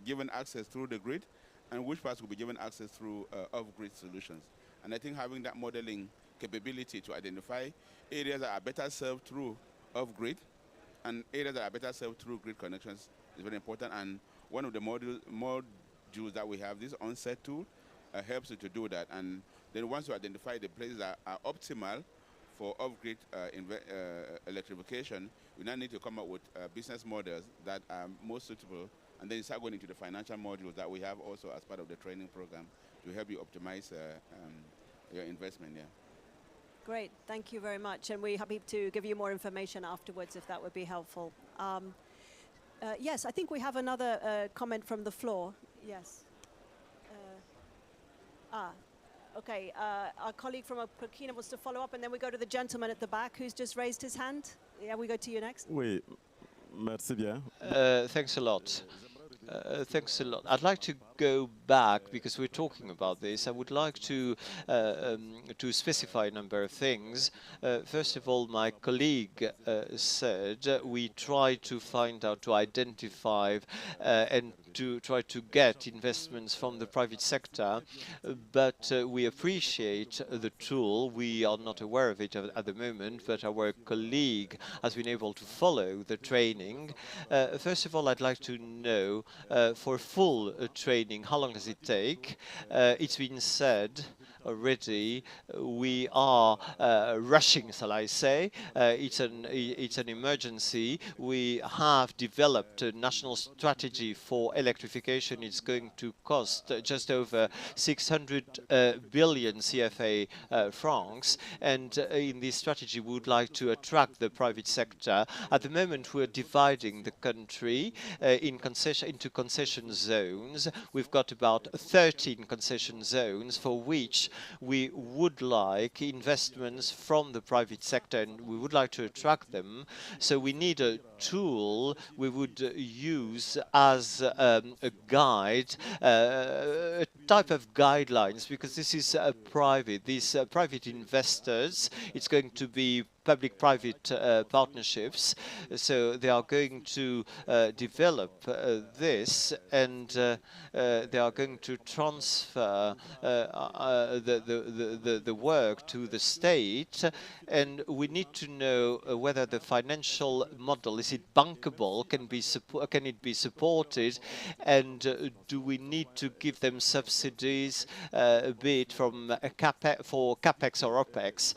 given access through the grid and which parts will be given access through off-grid solutions. And I think having that modeling capability to identify areas that are better served through off-grid and areas that are better served through grid connections is very important. And one of the modules that we have, this Onset tool, helps you to do that. And then once you identify the places that are optimal for off-grid electrification, we now need to come up with business models that are most suitable, and then start going into the financial modules that we have also as part of the training program to help you optimize your investment. Yeah. Great, thank you very much, and we're happy to give you more information afterwards if that would be helpful. Yes, I think we have another comment from the floor. Yes. Okay, our colleague from Burkina wants to follow up, and then we go to the gentleman at the back who's just raised his hand. Yeah, we go to you next. Oui, merci bien. Thanks a lot. Thanks a lot. I'd like to go back because we're talking about this. I would like to specify a number of things. First of all, my colleague said we try to find out, to identify and to try to get investments from the private sector, but we appreciate the tool. We are not aware of it at the moment, but our colleague has been able to follow the training. First of all, I'd like to know, for full training, how long does it take? It's been said already, we are rushing, shall I say. It's an emergency. We have developed a national strategy for electrification. It's going to cost just over 600 billion CFA francs. And in this strategy, we would like to attract the private sector. At the moment, we're dividing the country into concession zones. We've got about 13 concession zones for which we would like investments from the private sector, and we would like to attract them. So we need a tool we would use as a guide, a type of guidelines, because this is private. These private investors, it's going to be public-private partnerships. So they are going to develop this, and they are going to transfer the work to the state. And we need to know whether the financial model, is it bankable, can it be supported, and do we need to give them subsidies, be it from for capex or opex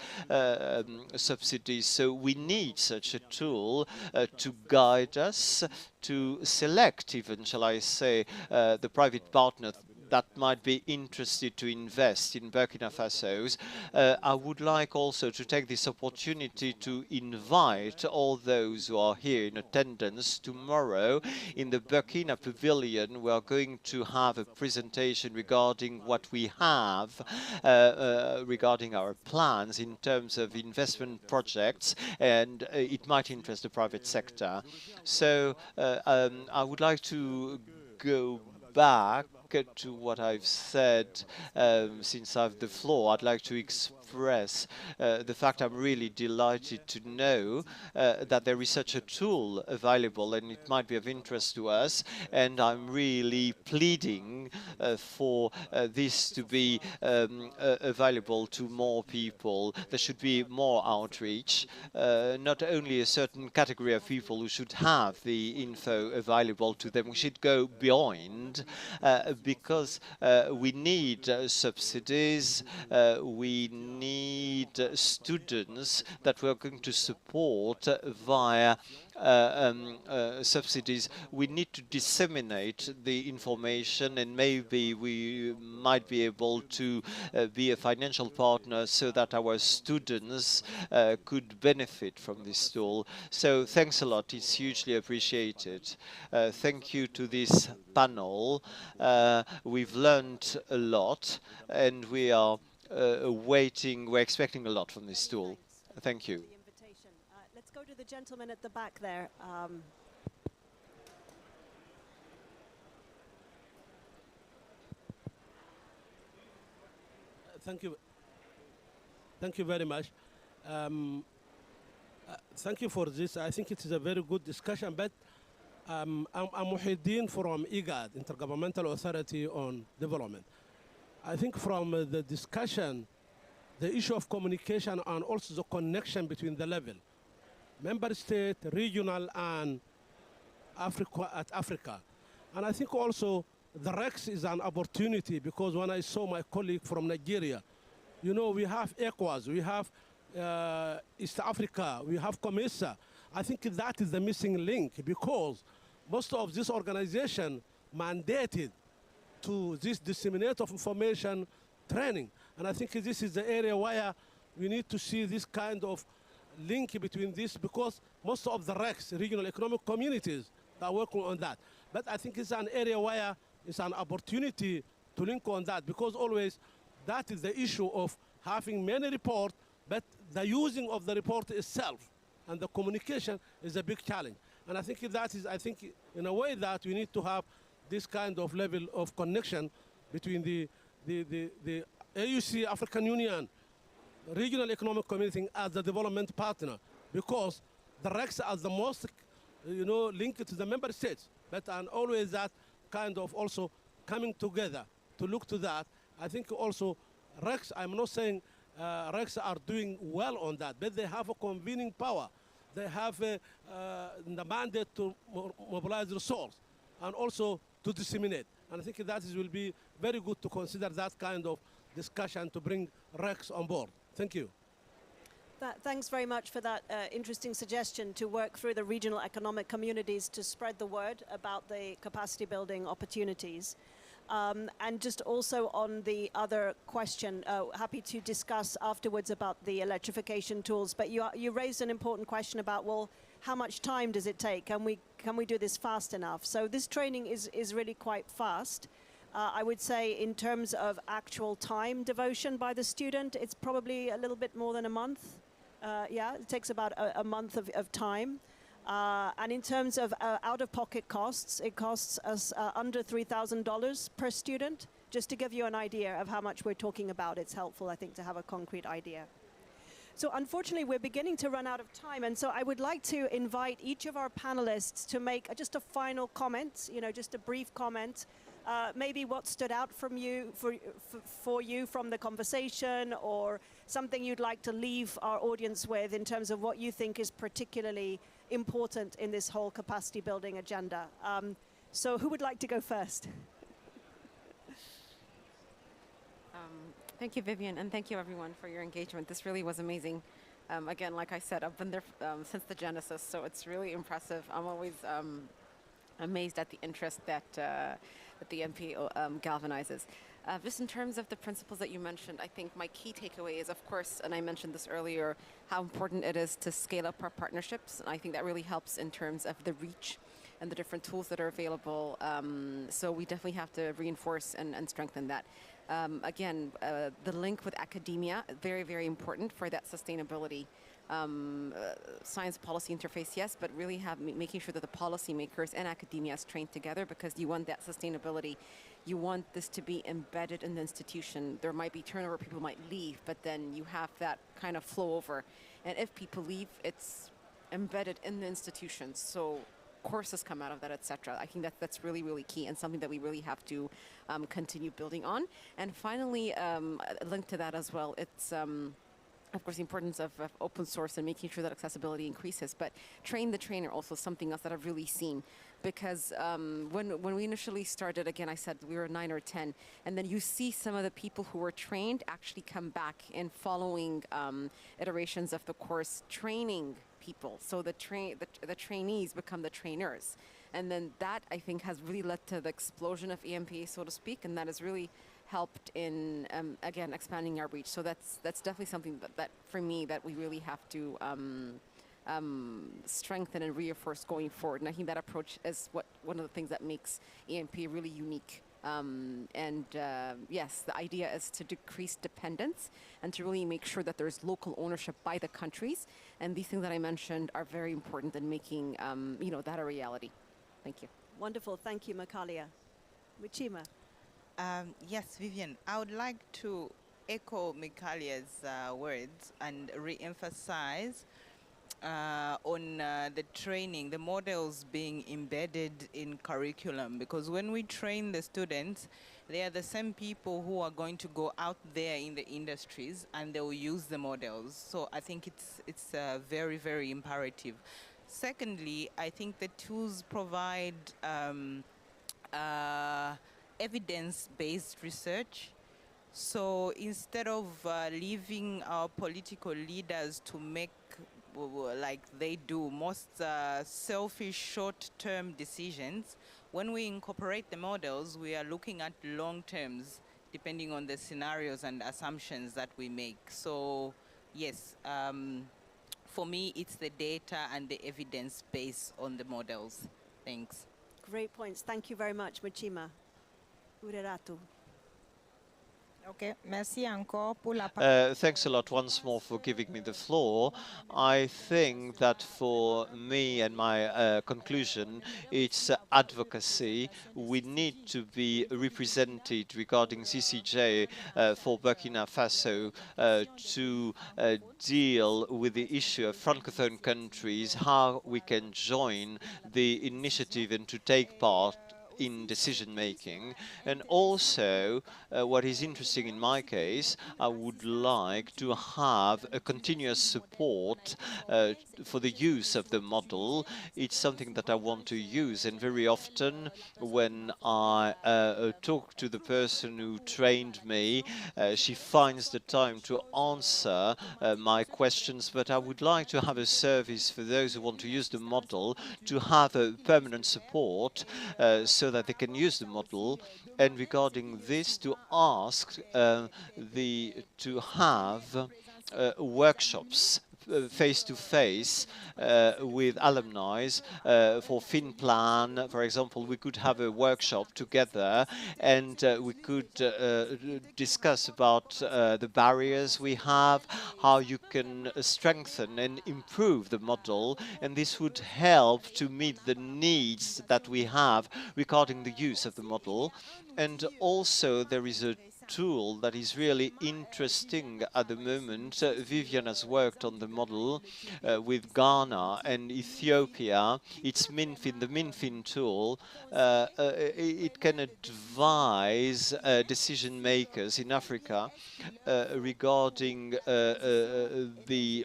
subsidies. So we need such a tool to guide us, to select even, shall I say, the private partner that might be interested to invest in Burkina Faso. I would like also to take this opportunity to invite all those who are here in attendance tomorrow in the Burkina Pavilion. We are going to have a presentation regarding what we have, regarding our plans in terms of investment projects, and it might interest the private sector. So I would like to go back to what I've said since I have the floor. I'd like to express the fact I'm really delighted to know that there is such a tool available, and it might be of interest to us, and I'm really pleading for this to be available to more people. There should be more outreach, not only a certain category of people who should have the info available to them. We should go beyond, because we need subsidies, we need students that we're going to support via subsidies. We need to disseminate the information, and maybe we might be able to be a financial partner so that our students could benefit from this tool. So thanks a lot. It's hugely appreciated. Thank you to this panel. We've learned a lot, and we are we're expecting a lot from this tool. Thank you. Let's go to the gentleman at the back there. Thank you. Thank you very much. Thank you for this. I think it is a very good discussion, but I'm Muhyiddin from IGAD, Intergovernmental Authority on Development. I think from the discussion, the issue of communication and also the connection between the level, member state, regional, and Africa. And I think also the REX is an opportunity, because when I saw my colleague from Nigeria, you know, we have ECOWAS, we have East Africa, we have COMESA. I think that is the missing link, because most of this organization mandated to this disseminate of information training. And I think this is the area where we need to see this kind of link between this, because most of the RECs, regional economic communities, are working on that. But I think it's an area where it's an opportunity to link on that, because always that is the issue of having many reports, but the using of the report itself and the communication is a big challenge. And I think that is, in a way that we need to have this kind of level of connection between the AUC, African Union, regional economic community as the development partner, because the RECs are the most, linked to the member states. But and always that kind of also coming together to look to that. I think also REX, I'm not saying REX are doing well on that, but they have a convening power. They have the mandate to mobilize resource and also to disseminate. And I think that will be very good to consider that kind of discussion to bring REX on board. Thank you. Thanks very much for that interesting suggestion to work through the regional economic communities to spread the word about the capacity building opportunities. And just also on the other question, happy to discuss afterwards about the electrification tools, but you raised an important question about, well, how much time does it take? Can we do this fast enough? So this training is really quite fast. I would say in terms of actual time devotion by the student, it's probably a little bit more than a month. Yeah, it takes about a month of time. And in terms of out-of-pocket costs, it costs us under $3,000 per student. Just to give you an idea of how much we're talking about, it's helpful, I think, to have a concrete idea. So unfortunately, we're beginning to run out of time. And so I would like to invite each of our panelists to make just a final comment, just a brief comment. Maybe what stood out from you, for you from the conversation, or something you'd like to leave our audience with in terms of what you think is particularly important in this whole capacity building agenda. So who would like to go first? Thank you, Vivian, and thank you, everyone, for your engagement. This really was amazing. Again, like I said, I've been there since the genesis, so it's really impressive. I'm always amazed at the interest that the EMP galvanizes. Just in terms of the principles that you mentioned, I think my key takeaway is, of course, and I mentioned this earlier, how important it is to scale up our partnerships. And I think that really helps in terms of the reach and the different tools that are available. So we definitely have to reinforce and strengthen that. Again, the link with academia, very, very important for that sustainability. Science policy interface, yes, but really making sure that the policymakers and academia is trained together, because you want that sustainability. You want this to be embedded in the institution. There might be turnover, people might leave, but then you have that kind of flow over. And if people leave, it's embedded in the institutions. So courses come out of that, etc. I think that's really, really key and something that we really have to continue building on. And finally, linked to that as well, it's of course, the importance of open source and making sure that accessibility increases. But train the trainer also something else that I've really seen. Because when we initially started, again, I said we were 9 or 10. And then you see some of the people who were trained actually come back in following iterations of the course, training people. So the trainees become the trainers. And then that, I think, has really led to the explosion of EMPA, so to speak. And that has really helped in, again, expanding our reach. So that's definitely something that for me, that we really have to strengthen and reinforce going forward. And I think that approach is one of the things that makes EMP really unique. Yes, the idea is to decrease dependence and to really make sure that there's local ownership by the countries. And these things that I mentioned are very important in making that a reality. Thank you. Wonderful. Thank you, Makalia. Muchima. Yes, Vivian, I would like to echo Mikalia's words and re-emphasize on the training, the models being embedded in curriculum, because when we train the students, they are the same people who are going to go out there in the industries and they will use the models. So I think it's very, very imperative. Secondly, I think the tools provide evidence-based research. So instead of leaving our political leaders to make, like they do, most selfish short-term decisions, when we incorporate the models, we are looking at long terms, depending on the scenarios and assumptions that we make. So yes, for me, it's the data and the evidence base on the models. Thanks. Great points. Thank you very much, Muchima. Ureratu. Okay, merci encore pour la parole. Thanks a lot once more for giving me the floor. I think that for me and my conclusion, it's advocacy. We need to be represented regarding CCJ for Burkina Faso to deal with the issue of Francophone countries, how we can join the initiative and to take part in decision making. And also, what is interesting in my case, I would like to have a continuous support for the use of the model. It's something that I want to use, and very often when I talk to the person who trained me, she finds the time to answer my questions, but I would like to have a service for those who want to use the model, to have a permanent support so that they can use the model. And regarding this, to ask to have workshops face-to-face with alumni. For FinPlan, for example, we could have a workshop together, and we could discuss about the barriers we have, how you can strengthen and improve the model, and this would help to meet the needs that we have regarding the use of the model. And also there is a tool that is really interesting at the moment. Vivian has worked on the model with Ghana and Ethiopia. It's MinFin, the MinFin tool. It can advise decision makers in Africa regarding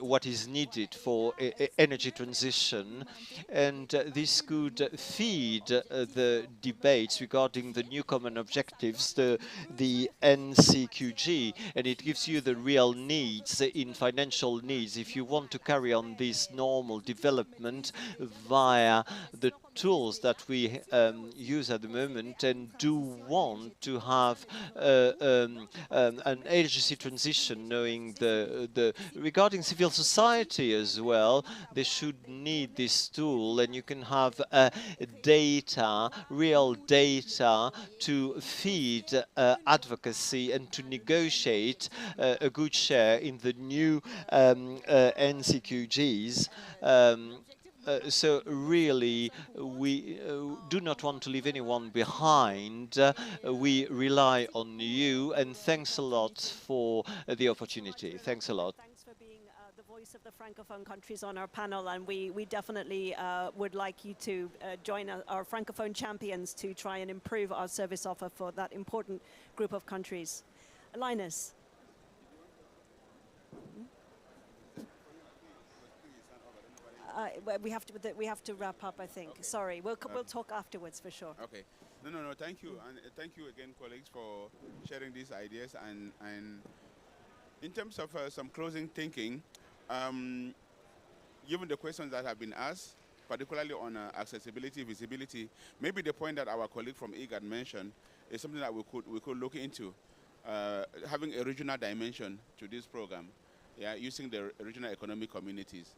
what is needed for energy transition, and this could feed the debates regarding the new common objectives, the NCQG, and it gives you the real needs in financial needs if you want to carry on this normal development via the tools that we use at the moment, and do want to have an agency transition, knowing regarding civil society as well, they should need this tool, and you can have data, real data, to feed advocacy and to negotiate a good share in the new NCQGs. So really, we do not want to leave anyone behind. We rely on you, and thanks a lot for the opportunity. Thanks a lot. Thanks for being the voice of the Francophone countries on our panel, and we definitely would like you to join our Francophone champions to try and improve our service offer for that important group of countries. Linus. We have to wrap up, I think. Okay. Sorry, we'll talk afterwards for sure. Okay. No. Thank you, and thank you again, colleagues, for sharing these ideas. And in terms of some closing thinking, given the questions that have been asked, particularly on accessibility, visibility, maybe the point that our colleague from IGAD mentioned is something that we could look into, having a regional dimension to this program, using the regional economic communities.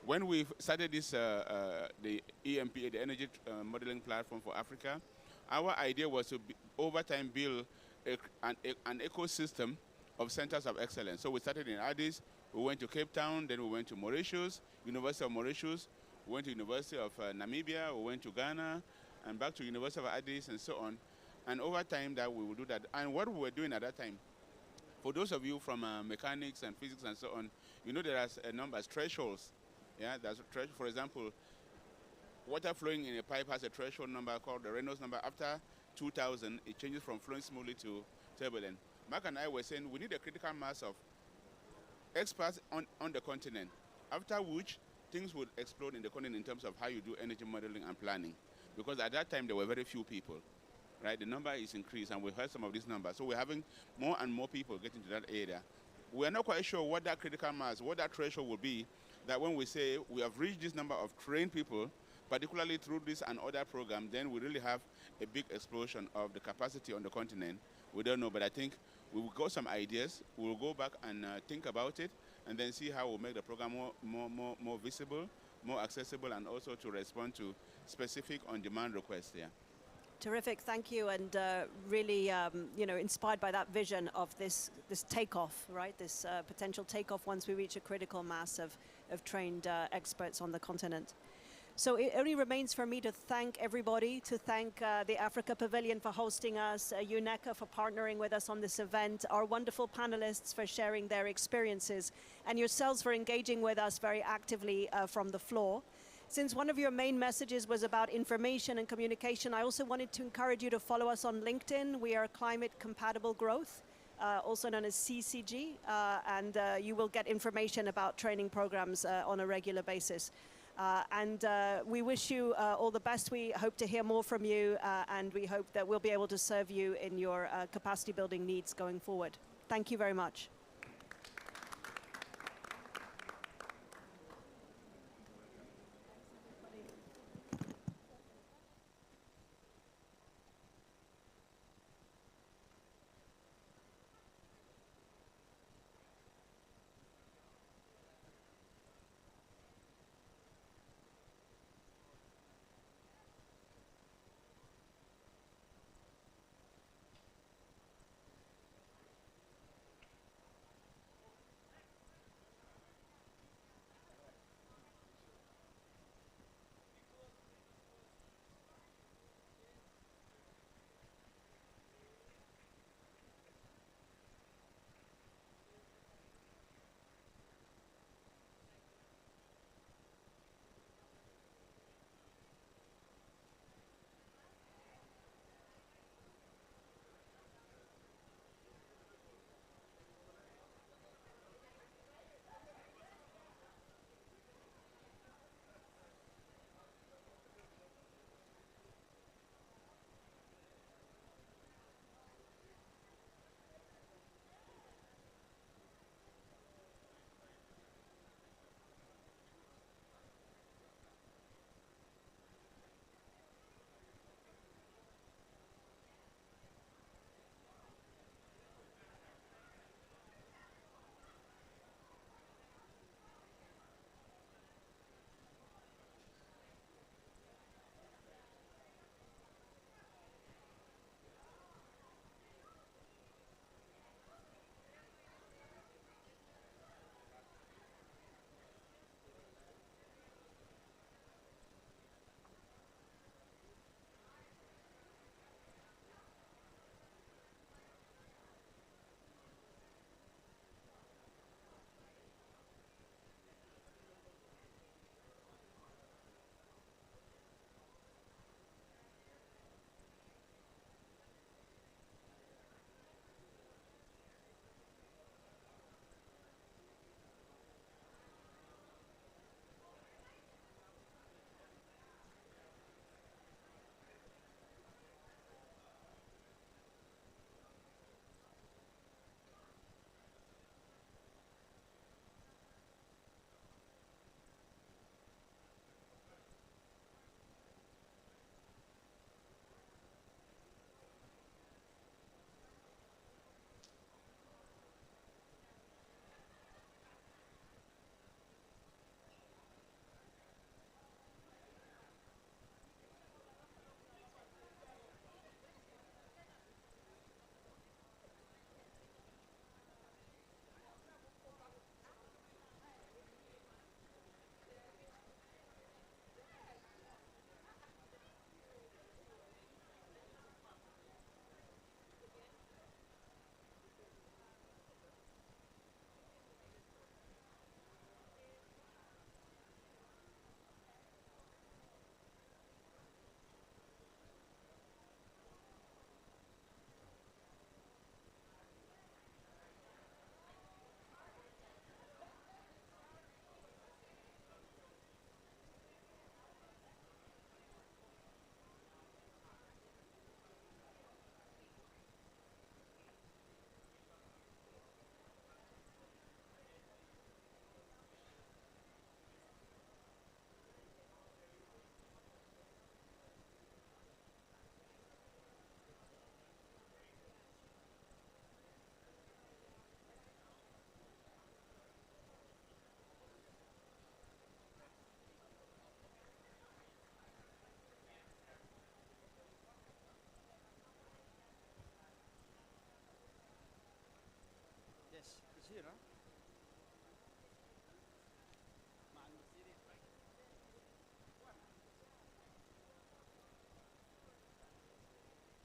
When we started this, the EMPA, the Energy Modeling Platform for Africa, our idea was to, over time, build an ecosystem of centers of excellence. So we started in Addis, we went to Cape Town, then we went to Mauritius, University of Mauritius, we went to University of Namibia, we went to Ghana, and back to University of Addis, and so on. And over time, that we will do that. And what we were doing at that time, for those of you from mechanics and physics and so on, you know there are a number of thresholds. Yeah, there's a threshold. For example, water flowing in a pipe has a threshold number called the Reynolds number. After 2000, it changes from flowing smoothly to turbulent. Mark and I were saying we need a critical mass of experts on the continent, after which things would explode in the continent in terms of how you do energy modeling and planning. Because at that time, there were very few people. Right, the number is increased, and we heard some of these numbers. So we're having more and more people get into that area. We're not quite sure what that critical mass, what that threshold will be, that when we say we have reached this number of trained people, particularly through this and other programs, then we really have a big explosion of the capacity on the continent. We don't know, but I think we will got some ideas. We'll go back and think about it, and then see how we'll make the program more visible, more accessible, and also to respond to specific on-demand requests there. Terrific, thank you, and really, inspired by that vision of this takeoff, right? This potential takeoff once we reach a critical mass of trained experts on the continent. So it only remains for me to thank everybody, to thank the Africa Pavilion for hosting us, UNECA for partnering with us on this event, our wonderful panelists for sharing their experiences, and yourselves for engaging with us very actively from the floor. Since one of your main messages was about information and communication, I also wanted to encourage you to follow us on LinkedIn. We are Climate Compatible Growth, also known as CCG, and you will get information about training programs on a regular basis. And we wish you all the best. We hope to hear more from you, and we hope that we'll be able to serve you in your capacity building needs going forward. Thank you very much.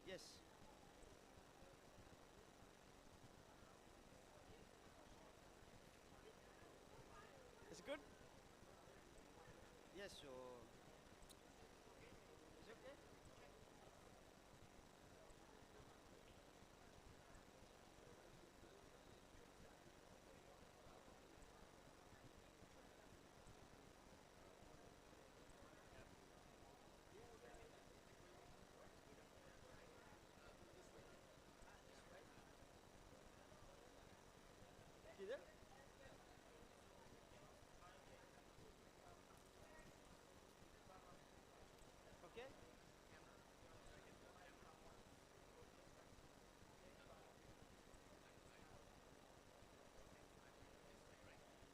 Yes. Is it good? Yes. adesso. Is it okay? كده اوكي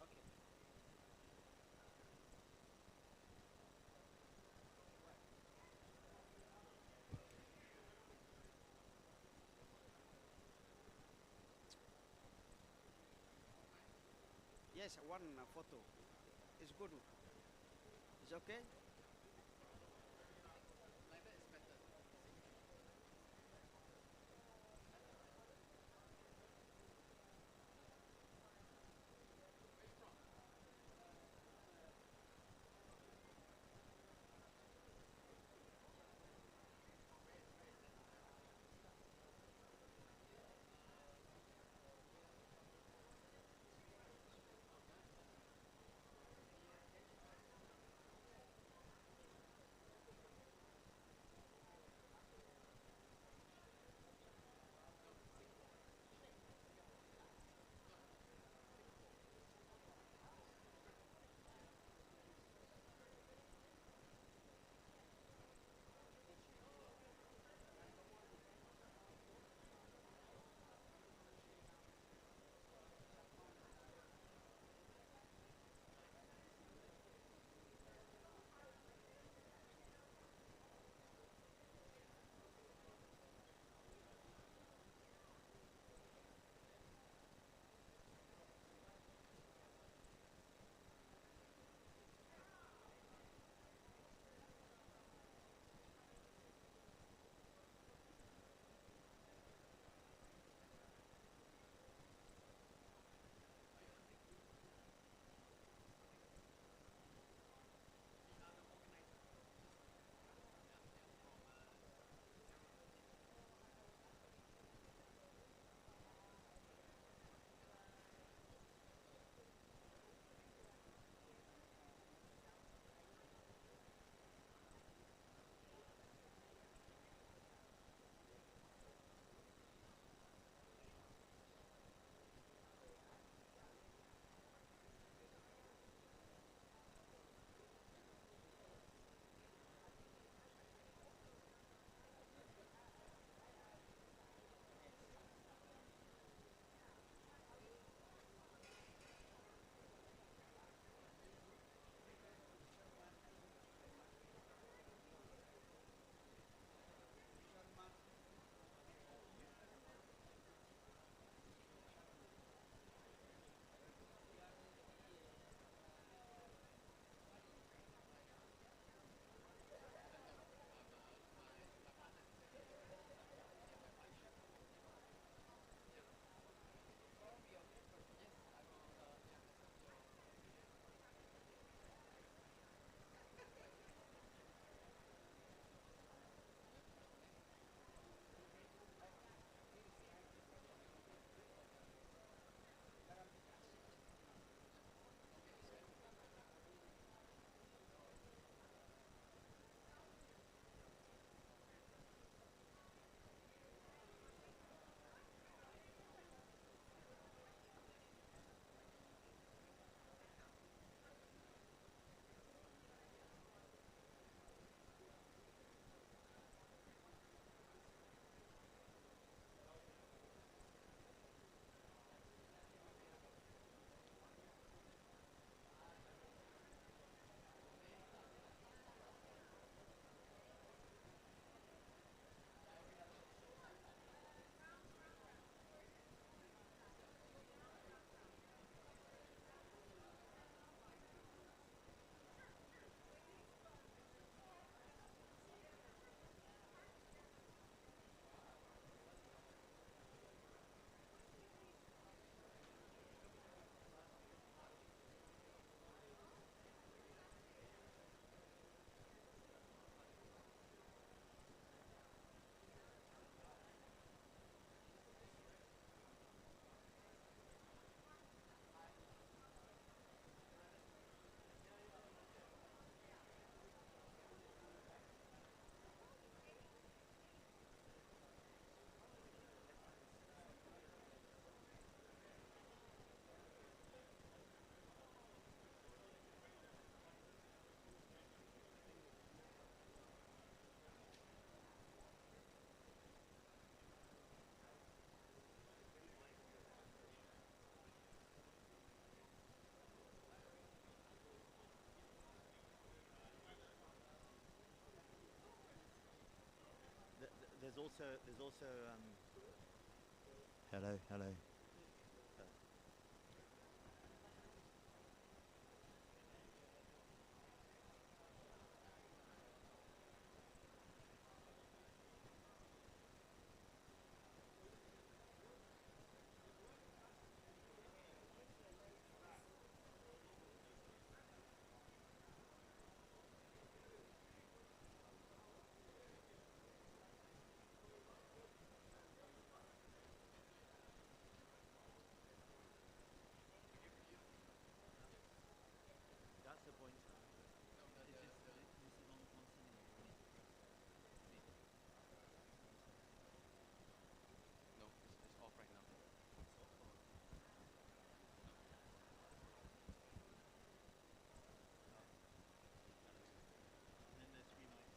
اوكي Yes, one photo is good. Is okay? there's also hello. That's the point. No, it's off right now. And then there's 3 mics.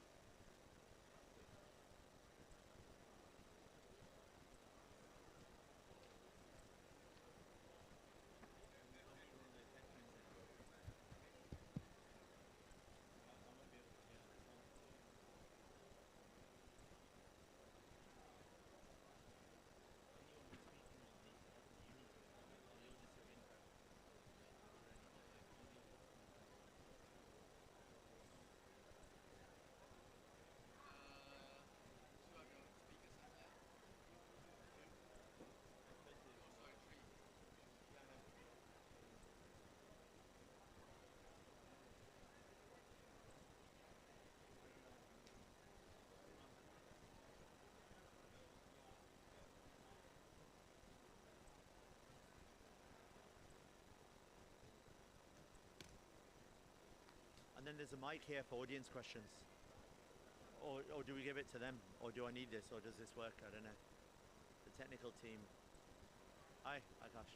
And then there's a mic here for audience questions. Or do we give it to them? Or do I need this? Or does this work? I don't know. The technical team. Hi, Akash.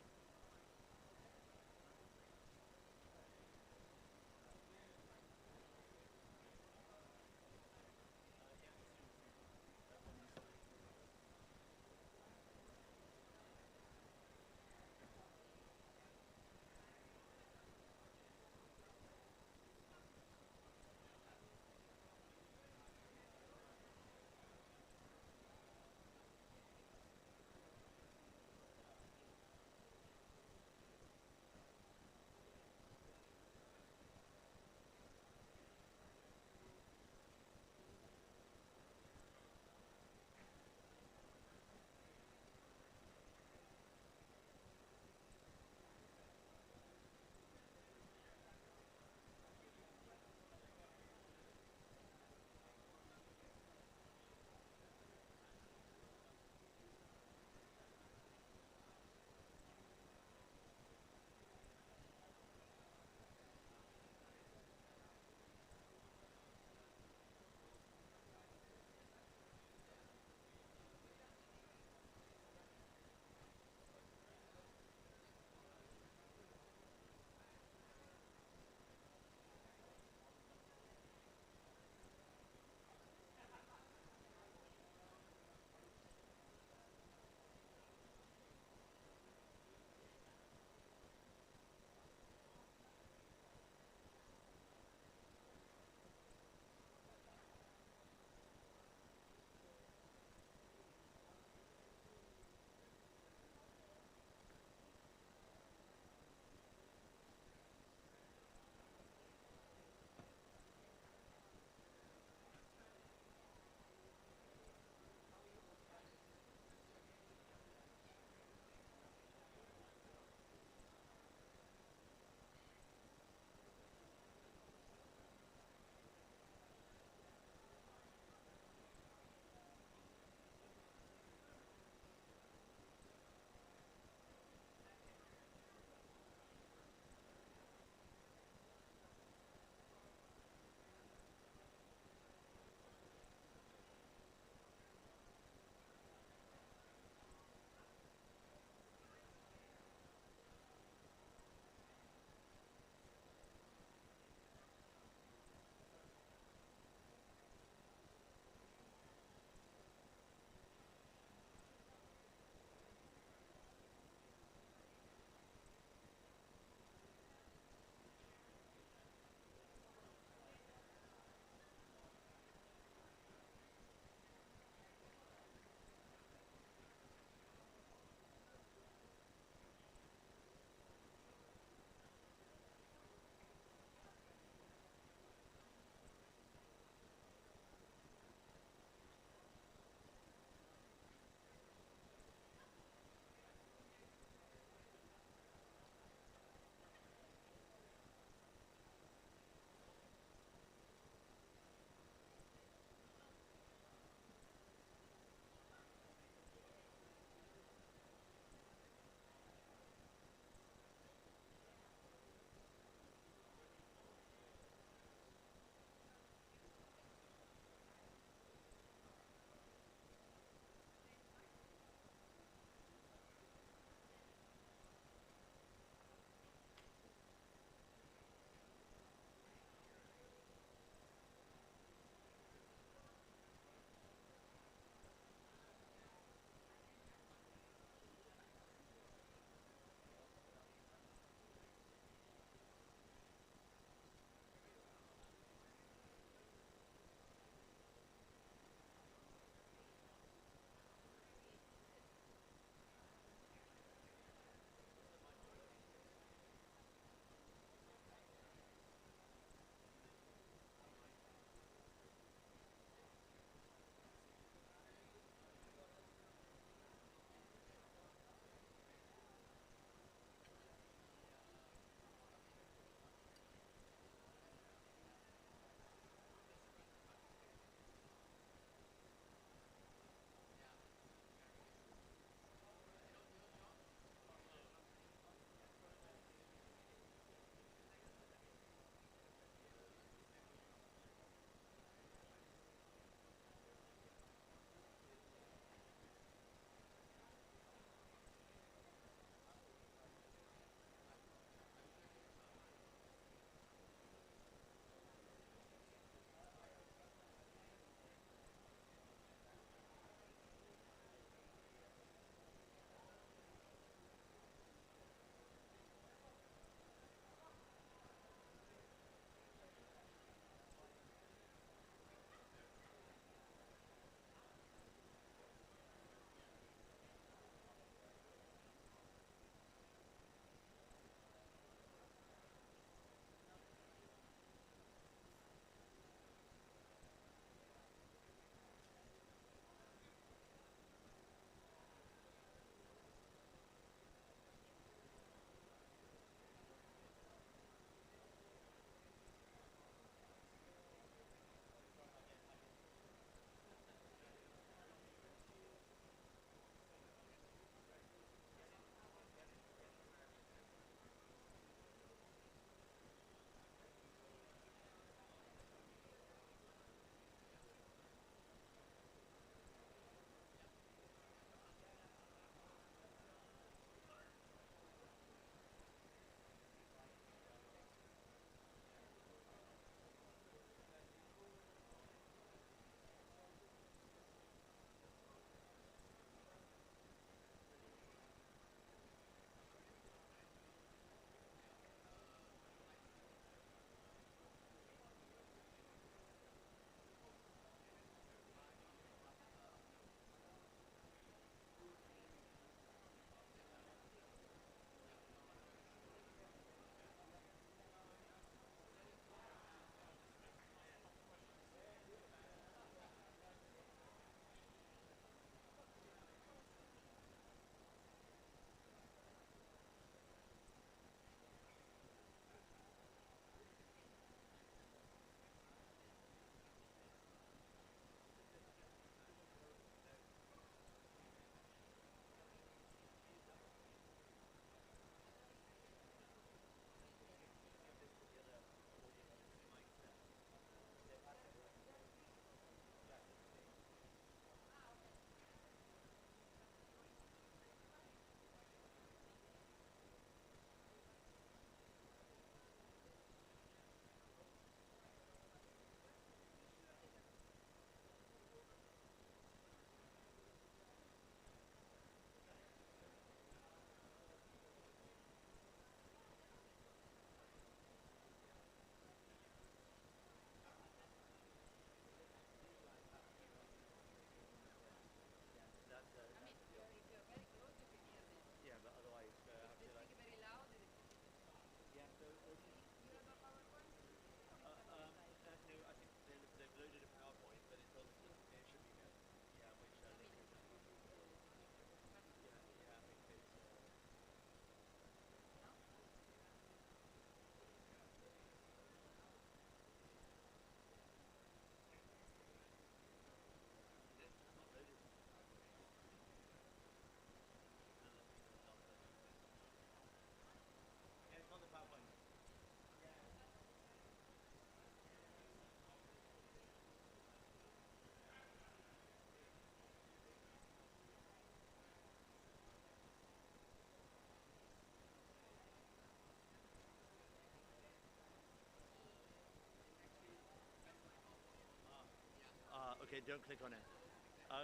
Okay, don't click on it.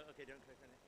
Okay, don't click on it.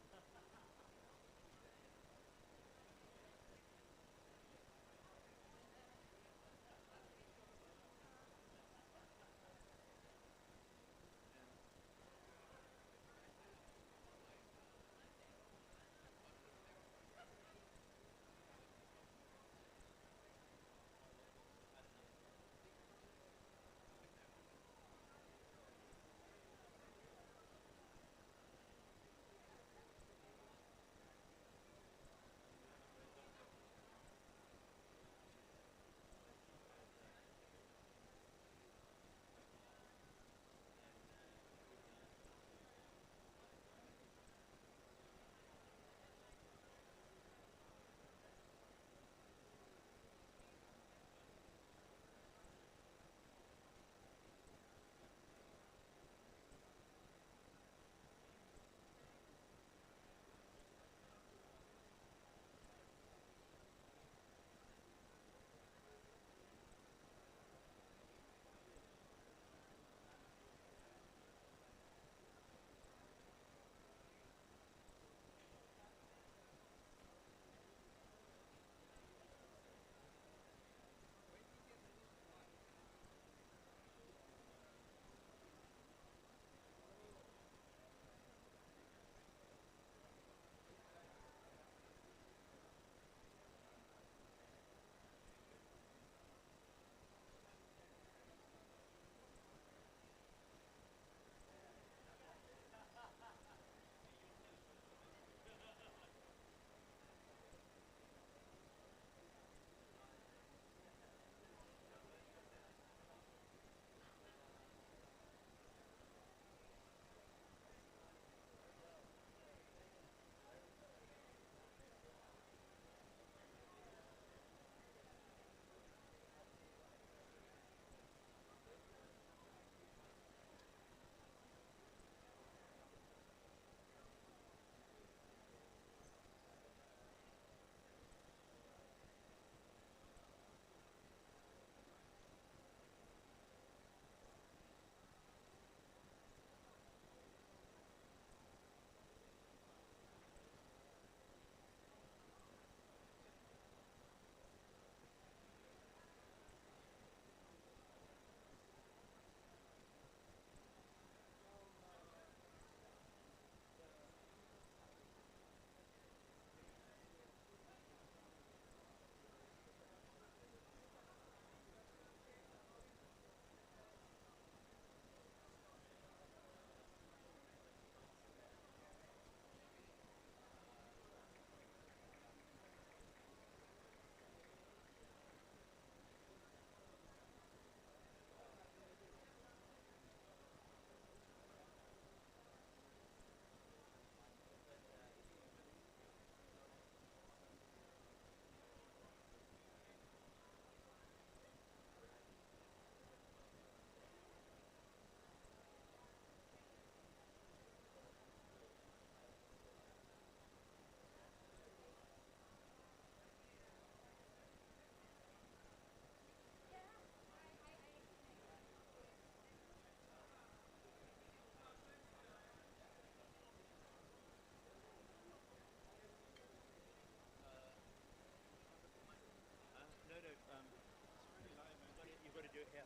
You've got to do it here.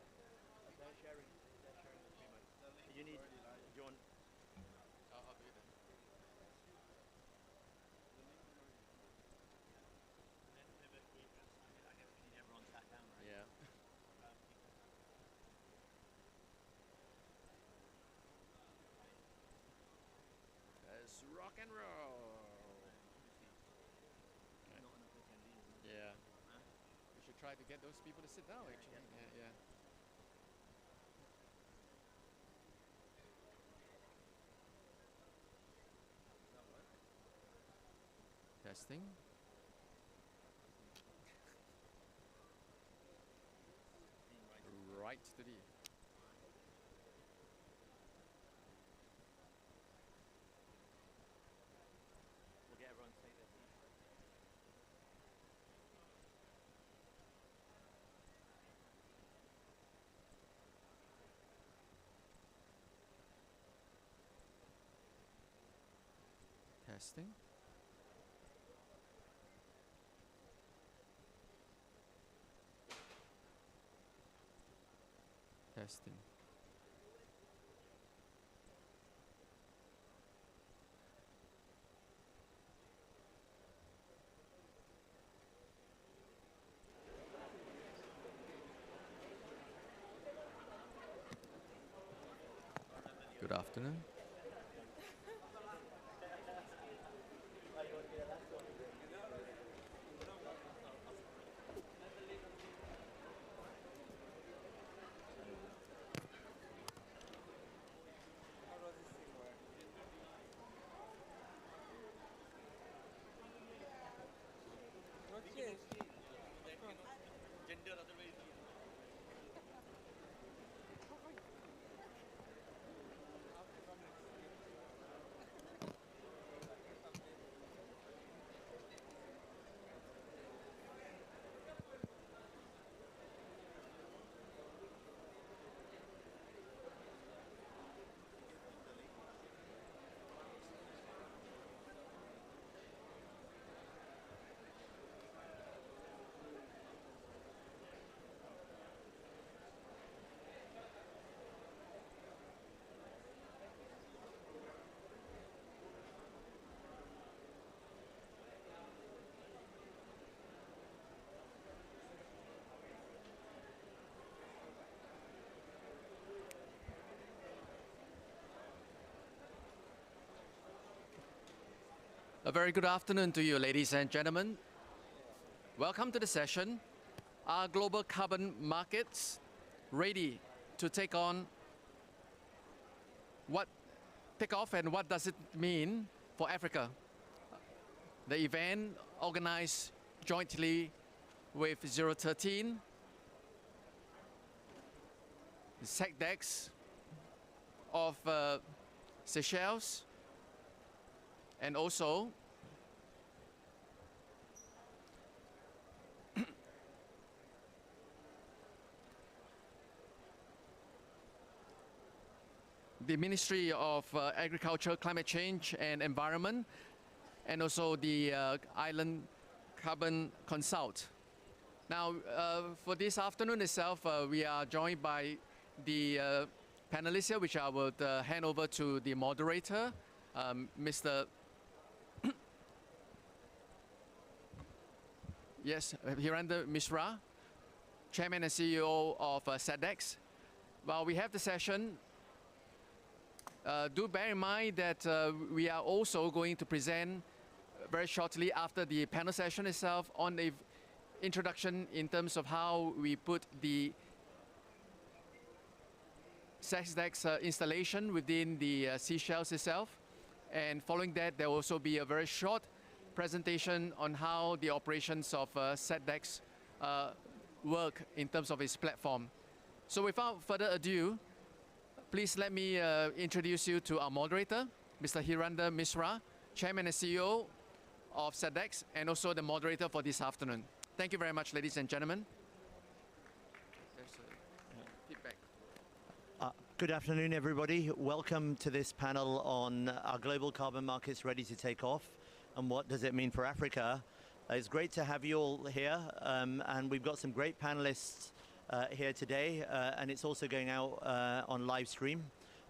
They're sharing the screen, mate. You need, do you want? I'll do it then. I guess we need everyone sat down, right? Yeah. Let's rock and roll. Yeah. We should try to get those people to sit down, actually. Yeah, yeah. Testing. Right to the. We'll get everyone to take their seats. Testing. Testing. Good afternoon. A very good afternoon to you, ladies and gentlemen. Welcome to the session. Are global carbon markets ready to take off, and what does it mean for Africa? The event organized jointly with 013, the SECDEX of Seychelles, and also the Ministry of Agriculture, Climate Change and Environment, and also the Island Carbon Consult. Now, for this afternoon itself, we are joined by the panelists here, which I would hand over to the moderator, Mr. Yes, Hirendra Mishra, Chairman and CEO of SEDEX. While we have the session, do bear in mind that we are also going to present very shortly after the panel session itself on the introduction in terms of how we put the SEDEX installation within the Seychelles itself. And following that, there will also be a very short presentation on how the operations of SEDEX work in terms of its platform. So without further ado, please let me introduce you to our moderator, Mr. Hirendra Mishra, Chairman and CEO of SEDEX, and also the moderator for this afternoon. Thank you very much, ladies and gentlemen. There's a feedback. Good afternoon, everybody. Welcome to this panel on our global carbon markets ready to take off and what does it mean for Africa. It's great to have you all here, and we've got some great panelists here today, and it's also going out on live stream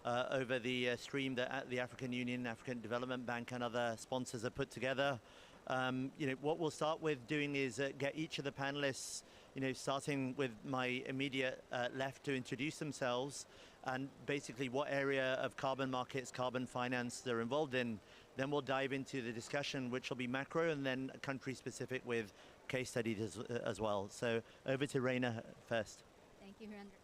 over the stream that the African Union, African Development Bank and other sponsors have put together. What we'll start with doing is get each of the panelists, starting with my immediate left, to introduce themselves and basically what area of carbon markets, carbon finance they're involved in. Then we'll dive into the discussion, which will be macro and then country specific with case studies as well. So over to Reina first. Thank you, Hirendra.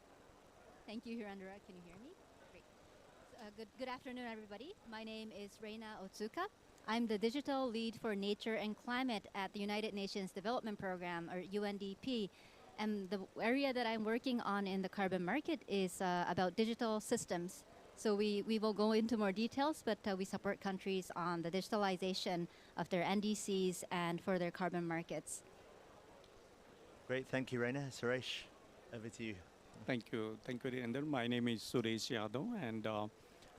Thank you, Hirendra. Can you hear me? Great. Good afternoon, everybody. My name is Reina Otsuka. I'm the digital lead for nature and climate at the United Nations Development Program, or UNDP. And the area that I'm working on in the carbon market is about digital systems. So we will go into more details, but we support countries on the digitalization of their NDCs and for their carbon markets. Great, thank you, Reina. Suresh, over to you. Thank you, Hirendra. My name is Suresh Yadav, and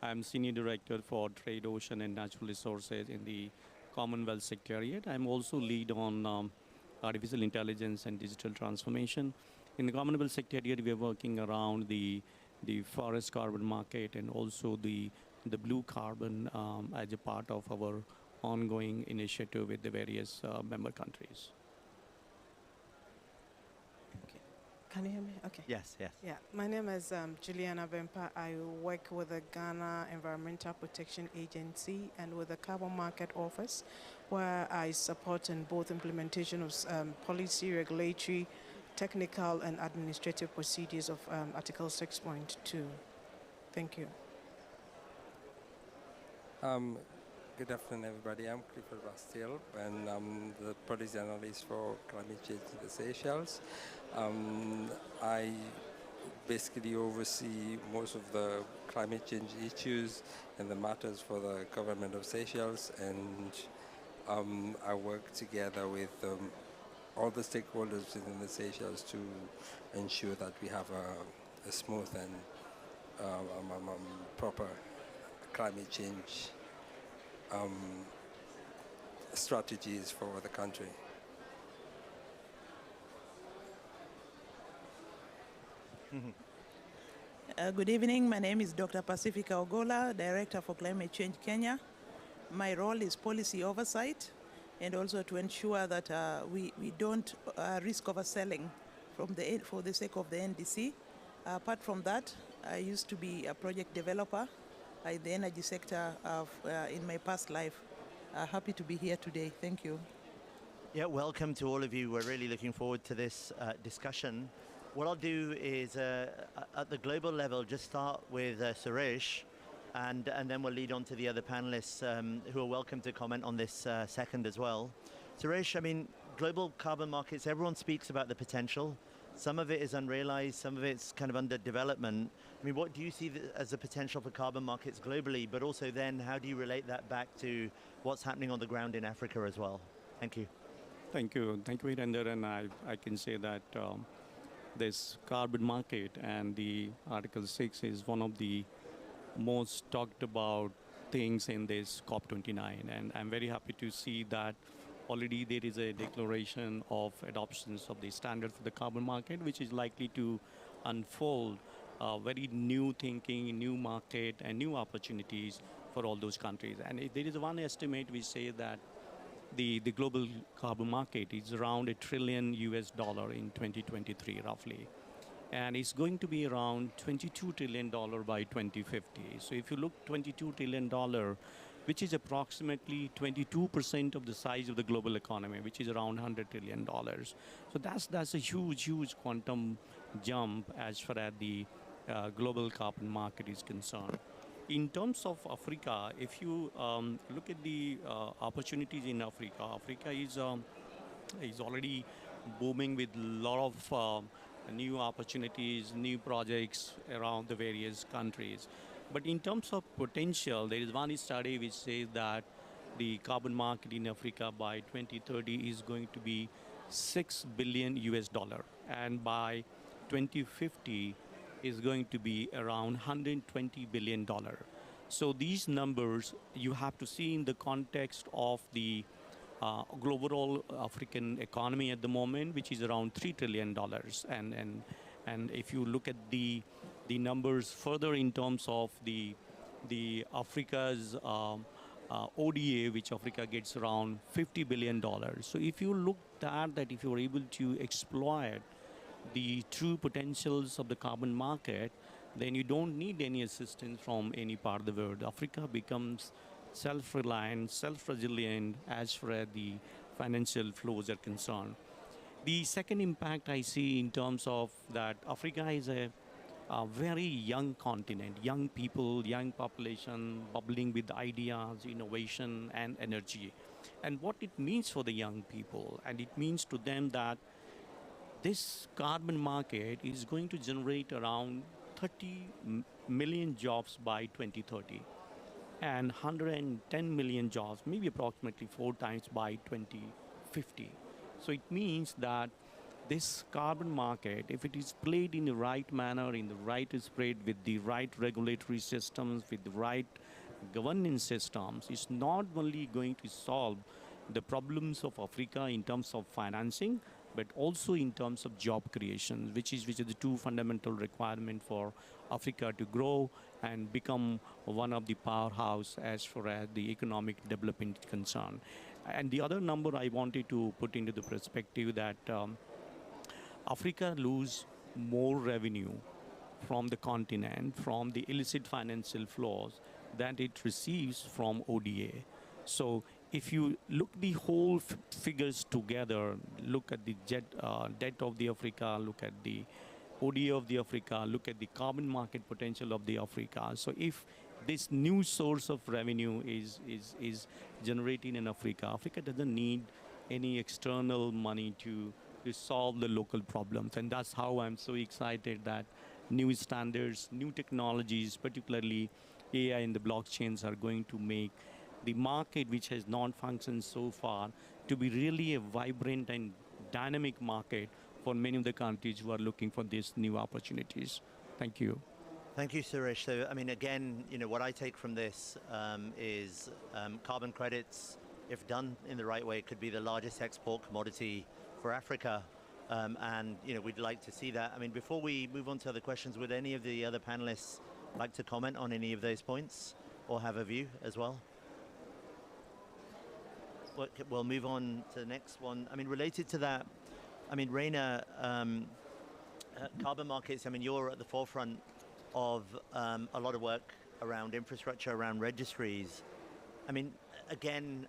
I'm Senior Director for Trade, Ocean and Natural Resources in the Commonwealth Secretariat. I'm also lead on artificial intelligence and digital transformation. In the Commonwealth Secretariat, we are working around the forest carbon market and also the blue carbon as a part of our ongoing initiative with the various member countries. Can you hear me? Okay. Yes, yes. Yeah, my name is Juliana Bempa. I work with the Ghana Environmental Protection Agency and with the Carbon Market Office, where I support in both implementation of policy, regulatory, technical, and administrative procedures of Article 6.2. Thank you. Good afternoon, everybody. I'm Clifford Bastille, and I'm the policy analyst for climate change in the Seychelles. I basically oversee most of the climate change issues and the matters for the government of Seychelles, and I work together with all the stakeholders within the Seychelles to ensure that we have a smooth and proper climate change strategies for the country. Good evening. My name is Dr. Pacifica Ogola, Director for Climate Change Kenya. My role is policy oversight and also to ensure that we don't risk overselling for the sake of the NDC. Apart from that, I used to be a project developer in the energy sector in my past life. Happy to be here today. Thank you. Yeah, welcome to all of you. We're really looking forward to this discussion. What I'll do is, at the global level, just start with Suresh, and then we'll lead on to the other panelists who are welcome to comment on this second as well. Suresh, I mean, global carbon markets, everyone speaks about the potential. Some of it is unrealized, some of it's kind of under development. I mean, what do you see as the potential for carbon markets globally, but also then how do you relate that back to what's happening on the ground in Africa as well? Thank you. Thank you, Virender, and I can say that this carbon market and the Article 6 is one of the most talked about things in this COP29, and I'm very happy to see that already there is a declaration of adoptions of the standard for the carbon market, which is likely to unfold very new thinking, new market, and new opportunities for all those countries. And there is one estimate which says that the global carbon market is around $1 trillion in 2023, roughly. And it's going to be around $22 trillion by 2050. So if you look $22 trillion, which is approximately 22% of the size of the global economy, which is around $100 trillion. So that's a huge, huge quantum jump as far as the global carbon market is concerned. In terms of Africa, if you look at the opportunities in Africa, Africa is already booming with a lot of new opportunities, new projects around the various countries. But in terms of potential, there is one study which says that the carbon market in Africa by 2030 is going to be $6 billion, and by 2050 is going to be around $120 billion. So these numbers you have to see in the context of the global African economy at the moment, which is around $3 trillion. And if you look at the numbers further in terms of the Africa's ODA, which Africa gets around $50 billion. So if you look at that, if you're able to exploit the true potentials of the carbon market, then you don't need any assistance from any part of the world. Africa becomes self-reliant, self-resilient as far as the financial flows are concerned. The second impact I see in terms of that Africa is a very young continent, young people, young population, bubbling with ideas, innovation, and energy. And what it means for the young people, and it means to them that this carbon market is going to generate around 30 million jobs by 2030 and 110 million jobs, maybe approximately 4 times by 2050. So it means that this carbon market, if it is played in the right manner, in the right spread, with the right regulatory systems, with the right governance systems, is not only going to solve the problems of Africa in terms of financing, but also in terms of job creation, which is the two fundamental requirements for Africa to grow and become one of the powerhouse as far as the economic development is concerned. And the other number I wanted to put into the perspective that Africa lose more revenue from the continent, from the illicit financial flows, than it receives from ODA. So if you look the whole figures together, look at the debt of the Africa, look at the ODA of the Africa, look at the carbon market potential of the Africa. So if this new source of revenue is generating in Africa, Africa doesn't need any external money to solve the local problems. And that's how I'm so excited that new standards, new technologies, particularly AI and the blockchains, are going to make the market, which has not functioned so far, to be really a vibrant and dynamic market for many of the countries who are looking for these new opportunities. Thank you. Thank you, Suresh. So, I mean, again, what I take from this is carbon credits, if done in the right way, could be the largest export commodity for Africa. And, we'd like to see that. I mean, before we move on to other questions, would any of the other panelists like to comment on any of those points or have a view as well? We'll move on to the next one. I mean, related to that, I mean, Reina, carbon markets, I mean, you're at the forefront of a lot of work around infrastructure, around registries. I mean, again,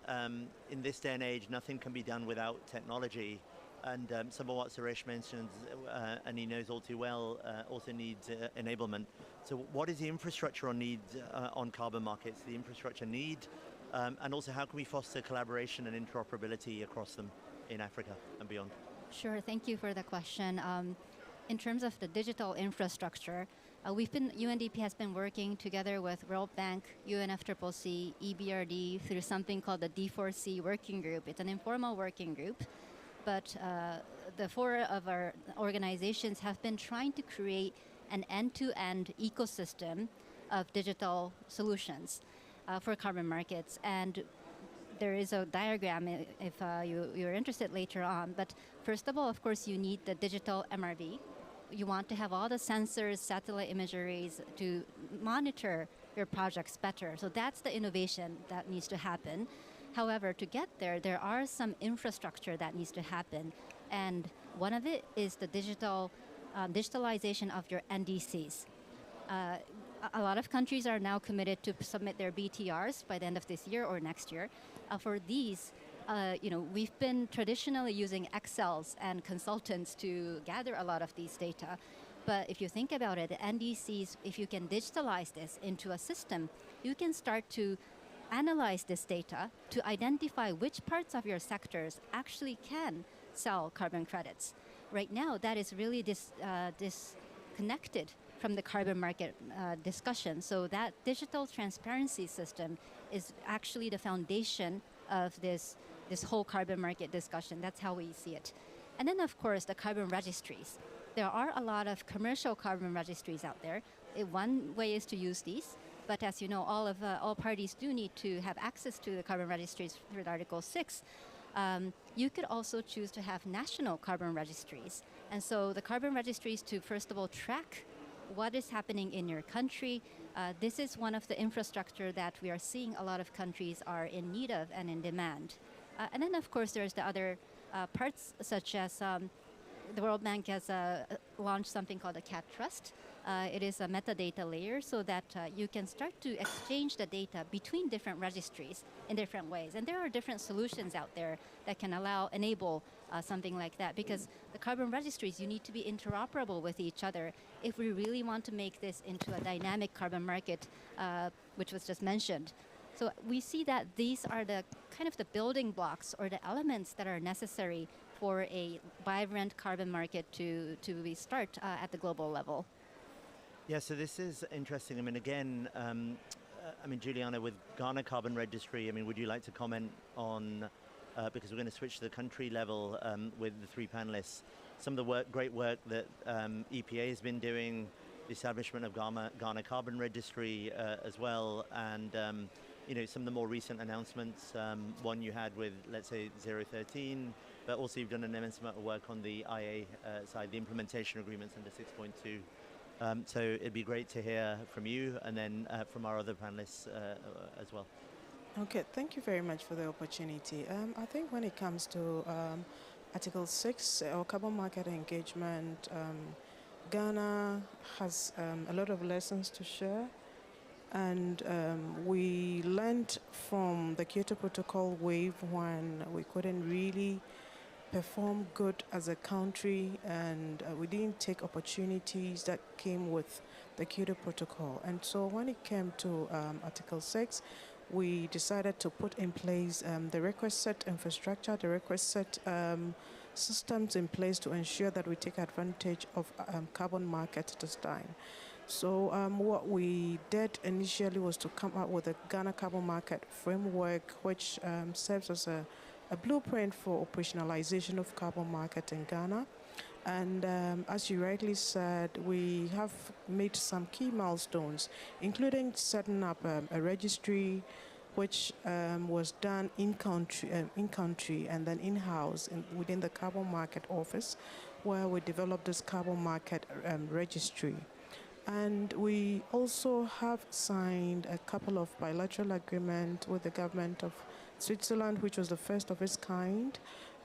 in this day and age, nothing can be done without technology. And some of what Suresh mentioned, and he knows all too well, also needs enablement. So what is the infrastructure on carbon markets, the infrastructure need? And also, how can we foster collaboration and interoperability across them in Africa and beyond? Sure, thank you for the question. In terms of the digital infrastructure, UNDP has been working together with World Bank, UNFCCC, EBRD through something called the D4C working group. It's an informal working group, but the four of our organizations have been trying to create an end-to-end ecosystem of digital solutions for carbon markets. And there is a diagram if you're interested later on. But first of all, of course, you need the digital MRV. You want to have all the sensors, satellite imageries to monitor your projects better. So that's the innovation that needs to happen. However, to get there, there are some infrastructure that needs to happen. And one of it is the digitalization of your NDCs. A lot of countries are now committed to submit their BTRs by the end of this year or next year. For these, we've been traditionally using Excels and consultants to gather a lot of these data. But if you think about it, the NDCs, if you can digitalize this into a system, you can start to analyze this data to identify which parts of your sectors actually can sell carbon credits. Right now, that is really disconnected from the carbon market discussion. So that digital transparency system is actually the foundation of this whole carbon market discussion. That's how we see it. And then, of course, the carbon registries. There are a lot of commercial carbon registries out there. One way is to use these. But as you know, all parties do need to have access to the carbon registries through Article 6. You could also choose to have national carbon registries. And so the carbon registries to, first of all, track what is happening in your country. This is one of the infrastructure that we are seeing a lot of countries are in need of and in demand. And then, of course, there's the other parts, such as the World Bank has launched something called a CAT Trust. It is a metadata layer so that you can start to exchange the data between different registries in different ways. And there are different solutions out there that can enable something like that, because the carbon registries, you need to be interoperable with each other if we really want to make this into a dynamic carbon market, which was just mentioned. So we see that these are the kind of the building blocks or the elements that are necessary for a vibrant carbon market to start at the global level. Yeah, so this is interesting. I mean, again, Juliana, with Ghana Carbon Registry, I mean, would you like to comment on because we're going to switch to the country level with the three panelists. Some of the great work that EPA has been doing, the establishment of Ghana Carbon Registry as well, and some of the more recent announcements, one you had with, let's say, 013, but also you've done an immense amount of work on the IA side, the implementation agreements under 6.2. So it'd be great to hear from you and then from our other panelists as well. Okay, thank you very much for the opportunity. I think when it comes to Article 6 or carbon market engagement, Ghana has a lot of lessons to share. And we learned from the Kyoto Protocol wave when we couldn't really perform good as a country, and we didn't take opportunities that came with the Kyoto Protocol. And so when it came to Article 6, we decided to put in place the requisite infrastructure, the requisite systems in place to ensure that we take advantage of carbon market this time. So what we did initially was to come up with a Ghana Carbon Market Framework, which serves as a blueprint for operationalization of carbon market in Ghana. And as you rightly said, we have made some key milestones, including setting up a registry, which was done in-country and then in-house within the Carbon Market Office, where we developed this Carbon Market Registry. And we also have signed a couple of bilateral agreements with the government of Switzerland, which was the first of its kind.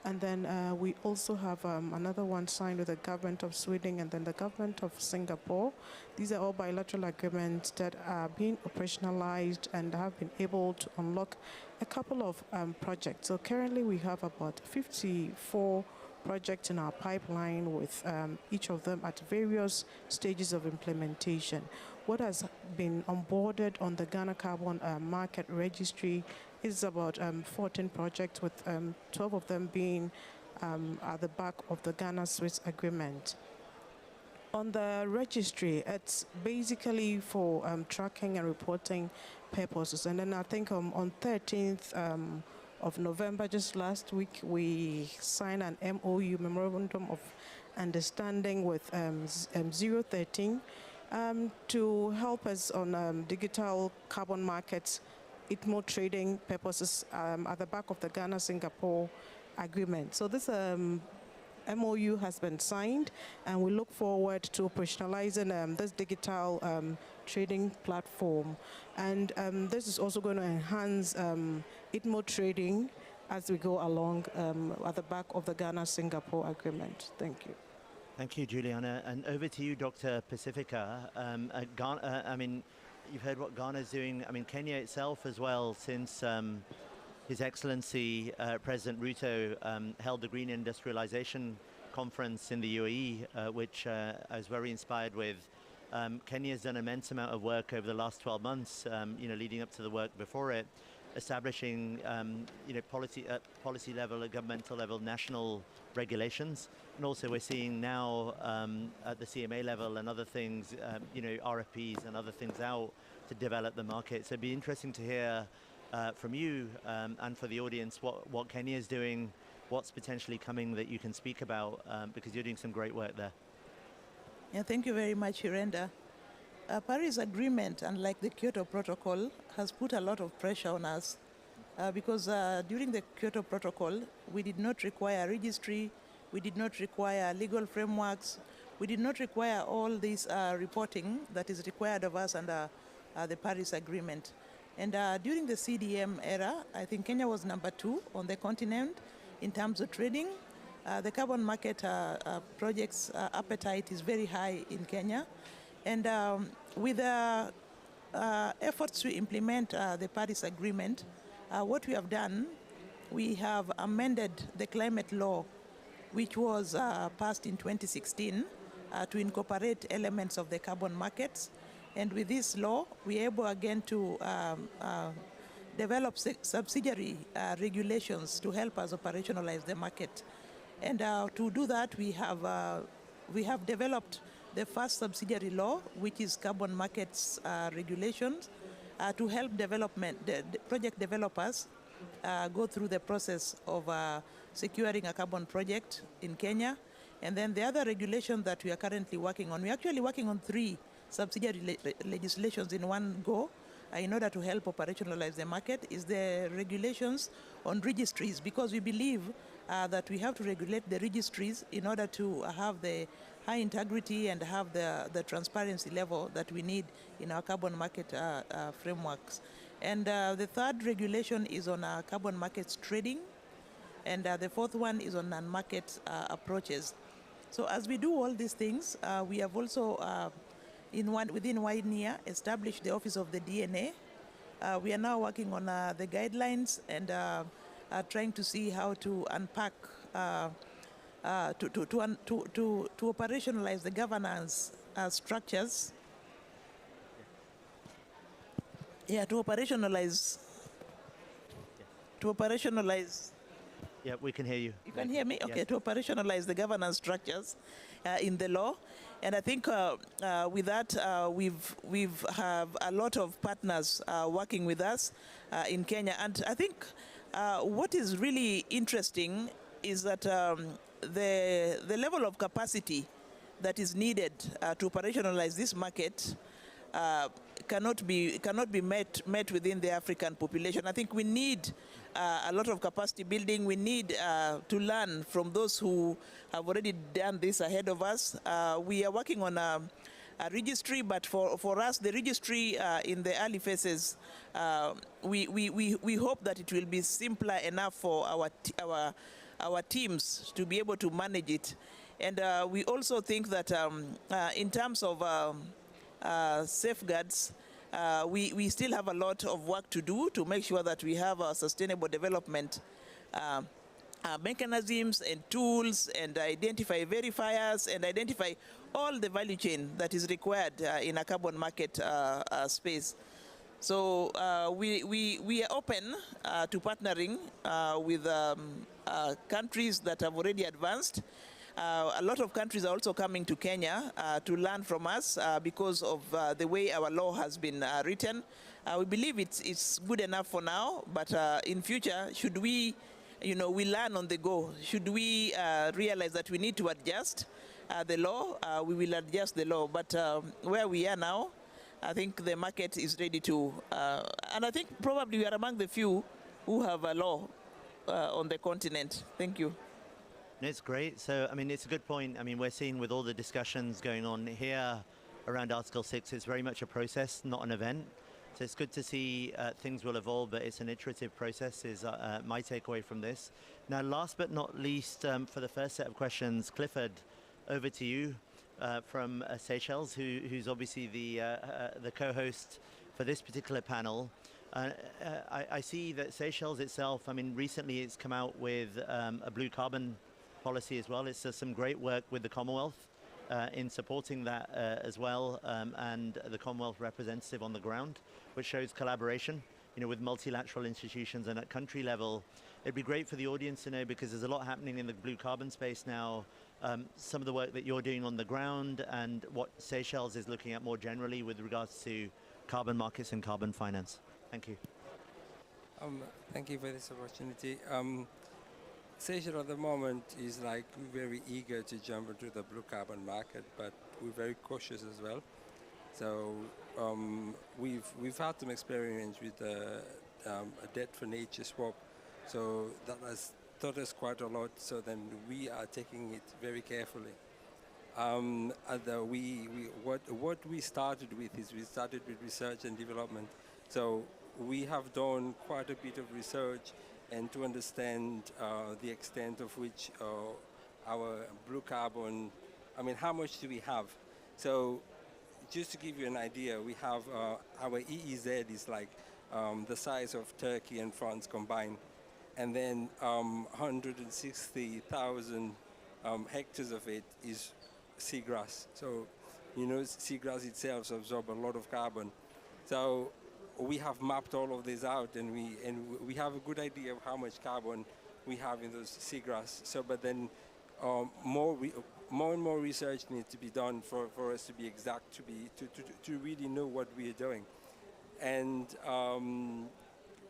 And then we also have another one signed with the government of Sweden and then the government of Singapore. These are all bilateral agreements that are being operationalized and have been able to unlock a couple of projects. So currently we have about 54 projects in our pipeline, with each of them at various stages of implementation. What has been onboarded on the Ghana Carbon Market Registry is about 14 projects, with 12 of them being at the back of the Ghana-Swiss agreement. On the registry, it's basically for tracking and reporting purposes. And then I think on 13th of November, just last week, we signed an MOU, Memorandum of Understanding, with 013 to help us on digital carbon markets, ITMO trading purposes at the back of the Ghana-Singapore agreement. So this MOU has been signed, and we look forward to operationalizing this digital trading platform. And this is also going to enhance ITMO trading as we go along at the back of the Ghana-Singapore agreement. Thank you. Thank you, Juliana. And over to you, Dr. Pacifica. Ghana, I mean, you've heard what Ghana is doing. I mean, Kenya itself as well, since His Excellency President Ruto held the Green Industrialization Conference in the UAE, which I was very inspired with. Kenya has done an immense amount of work over the last 12 months, leading up to the work before it, establishing, policy level, at governmental level, national regulations. And also we're seeing now at the CMA level and other things, RFPs and other things out to develop the market. So it'd be interesting to hear from you and for the audience what Kenya is doing, what's potentially coming that you can speak about, because you're doing some great work there. Yeah, thank you very much, Hirenda. Paris Agreement, unlike the Kyoto Protocol, has put a lot of pressure on us because during the Kyoto Protocol, we did not require registry, we did not require legal frameworks, we did not require all this reporting that is required of us under the Paris Agreement. And during the CDM era, I think Kenya was number 2 on the continent in terms of trading. The carbon market projects appetite is very high in Kenya. And with efforts to implement the Paris Agreement, what we have done, we have amended the climate law, which was passed in 2016 to incorporate elements of the carbon markets. And with this law, we are able again to develop subsidiary regulations to help us operationalize the market. And to do that, we have developed the first subsidiary law, which is carbon markets regulations, to help the project developers go through the process of securing a carbon project in Kenya. And then the other regulation that we are currently working on, we're actually working on 3 subsidiary legislations in one go in order to help operationalize the market, is the regulations on registries, because we believe that we have to regulate the registries in order to have the high integrity and have the transparency level that we need in our carbon market frameworks. And the 3rd regulation is on carbon markets trading, and the 4th one is on non-market approaches. So as we do all these things, we have also within 1 year established the Office of the DNA. We are now working on the guidelines and trying to see how to unpack to operationalize the governance structures. Yeah, to operationalize. Yeah, we can hear you. You can hear me? Okay, Yes. to operationalize the governance structures in the law. And I think with that, we've have a lot of partners working with us in Kenya. And I think what is really interesting is that the level of capacity that is needed to operationalize this market cannot be met within the African population. I think we need a lot of capacity building. We need to learn from those who have already done this ahead of us. We are working on a registry, but for us, the registry in the early phases, we hope that it will be simpler enough for our teams to be able to manage it. And we also think that in terms of safeguards, we still have a lot of work to do to make sure that we have a sustainable development mechanisms and tools, and identify verifiers and identify all the value chain that is required in a carbon market space. So we are open to partnering with countries that have already advanced. A lot of countries are also coming to Kenya to learn from us because of the way our law has been written. We believe it's good enough for now, but in future, should we learn on the go, should we realize that we need to adjust the law, we will adjust the law. But where we are now, I think the market is ready to, and I think probably we are among the few who have a law on the continent. Thank you. No, it's great. So, I mean, it's a good point. I mean, we're seeing with all the discussions going on here around Article 6, it's very much a process, not an event. So it's good to see things will evolve, but it's an iterative process is my takeaway from this. Now, last but not least, for the first set of questions, Clifford, over to you from Seychelles, who's obviously the co-host for this particular panel. I see that Seychelles itself, I mean, recently it's come out with a blue carbon policy as well. It's some great work with the Commonwealth in supporting that as well, and the Commonwealth representative on the ground, which shows collaboration, with multilateral institutions and at country level. It'd be great for the audience to know, because there's a lot happening in the blue carbon space now, some of the work that you're doing on the ground and what Seychelles is looking at more generally with regards to carbon markets and carbon finance. Thank you. Thank you for this opportunity. Seychelles at the moment is like very eager to jump into the blue carbon market, but we're very cautious as well. So we've had some experience with a debt for nature swap. So that has taught us quite a lot. So then we are taking it very carefully. And what we started with is we started with research and development. So we have done quite a bit of research and to understand the extent of which our blue carbon, I mean, how much do we have? So just to give you an idea, we have our EEZ is like the size of Turkey and France combined. And then 160,000 hectares of it is seagrass. So, seagrass itself absorbs a lot of carbon. So we have mapped all of this out, and we have a good idea of how much carbon we have in those seagrass. So, but then more and more research needs to be done for us to be exact, to really know what we are doing. And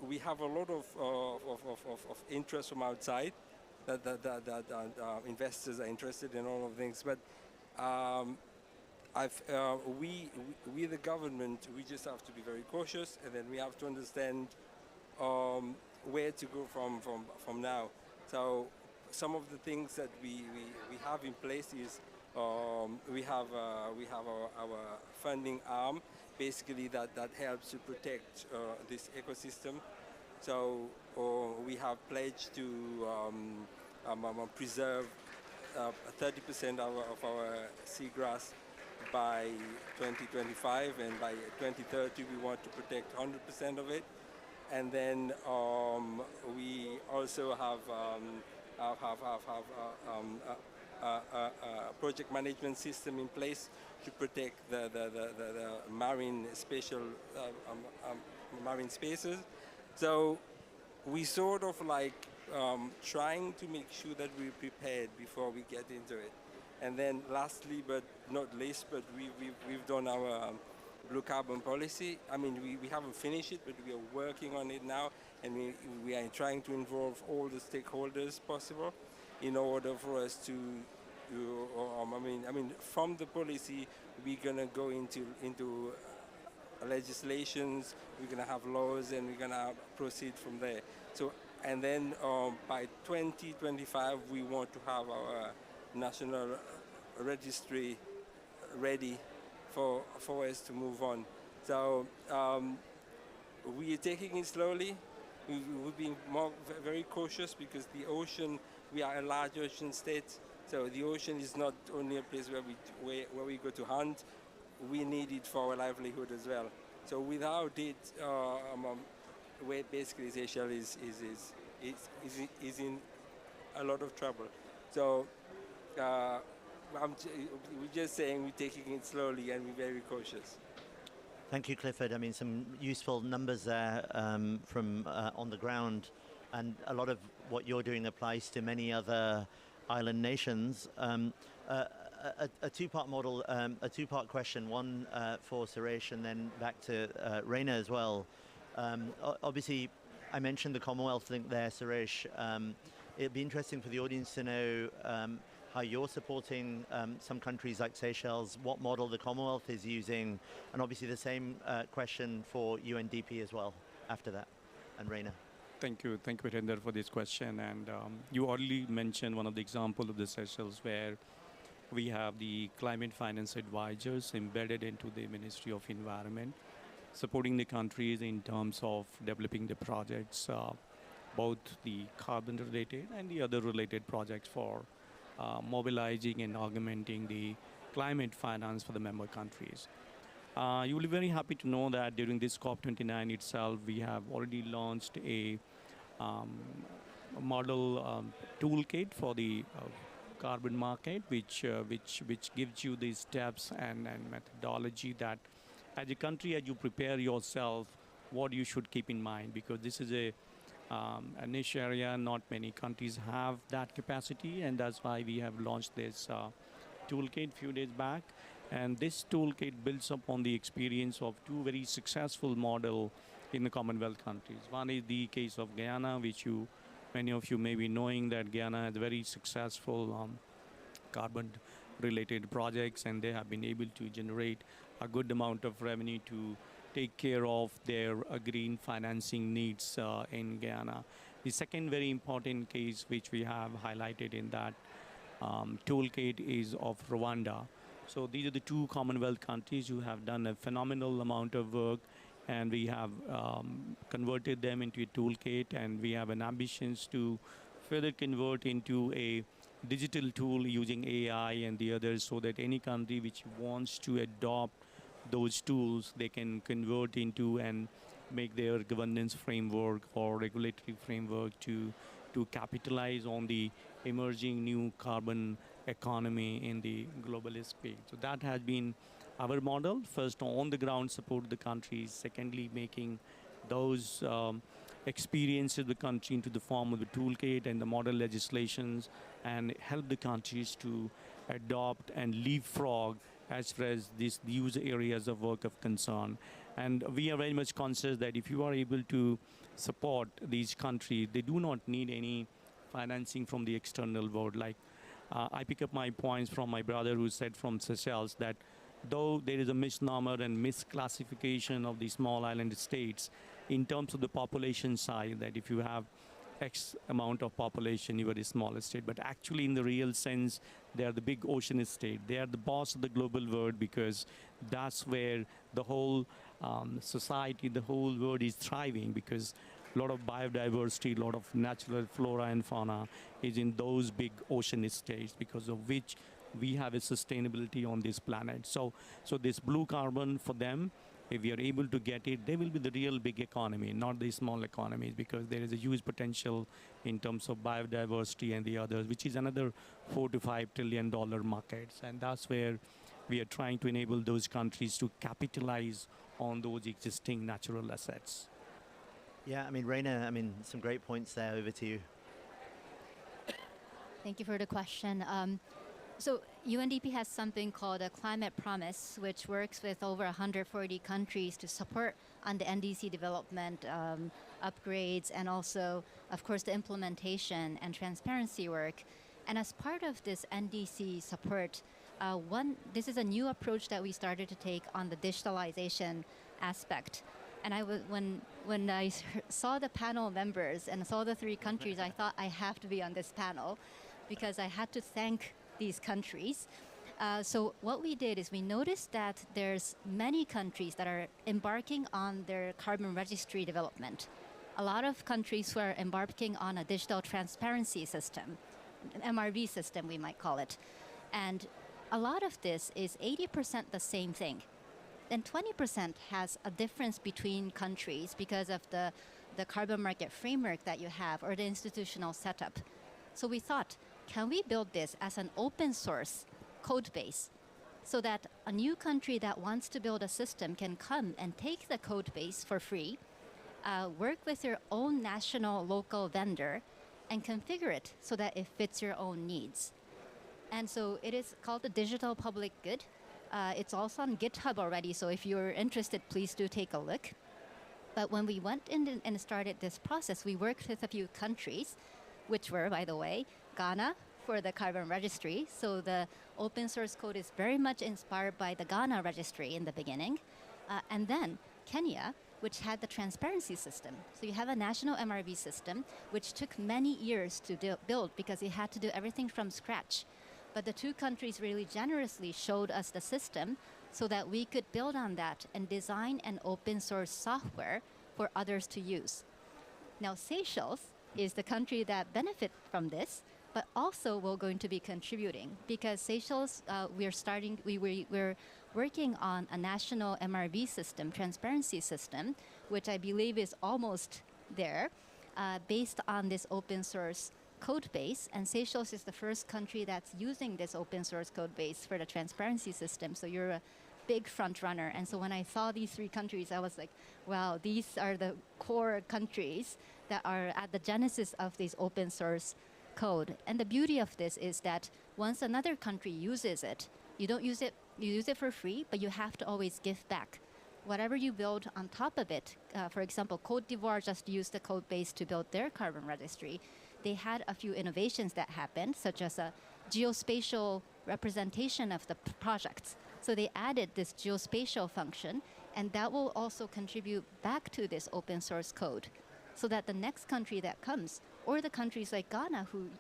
we have a lot of interest from outside that investors are interested in all of things. But we the government, we just have to be very cautious, and then we have to understand where to go from now. So some of the things that we have in place is we have our funding arm, basically that helps to protect this ecosystem. So we have pledged to preserve 30% of our seagrass by 2025, and by 2030 we want to protect 100% of it. And then we also have a project management system in place to protect the marine spatial marine spaces. So we sort of like trying to make sure that we're prepared before we get into it. And then lastly, but not least, but we've done our blue carbon policy. I mean, we haven't finished it, but we are working on it now, and we are trying to involve all the stakeholders possible in order for us to, I mean, from the policy, we're gonna go into legislations, we're gonna have laws, and we're gonna proceed from there. So, and then by 2025, we want to have our national registry ready for us to move on. So we are taking it slowly. We're being very cautious, because the ocean, we are a large ocean state. So the ocean is not only a place where we go to hunt. We need it for our livelihood as well. So without it, where basically Seychelles is in a lot of trouble. So we're just saying we're taking it slowly, and we're very cautious. Thank you, Clifford. I mean, some useful numbers there from on the ground, and a lot of what you're doing applies to many other island nations. A two-part model, a two-part question, one for Suresh and then back to Reina as well. Obviously, I mentioned the Commonwealth link there, Suresh. It'd be interesting for the audience to know how you're supporting some countries like Seychelles, what model the Commonwealth is using, and obviously the same question for UNDP as well after that. And Reina. Thank you, Virender, for this question. And you already mentioned one of the examples of the Seychelles, where we have the climate finance advisors embedded into the Ministry of Environment, supporting the countries in terms of developing the projects, both the carbon-related and the other related projects for mobilizing and augmenting the climate finance for the member countries. You will be very happy to know that during this COP29 itself, we have already launched a model toolkit for the carbon market, which gives you the steps and methodology that as a country, as you prepare yourself, what you should keep in mind, because this is a niche area. Not many countries have that capacity, and that's why we have launched this toolkit a few days back. And this toolkit builds upon the experience of two very successful models in the Commonwealth countries. One is the case of Guyana, which many of you may be knowing that Guyana has very successful carbon-related projects, and they have been able to generate a good amount of revenue to take care of their green financing needs in Guyana. The second very important case which we have highlighted in that toolkit is of Rwanda. So these are the two Commonwealth countries who have done a phenomenal amount of work, and we have converted them into a toolkit, and we have an ambitions to further convert into a digital tool using AI and the others, so that any country which wants to adopt those tools, they can convert into and make their governance framework or regulatory framework to capitalize on the emerging new carbon economy in the globalist space. So that has been our model. First, on the ground, support the countries. Secondly, making those experiences of the country into the form of the toolkit and the model legislations, and help the countries to adopt and leapfrog as far as these areas of work of concern. And we are very much conscious that if you are able to support these countries, they do not need any financing from the external world. Like I pick up my points from my brother who said from Seychelles that though there is a misnomer and misclassification of the small island states in terms of the population side, that if you have X amount of population, you are a small state. But actually, in the real sense, they are the big ocean state. They are the boss of the global world because that's where the whole society, the whole world is thriving, because a lot of biodiversity, a lot of natural flora and fauna is in those big ocean states, because of which we have a sustainability on this planet. So this blue carbon for them, if we are able to get it, they will be the real big economy, not the small economies, because there is a huge potential in terms of biodiversity and the others, which is another $4 to $5 trillion markets. And that's where we are trying to enable those countries to capitalize on those existing natural assets. Yeah, I mean, Reina, I mean, some great points there. Over to you. Thank you for the question. So UNDP has something called a Climate Promise, which works with over 140 countries to support on the NDC development, upgrades, and also, of course, the implementation and transparency work. And as part of this NDC support, this is a new approach that we started to take on the digitalization aspect. And when I saw the panel members and saw the 3 countries, I thought I have to be on this panel because I had to thank these countries. So what we did is we noticed that there's many countries that are embarking on their carbon registry development. A lot of countries who are embarking on a digital transparency system, an MRV system we might call it. And a lot of this is 80% the same thing. And 20% has a difference between countries because of the carbon market framework that you have or the institutional setup. So we thought, can we build this as an open source code base so that a new country that wants to build a system can come and take the code base for free, work with your own national local vendor, and configure it so that it fits your own needs. And so it is called the Digital Public Good. It's also on GitHub already, so if you're interested, please do take a look. But when we went in and started this process, we worked with a few countries, which were, by the way, Ghana for the carbon registry. So the open source code is very much inspired by the Ghana registry in the beginning. And then Kenya, which had the transparency system. So you have a national MRV system, which took many years to build because it had to do everything from scratch. But the 2 countries really generously showed us the system so that we could build on that and design an open source software for others to use. Now, Seychelles is the country that benefit from this, but also we're going to be contributing because Seychelles, we're working on a national MRV system, transparency system, which I believe is almost there, based on this open source code base. And Seychelles is the first country that's using this open source code base for the transparency system. So you're a big front runner. And so when I saw these 3 countries, I was like, wow, these are the core countries that are at the genesis of this open source code. And the beauty of this is that once another country uses it, you use it for free, but you have to always give back. Whatever you build on top of it, for example, Côte d'Ivoire just used the code base to build their carbon registry. They had a few innovations that happened, such as a geospatial representation of the projects. So they added this geospatial function, and that will also contribute back to this open source code, so that the next country that comes, or the countries like Ghana who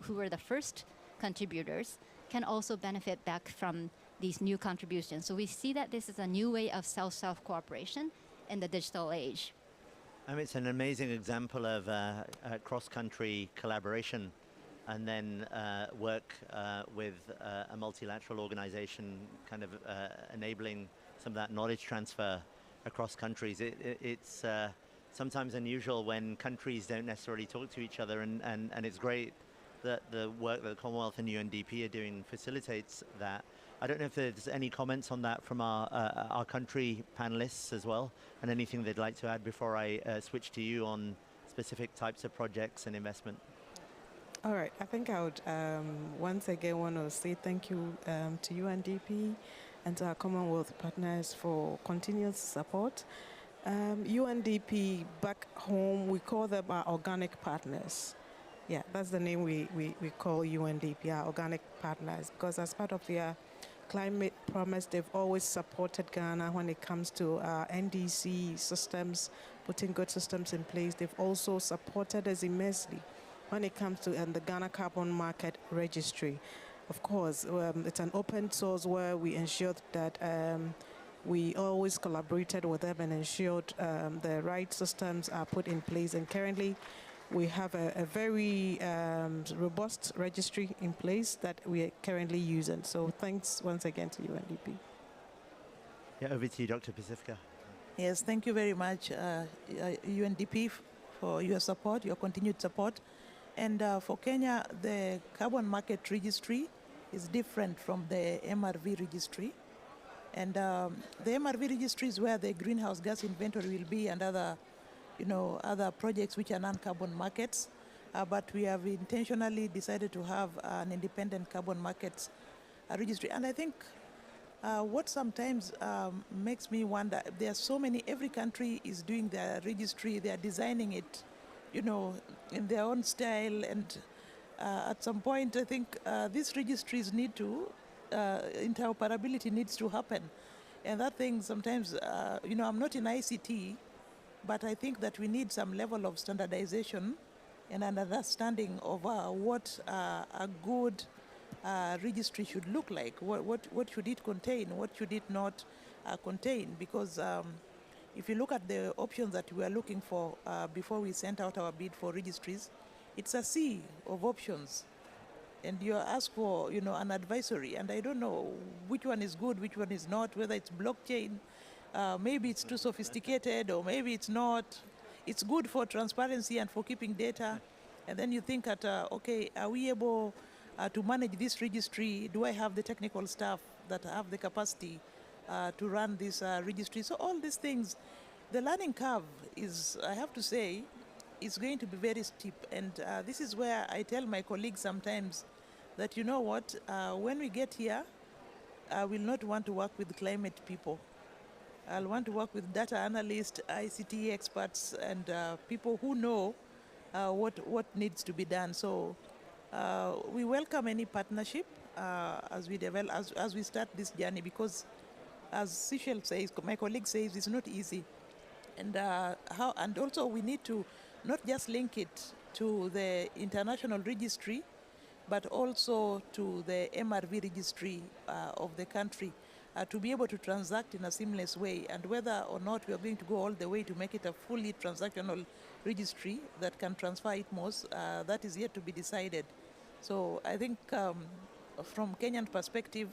were the first contributors, can also benefit back from these new contributions. So we see that this is a new way of self-cooperation in the digital age. It's an amazing example of cross-country collaboration and then work with a multilateral organization, kind of enabling some of that knowledge transfer across countries. It's sometimes unusual when countries don't necessarily talk to each other, and it's great that the work that the Commonwealth and UNDP are doing facilitates that. I don't know if there's any comments on that from our country panelists as well, and anything they'd like to add before I switch to you on specific types of projects and investment. All right, I think I would once again want to say thank you to UNDP and to our Commonwealth partners for continuous support. UNDP back home, we call them our organic partners. Yeah, that's the name we call UNDP, our organic partners, because as part of their climate promise, they've always supported Ghana when it comes to NDC systems, putting good systems in place. They've also supported us immensely when it comes to the Ghana Carbon Market Registry. Of course, it's an open source where we ensured that we always collaborated with them and ensured the right systems are put in place. And currently, we have a very robust registry in place that we are currently using. So thanks once again to UNDP. Yeah, over to you, Dr. Pacifica. Yes, thank you very much, UNDP, for your support, your continued support. And for Kenya, the Carbon Market Registry is different from the MRV registry. And the MRV registry is where the greenhouse gas inventory will be and other projects which are non-carbon markets. But we have intentionally decided to have an independent carbon markets registry. And I think what sometimes makes me wonder, there are so many, every country is doing their registry, they are designing it, in their own style. And at some point, I think these registries need to, interoperability needs to happen. And that thing sometimes, I'm not in ICT, but I think that we need some level of standardization and an understanding of what a good registry should look like. What should it contain? What should it not contain? Because if you look at the options that we are looking for before we sent out our bid for registries, it's a sea of options. And you're asked for, an advisory. And I don't know which one is good, which one is not, whether it's blockchain, maybe it's too sophisticated, or maybe it's not. It's good for transparency and for keeping data. And then you think okay, are we able to manage this registry? Do I have the technical staff that have the capacity to run this registry? So all these things, the learning curve is, I have to say, is going to be very steep. And this is where I tell my colleagues sometimes that, when we get here, I will not want to work with climate people. I'll want to work with data analysts, ICT experts, and people who know what needs to be done. So we welcome any partnership as we develop, as we start this journey, because as Seychelles says, my colleague says, it's not easy. And and also we need to not just link it to the international registry, but also to the MRV registry of the country to be able to transact in a seamless way. And whether or not we are going to go all the way to make it a fully transactional registry that can transfer ITMOS, that is yet to be decided. So I think from Kenyan perspective,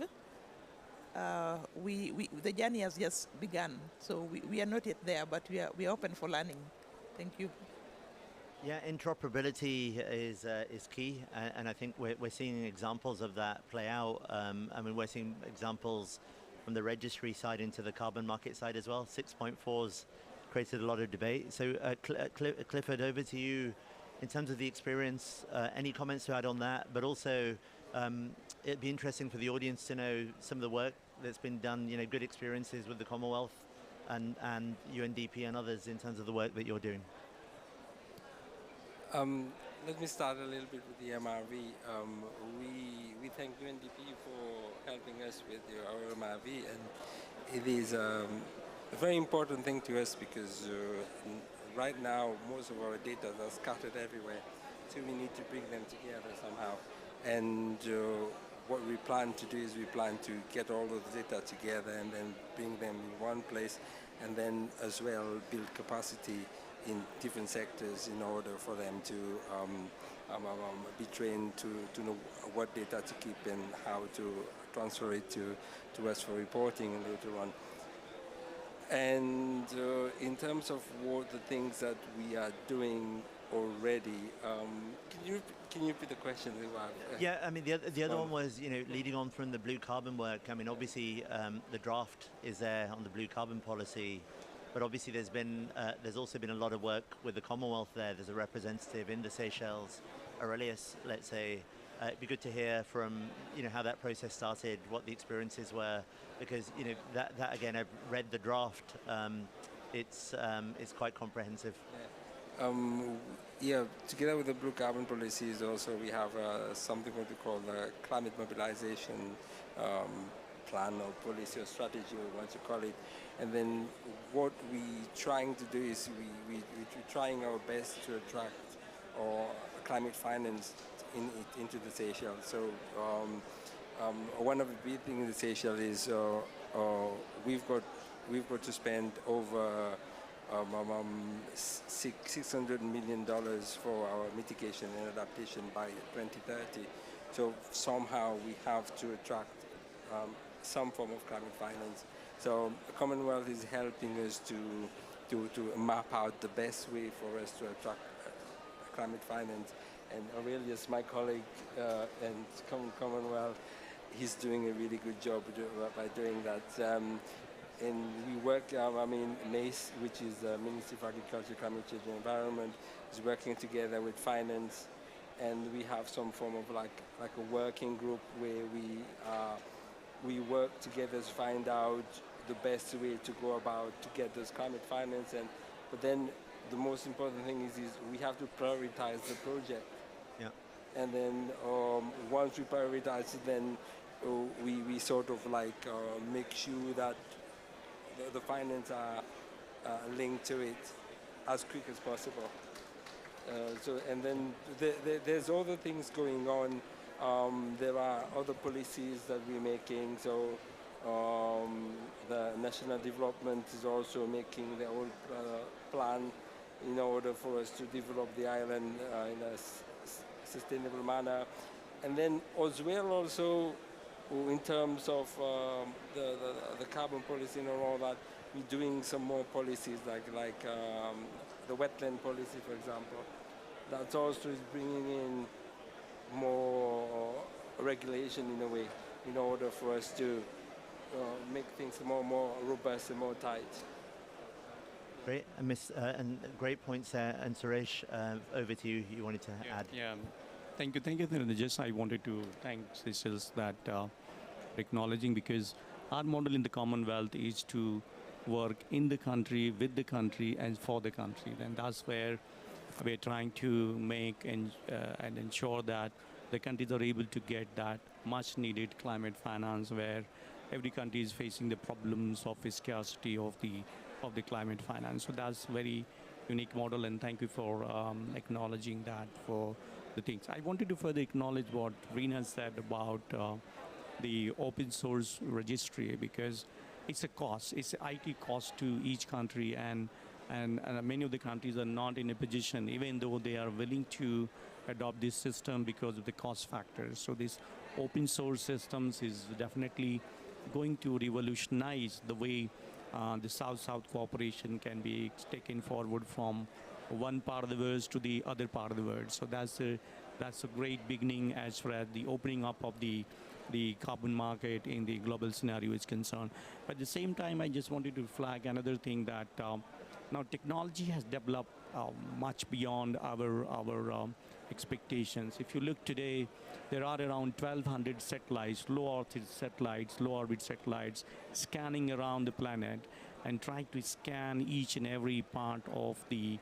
the journey has just begun. So we are not yet there, but we are open for learning. Thank you. Yeah, interoperability is key, and I think we're seeing examples of that play out. We're seeing examples from the registry side into the carbon market side as well. 6.4's created a lot of debate. So Clifford, over to you. In terms of the experience, any comments to add on that? But also, it'd be interesting for the audience to know some of the work that's been done, good experiences with the Commonwealth and UNDP and others in terms of the work that you're doing. Let me start a little bit with the MRV. We thank UNDP for helping us with our MRV, and it is a very important thing to us because right now most of our data are scattered everywhere, so we need to bring them together somehow. And what we plan to do is we plan to get all of the data together and then bring them in one place, and then as well build capacity in different sectors in order for them to be trained to know what data to keep and how to transfer it to us for reporting later on. And in terms of what the things that we are doing already, can you repeat the question? Yeah, the other one was, leading on from the blue carbon work. Obviously the draft is there on the blue carbon policy. But obviously there's also been a lot of work with the Commonwealth there. There's a representative in the Seychelles, Aurelius, let's say. It'd be good to hear from how that process started, what the experiences were, because that again, I've read the draft. It's quite comprehensive. Yeah, together with the blue carbon policies, also we have something what we call the climate mobilization plan or policy or strategy, or what you call it. And then what we're trying to do is we're trying our best to attract climate finance into the Seychelles. So one of the big things in the Seychelles is we've got to spend over $600 million for our mitigation and adaptation by 2030. So somehow we have to attract some form of climate finance. So the Commonwealth is helping us to map out the best way for us to attract climate finance. And Aurelius, my colleague and Commonwealth, he's doing a really good job by doing that. And we work, MACE, which is the Ministry of Agriculture, Climate Change and Environment, is working together with finance, and we have some form of like a working group where we work together to find out the best way to go about to get those climate finance. But then the most important thing is we have to prioritize the project. Yeah. And then once we prioritize it, then we sort of make sure that the finance are linked to it as quick as possible. And then there's other things going on. There are other policies that we're making. So the national development is also making their own plan in order for us to develop the island in a sustainable manner. And then as well also, in terms of the carbon policy and all that, we're doing some more policies like the wetland policy, for example. That also is bringing in more regulation in a way, in order for us to make things more robust and more tight. Great, and great points there. And Suresh, over to you. You wanted to add? Yeah. Thank you, Nirendra. Just I wanted to thank Seychelles that acknowledging, because our model in the Commonwealth is to work in the country, with the country, and for the country. And that's where we're trying to make and ensure that the countries are able to get that much needed climate finance, where every country is facing the problems of scarcity of the climate finance. So that's very unique model, and thank you for acknowledging that for the things. I wanted to further acknowledge what Rina said about the open source registry, because it's a cost. It's an IT cost to each country, and many of the countries are not in a position, even though they are willing to adopt this system because of the cost factors. So this open source systems is definitely going to revolutionize the way the South-South cooperation can be taken forward from one part of the world to the other part of the world. So that's a great beginning as far as the opening up of the carbon market in the global scenario is concerned. But at the same time, I just wanted to flag another thing that now technology has developed much beyond our expectations. If you look today, there are around 1,200 satellites, low orbit satellites, scanning around the planet and trying to scan each and every part of the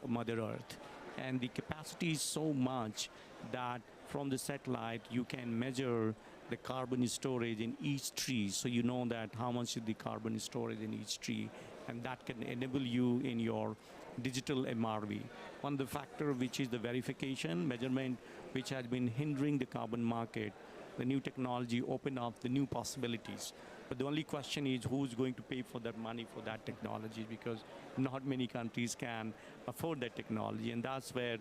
Mother Earth. And the capacity is so much that from the satellite you can measure the carbon storage in each tree, so you know that how much is the carbon storage in each tree, and that can enable you in your digital MRV. One of the factors which is the verification measurement, which has been hindering the carbon market, the new technology opened up the new possibilities. But the only question is who's going to pay for that money for that technology, because not many countries can afford that technology, and that's where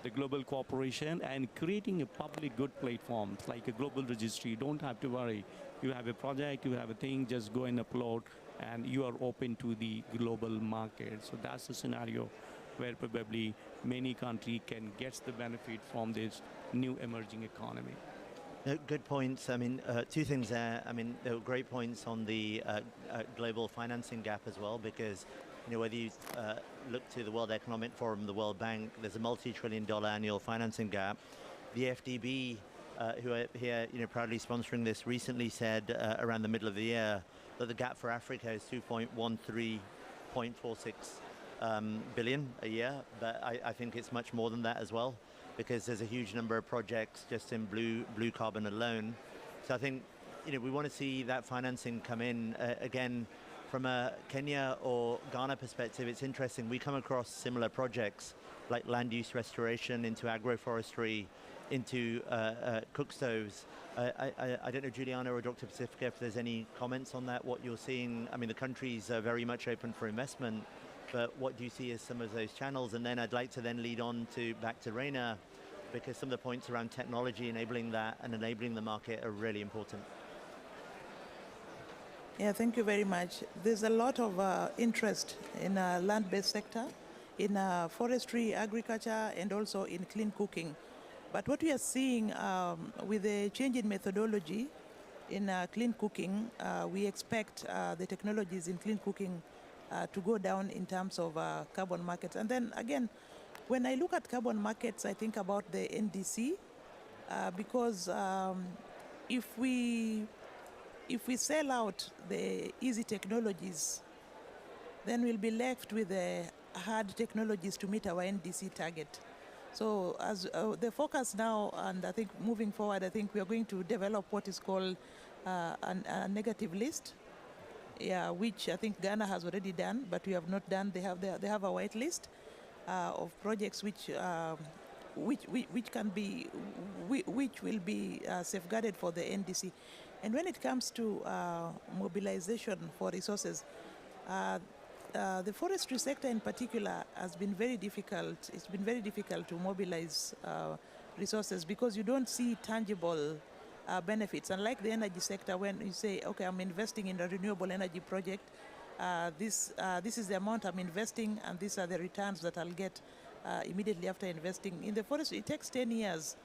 the global cooperation and creating a public good platforms like a global registry. You don't have to worry. You have a project, you have a thing, just go and upload, and you are open to the global market. So that's the scenario where probably many countries can get the benefit from this new emerging economy. Good points. I mean, two things there. I mean, there were great points on the global financing gap as well, because whether you look to the World Economic Forum, the World Bank, there's a multi-trillion-dollar annual financing gap. the FDB, who are here, proudly sponsoring this, recently said around the middle of the year that the gap for Africa is 2.46 billion a year. But I think it's much more than that as well, because there's a huge number of projects just in blue carbon alone. So I think, we want to see that financing come in. Again, from a Kenya or Ghana perspective, it's interesting. We come across similar projects like land use restoration into agroforestry, into cook stoves. I don't know, Juliana or Dr. Pacifica, if there's any comments on that, what you're seeing. I mean, the countries are very much open for investment, but what do you see as some of those channels? And then I'd like to then lead on back to Reina, because some of the points around technology enabling that and enabling the market are really important. Yeah, thank you very much. There's a lot of interest in land-based sector, in forestry, agriculture, and also in clean cooking. But what we are seeing with the change in methodology in clean cooking, we expect the technologies in clean cooking to go down in terms of carbon markets. And then again, when I look at carbon markets, I think about the NDC, because if we sell out the easy technologies, then we'll be left with the hard technologies to meet our NDC target. So as the focus now, and I think moving forward, I think we are going to develop what is called a negative list, which I think Ghana has already done, but we have not done. They have a white list of projects which will be safeguarded for the NDC. And when it comes to mobilization for resources, the forestry sector in particular has been very difficult. It's been very difficult to mobilize resources because you don't see tangible benefits. Unlike the energy sector, when you say, okay, I'm investing in a renewable energy project, this is the amount I'm investing, and these are the returns that I'll get immediately after investing. In the forest, it takes 10 years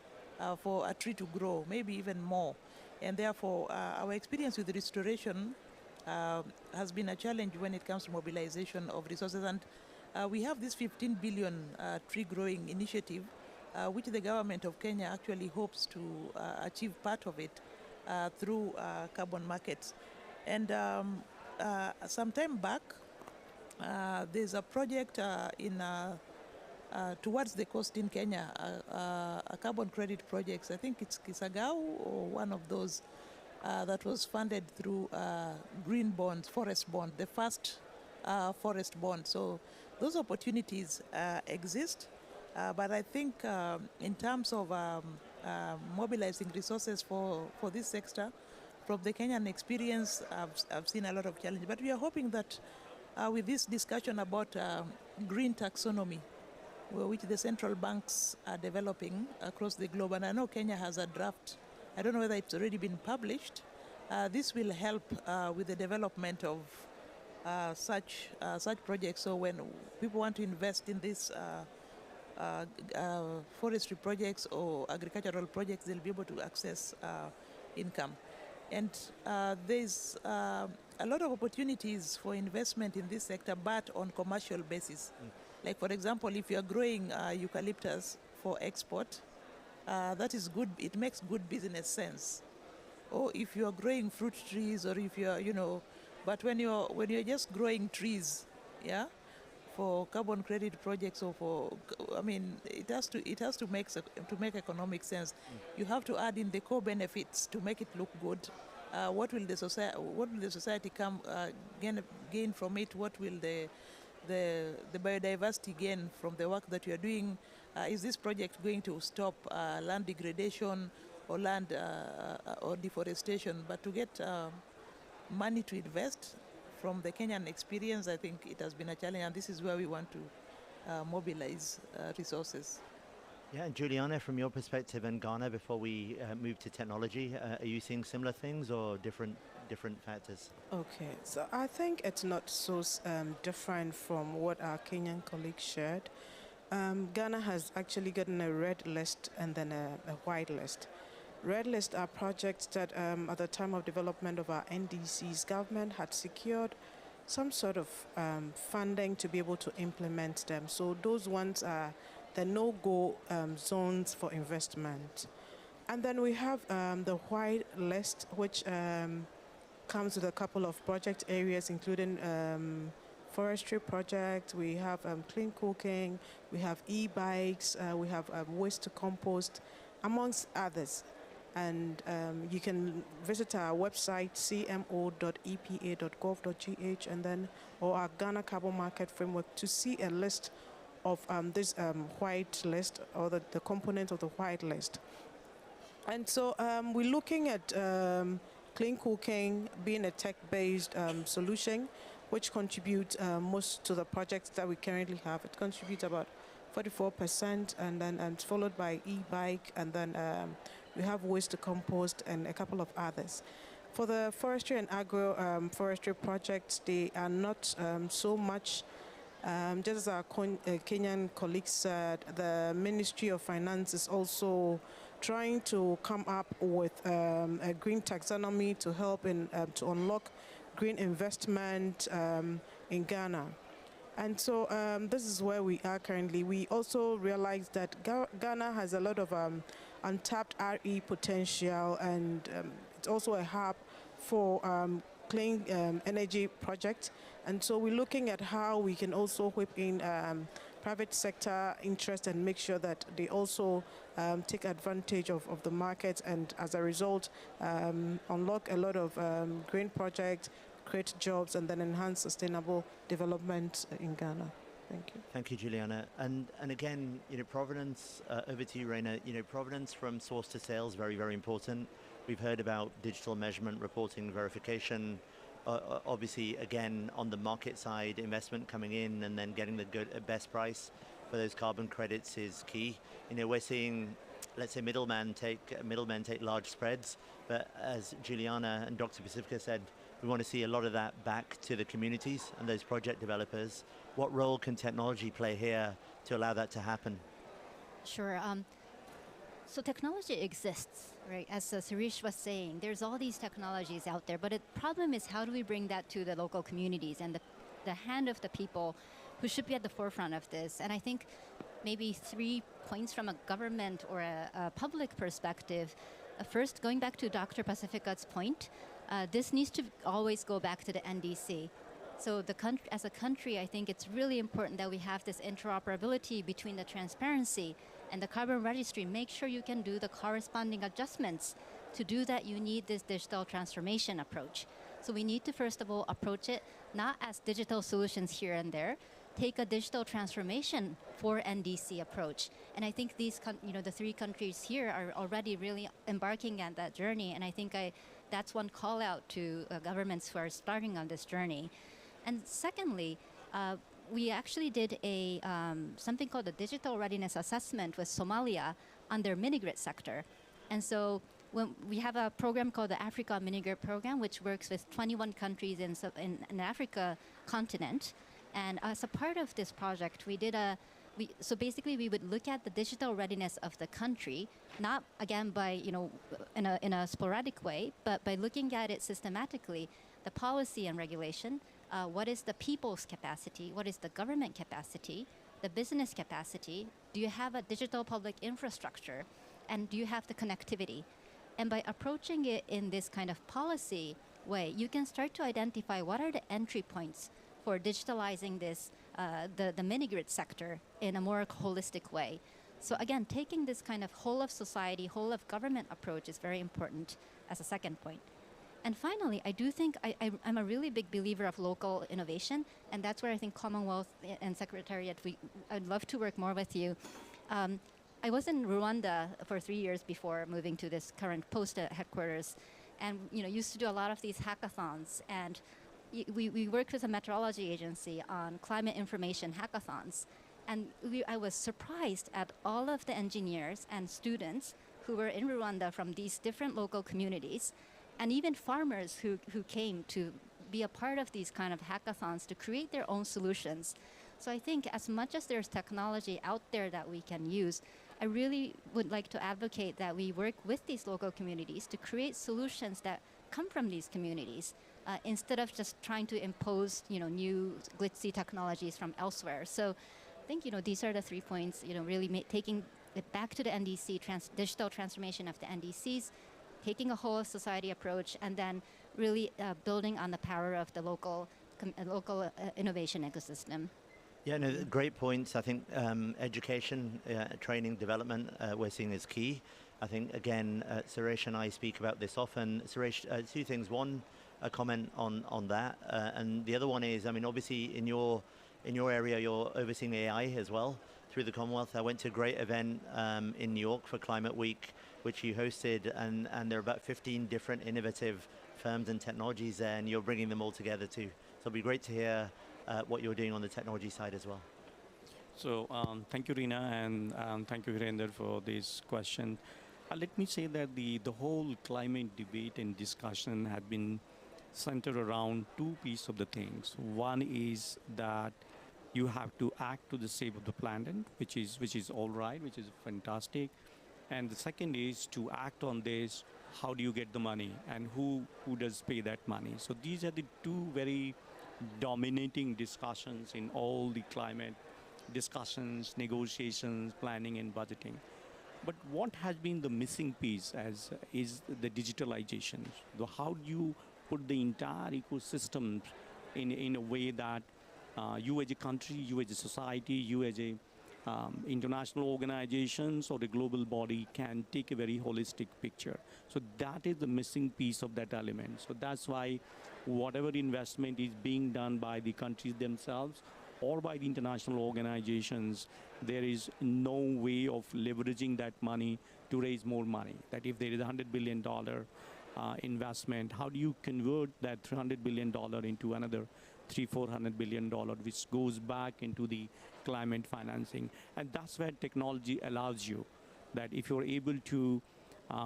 for a tree to grow, maybe even more. And therefore, our experience with restoration has been a challenge when it comes to mobilization of resources. And we have this 15 billion tree growing initiative, which the government of Kenya actually hopes to achieve part of it through carbon markets. And some time back, there's a project towards the coast in Kenya, a carbon credit project. I think it's Kisagau or one of those that was funded through green bonds, forest bond, the first forest bond. So those opportunities exist, but I think in terms of mobilizing resources for this sector, from the Kenyan experience, I've seen a lot of challenges. But we are hoping that with this discussion about green taxonomy, which the central banks are developing across the globe, and I know Kenya has a draft. I don't know whether it's already been published. This will help with the development of such projects. So when people want to invest in these forestry projects or agricultural projects, they'll be able to access income. And there's a lot of opportunities for investment in this sector, but on commercial basis. Like, for example, if you're growing eucalyptus for export, that is good. It makes good business sense. Or if you're growing fruit trees, or if you're, but when you're just growing trees, for carbon credit projects or it has to make economic sense. You have to add in the core benefits to make it look good. What will the society gain from it? What will the biodiversity gain from the work that you are doing? Is this project going to stop land degradation or land or deforestation? But to get money to invest, from the Kenyan experience, I think it has been a challenge, and this is where we want to mobilize resources. Yeah, and Juliana, from your perspective in Ghana, before we move to technology, are you seeing similar things or different factors? Okay, so I think it's not so different from what our Kenyan colleagues shared. Ghana has actually gotten a red list and then a white list. Red list are projects that at the time of development of our NDC's government had secured some sort of funding to be able to implement them. So those ones are the no-go zones for investment. And then we have the white list, which comes with a couple of project areas, including forestry project, we have clean cooking, we have e-bikes, we have waste to compost, amongst others. And you can visit our website, cmo.epa.gov.gh, and then or our Ghana Carbon Market Framework to see a list of this white list, or the components of the white list. And so we're looking at clean cooking being a tech-based solution, which contributes most to the projects that we currently have. It contributes about 44%, and then it's followed by e-bike, and then we have waste to compost and a couple of others. For the forestry and agro-forestry projects, they are not so much, just as our Kenyan colleagues said, the Ministry of Finance is also trying to come up with a green taxonomy to help in to unlock green investment in Ghana. And so this is where we are currently. We also realize that Ghana has a lot of untapped RE potential, and it's also a hub for clean energy projects. And so we're looking at how we can also whip in private sector interest and make sure that they also take advantage of the market, and as a result unlock a lot of green projects, create jobs, and then enhance sustainable development in Ghana. Thank you. Thank you, Juliana. And again, provenance, over to you, Reina. Provenance from source to sale is very, very important. We've heard about digital measurement, reporting, verification. Obviously, again, on the market side, investment coming in and then getting the best price for those carbon credits is key. We're seeing, let's say, middlemen take large spreads, but as Juliana and Dr. Pacifica said, we want to see a lot of that back to the communities and those project developers. What role can technology play here to allow that to happen? Sure. So technology exists, right? As Sirish was saying, there's all these technologies out there, but the problem is how do we bring that to the local communities and the hand of the people who should be at the forefront of this? And I think maybe 3 points from a government or a public perspective. First, going back to Dr. Pacifica's point, this needs to always go back to the NDC. So as a country, I think it's really important that we have this interoperability between the transparency and the carbon registry. Make sure you can do the corresponding adjustments. To do that, you need this digital transformation approach. So we need to, first of all, approach it not as digital solutions here and there, take a digital transformation for NDC approach. And I think these, the 3 countries here are already really embarking on that journey. And I think that's one call out to governments who are starting on this journey. And secondly, we actually did something called the Digital Readiness Assessment with Somalia on their mini-grid sector. And so when we have a program called the Africa Mini-Grid Program, which works with 21 countries in the Africa continent. And as a part of this project, so basically we would look at the digital readiness of the country, not again by, in a sporadic way, but by looking at it systematically, the policy and regulation, what is the people's capacity, what is the government capacity, the business capacity, do you have a digital public infrastructure, and do you have the connectivity? And by approaching it in this kind of policy way, you can start to identify what are the entry points for digitalizing this, the mini-grid sector in a more holistic way. So again, taking this kind of whole of society, whole of government approach is very important as a second point. And finally, I do think I'm a really big believer of local innovation, and that's where I think Commonwealth and Secretariat, I'd love to work more with you. I was in Rwanda for 3 years before moving to this current post headquarters, and used to do a lot of these hackathons. And we worked with a meteorology agency on climate information hackathons. And I was surprised at all of the engineers and students who were in Rwanda from these different local communities, and even farmers who came to be a part of these kind of hackathons to create their own solutions. So I think as much as there's technology out there that we can use, I really would like to advocate that we work with these local communities to create solutions that come from these communities, instead of just trying to impose new glitzy technologies from elsewhere. So think these are the 3 points. Really taking it back to the NDC, digital transformation of the NDCs, taking a whole society approach, and then really building on the power of the local innovation ecosystem. Yeah, no, great points. I think education, training, development, we're seeing is key. I think, again, Suresh and I speak about this often. Suresh, 2 things. One, a comment on that. And the other one is, I mean, obviously in your area, you're overseeing AI as well through the Commonwealth. I went to a great event in New York for Climate Week, which you hosted, and there are about 15 different innovative firms and technologies there, and you're bringing them all together too. So it'll be great to hear what you're doing on the technology side as well. So thank you, Rina, and thank you, Virender, for this question. Let me say that the whole climate debate and discussion had been centered around 2 pieces of the things. One is that you have to act to the save of the planet, which is all right, which is fantastic. And the second is to act on this. How do you get the money, and who does pay that money? So these are the 2 very dominating discussions in all the climate discussions, negotiations, planning, and budgeting. But what has been the missing piece is the digitalization. How do you put the entire ecosystem in a way that you as a country, you as a society, you as a international organizations or a global body can take a very holistic picture. So that is the missing piece of that element. So that's why whatever investment is being done by the countries themselves or by the international organizations, there is no way of leveraging that money to raise more money. That if there is $100 billion investment, how do you convert that $300 billion into another $300-400 billion, which goes back into the climate financing? And that's where technology allows you, that if you're able to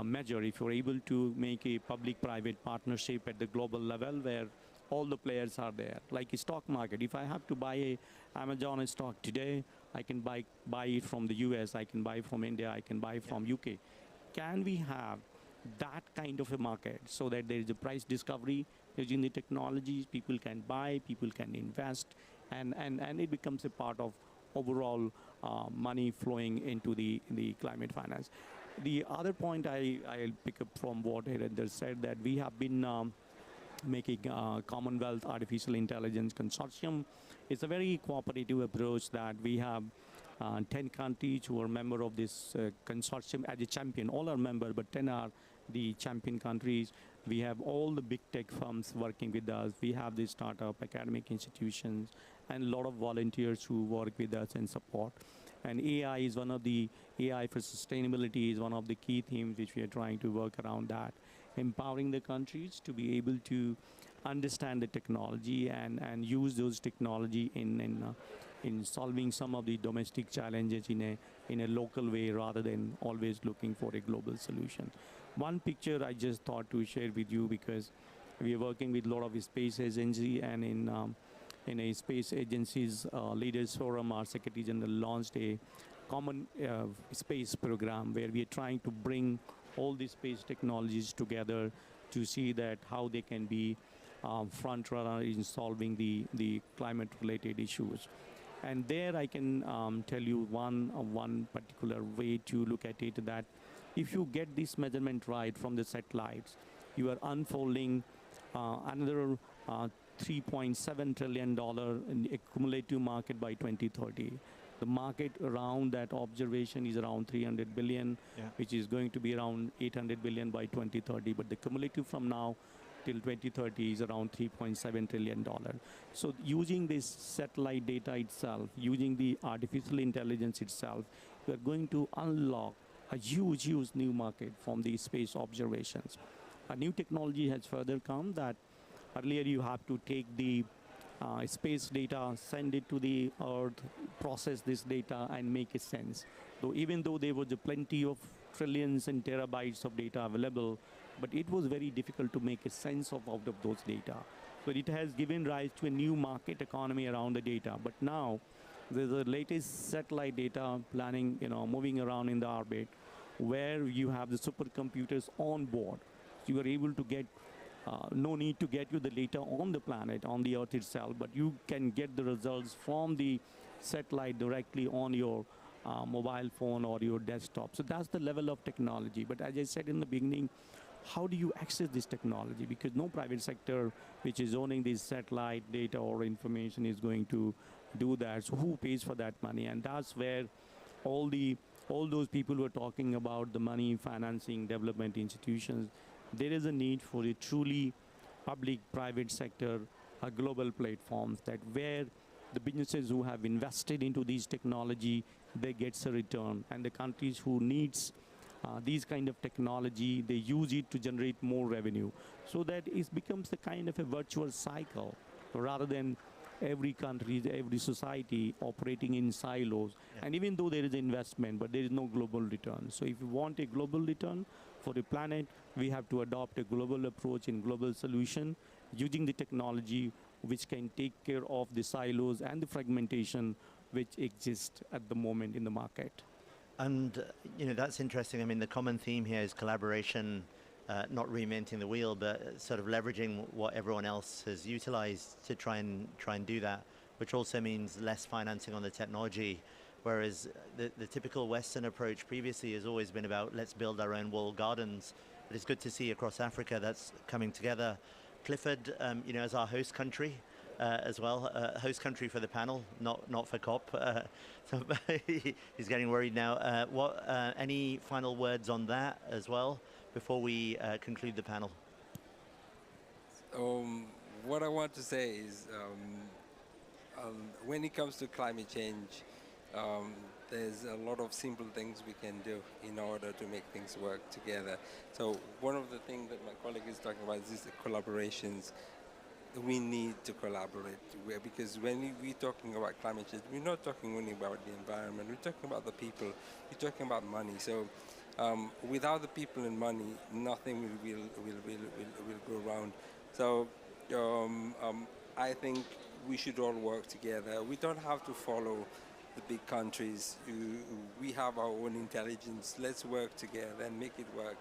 measure, if you're able to make a public-private partnership at the global level where all the players are there, like a stock market. If I have to buy a Amazon stock today, I can buy it from the US, I can buy from India, I can buy from UK. Can we have that kind of a market so that there is a price discovery using the technologies, people can buy, people can invest, and it becomes a part of overall money flowing into the climate finance. The other point I'll pick up from what Virender said, that we have been making Commonwealth Artificial Intelligence Consortium. It's a very cooperative approach that we have 10 countries who are member of this consortium as a champion. All are member, but 10 are the champion countries. We have all the big tech firms working with us. We have the startup academic institutions and a lot of volunteers who work with us and support. And AI is one of the, AI for sustainability is one of the key themes which we are trying to work around that. Empowering the countries to be able to understand the technology and use those technology in solving some of the domestic challenges in a local way rather than always looking for a global solution. One picture I just thought to share with you, because we are working with a lot of space agency, and in a space agency's leaders forum, our Secretary General launched a common space program where we are trying to bring all these space technologies together to see that how they can be front runner in solving the climate related issues. And there I can tell you one particular way to look at it, that if you get this measurement right from the satellites, you are unfolding another $3.7 trillion in cumulative market by 2030. The market around that observation is around 300 billion, which is going to be around 800 billion by 2030. But the cumulative from now till 2030 is around $3.7 trillion. So using this satellite data itself, using the artificial intelligence itself, we are going to unlock a huge new market from the space observations. A new technology has further come that earlier you have to take the space data, send it to the Earth, process this data and make a sense. So even though there was plenty of trillions and terabytes of data available, but it was very difficult to make a sense out of those data. So it has given rise to a new market economy around the data. But now there's the latest satellite data planning, moving around in the orbit, where you have the supercomputers on board. So you are able to get no need to get you the data on the planet, on the Earth itself, but you can get the results from the satellite directly on your mobile phone or your desktop. So that's the level of technology. But as I said in the beginning, how do you access this technology? Because no private sector which is owning this satellite data or information is going to do that. So who pays for that money? And that's where all those people who are talking about the money, financing, development institutions, there is a need for a truly public-private sector, global platforms that where the businesses who have invested into these technology, they get a return. And the countries who needs these kind of technology, they use it to generate more revenue. So that it becomes a kind of a virtuous cycle rather than every country, every society operating in silos. Yeah. And even though there is investment, but there is no global return. So if you want a global return for the planet, we have to adopt a global approach and global solution using the technology which can take care of the silos and the fragmentation which exist at the moment in the market. And, that's interesting. I mean, the common theme here is collaboration, not reinventing the wheel, but sort of leveraging what everyone else has utilized to try and do that, which also means less financing on the technology. Whereas the typical Western approach previously has always been about let's build our own walled gardens. But it's good to see across Africa that's coming together. Clifford, as our host country, as well, host country for the panel, not for COP. So he's getting worried now. Any final words on that as well before we conclude the panel? What I want to say is, when it comes to climate change, there's a lot of simple things we can do in order to make things work together. So one of the things that my colleague is talking about is the collaborations. We need to collaborate because when we're talking about climate change, we're not talking only about the environment, we're talking about the people, we're talking about money. So without the people and money, nothing will go around. So I think we should all work together. We don't have to follow the big countries. We have our own intelligence. Let's work together and make it work.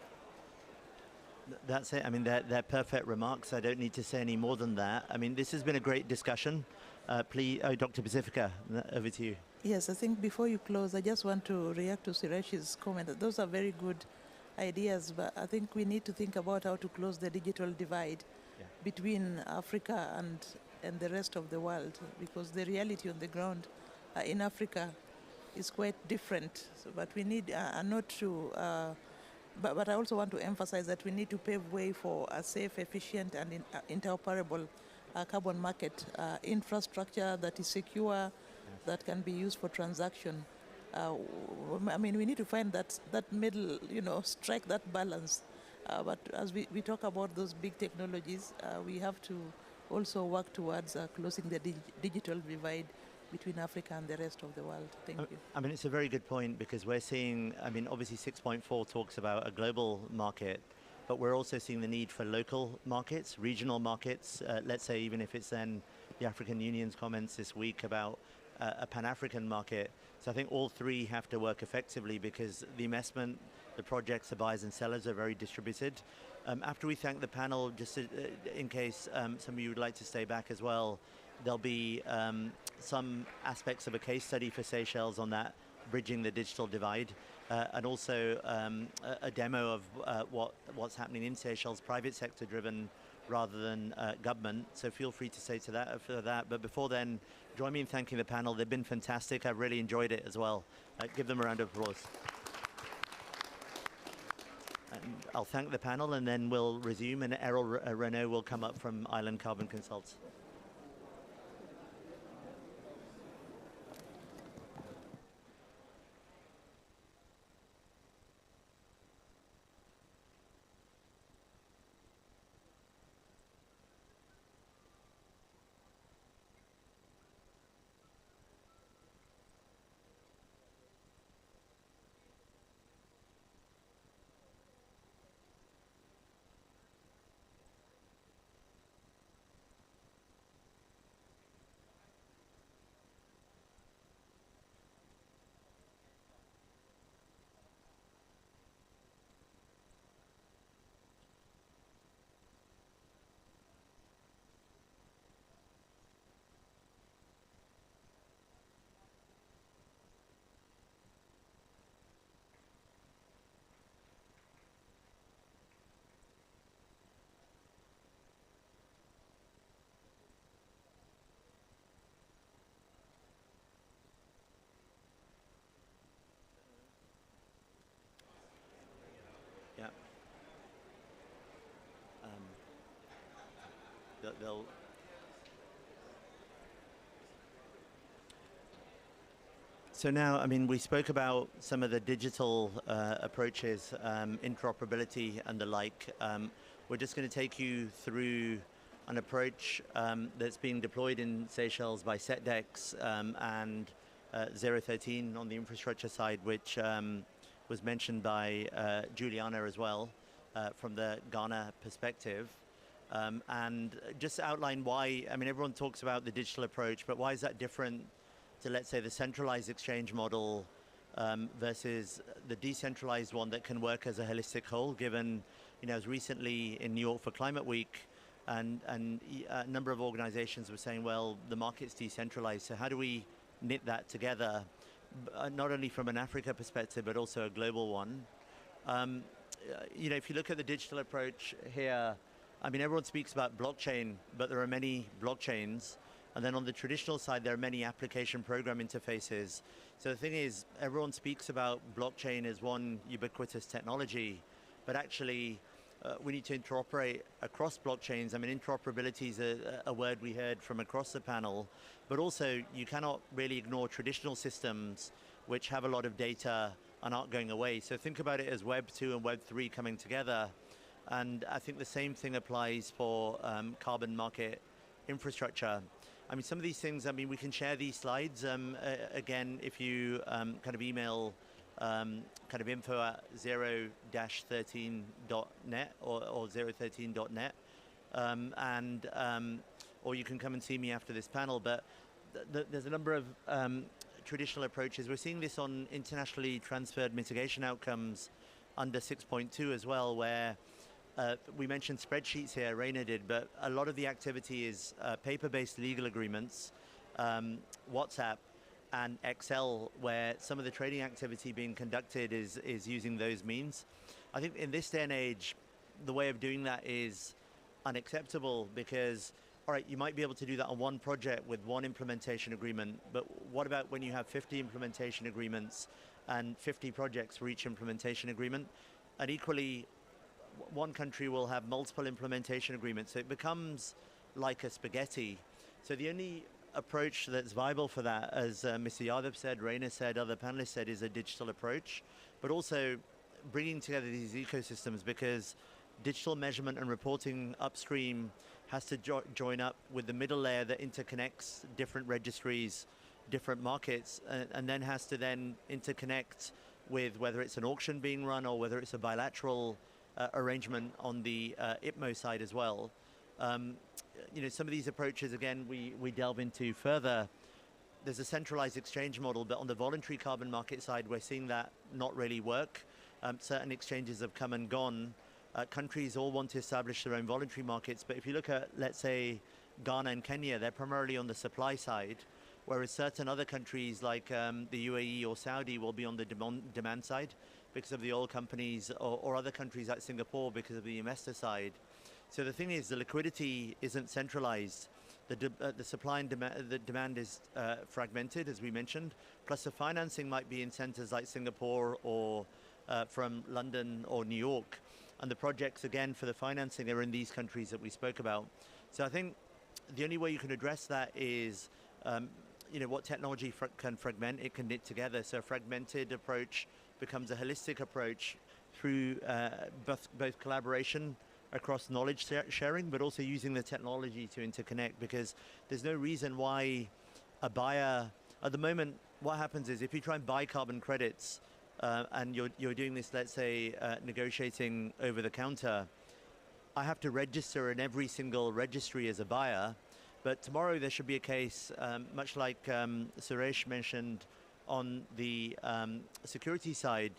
That's it. I mean, they're perfect remarks. I don't need to say any more than that. I mean, this has been a great discussion. Please, Dr. Pacifica, over to you. Yes, I think before you close, I just want to react to Suresh's comment. Those are very good ideas, but I think we need to think about how to close the digital divide between Africa and the rest of the world, because the reality on the ground in Africa is quite different. So, but we need not to... But I also want to emphasize that we need to pave way for a safe, efficient, and interoperable carbon market infrastructure that is secure, that can be used for transaction. I mean, we need to find that middle, strike that balance. But as we talk about those big technologies, we have to also work towards closing the digital divide between Africa and the rest of the world. Thank you. I mean, it's a very good point because we're seeing, obviously 6.4 talks about a global market, but we're also seeing the need for local markets, regional markets, let's say even if it's then the African Union's comments this week about a Pan-African market. So I think all three have to work effectively because the investment, the projects, the buyers and sellers are very distributed. After we thank the panel, just in case some of you would like to stay back as well, there'll be some aspects of a case study for Seychelles on that, bridging the digital divide, and also a demo of what's happening in Seychelles, private sector driven rather than government. So feel free to say to that for that. But before then, join me in thanking the panel. They've been fantastic. I've really enjoyed it as well. Give them a round of applause. And I'll thank the panel and then we'll resume, and Errol Renault will come up from Island Carbon Consults. they'll. So now, I mean, we spoke about some of the digital approaches, interoperability and the like. We're just going to take you through an approach that's being deployed in Seychelles by SetDex and 013 on the infrastructure side, which was mentioned by Juliana as well from the Ghana perspective. And just outline why, I mean, everyone talks about the digital approach, but why is that different to, let's say, the centralized exchange model versus the decentralized one that can work as a holistic whole, given, you know, as recently in New York for Climate Week, and a number of organizations were saying, well, the market's decentralized, so how do we knit that together, not only from an Africa perspective, but also a global one? You know, if you look at the digital approach here, I mean, everyone speaks about blockchain, but there are many blockchains. And then on the traditional side, there are many application program interfaces. So the thing is, everyone speaks about blockchain as one ubiquitous technology, but actually we need to interoperate across blockchains. I mean, interoperability is a word we heard from across the panel, but also you cannot really ignore traditional systems which have a lot of data and aren't going away. So think about it as Web 2 and Web 3 coming together. And I think the same thing applies for carbon market infrastructure. I mean, some of these things, I mean, we can share these slides. Again, if you kind of email kind of info@0-13.net or 013.net, or you can come and see me after this panel. But there's a number of traditional approaches. We're seeing this on internationally transferred mitigation outcomes under 6.2 as well, where we mentioned spreadsheets here, Raina did, but a lot of the activity is paper-based legal agreements, WhatsApp, and Excel, where some of the trading activity being conducted is using those means. I think in this day and age, the way of doing that is unacceptable because, all right, you might be able to do that on one project with one implementation agreement, but what about when you have 50 implementation agreements and 50 projects for each implementation agreement? And equally, one country will have multiple implementation agreements. So it becomes like a spaghetti. So the only approach that's viable for that, as Mr. Yadav said, Raina said, other panelists said, is a digital approach, but also bringing together these ecosystems, because digital measurement and reporting upstream has to join up with the middle layer that interconnects different registries, different markets, and then has to then interconnect with whether it's an auction being run or whether it's a bilateral arrangement on the IPMO side as well. You know, some of these approaches, again, we delve into further. There's a centralized exchange model, but on the voluntary carbon market side, we're seeing that not really work. Certain exchanges have come and gone. Countries all want to establish their own voluntary markets, but if you look at, let's say, Ghana and Kenya, they're primarily on the supply side, whereas certain other countries like the UAE or Saudi will be on the demand side because of the oil companies, or other countries like Singapore because of the investor side. So the thing is, the liquidity isn't centralized. The supply and the demand is fragmented, as we mentioned, plus the financing might be in centers like Singapore or from London or New York. And the projects, again, for the financing are in these countries that we spoke about. So I think the only way you can address that is, you know, what technology can fragment, it can knit together. So a fragmented approach becomes a holistic approach through both collaboration across knowledge sharing, but also using the technology to interconnect, because there's no reason why a buyer, at the moment, what happens is if you try and buy carbon credits and you're doing this, let's say, negotiating over the counter, I have to register in every single registry as a buyer. But tomorrow there should be a case, much like Suresh mentioned on the security side,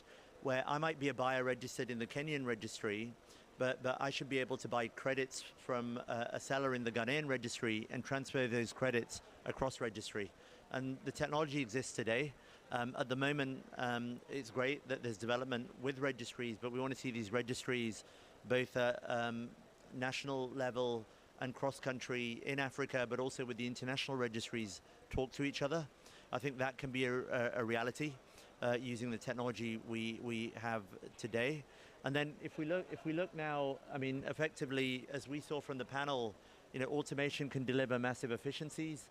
where I might be a buyer registered in the Kenyan registry, but I should be able to buy credits from a seller in the Ghanaian registry and transfer those credits across registry. And the technology exists today. At the moment, it's great that there's development with registries, but we want to see these registries both at national level and cross-country in Africa, but also with the international registries talk to each other. I think that can be a reality using the technology we have today. And then if we look now, I mean, effectively, as we saw from the panel, automation can deliver massive efficiencies.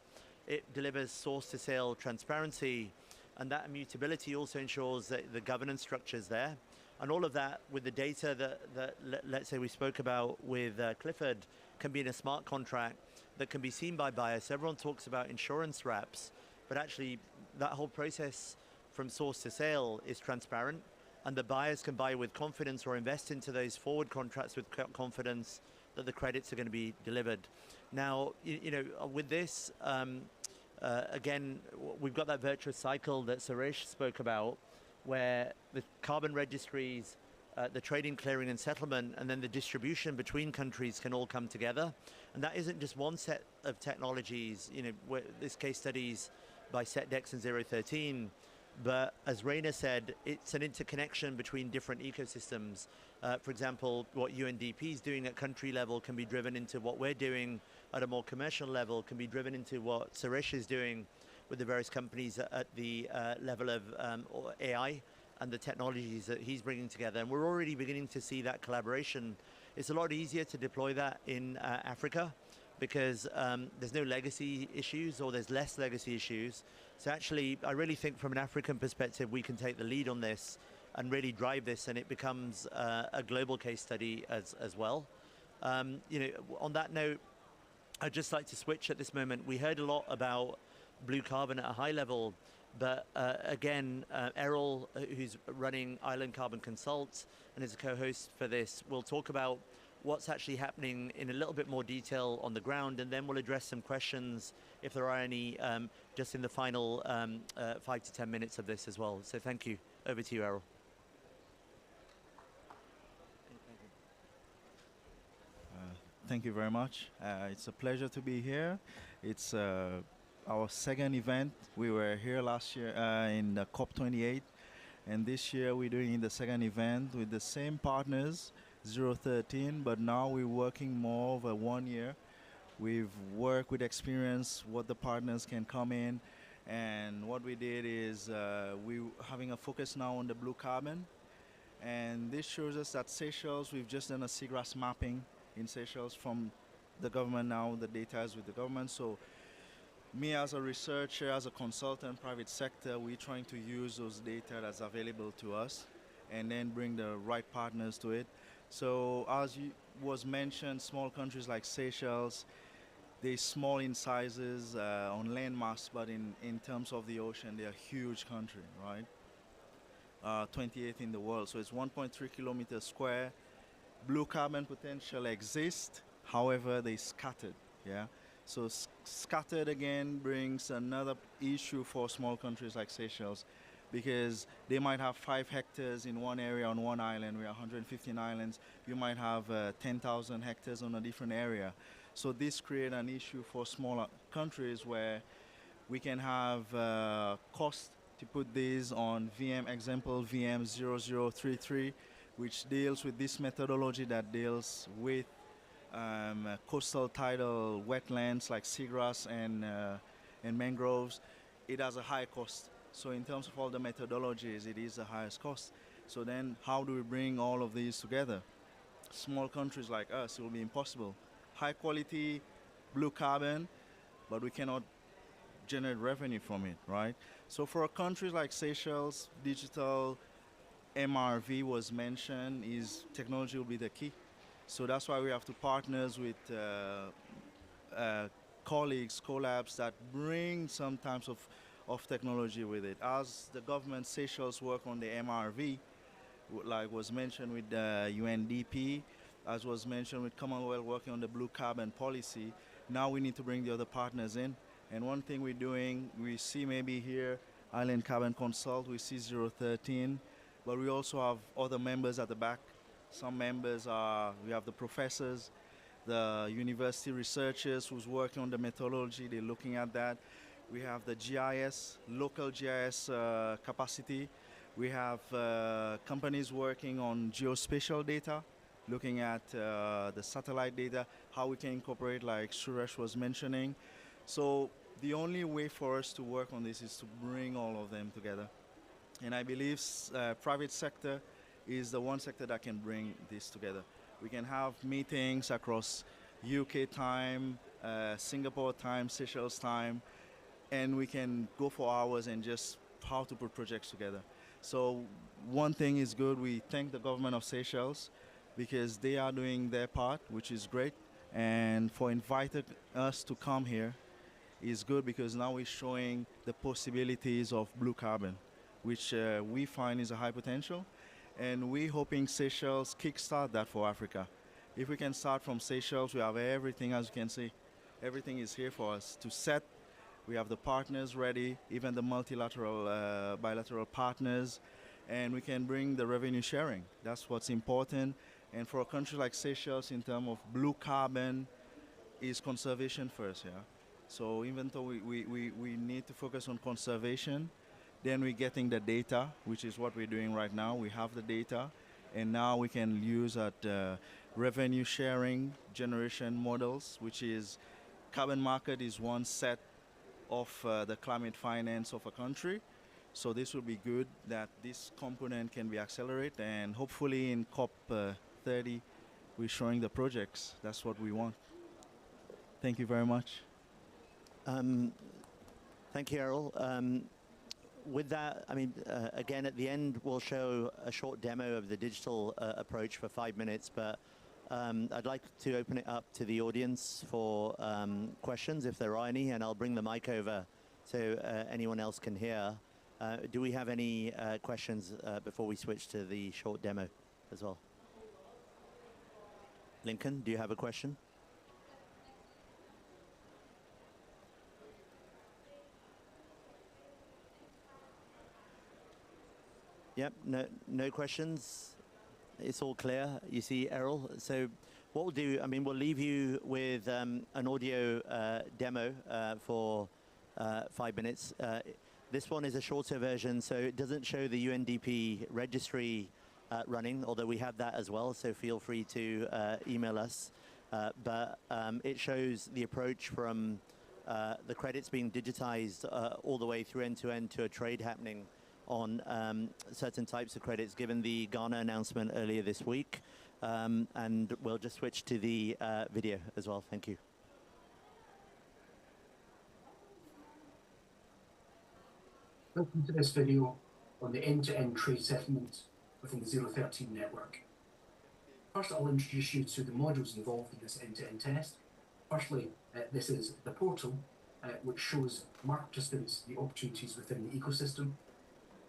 It delivers source-to-sale transparency, and that immutability also ensures that the governance structure is there. And all of that with the data that let's say we spoke about with Clifford can be in a smart contract that can be seen by buyers. Everyone talks about insurance wraps, but actually that whole process from source to sale is transparent, and the buyers can buy with confidence or invest into those forward contracts with confidence that the credits are going to be delivered. Now, with this, again, we've got that virtuous cycle that Suresh spoke about, where the carbon registries, the trading, clearing and settlement, and then the distribution between countries can all come together. And that isn't just one set of technologies, where this case studies by SETDEX and 013, but as Raina said, it's an interconnection between different ecosystems. For example, what UNDP is doing at country level can be driven into what we're doing at a more commercial level, can be driven into what Suresh is doing with the various companies at the level of AI and the technologies that he's bringing together. And we're already beginning to see that collaboration. It's a lot easier to deploy that in Africa because there's no legacy issues, or there's less legacy issues. So actually, I really think from an African perspective, we can take the lead on this and really drive this, and it becomes a global case study as well. On that note, I'd just like to switch at this moment. We heard a lot about blue carbon at a high level, but again, Errol, who's running Island Carbon Consult and is a co-host for this, will talk about what's actually happening in a little bit more detail on the ground, and then we'll address some questions if there are any just in the final 5 to 10 minutes of this as well. So thank you. Over to you, Errol. Thank you very much. It's a pleasure to be here. It's our second event. We were here last year in the COP28, and this year we're doing the second event with the same partners, 013, but now we're working more over 1 year. We've worked with experience, what the partners can come in, and what we did is we're having a focus now on the blue carbon, and this shows us that Seychelles, we've just done a seagrass mapping in Seychelles from the government now. The data is with the government. So me as a researcher, as a consultant, private sector, we're trying to use those data that's available to us and then bring the right partners to it. So as was mentioned, small countries like Seychelles, they're small in sizes on land mass, but in terms of the ocean, they're a huge country, right? 28th in the world. So it's 1.3 kilometers square. Blue carbon potential exists, however, they scattered, yeah? So scattered again brings another issue for small countries like Seychelles, because they might have 5 hectares in one area on one island. We are 115 islands. You might have 10,000 hectares on a different area. So this creates an issue for smaller countries where we can have cost to put these on VM, example VM 0033, which deals with this methodology that deals with coastal tidal wetlands like seagrass and mangroves. It has a high cost. So in terms of all the methodologies, it is the highest cost. So then how do we bring all of these together? Small countries like us, it will be impossible. High quality blue carbon, but we cannot generate revenue from it, right? So for countries like Seychelles, digital MRV was mentioned, technology will be the key. So that's why we have to partners with colleagues, collabs that bring some types of technology with it. As the government Seychelles work on the MRV, like was mentioned with UNDP, as was mentioned with Commonwealth working on the blue carbon policy, now we need to bring the other partners in. And one thing we're doing, we see maybe here, Island Carbon Consult, we see 013, but we also have other members at the back. Some members are, we have the professors, the university researchers who's working on the methodology, they're looking at that. We have the GIS, local GIS capacity. We have companies working on geospatial data, looking at the satellite data, how we can incorporate, like Suresh was mentioning. So the only way for us to work on this is to bring all of them together. And I believe private sector is the one sector that can bring this together. We can have meetings across UK time, Singapore time, Seychelles time, and we can go for hours and just how to put projects together. So one thing is good. We thank the government of Seychelles because they are doing their part, which is great. And for inviting us to come here is good because now we're showing the possibilities of blue carbon, which we find is a high potential. And we're hoping Seychelles kickstart that for Africa. If we can start from Seychelles, we have everything, as you can see. Everything is here for us to set. We have the partners ready, even the multilateral, bilateral partners, and we can bring the revenue sharing. That's what's important. And for a country like Seychelles, in terms of blue carbon, is conservation first, yeah? So even though we need to focus on conservation, then we're getting the data, which is what we're doing right now. We have the data, and now we can use that revenue sharing generation models, which is carbon market is one set of the climate finance of a country. So this will be good that this component can be accelerated, and hopefully in COP 30, we're showing the projects. That's what we want. Thank you very much. Thank you, Errol. With that, I mean, again, at the end, we'll show a short demo of the digital approach for 5 minutes, but I'd like to open it up to the audience for questions, if there are any, and I'll bring the mic over so anyone else can hear. Do we have any questions before we switch to the short demo as well? Lincoln, do you have a question? Yep, no questions. It's all clear. You see, Errol. So what we'll do, I mean, we'll leave you with an audio demo for 5 minutes. This one is a shorter version, so it doesn't show the UNDP registry running, although we have that as well, so feel free to email us. But it shows the approach from the credits being digitized all the way through end-to-end to a trade happening on certain types of credits, given the Ghana announcement earlier this week. And we'll just switch to the video as well. Thank you. Welcome to this video on the end-to-end trade settlement within the 013 network. First, I'll introduce you to the modules involved in this end-to-end test. Firstly, this is the portal, which shows market participants the opportunities within the ecosystem.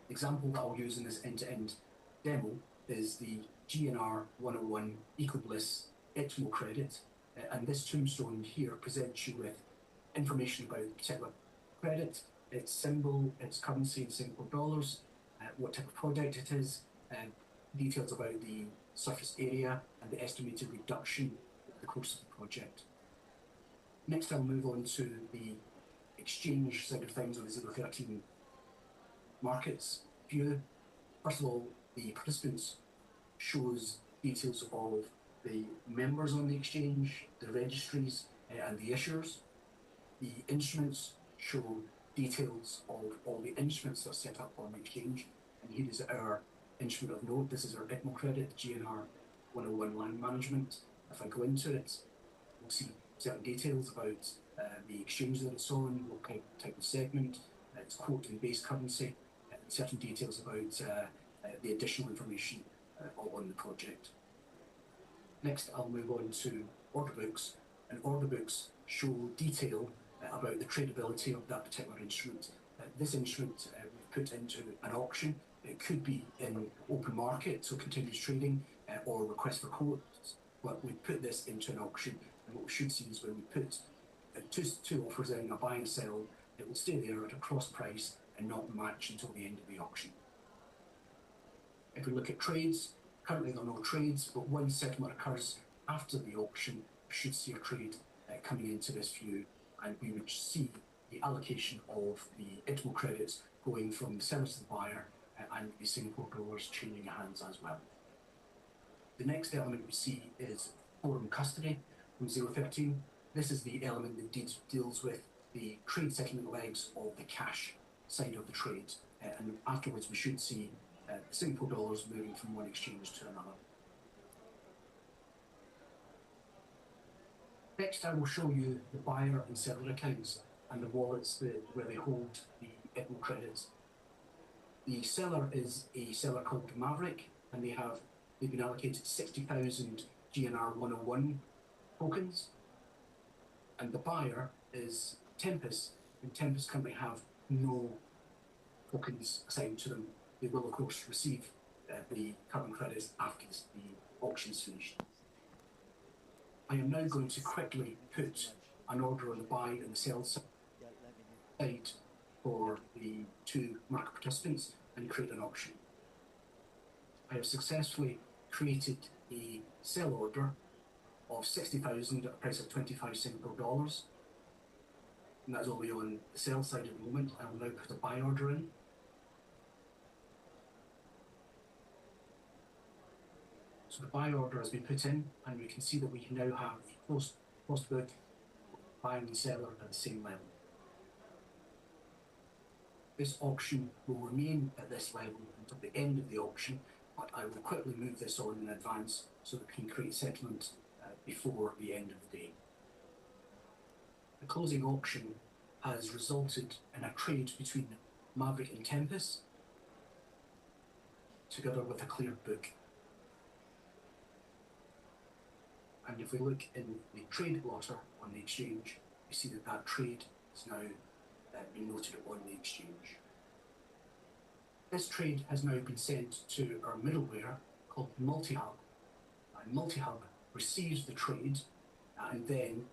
The example that I'll use in this end-to-end demo is the GNR 101 EcoBliss ITMO credit, and this tombstone here presents you with information about the particular credit, its symbol, its currency in Singapore dollars, what type of product it is, details about the surface area and the estimated reduction over the course of the project. Next, I'll move on to the exchange side of things on the 013 markets view. First of all, the participants shows details of the members on the exchange, the registries, and the issuers. The instruments show details of all the instruments that are set up on the exchange. And here is our instrument of note. This is our ITMO credit, GNR 101 land management. If I go into it, we'll see certain details about the exchange that it's on, what type of segment, its quote and base currency, certain details about the additional information on the project. Next, I'll move on to order books, and order books show detail about the tradability of that particular instrument. This instrument we've put into an auction. It could be in open market, so continuous trading, or request for quotes, but we put this into an auction, and what we should see is when we put two offers in, a buy and sell, it will stay there at a cross price and not match until the end of the auction. If we look at trades, currently there are no trades, but when settlement occurs after the auction, we should see a trade coming into this view, and we would see the allocation of the ITMO credits going from the seller to the buyer, and the Singapore dollars changing hands as well. The next element we see is forum custody from 013. This is the element that deals with the trade settlement legs of the cash side of the trade, and afterwards we should see the Singapore dollars moving from one exchange to another. Next, I will show you the buyer and seller accounts and the wallets where they hold the ITMO credits. The seller is a seller called Maverick, and they've been allocated 60,000 GNR 101 tokens. And the buyer is Tempest, and Tempest currently have no tokens assigned to them. They will, of course, receive the carbon credits after the auction's finished. I am now going to quickly put an order on the buy and the sell side for the two market participants and create an auction. I have successfully created a sell order of 60,000 at a price of 25 Singapore dollars. And that's only on the sell side at the moment. I will now put a buy order in. So the buy order has been put in, and we can see that we can now have post book buying and seller at the same level. This auction will remain at this level until the end of the auction, but I will quickly move this on in advance so that we can create settlement before the end of the day. The closing auction has resulted in a trade between Maverick and Tempest, together with a cleared book. And if we look in the trade blotter on the exchange, we see that that trade is now been noted on the exchange. This trade has now been sent to our middleware called Multi-Hub. And Multi-Hub receives the trade, and then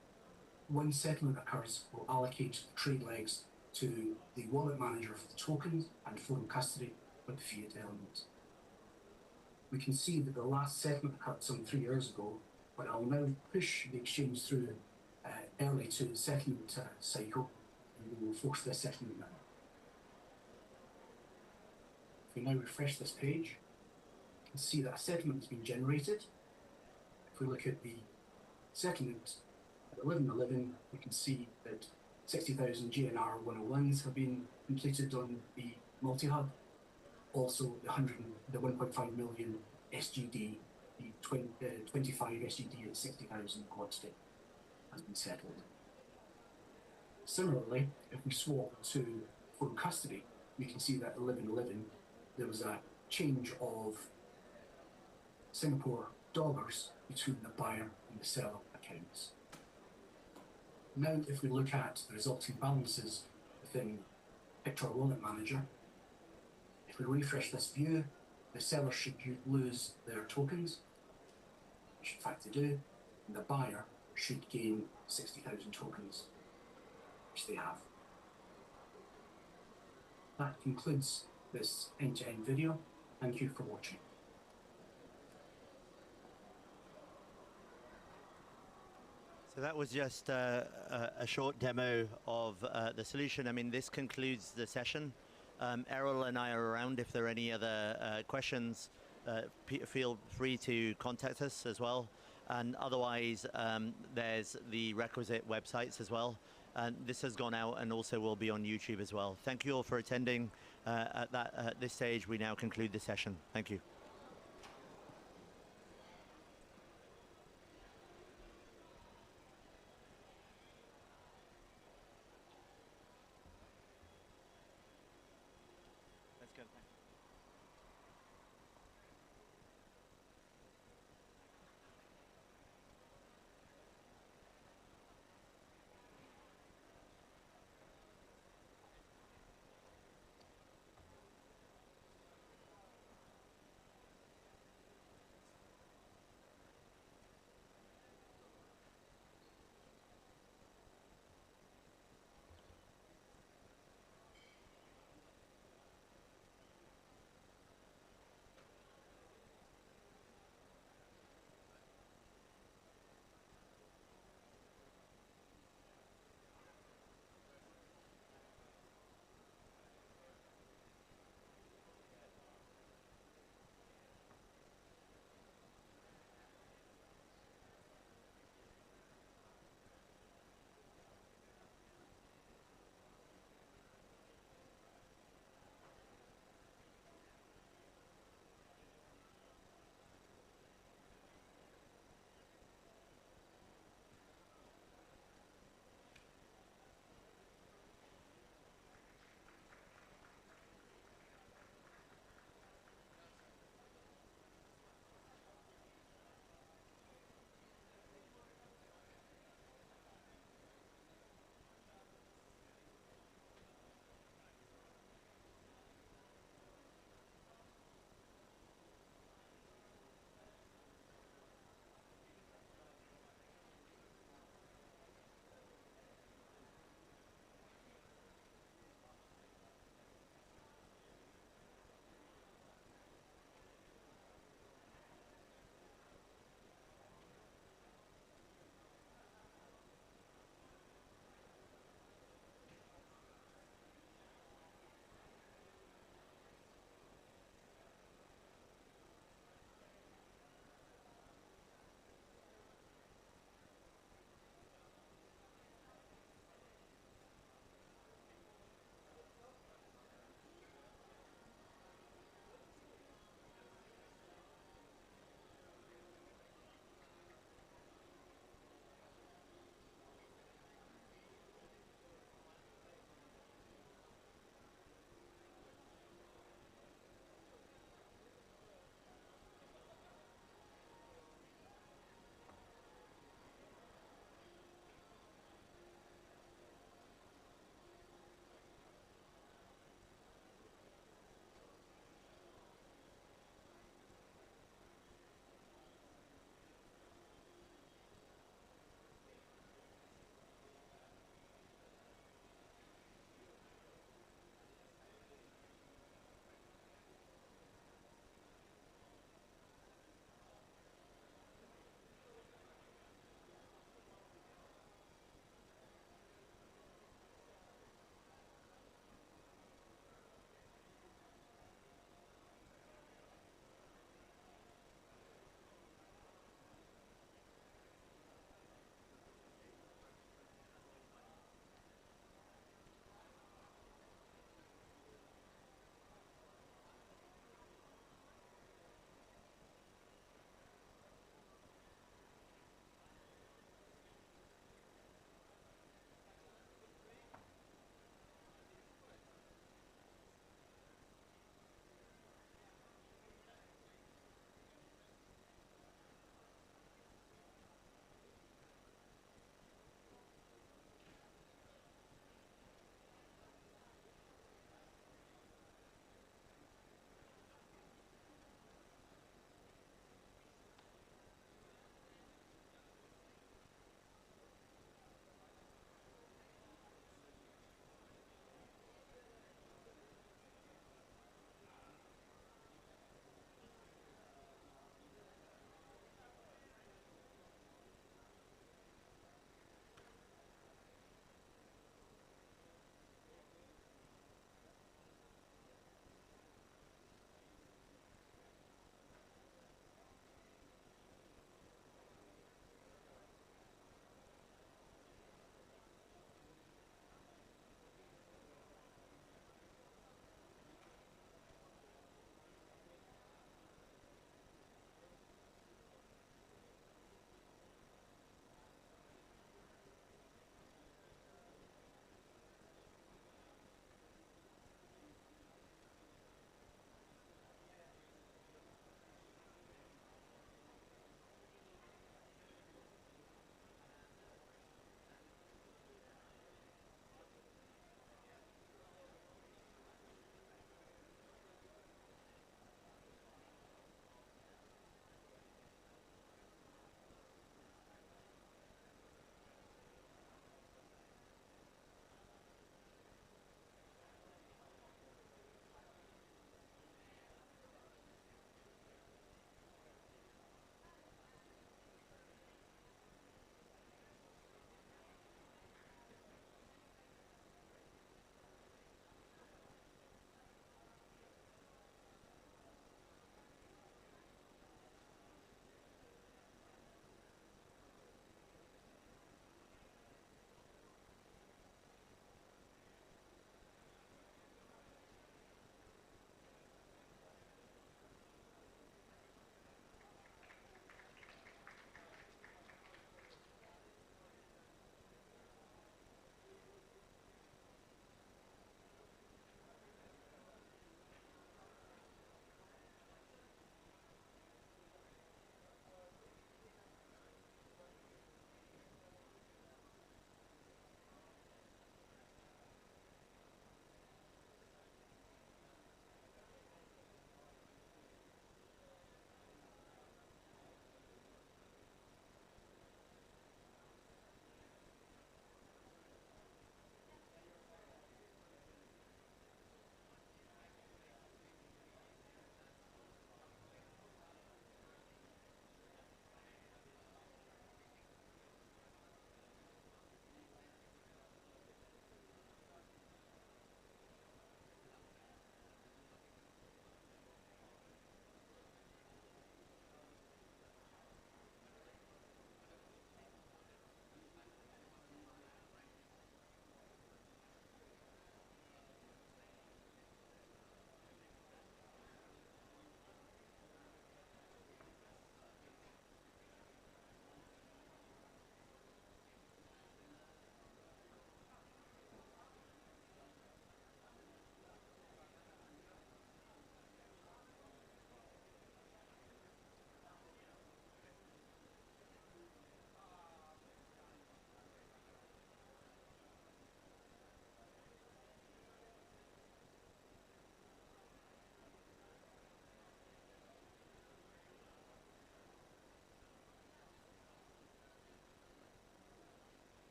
when settlement occurs, will allocate the trade legs to the wallet manager for the tokens and forum custody for the fiat element. We can see that the last settlement occurred some 3 years ago, but I'll now push the exchange through early to the settlement cycle, and we will force this settlement now. If we now refresh this page, you can see that a settlement has been generated. If we look at the settlement at 11:11, we can see that 60,000 GNR 101s have been completed on the Multi-Hub. Also, the 1.5 million SGD, the 25 SGD at 60,000 quantity has been settled. Similarly, if we swap to forum custody, we can see that 11:11 there was a change of Singapore dollars between the buyer and the seller accounts. Now, if we look at the resulting balances within Pictor Wallet Manager, if we refresh this view, the seller should lose their tokens, which in fact they do, and the buyer should gain 60,000 tokens, which they have. That concludes this end-to-end video. Thank you for watching. So that was just a short demo of the solution. I mean, this concludes the session. Errol and I are around if there are any other questions. Feel free to contact us as well. And otherwise, there's the requisite websites as well. And this has gone out and also will be on YouTube as well. Thank you all for attending. At this stage, we now conclude the session. Thank you.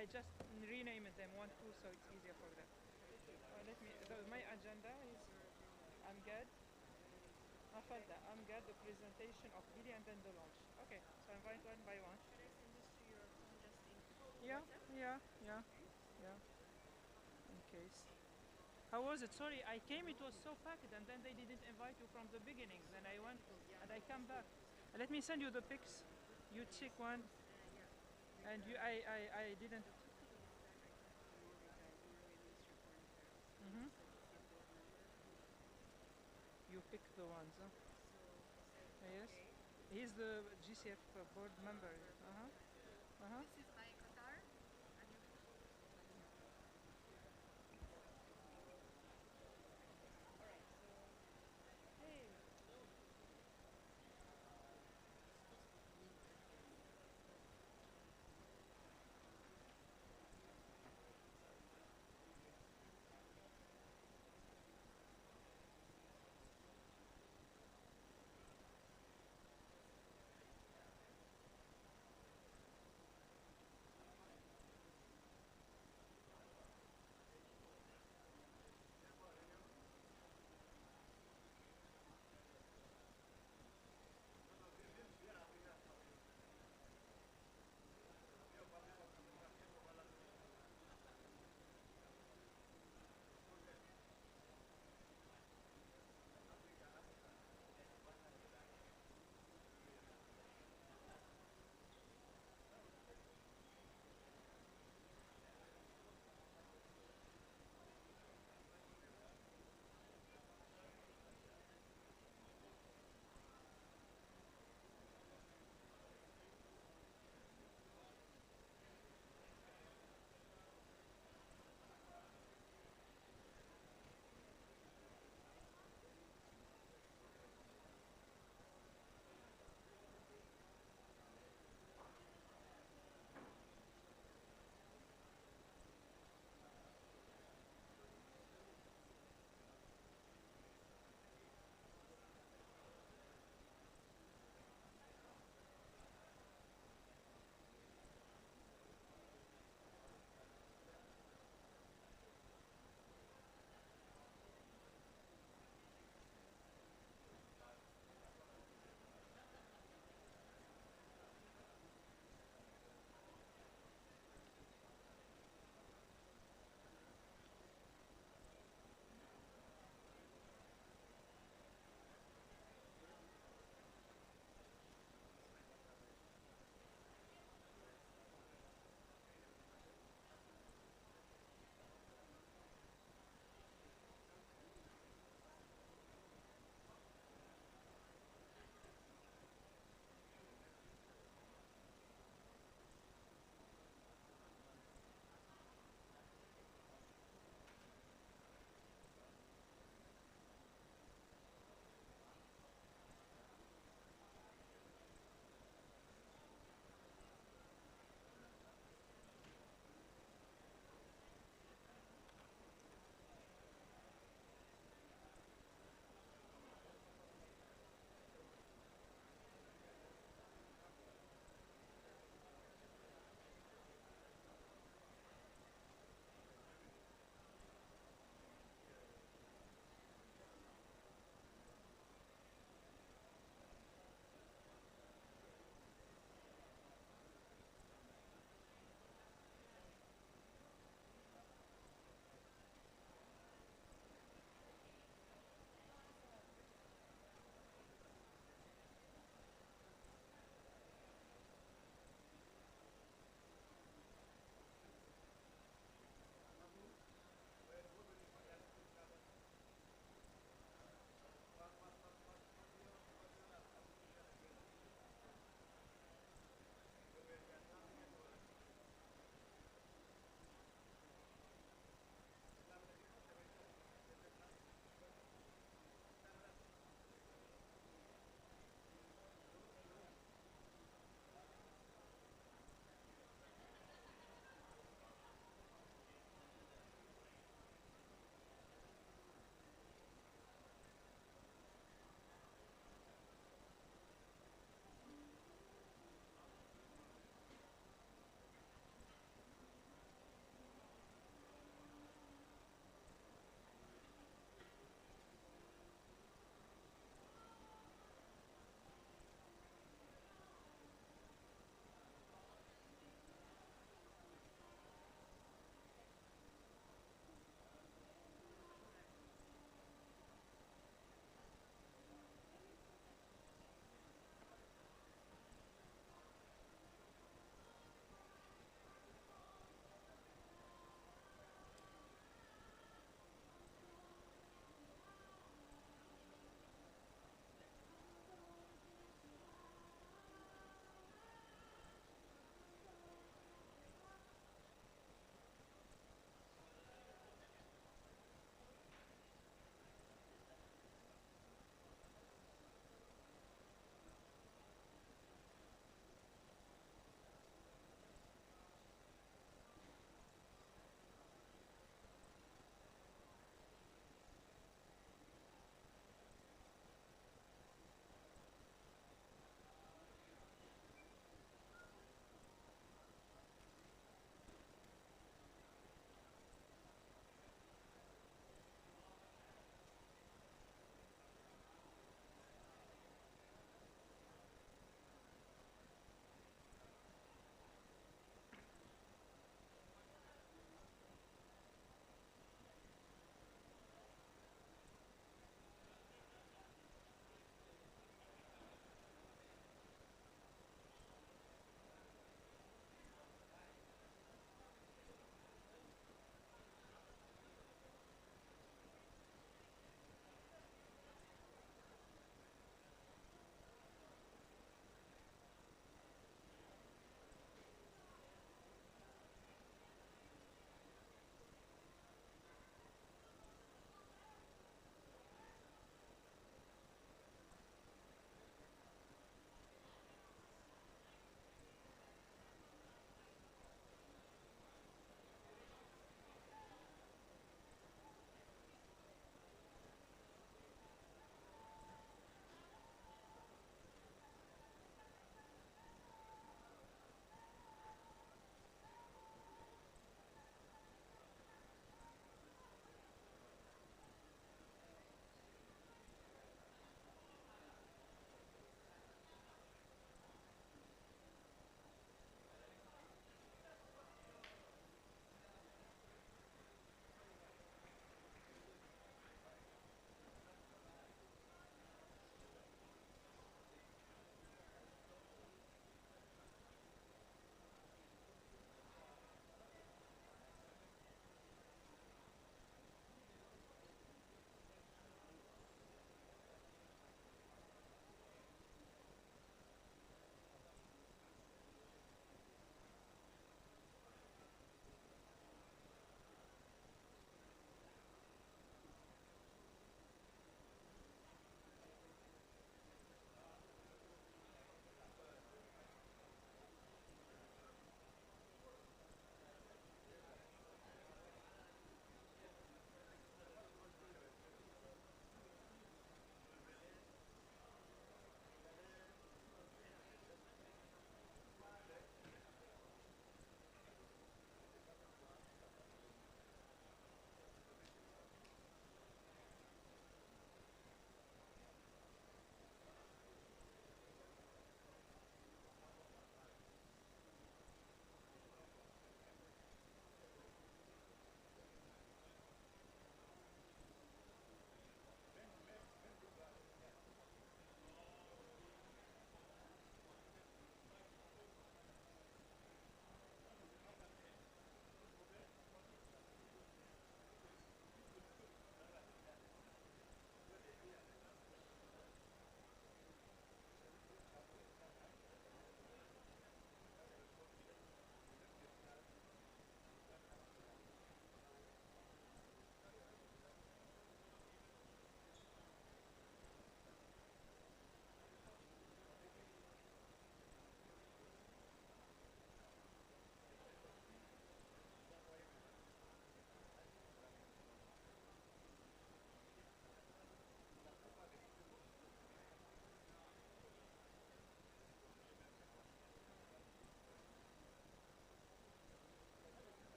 I just renamed them 1, 2, so it's easier for them. Let me. My agenda is Amgad, Mafalda, Amgad, the presentation of Billy, and then the launch. Okay, so invite one by one. Should I send this to your phone just in Yeah. In case. How was it? Sorry, I came, it was so packed, and then they didn't invite you from the beginning. Then I went, and I come back. Let me send you the pics. You check one. And I didn't. You pick the ones, huh? Yes. He's the GCF board member. This is my Qatar.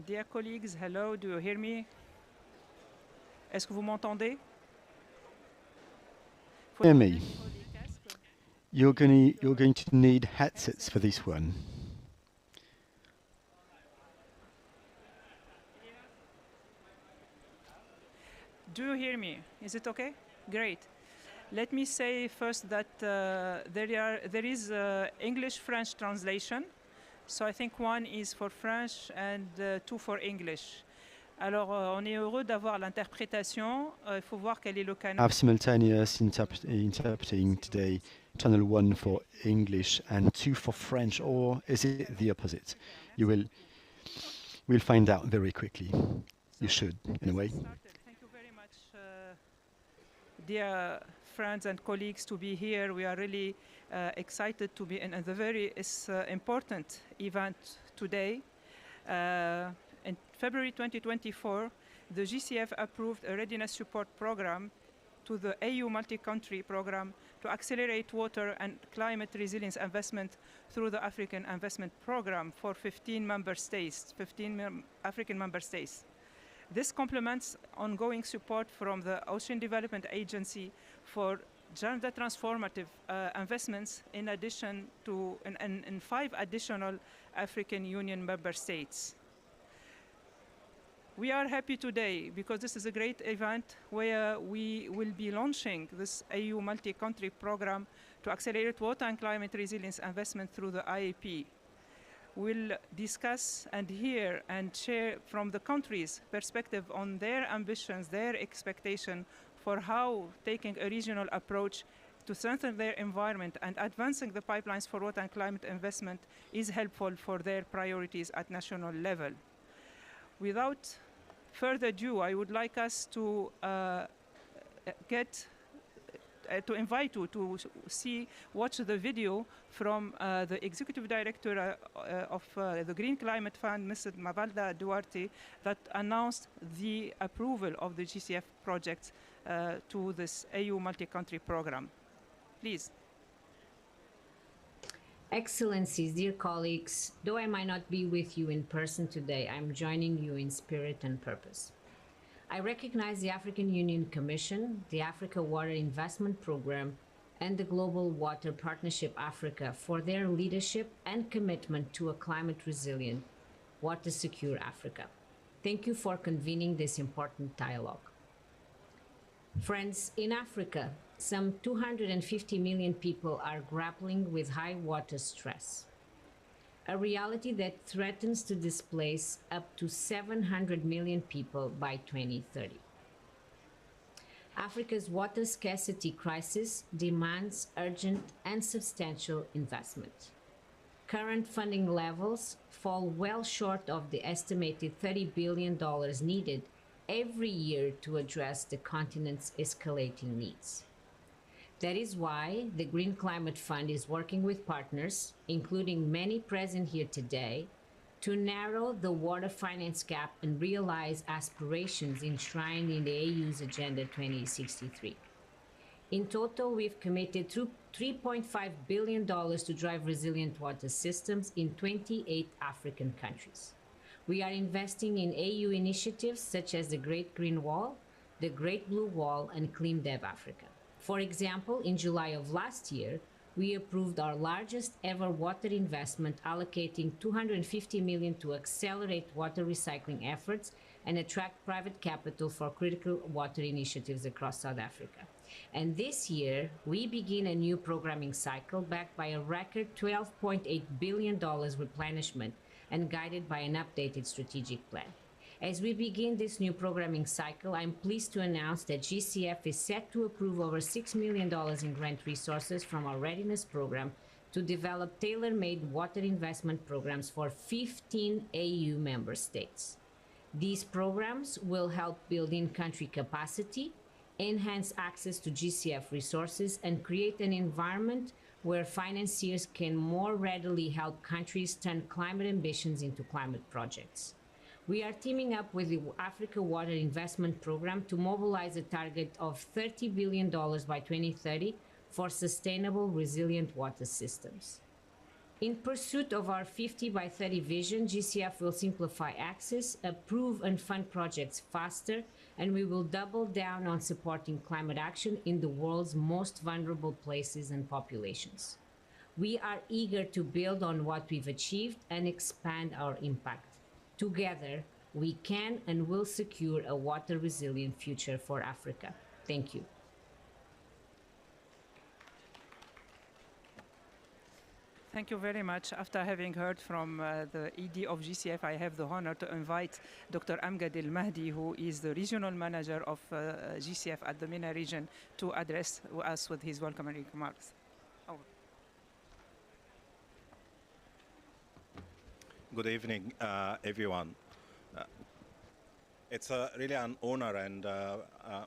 Dear colleagues, hello, do you hear me? Est-ce que vous m'entendez? Hear me. You're going to need headsets for this one. Do you hear me? Is it okay? Great. Let me say first that there is English-French translation. So I think one is for French and two for English. Alors, on est heureux d'avoir l'interprétation. Il faut voir quel est le canal. I have simultaneous interpreting today, channel 1 for English and 2 for French, or is it the opposite? We'll find out very quickly. You should, in a way. Thank you very much, dear friends and colleagues, to be here. We are really excited to be in a very important event today. In February 2024, the GCF approved a readiness support program to the AU multi-country program to accelerate water and climate resilience investment through the African Investment Program for 15 member states, African member states. This complements ongoing support from the Ocean Development Agency for gender transformative investments in addition to in 5 additional African Union member states. We are happy today because this is a great event where we will be launching this AU multi-country program to accelerate water and climate resilience investment through the IAP. We'll discuss and hear and share from the countries' perspective on their ambitions, their expectation for how taking a regional approach to strengthen their environment and advancing the pipelines for water and climate investment is helpful for their priorities at national level. Without further ado, I would like us to invite you to watch the video from the Executive Director of the Green Climate Fund, Ms. Mafalda Duarte, that announced the approval of the GCF project to this AU multi-country program. Please. Excellencies, dear colleagues, though I might not be with you in person today, I'm joining you in spirit and purpose. I recognize the African Union Commission, the Africa Water Investment Program, and the Global Water Partnership Africa for their leadership and commitment to a climate-resilient, water-secure Africa. Thank you for convening this important dialogue. Friends, in Africa, some 250 million people are grappling with high water stress, a reality that threatens to displace up to 700 million people by 2030. Africa's water scarcity crisis demands urgent and substantial investment. Current funding levels fall well short of the estimated $30 billion needed every year to address the continent's escalating needs. That is why the Green Climate Fund is working with partners, including many present here today, to narrow the water finance gap and realize aspirations enshrined in the AU's Agenda 2063. In total, we've committed $3.5 billion to drive resilient water systems in 28 African countries. We are investing in AU initiatives such as the Great Green Wall, the Great Blue Wall, and CleanDev Africa. For example, in July of last year, we approved our largest ever water investment, allocating $250 million to accelerate water recycling efforts and attract private capital for critical water initiatives across South Africa. And this year, we begin a new programming cycle backed by a record $12.8 billion replenishment and guided by an updated strategic plan. As we begin this new programming cycle, I'm pleased to announce that GCF is set to approve over $6 million in grant resources from our readiness program to develop tailor-made water investment programs for 15 AU member states. These programs will help build in-country capacity, enhance access to GCF resources, and create an environment where financiers can more readily help countries turn climate ambitions into climate projects. We are teaming up with the Africa Water Investment Program to mobilize a target of $30 billion by 2030 for sustainable, resilient water systems. In pursuit of our 50 by 30 vision, GCF will simplify access, approve and fund projects faster, and we will double down on supporting climate action in the world's most vulnerable places and populations. We are eager to build on what we've achieved and expand our impact. Together, we can and will secure a water-resilient future for Africa. Thank you. Thank you very much. After having heard from the ED of GCF, I have the honor to invite Dr. Amgad El Mahdi, who is the regional manager of GCF at the MENA region, to address us with his welcoming remarks. Over. Good evening, everyone. It's really an honor and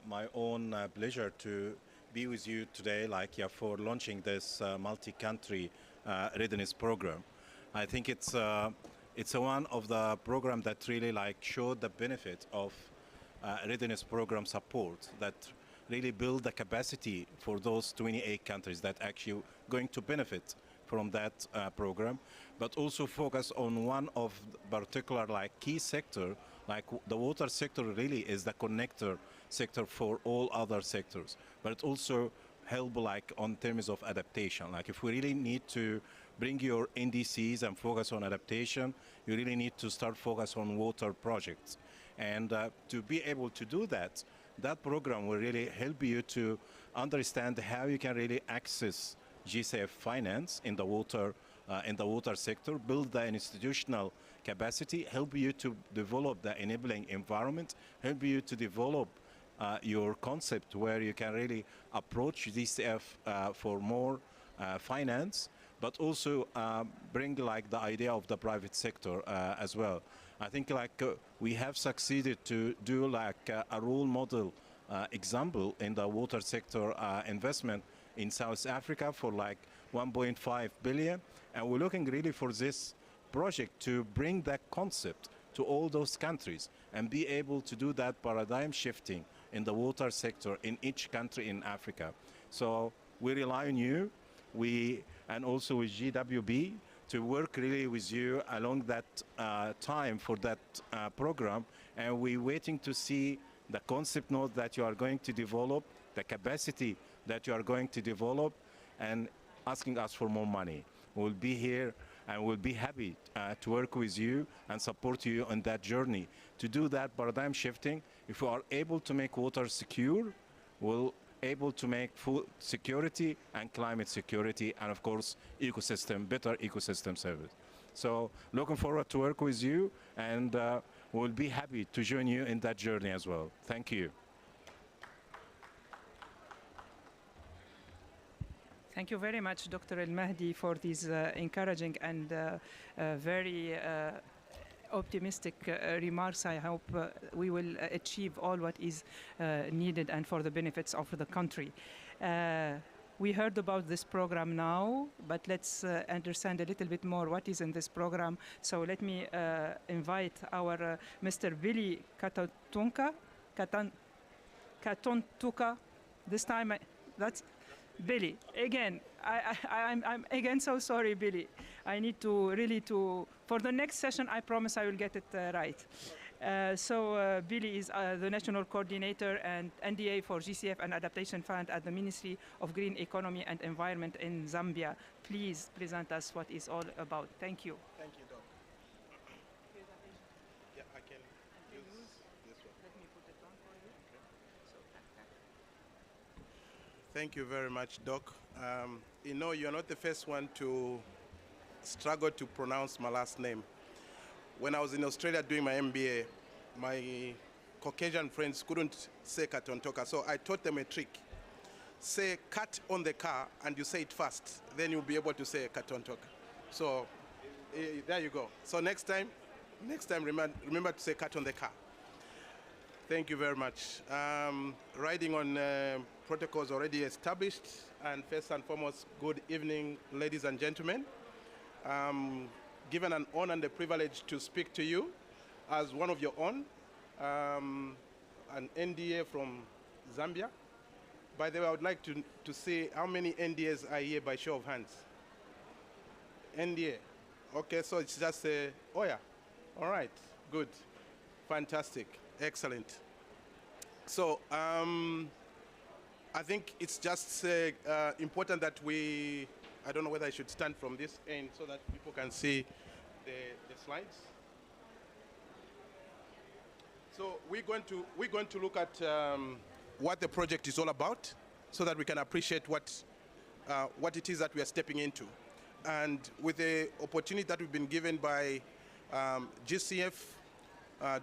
my own pleasure to be with you today, for launching this multi-country readiness program. I think it's one of the programs that really showed the benefit of readiness program support, that really build the capacity for those 28 countries that actually going to benefit from that program, but also focus on one of the particular key sector, the water sector really is the connector sector for all other sectors, but it also help on terms of adaptation. If we really need to bring your NDCs and focus on adaptation, you really need to start focus on water projects. And to be able to do that, that program will really help you to understand how you can really access GCF finance in the water sector, build the institutional capacity, help you to develop the enabling environment, help you to develop your concept where you can really approach GCF for more finance, but also bring the idea of the private sector as well. I think we have succeeded to do a role model example in the water sector investment in South Africa for 1.5 billion, and we're looking really for this project to bring that concept to all those countries and be able to do that paradigm shifting in the water sector in each country in Africa. So we rely on you, and also with GWB, to work really with you along that time for that program, and we're waiting to see the concept note that you are going to develop, the capacity that you are going to develop, and asking us for more money. We'll be here and we'll be happy to work with you and support you on that journey. To do that paradigm shifting, if we are able to make water secure, we'll able to make food security and climate security, and of course better ecosystem service. So looking forward to work with you, and we'll be happy to join you in that journey as well. Thank you. Thank you very much, Dr. El Mahdi, for these encouraging and very optimistic remarks. I hope we will achieve all what is needed and for the benefits of the country. We heard about this program now, but let's understand a little bit more what is in this program. So let me invite our Mr. Billy Katontuka. This time, that's Billy. Again, I'm again so sorry, Billy. I need to really for the next session, I promise I will get it right. So Billy is the National Coordinator and NDA for GCF and Adaptation Fund at the Ministry of Green Economy and Environment in Zambia. Please present us what it's all about. Thank you. Thank you, Doc. Yeah, I can use this one. Let me put it on for you. Thank you very much, Doc. You're not the first one to struggle to pronounce my last name. When I was in Australia doing my MBA, my Caucasian friends couldn't say Katontoka, so I taught them a trick. Say cat on the car, and you say it fast. Then you'll be able to say Katontoka. So there you go. So next time remember to say cat on the car. Thank you very much. Riding on protocols already established, and first and foremost, good evening, ladies and gentlemen. Given an honor and the privilege to speak to you as one of your own, an NDA from Zambia. By the way, I would like to see how many NDAs are here by show of hands. NDA. Okay, so it's just a, oh yeah, all right, good, fantastic, excellent. So I think it's just important that we, I don't know whether I should stand from this end so that people can see the slides. So we're going to look at what the project is all about so that we can appreciate what it is that we are stepping into. And with the opportunity that we've been given by GCF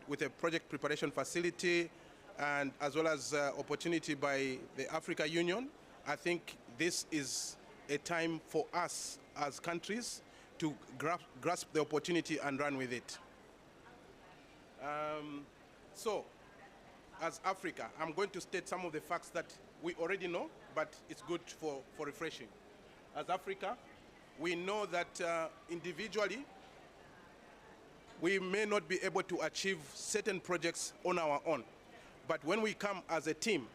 with a project preparation facility, and as well as opportunity by the Africa Union, I think this is a time for us as countries to grasp the opportunity and run with it. So, as Africa, I'm going to state some of the facts that we already know, but it's good for refreshing. As Africa, we know that individually, we may not be able to achieve certain projects on our own. But when we come as a team,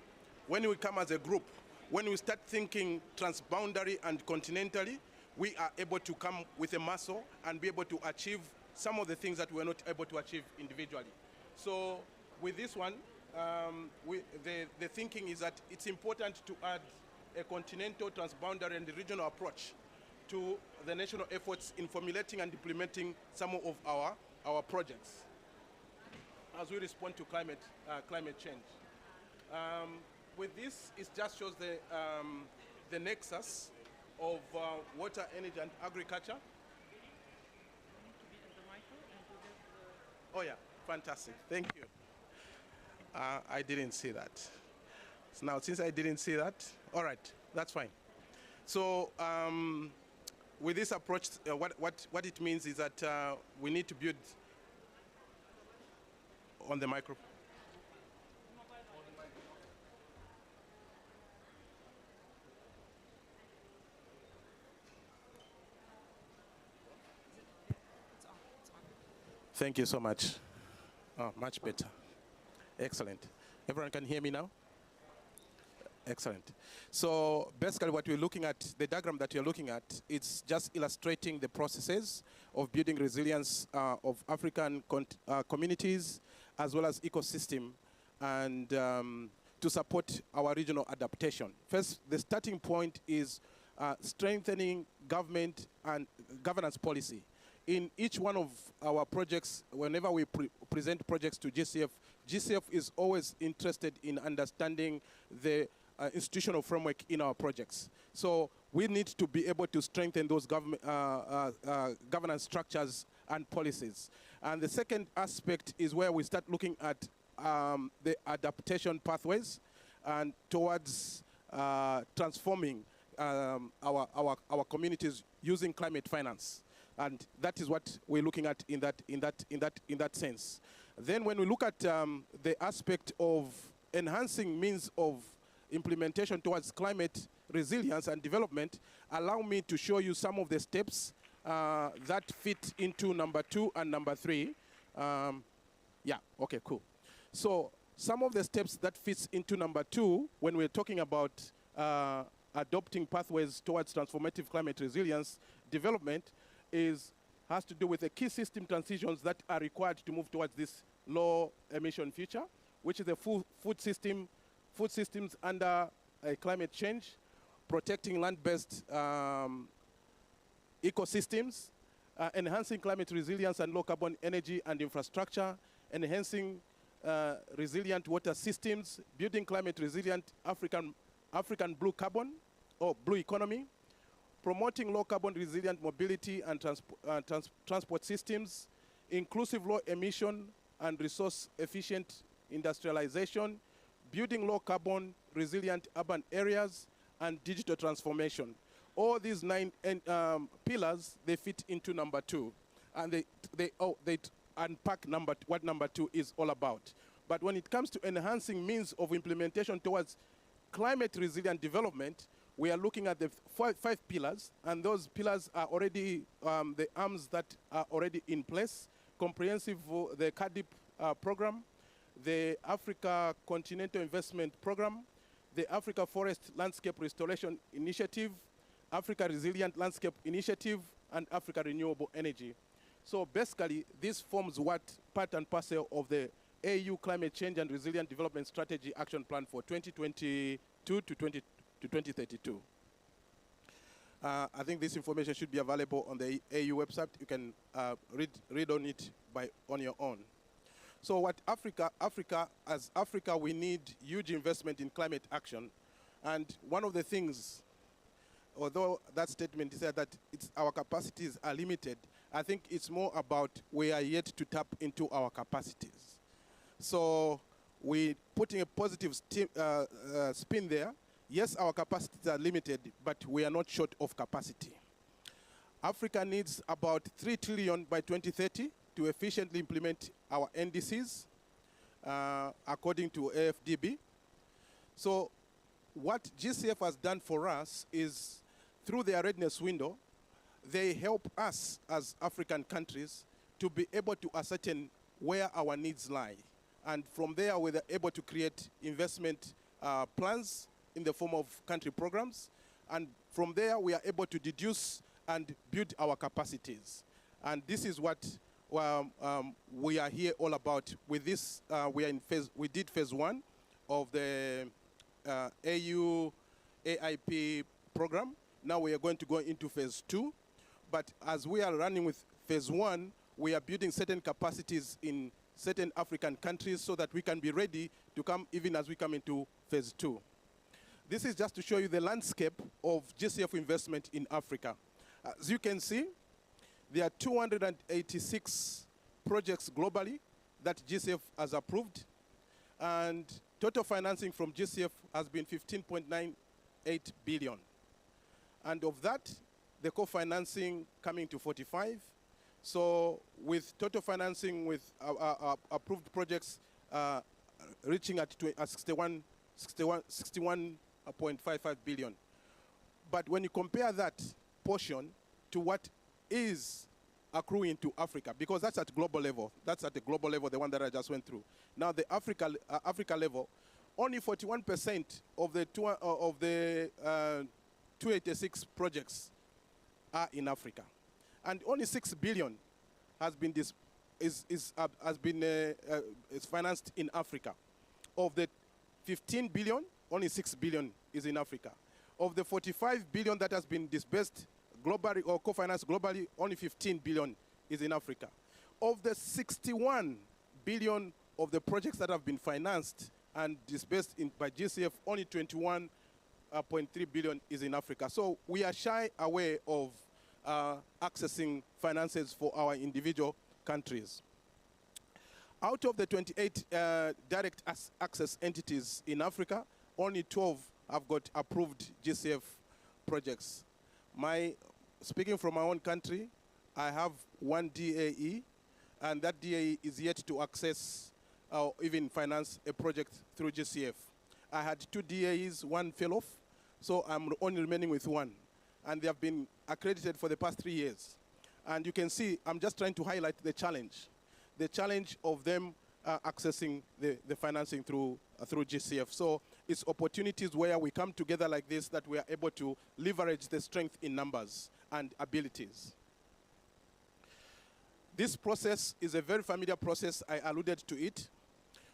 when we come as a group, when we start thinking transboundary and continentally, we are able to come with a muscle and be able to achieve some of the things that we're not able to achieve individually. So with this one, the thinking is that it's important to add a continental, transboundary, and regional approach to the national efforts in formulating and implementing some of our projects as we respond to climate change. With this, it just shows the nexus of water, energy, and agriculture. Oh yeah, fantastic, thank you. I didn't see that. So now, since I didn't see that, all right, that's fine. So with this approach, what it means is that we need to build on the microphone. Thank you so much. Oh, much better. Excellent. Everyone can hear me now? Excellent. So basically what we're looking at, the diagram that you're looking at, it's just illustrating the processes of building resilience of African communities as well as ecosystem, and to support our regional adaptation. First, the starting point is strengthening government and governance policy. In each one of our projects, whenever we present projects to GCF, GCF is always interested in understanding the institutional framework in our projects. So we need to be able to strengthen those governance structures and policies. And the second aspect is where we start looking at the adaptation pathways and towards transforming our communities using climate finance. And that is what we're looking at in that sense. Then when we look at the aspect of enhancing means of implementation towards climate resilience and development, allow me to show you some of the steps that fit into number 2 and number 3. Yeah, okay, cool. So some of the steps that fits into number 2 when we're talking about adopting pathways towards transformative climate resilience development has to do with the key system transitions that are required to move towards this low emission future, which is the food systems under climate change, protecting land-based ecosystems, enhancing climate resilience and low carbon energy and infrastructure, enhancing resilient water systems, building climate resilient African blue carbon or blue economy, promoting low carbon resilient mobility and transport systems, inclusive low emission and resource efficient industrialization, building low carbon resilient urban areas, and digital transformation. All these 9 pillars, they fit into number 2, and they unpack what number 2 is all about. But when it comes to enhancing means of implementation towards climate resilient development, we are looking at the 5 pillars, and those pillars are already the arms that are already in place: comprehensive, the CADIP program, the Africa Continental Investment Program, the Africa Forest Landscape Restoration Initiative, Africa Resilient Landscape Initiative, and Africa Renewable Energy. So basically, this forms what part and parcel of the AU Climate Change and Resilient Development Strategy Action Plan for 2022 to 2032. I think this information should be available on the AU website. You can read on it on your own. So what as Africa, we need huge investment in climate action. And one of the things, although that statement said that our capacities are limited, I think it's more about we are yet to tap into our capacities. So we're putting a positive spin there. Yes, our capacities are limited, but we are not short of capacity. Africa needs about 3 trillion by 2030 to efficiently implement our NDCs, according to AFDB. So what GCF has done for us is, through their readiness window, they help us as African countries to be able to ascertain where our needs lie. And from there, we're able to create investment plans in the form of country programs. And from there, we are able to deduce and build our capacities. And this is what we are here all about. With this, we did phase 1 of the AU AIP program. Now we are going to go into phase 2. But as we are running with phase 1, we are building certain capacities in certain African countries so that we can be ready to come even as we come into phase 2. This is just to show you the landscape of GCF investment in Africa. As you can see, there are 286 projects globally that GCF has approved, and total financing from GCF has been 15.98 billion. And of that, the co-financing coming to 45. So with total financing with approved projects reaching at 61.55 billion. But when you compare that portion to what is accruing to Africa, because that's at global level, that's at the global level, the one that I just went through. Now the Africa level, only 41% of the 286 projects are in Africa, and only 6 billion has been financed in Africa. Of the 15 billion, only 6 billion is in Africa. Of the 45 billion that has been disbursed globally or co-financed globally, only 15 billion is in Africa. Of the 61 billion of the projects that have been financed and disbursed by GCF, only 21.3 billion is in Africa. So we are shy away of accessing finances for our individual countries. Out of the 28 direct access entities in Africa, only 12 have got approved GCF projects. Speaking from my own country, I have one DAE, and that DAE is yet to access or even finance a project through GCF. I had 2 DAEs, one fell off, so I'm only remaining with one. And they have been accredited for the past 3 years. And you can see, I'm just trying to highlight the challenge of them accessing the financing through GCF. So it's opportunities where we come together like this that we are able to leverage the strength in numbers and abilities. This process is a very familiar process. I alluded to it.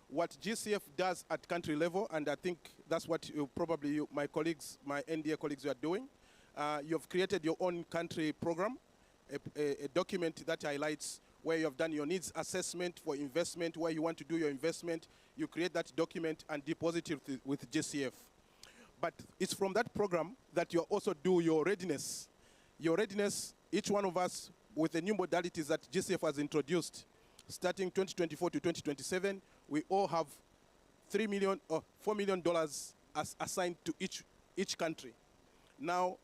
What GCF does at country level, and I think that's what my colleagues, my NDA colleagues, are doing. You've created your own country program, a document that highlights where you have done your needs assessment for investment, where you want to do your investment. You create that document and deposit it with GCF. But it's from that program that you also do your readiness. Your readiness, each one of us, with the new modalities that GCF has introduced, starting 2024 to 2027, we all have $4 million as assigned to each country. Now,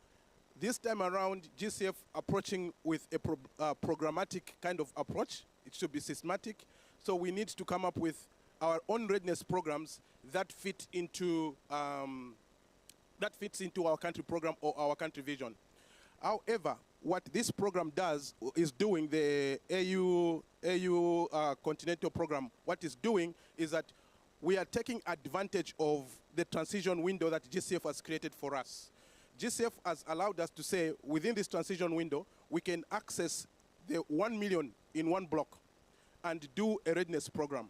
this time around, GCF approaching with a programmatic kind of approach. It should be systematic. So we need to come up with our own readiness programs that fit into our country program or our country vision. However, what this program is doing, the AU Continental Program, what it's doing is that we are taking advantage of the transition window that GCF has created for us. GCF has allowed us to say within this transition window, we can access the 1 million in one block and do a readiness program.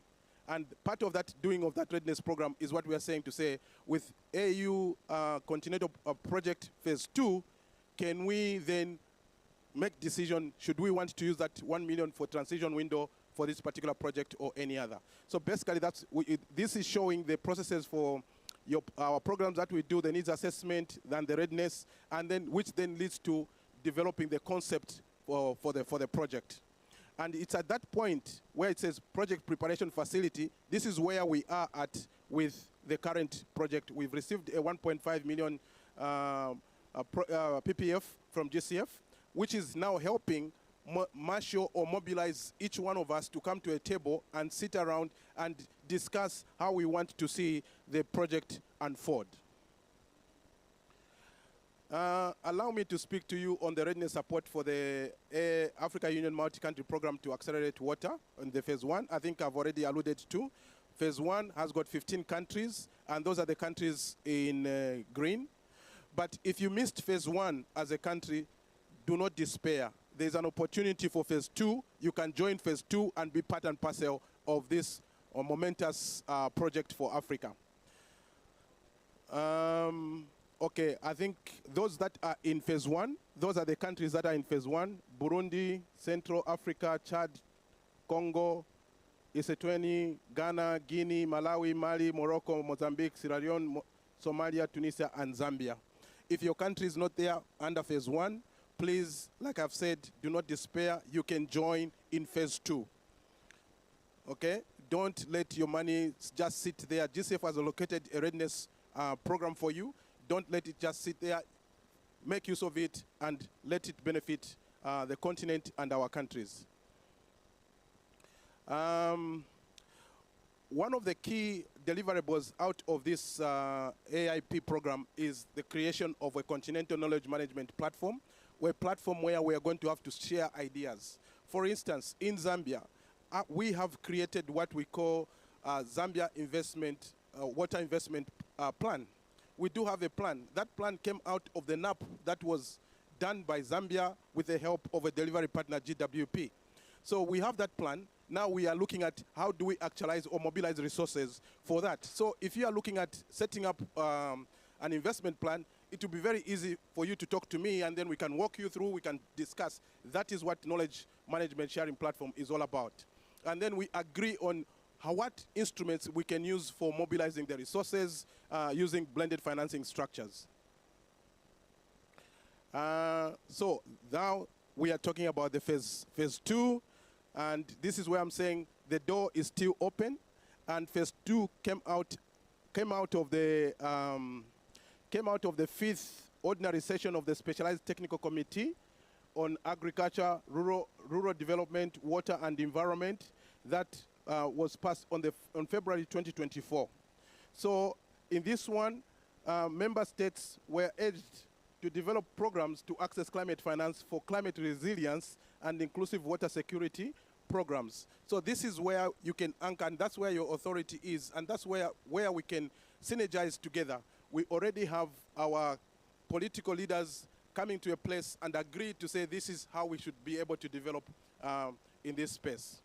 And part of that doing of that readiness program is what we are saying to say with AU Continental Project Phase 2, can we then make decision, should we want to use that 1 million for transition window for this particular project or any other? So basically this is showing the processes for our programs that we do, the needs assessment, then the readiness, and then which then leads to developing the concept for the project. And it's at that point where it says project preparation facility, this is where we are at with the current project. We've received a 1.5 million PPF from GCF, which is now helping marshal or mobilize each one of us to come to a table and sit around and discuss how we want to see the project unfold. Allow me to speak to you on the readiness support for the Africa Union Multi-Country Program to Accelerate Water in the Phase 1. I think I've already alluded to. Phase 1 has got 15 countries, and those are the countries in green. But if you missed Phase 1 as a country, do not despair. There's an opportunity for Phase 2. You can join Phase 2 and be part and parcel of this momentous project for Africa. Okay, I think those that are in Phase 1, those are the countries that are in Phase 1: Burundi, Central Africa, Chad, Congo, Eswatini, Ghana, Guinea, Malawi, Mali, Morocco, Mozambique, Sierra Leone, Somalia, Tunisia, and Zambia. If your country is not there under Phase 1, please, like I've said, do not despair. You can join in Phase 2. Okay? Don't let your money just sit there. GCF has allocated a readiness program for you. Don't let it just sit there. Make use of it and let it benefit the continent and our countries. One of the key deliverables out of this AIP program is the creation of a continental knowledge management platform, a platform where we are going to have to share ideas. For instance, in Zambia, we have created what we call Zambia Water Investment Plan. We do have a plan. That plan came out of the NAP that was done by Zambia with the help of a delivery partner, GWP. So we have that plan. Now we are looking at how do we actualize or mobilize resources for that. So if you are looking at setting up an investment plan, it will be very easy for you to talk to me, and then we can walk you through, we can discuss. That is what knowledge management sharing platform is all about. And then we agree on what instruments we can use for mobilizing the resources using blended financing structures. So now we are talking about the phase 2, and this is where I'm saying the door is still open, and Phase 2 came out of the 5th ordinary session of the Specialized Technical Committee on Agriculture, Rural Development, Water and Environment that was passed on February 2024. So in this one, member states were urged to develop programs to access climate finance for climate resilience and inclusive water security programs. So this is where you can anchor, and that's where your authority is, and that's where we can synergize together. We already have our political leaders coming to a place and agree to say this is how we should be able to develop in this space.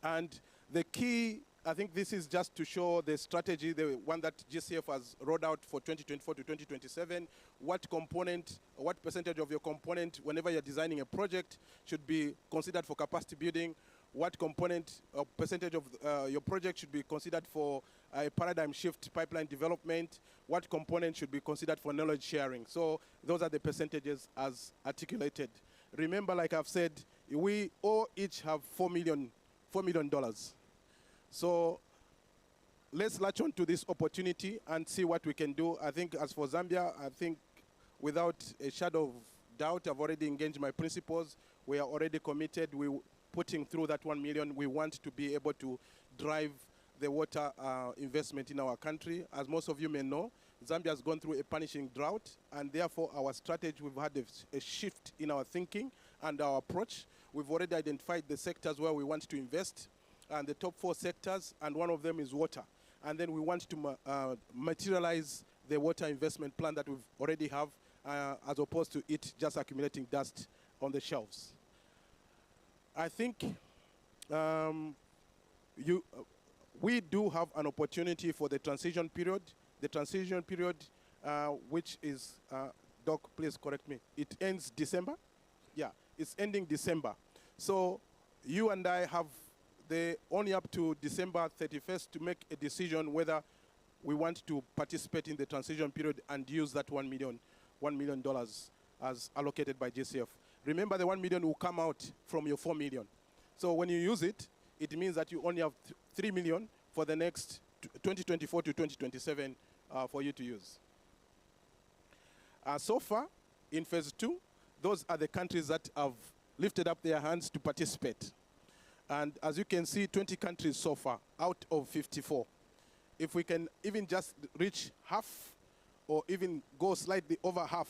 And the key, I think this is just to show the strategy, the one that GCF has rolled out for 2024 to 2027, what percentage of your component, whenever you're designing a project, should be considered for capacity building, what component or percentage of your project should be considered for a paradigm shift pipeline development, what component should be considered for knowledge sharing. So those are the percentages as articulated. Remember, like I've said, we all each have $4 million. So let's latch on to this opportunity and see what we can do. I think as for Zambia, I think without a shadow of doubt, I've already engaged my principals. We are already committed. We're putting through that 1 million. We want to be able to drive the water investment in our country. As most of you may know, Zambia has gone through a punishing drought, and therefore our strategy, we've had a shift in our thinking and our approach. We've already identified the sectors where we want to invest, and the top 4 sectors, and one of them is water. And then we want to materialize the water investment plan that we already have, as opposed to it just accumulating dust on the shelves. I think we do have an opportunity for the transition period. The transition period, which is, Doc, please correct me, it ends December? Yeah, it's ending December. So you and I have only up to December 31st to make a decision whether we want to participate in the transition period and use that $1 million as allocated by GCF. Remember, the 1 million will come out from your 4 million. So when you use it, it means that you only have 3 million for the next 2024 to 2027 for you to use. So far, in phase 2, those are the countries that have lifted up their hands to participate. And as you can see, 20 countries so far out of 54. If we can even just reach half or even go slightly over half,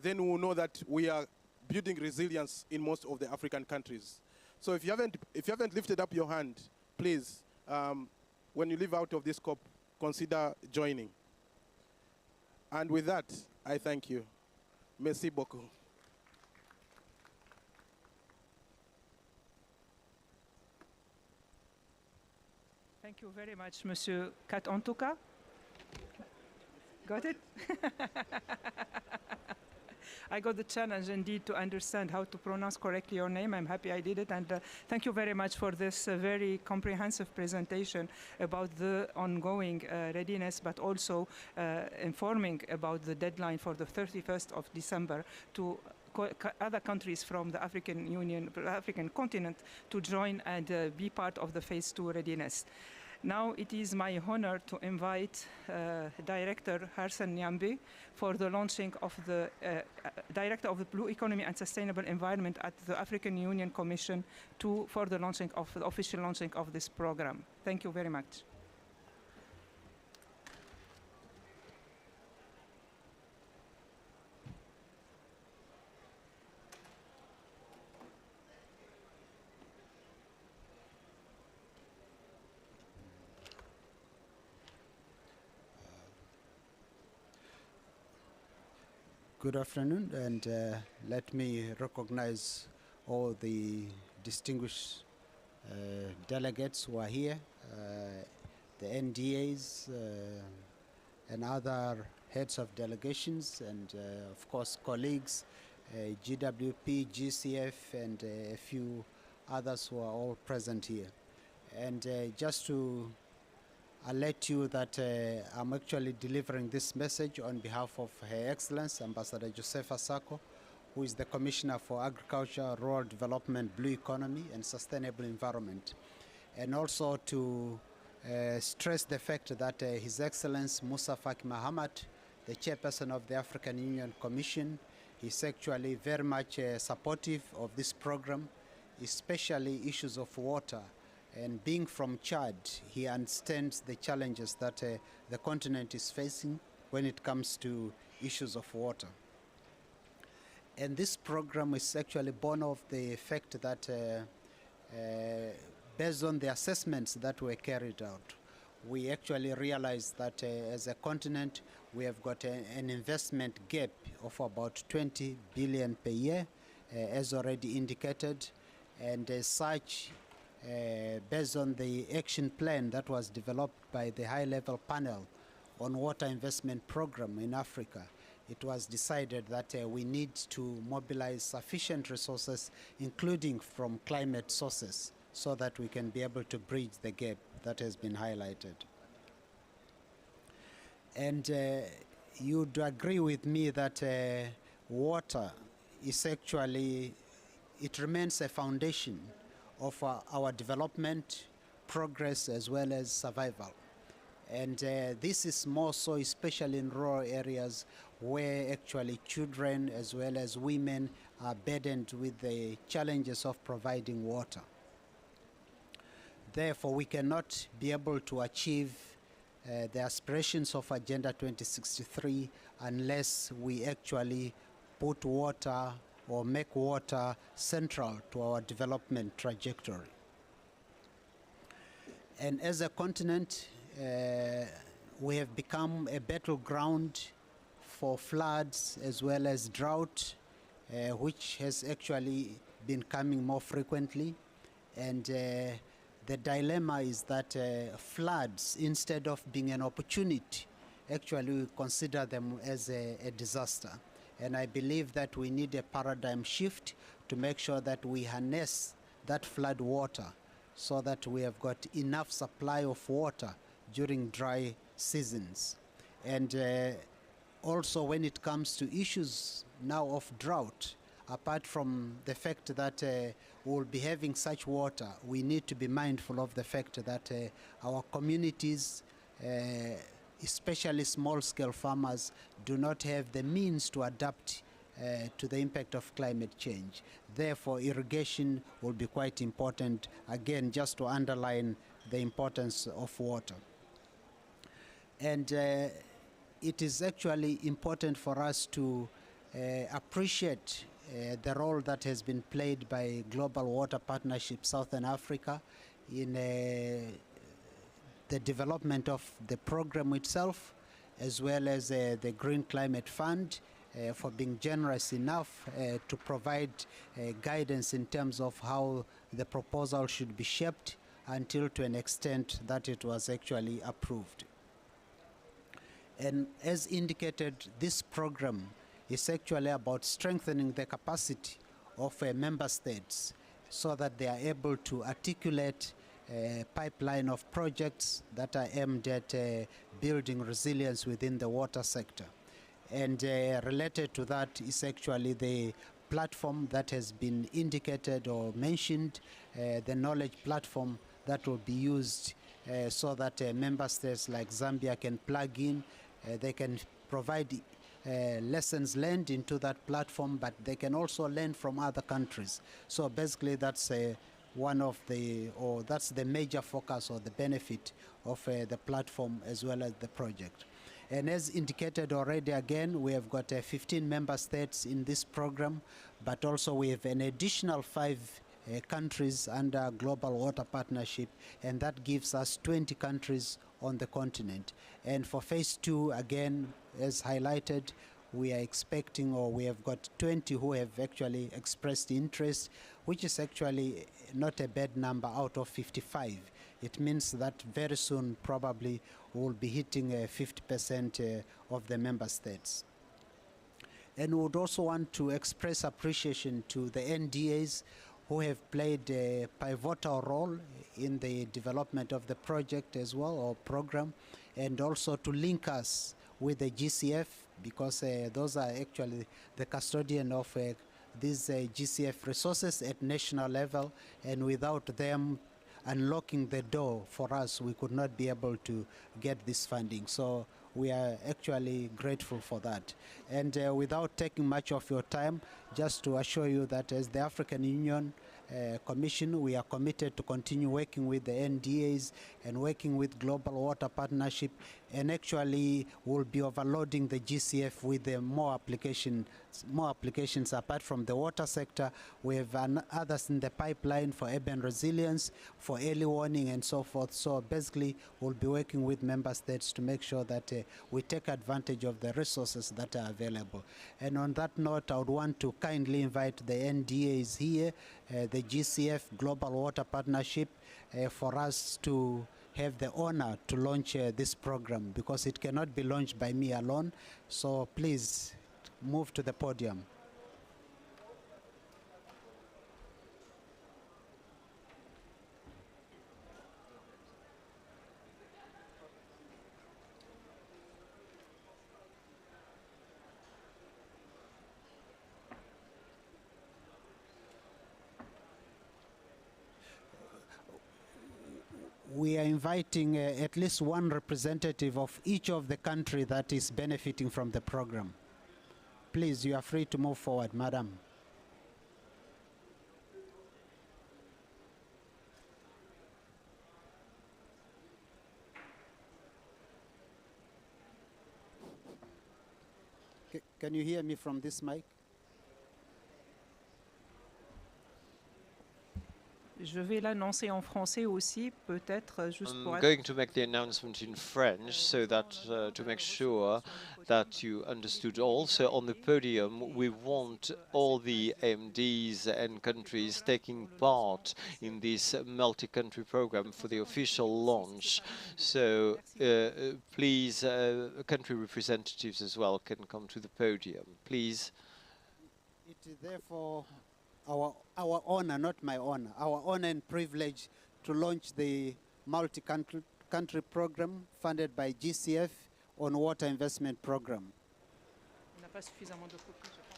then we will know that we are building resilience in most of the African countries. So if you haven't lifted up your hand, please, when you leave out of this COP, consider joining. And with that, I thank you. Merci beaucoup. Thank you very much, Monsieur Kat Ontuka. Got it? I got the challenge indeed to understand how to pronounce correctly your name. I'm happy I did it, and thank you very much for this very comprehensive presentation about the ongoing readiness, but also informing about the deadline for the 31st of December to other countries from the African Union, African continent, to join and be part of the phase 2 readiness. Now it is my honor to invite Director Harsan Nyambe for the launching of the Director of the Blue Economy and Sustainable Environment at the African Union Commission for the launching of the official launching of this program. Thank you very much. Good afternoon, and let me recognize all the distinguished delegates who are here, the NDAs and other heads of delegations, and of course colleagues, GWP, GCF, and a few others who are all present here. And just to alert you that I'm actually delivering this message on behalf of Her Excellency Ambassador Josepha Sako, who is the Commissioner for Agriculture, Rural Development, Blue Economy and Sustainable Environment. And also to stress the fact that His Excellency Musa Faki Mahamat, the Chairperson of the African Union Commission, is actually very much supportive of this program, especially issues of water. And being from Chad, he understands the challenges that the continent is facing when it comes to issues of water. And this program is actually born of the fact that based on the assessments that were carried out, we actually realized that as a continent, we have got an investment gap of about 20 billion per year, as already indicated. And as such, based on the action plan that was developed by the high-level panel on water investment program in Africa, it was decided that we need to mobilize sufficient resources, including from climate sources, so that we can be able to bridge the gap that has been highlighted. And you'd agree with me that water is actually, it remains a foundation of our development, progress, as well as survival. And this is more so especially in rural areas where actually children as well as women are burdened with the challenges of providing water. Therefore, we cannot be able to achieve the aspirations of Agenda 2063 unless we actually put water or make water central to our development trajectory. And as a continent, we have become a battleground for floods as well as drought, which has actually been coming more frequently. And the dilemma is that floods, instead of being an opportunity, actually we consider them as a disaster. And I believe that we need a paradigm shift to make sure that we harness that flood water so that we have got enough supply of water during dry seasons. And also when it comes to issues now of drought, apart from the fact that we'll be having such water, we need to be mindful of the fact that our communities, especially small-scale farmers, do not have the means to adapt to the impact of climate change. Therefore, irrigation will be quite important, again, just to underline the importance of water. And it is actually important for us to appreciate the role that has been played by Global Water Partnership Southern Africa in the development of the program itself, as well as the Green Climate Fund, for being generous enough to provide guidance in terms of how the proposal should be shaped until to an extent that it was actually approved. And as indicated, this program is actually about strengthening the capacity of member states so that they are able to articulate a pipeline of projects that are aimed at building resilience within the water sector. And related to that is actually the platform that has been indicated or mentioned, the knowledge platform that will be used so that member states like Zambia can plug in, they can provide lessons learned into that platform, but they can also learn from other countries. So basically that's that's the major focus or the benefit of the platform as well as the project. And as indicated already, again, we have got 15 member states in this program, but also we have an additional 5 countries under Global Water Partnership, and that gives us 20 countries on the continent. And for phase 2, again, as highlighted, we are expecting, or we have got 20 who have actually expressed interest, which is actually not a bad number out of 55. It means that very soon probably we'll be hitting 50% of the member states. And we would also want to express appreciation to the NDAs who have played a pivotal role in the development of the project as well, or program, and also to link us with the GCF, because those are actually the custodian of these GCF resources at national level, and without them unlocking the door for us, we could not be able to get this funding. So we are actually grateful for that. And without taking much of your time, just to assure you that as the African Union Commission, we are committed to continue working with the NDAs and working with Global Water Partnership, and actually will be overloading the GCF with more applications apart from the water sector. We have others in the pipeline for urban resilience, for early warning and so forth. So basically we'll be working with member states to make sure that we take advantage of the resources that are available. And on that note, I would want to kindly invite the NDAs here, the GCF Global Water Partnership, for us to have the honor to launch this program, because it cannot be launched by me alone. So please move to the podium. We are inviting at least one representative of each of the country that is benefiting from the program. Please, you are free to move forward, madam. Can you hear me from this mic? Je vais l'annoncer en français aussi, peut-être juste pour I'm être... going to make the announcement in French so that to make sure that you understood. Also on the podium, we want all the AMDs and countries taking part in this multi-country program for the official launch. So please, country representatives as well can come to the podium. Please. It is therefore our honor, not my honor, our honor and privilege to launch the multi-country program funded by GCF on water investment program. On n'a pas suffisamment de copies, je pense.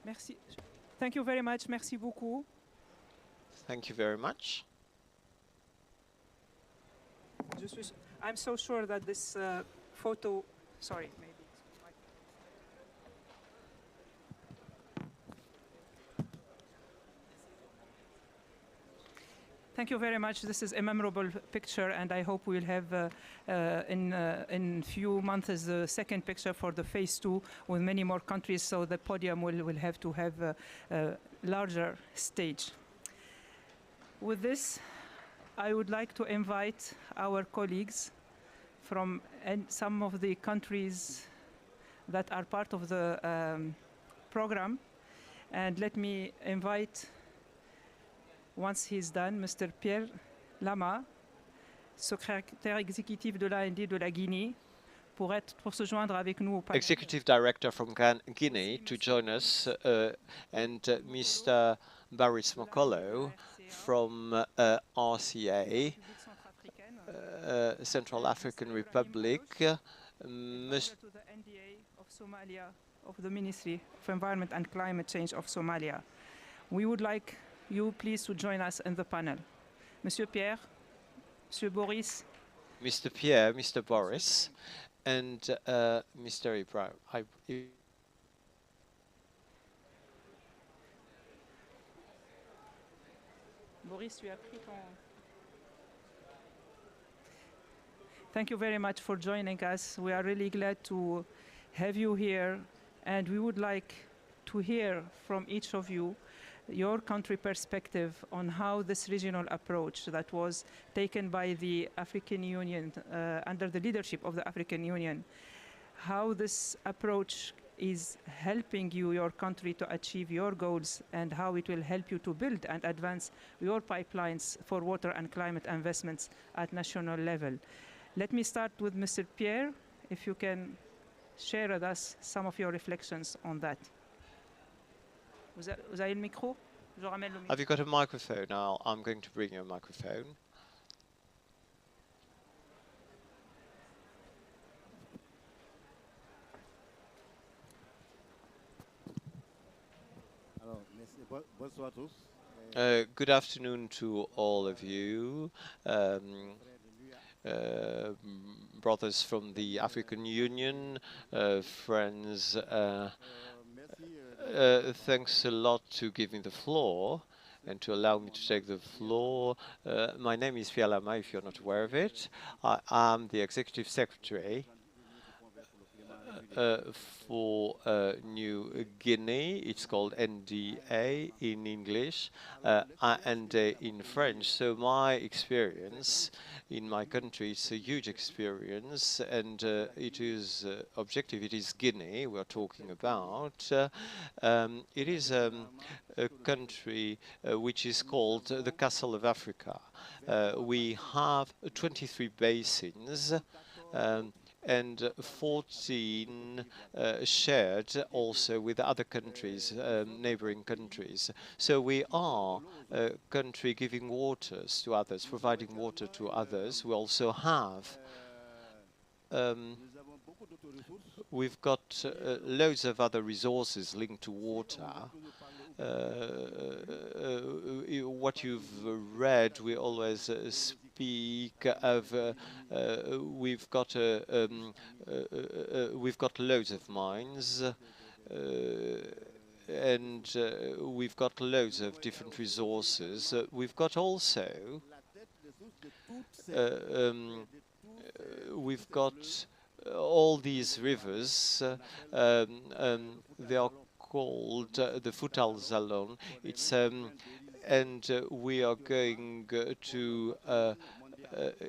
Merci. Thank you very much. Merci beaucoup. Thank you very much. I'm so sure that this photo, sorry, maybe. Thank you very much. This is a memorable picture, and I hope we'll have in few months the second picture for the phase 2 with many more countries. So the podium will have to have a larger stage. With this, I would like to invite our colleagues from some of the countries that are part of the program, and let me invite. Once he's done, Mr. Pierre Lama, secrétaire exécutif de l'AND de la Guinée, pour se joindre avec nous au panel. Executive Director from Guinea to join us, and Mr. Baris Mokolo from RCA, Central African Republic, to the NDA of Somalia, of the Ministry of Environment and Climate Change of Somalia. We would like you please to join us in the panel. Monsieur Pierre, Monsieur Boris. Mr. Pierre, Mr. Boris, and Mr. Ibrahim. Boris, tu as pris ton... Thank you very much for joining us. We are really glad to have you here, and we would like to hear from each of you your country perspective on how this regional approach that was taken by the African Union under the leadership of the African Union, how this approach is helping you, your country, to achieve your goals, and how it will help you to build and advance your pipelines for water and climate investments at national level. Let me start with Mr. Pierre, if you can share with us some of your reflections on that. Vous avez le micro? Je ramène le micro. Have you got a microphone? Now I'm going to bring you a microphone. Bonsoir tous. Good afternoon to all of you. Brothers from the African Union, friends, thanks a lot to give me the floor and to allow me to take the floor. My name is Pierre Lama, if you're not aware of it. I am the Executive Secretary for New Guinea. It's called NDA in English and in French. So my experience in my country, it's a huge experience, and it is objective. It is Guinea we're talking about. It is a country which is called the Castle of Africa. We have 23 basins, and 14 shared also with other countries, neighboring countries. So we are a country giving waters to others, providing water to others. We also have we've got loads of other resources linked to water. What you've read, we always speak of. We've got loads of mines, and we've got loads of different resources. We've got also we've got all these rivers. They are called the Futal Zalon. It's and we are going to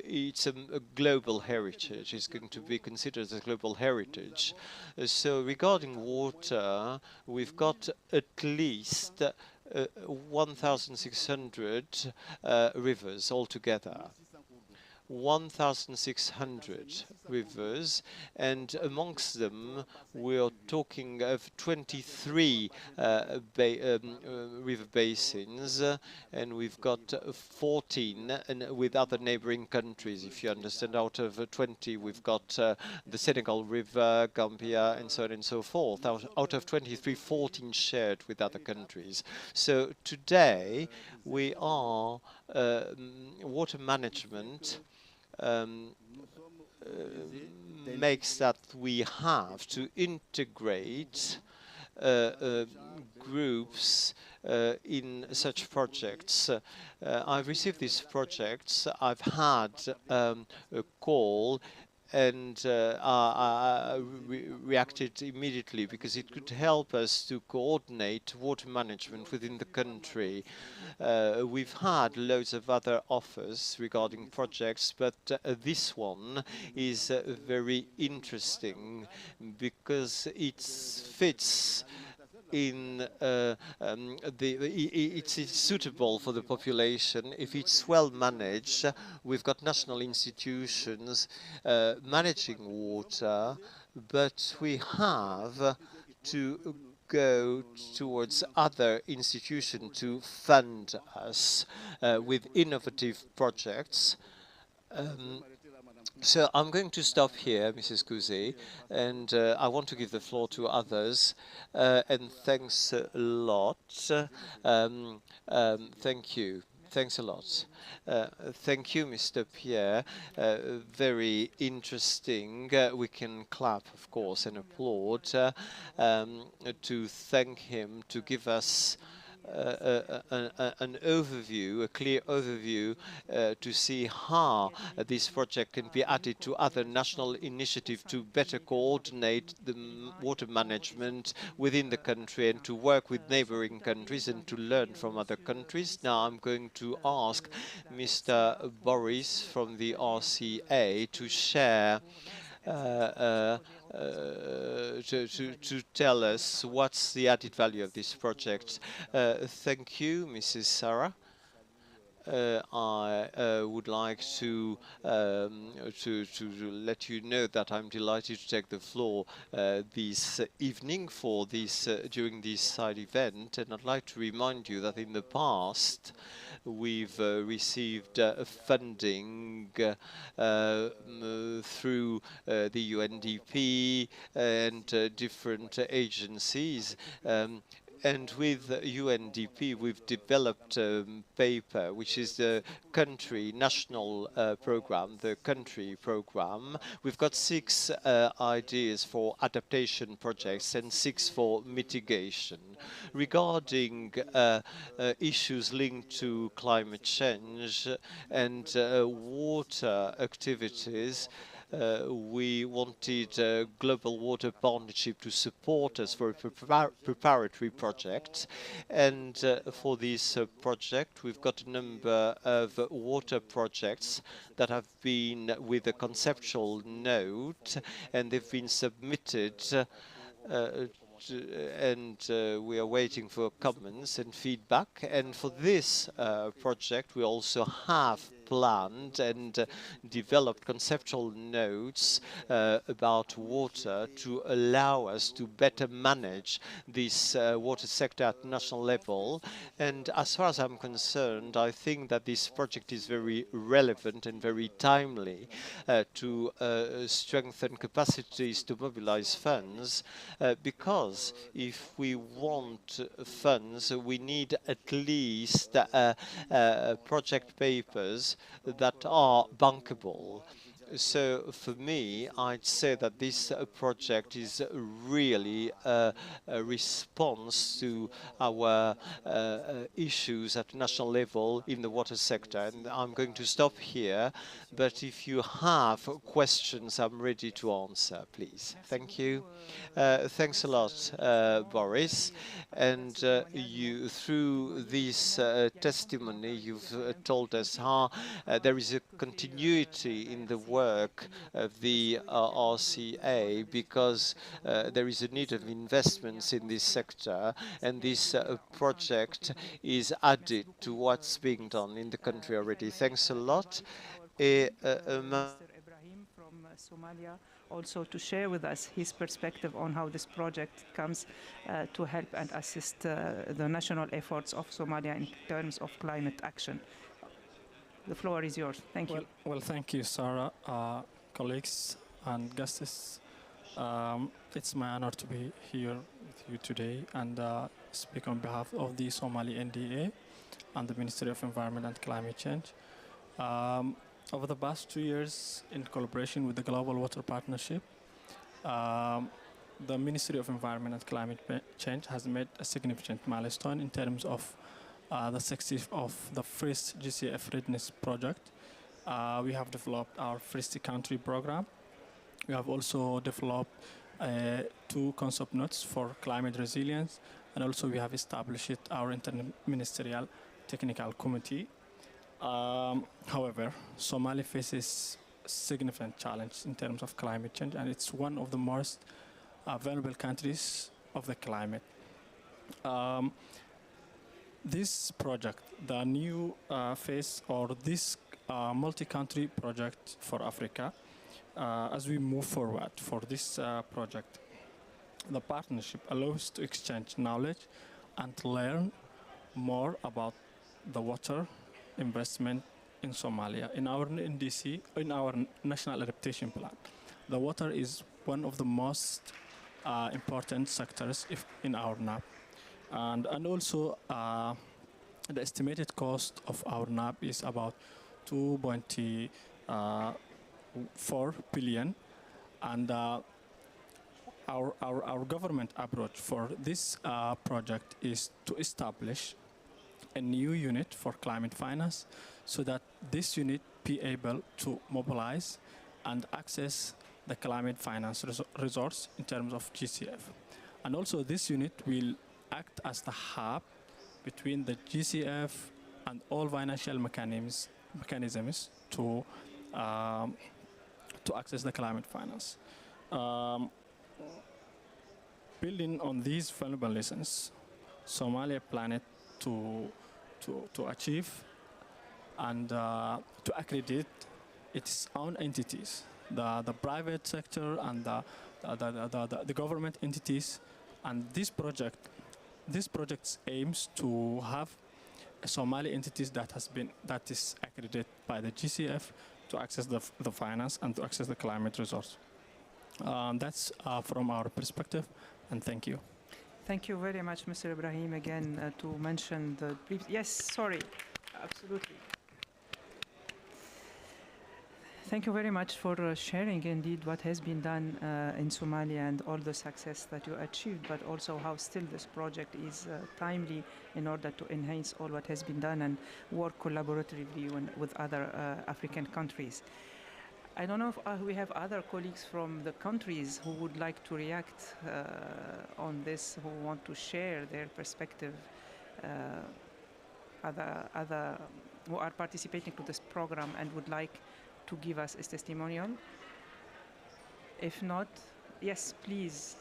it's a global heritage. It's going to be considered as a global heritage. So regarding water, we've got at least 1,600 rivers altogether. 1,600 rivers, and amongst them we are talking of 23 river basins, and we've got 14 and with other neighboring countries. If you understand, out of 20 we've got the Senegal River, Gambia, and so on and so forth. Out of 23, 14 shared with other countries. So today we are water management makes that we have to integrate groups in such projects. I've received these projects. I've had a call, and I reacted immediately because it could help us to coordinate water management within the country. We've had loads of other offers regarding projects, but this one is very interesting because it fits in it's suitable for the population. If it's well managed, we've got national institutions managing water, but we have to go towards other institutions to fund us with innovative projects. So I'm going to stop here, Mrs. Kuzi, and I want to give the floor to others. And thanks a lot. Thank you. Thanks a lot. Thank you, Mr. Pierre. Very interesting. We can clap, of course, and applaud to thank him, to give us an overview, a clear overview to see how this project can be added to other national initiatives to better coordinate the water management within the country and to work with neighboring countries and to learn from other countries. Now I'm going to ask Mr. Boris from the RCA to share to tell us what's the added value of this project. Thank you, Mrs. Sarah. I would like to let you know that I'm delighted to take the floor this evening for this during this side event, and I'd like to remind you that in the past we've received funding through the UNDP and different agencies. And with UNDP, we've developed a paper, which is the country national program, the country program. We've got 6 ideas for adaptation projects and 6 for mitigation. Regarding issues linked to climate change and water activities, we wanted a global water partnership to support us for a preparatory project, and for this project we've got a number of water projects that have been with a conceptual note, and they've been submitted and we are waiting for comments and feedback. And for this project we also have planned and developed conceptual notes about water to allow us to better manage this water sector at national level. And as far as I'm concerned, I think that this project is very relevant and very timely to strengthen capacities to mobilize funds, because if we want funds, we need at least project papers that are bankable. So for me, I'd say that this project is really a response to our issues at national level in the water sector. And I'm going to stop here, but if you have questions, I'm ready to answer, please. Thank you. Thanks a lot, Boris. And you, through this testimony, you've told us how there is a continuity in the work of the RCA because there is a need of investments in this sector, and this project is added to what's being done in the country already. Thanks a lot. Somalia, also to share with us his perspective on how this project comes to help and assist the national efforts of Somalia in terms of climate action. The floor is yours. Thank you. Well, thank you, Sarah, colleagues and guests. It's my honor to be here with you today and speak on behalf of the Somali NDA and the Ministry of Environment and Climate Change. Over the past 2 years, in collaboration with the Global Water Partnership, the Ministry of Environment and Climate Change has made a significant milestone in terms of the success of the first GCF Readiness Project. We have developed our first country program. We have also developed 2 concept notes for climate resilience, and also we have established our interministerial technical committee. However, Somalia faces significant challenge in terms of climate change, and it's one of the most vulnerable countries of the climate. This project, the new phase or this multi-country project for Africa, as we move forward for this project, the partnership allows to exchange knowledge and learn more about the water investment in Somalia. In our NDC, in our National Adaptation Plan, the water is one of the most important sectors in our NAP. And also, the estimated cost of our NAP is about 2.4 billion. And our government approach for this project is to establish a new unit for climate finance so that this unit be able to mobilize and access the climate finance resource in terms of GCF. And also this unit will act as the hub between the GCF and all financial mechanisms to access the climate finance. Building on these valuable lessons, Somalia planned to achieve and to accredit its own entities, the private sector and the government entities. And this project aims to have a Somali entities that is accredited by the GCF to access the finance and to access the climate resource. That's from our perspective, and thank you. Thank you very much, Mr. Ibrahim, again, to mention the brief. Yes, sorry, absolutely. Thank you very much for sharing indeed what has been done in Somalia and all the success that you achieved, but also how still this project is timely in order to enhance all what has been done and work collaboratively with other African countries. I don't know if we have other colleagues from the countries who would like to react on this, who want to share their perspective, other who are participating to this program and would like to give us a testimonial. If not, yes, please.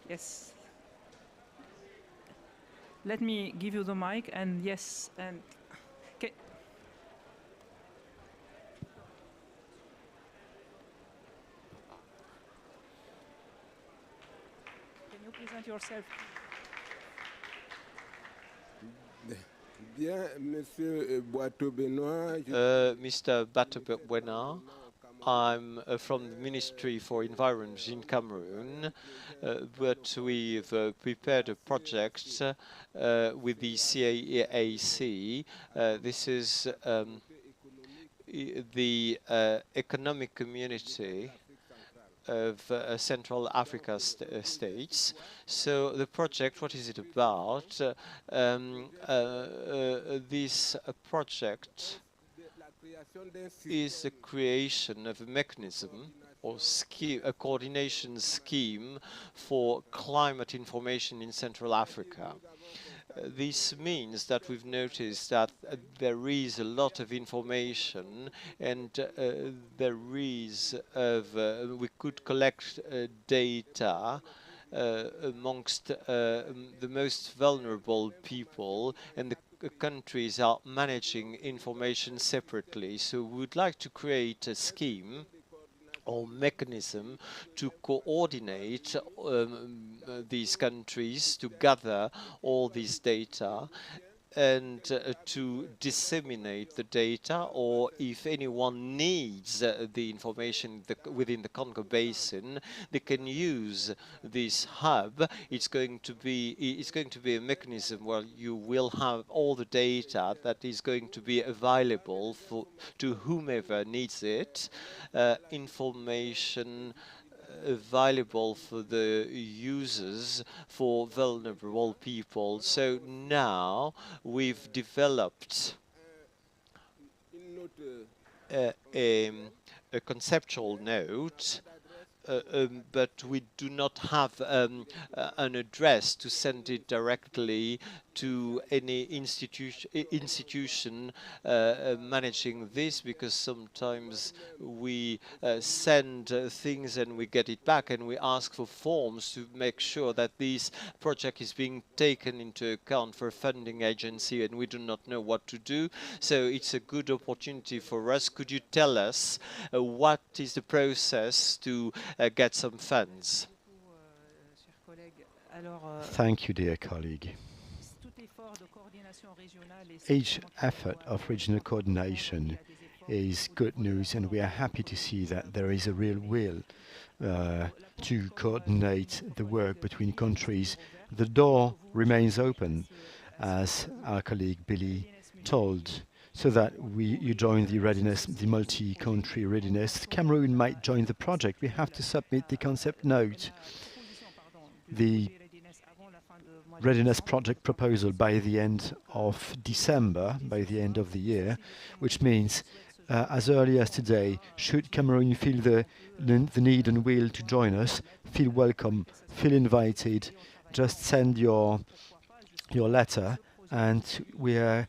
Yes. Let me give you the mic, and yes, and okay. Can you present yourself? Mr. Bateau-Benoit, I'm from the Ministry for Environment in Cameroon, but we've prepared a project with the CAAC. This is the economic community of Central Africa states. So the project, what is it about? This project is the creation of a mechanism or scheme, a coordination scheme for climate information in Central Africa. This means that we've noticed that there is a lot of information, and we could collect data amongst the most vulnerable people, and the countries are managing information separately. So we would like to create a scheme or mechanism to coordinate these countries, to gather all these data and to disseminate the data, or if anyone needs the information within the Congo Basin, they can use this hub. It's going to be a mechanism where you will have all the data that is going to be available to whomever needs it, information available for the users, for vulnerable people. So now we've developed a conceptual note, but we do not have an address to send it directly to any institution managing this, because sometimes we send things and we get it back, and we ask for forms to make sure that this project is being taken into account for a funding agency, and we do not know what to do. So it's a good opportunity for us. Could you tell us what is the process to get some funds? Thank you, dear colleague. Each effort of regional coordination is good news, and we are happy to see that there is a real will to coordinate the work between countries. The door remains open, as our colleague Billy told, so that you join the readiness, the multi-country readiness. Cameroon might join the project. We have to submit the concept note, the readiness project proposal by the end of December, by the end of the year, which means as early as today, should Cameroon feel the need and will to join us, feel welcome, feel invited, just send your letter, and we'll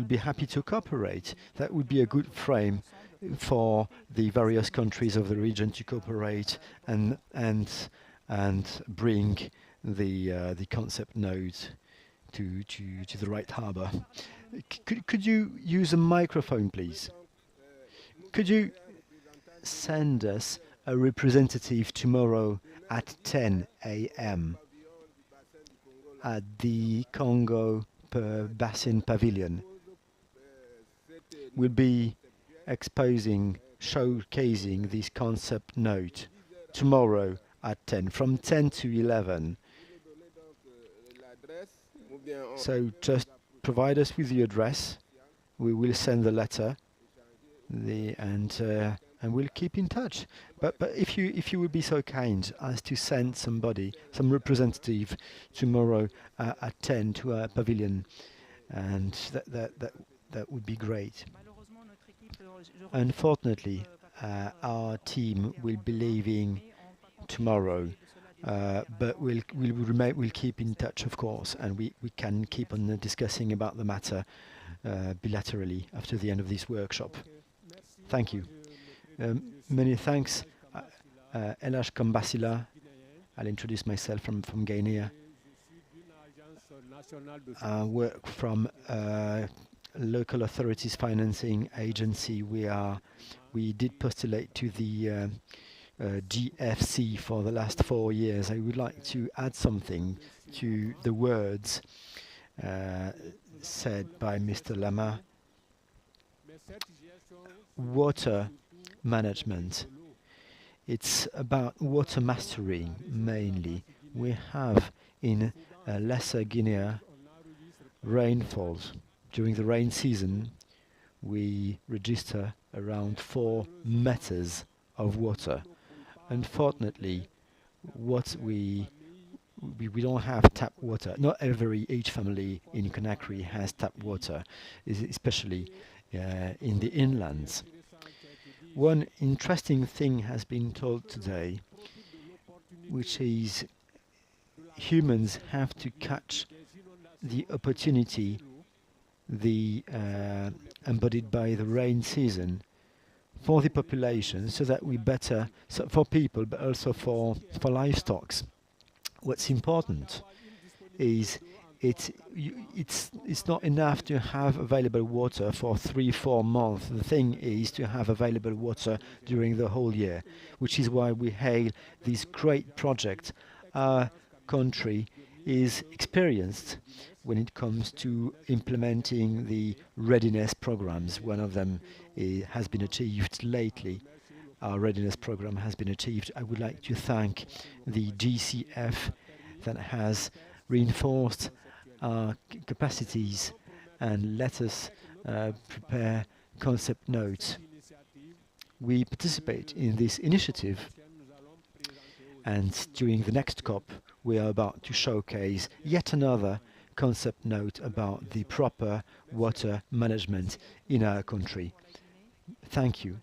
be happy to cooperate. That would be a good frame for the various countries of the region to cooperate and bring the concept note to the right harbour. Could you use a microphone, please? Could you send us a representative tomorrow at 10 a.m. at the Congo Basin Pavilion? We'll be showcasing this concept note tomorrow at 10, from 10 to 11. So just provide us with the address. We will send the letter, and we'll keep in touch. But if you would be so kind as to send somebody, some representative, tomorrow at 10 to our pavilion, and that would be great. Unfortunately, our team will be leaving tomorrow, but we'll keep in touch, of course, and we can keep on discussing about the matter bilaterally after the end of this workshop. Thank you. Many thanks. Elash Kambasila. I'll introduce myself from Guinea. I work from local authorities financing agency. We did postulate to the GFC for the last 4 years. I would like to add something to the words said by Mr. Lama. Water management. It's about water mastery mainly. We have in Lesser Guinea rainfalls. During the rain season, we register around 4 meters of water. Unfortunately, what we don't have tap water. Not each family in Conakry has tap water, especially in the inlands. One interesting thing has been told today, which is humans have to catch the opportunity embodied by the rain season for the population, so that we better, for people, but also for livestock. What's important is it's not enough to have available water for 3-4 months. The thing is to have available water during the whole year, which is why we hail this great project. Our country is experienced when it comes to implementing the readiness programs. One of them has been achieved lately. Our readiness program has been achieved. I would like to thank the GCF that has reinforced our capacities and let us prepare concept notes. We participate in this initiative, and during the next COP we are about to showcase yet another concept note about the proper water management in our country. Thank you.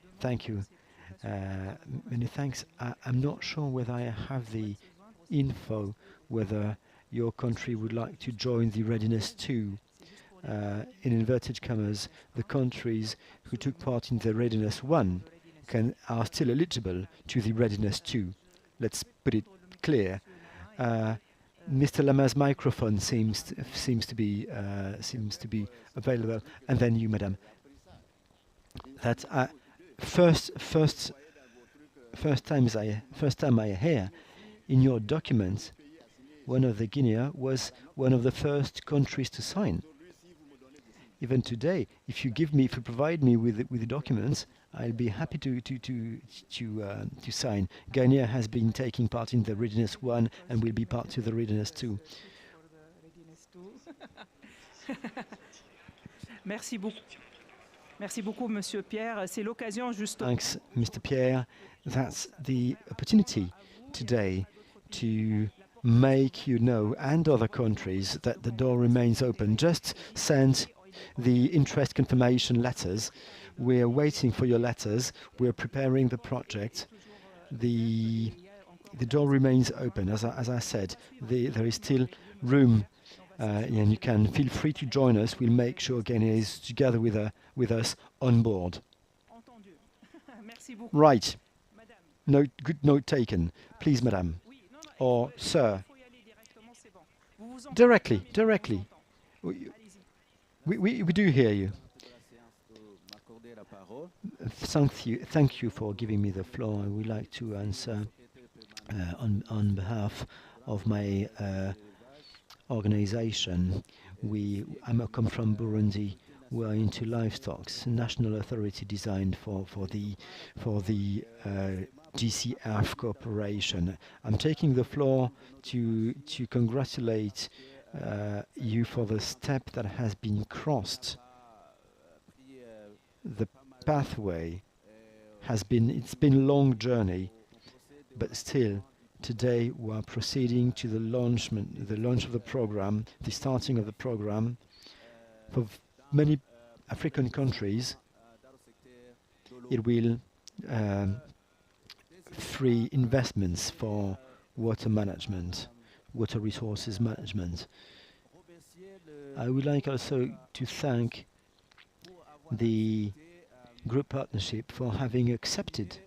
Many thanks. I'm not sure whether I have the info whether your country would like to join the Readiness 2. In inverted commas, the countries who took part in the Readiness 1 are still eligible to the Readiness 2. Let's put it clear. Mr. Lama's microphone seems to be available, and then you, madam. That first time I hear in your document, one of the Guinea was one of the first countries to sign. Even today, if you provide me with the documents, I'll be happy to sign. Guinea has been taking part in the Readiness 1 and will be part of the Readiness 2. Merci beaucoup. Merci beaucoup, Monsieur Pierre. C'est l'occasion juste. Thanks, Mr. Pierre. That's the opportunity today to make you know, and other countries, that the door remains open. Just send the interest confirmation letters. We're waiting for your letters. We're preparing the project. The door remains open. As I said, there is still room, and you can feel free to join us. We'll make sure Guinea is together with us on board. Right. Good note taken. Please, madam. Or sir. Directly. We do hear you. Thank you for giving me the floor. I would like to answer on behalf of my organization. I come from Burundi. We are into livestock, national authority designed for the GCF cooperation. I'm taking the floor to congratulate you for the step that has been crossed. The pathway it's been a long journey, but still today we are proceeding to the launch of the program, the starting of the program. For many African countries, it will free investments for water management, water resources management. I would like also to thank the group partnership for having accepted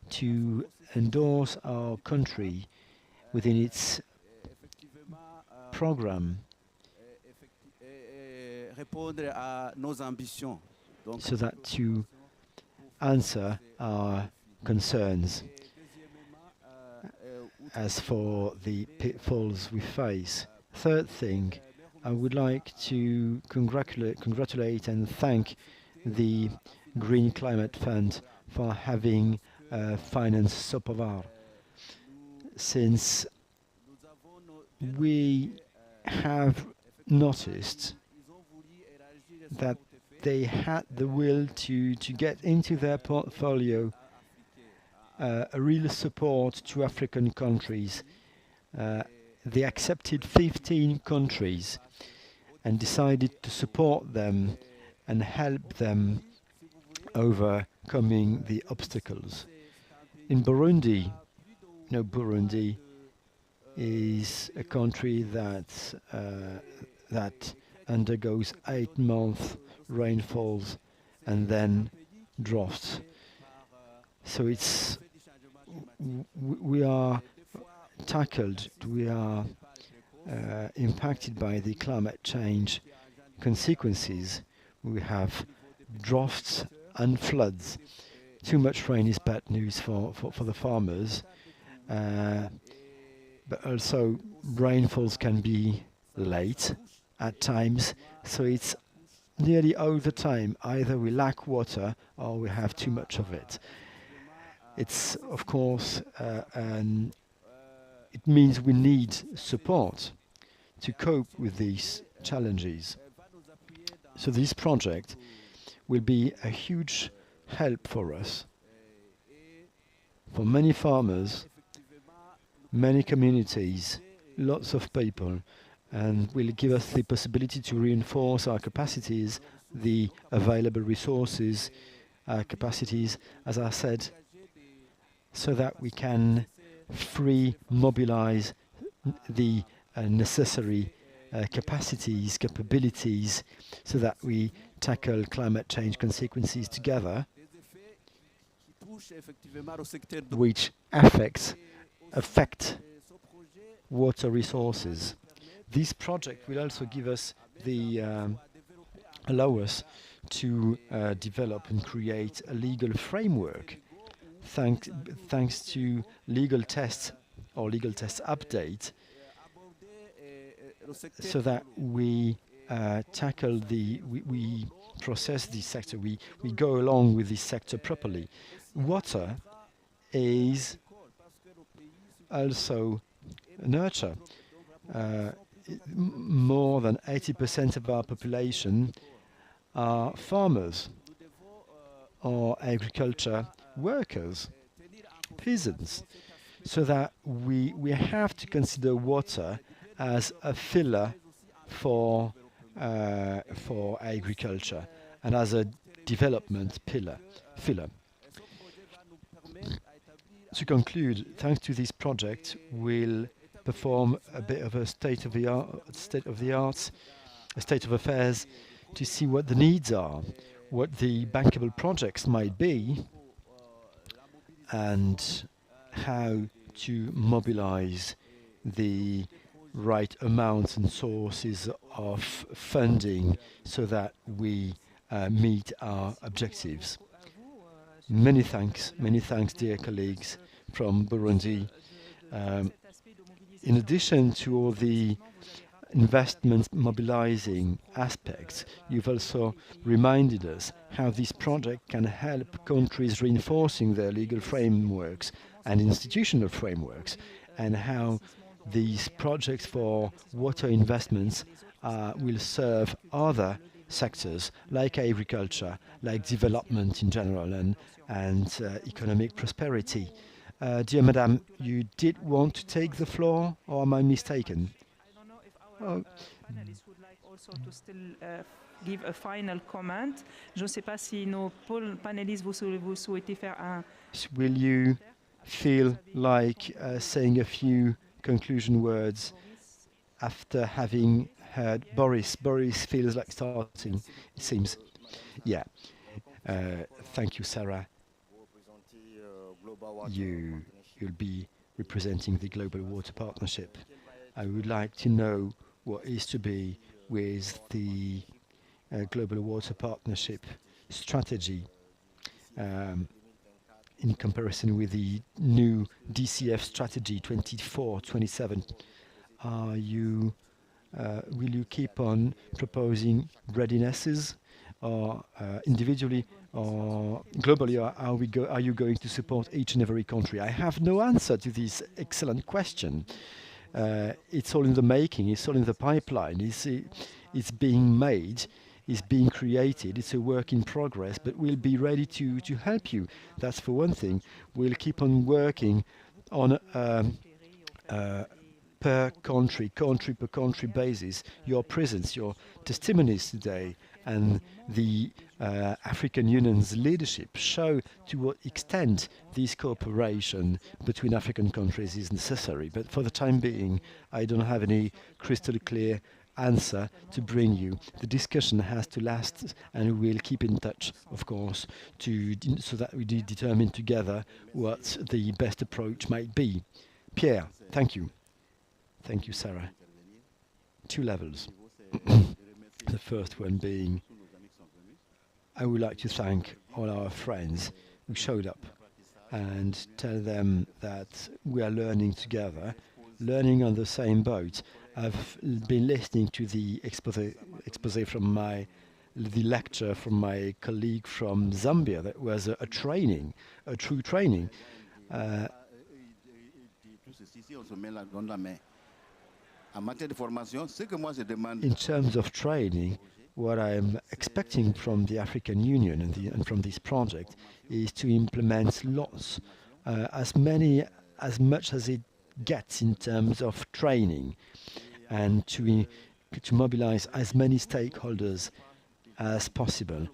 to endorse our country within its program, so that to answer our concerns as for the pitfalls we face. Third thing, I would like to congratulate and thank the Green Climate Fund for having financed Sopovar, since we have noticed that they had the will to get into their portfolio a real support to African countries. They accepted 15 countries and decided to support them and help them overcoming the obstacles. In Burundi, Burundi is a country that undergoes 8-month rainfalls and then droughts. So we are impacted by the climate change consequences. We have droughts and floods. Too much rain is bad news for the farmers, but also rainfalls can be late at times, so it's nearly all the time either we lack water or we have too much of it. It's of course it means we need support to cope with these challenges. So this project will be a huge help for us, for many farmers, many communities, lots of people, and will give us the possibility to reinforce our capacities, the available resources, our capacities, as I said, so that we can mobilize the necessary capabilities, so that we tackle climate change consequences together, which affect water resources. This project will also give us allow us to develop and create a legal framework, thanks to legal tests or legal tests update, so that we we process this sector, we go along with this sector properly. Water is also nurture. More than 80% of our population are farmers or agriculture workers, peasants, so that we have to consider water as a filler for agriculture and as a development filler. To conclude, thanks to this project, we'll perform a bit of a state of affairs to see what the needs are, what the bankable projects might be, and how to mobilize the right amounts and sources of funding so that we meet our objectives. Many thanks, dear colleagues from Burundi. In addition to all the investment mobilizing aspects, you've also reminded us how this project can help countries reinforcing their legal frameworks and institutional frameworks, and how these projects for water investments will serve other sectors like agriculture, like development in general, and economic prosperity. Dear Madame, you did want to take the floor, or am I mistaken? I don't know if our panelists would like also to still give a final comment. Je ne sais pas si nos panélistes vous souhaitez faire un... Will you feel like saying a few conclusion words after having heard Boris? Boris feels like starting, it seems. Yeah. Thank you, Sarah. You'll be representing the Global Water Partnership. I would like to know what is to be with the Global Water Partnership strategy in comparison with the new DCF strategy 24-27. Will you keep on proposing readinesses, or individually or globally, or are you going to support each and every country? I have no answer to this excellent question. It's all in the making. It's all in the pipeline. It's being made. is being created. It's a work in progress, but we'll be ready to help you. That's for one thing. We'll keep on working on per country per country basis. Your presence, your testimonies today, and the African Union's leadership show to what extent this cooperation between African countries is necessary. But for the time being, I don't have any crystal clear answer to bring you. The discussion has to last, and we'll keep in touch, of course, so that we determine together what the best approach might be. Pierre, thank you. Thank you, Sarah. Two levels. The first one being, I would like to thank all our friends who showed up and tell them that we are learning together, learning on the same boat. I've been listening to the expose from the lecture from my colleague from Zambia. That was a training, a true training. In terms of training, what I'm expecting from the African Union and from this project is to implement lots, as much as it gets in terms of training, and to mobilize as many stakeholders as possible.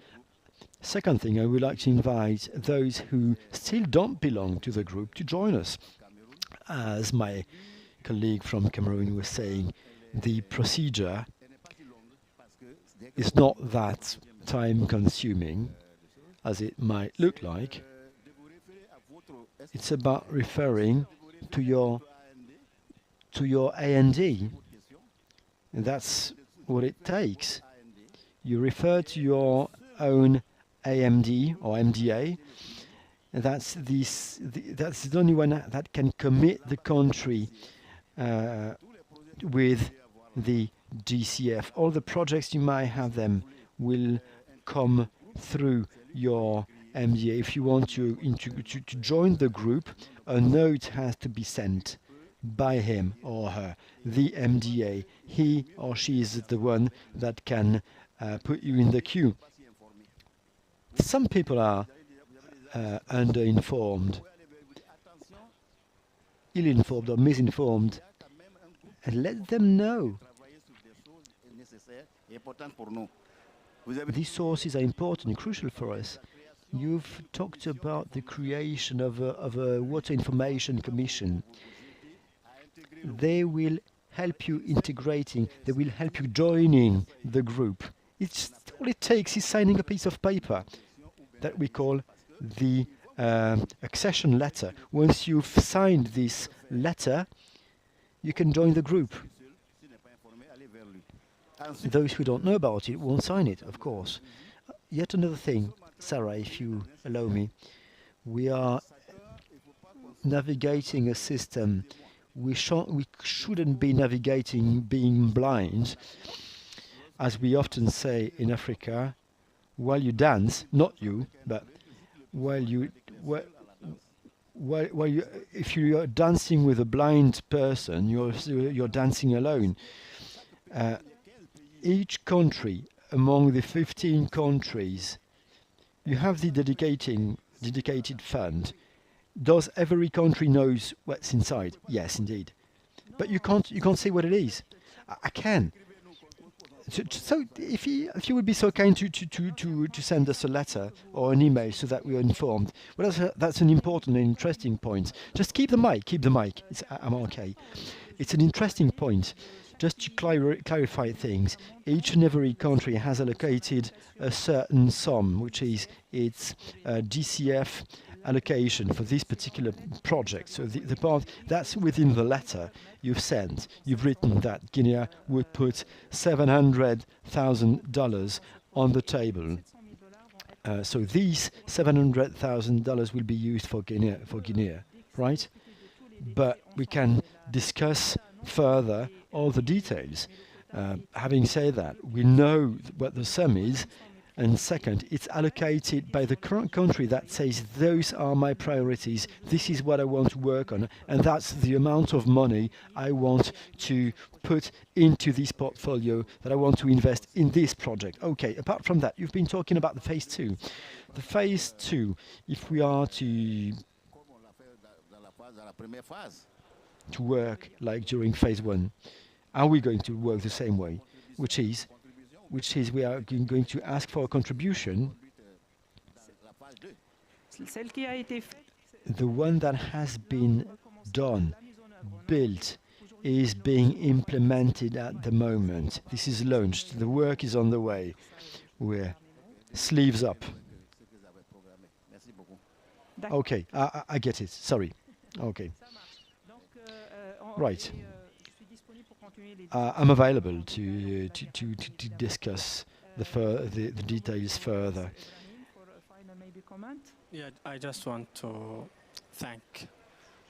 Second thing, I would like to invite those who still don't belong to the group to join us. As my colleague from Cameroon was saying, the procedure is not that time-consuming as it might look like. It's about referring to your A&D, and that's what it takes. You refer to your own AMD or MDA, and that's the only one that can commit the country with the DCF. All the projects you might have them will come through your MDA. If you want to join the group, a note has to be sent by him or her, the MDA. He or she is the one that can put you in the queue. Some people are underinformed, ill-informed or misinformed, and let them know. These sources are important, crucial for us. You've talked about the creation of a Water Information Commission. They will help you integrating, they will help you joining the group. All it takes is signing a piece of paper that we call the accession letter. Once you've signed this letter, you can join the group. Those who don't know about it won't sign it, of course. Yet another thing, Sarah, if you allow me, we are navigating a system. We shouldn't be navigating being blind, as we often say in Africa. While you dance, not you, but if you are dancing with a blind person, you're dancing alone. Each country among the 15 countries, you have the dedicated fund. Does every country knows what's inside? Yes, indeed. But you can't say what it is. I can. So if you would be so kind to send us a letter or an email so that we are informed. Well, that's an important and interesting point. Just keep the mic. I'm okay. It's an interesting point. Just to clarify things, each and every country has allocated a certain sum, which is its DCF allocation for this particular project. So the part that's within the letter you've sent, you've written that Guinea would put $700,000 on the table. So these $700,000 will be used for Guinea, right? But we can discuss further all the details. Having said that, we know what the sum is, And second, it's allocated by the current country that says, those are my priorities, this is what I want to work on, and that's the amount of money I want to put into this portfolio, that I want to invest in this project. Okay, apart from that, you've been talking about the phase 2. The phase 2, if we are to work like during phase 1, are we going to work the same way? Which is we are going to ask for a contribution. The one that has been done, built, is being implemented at the moment. This is launched. The work is on the way. We're sleeves up. Okay, I get it. Sorry. Okay. Right. I'm available to discuss the details further. Yeah, I just want to thank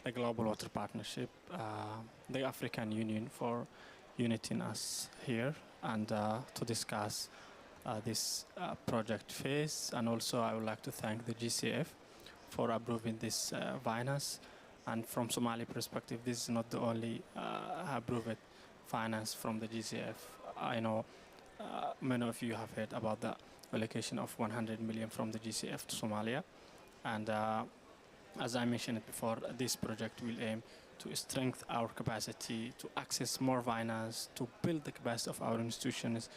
the Global Water Partnership, the African Union for uniting us here and to discuss this project phase. And also I would like to thank the GCF for approving this finance. And from Somali perspective, this is not the only approved finance from the GCF. I know many of you have heard about the allocation of 100 million from the GCF to Somalia. And as I mentioned before, this project will aim to strengthen our capacity to access more finance, to build the capacity of our institutions.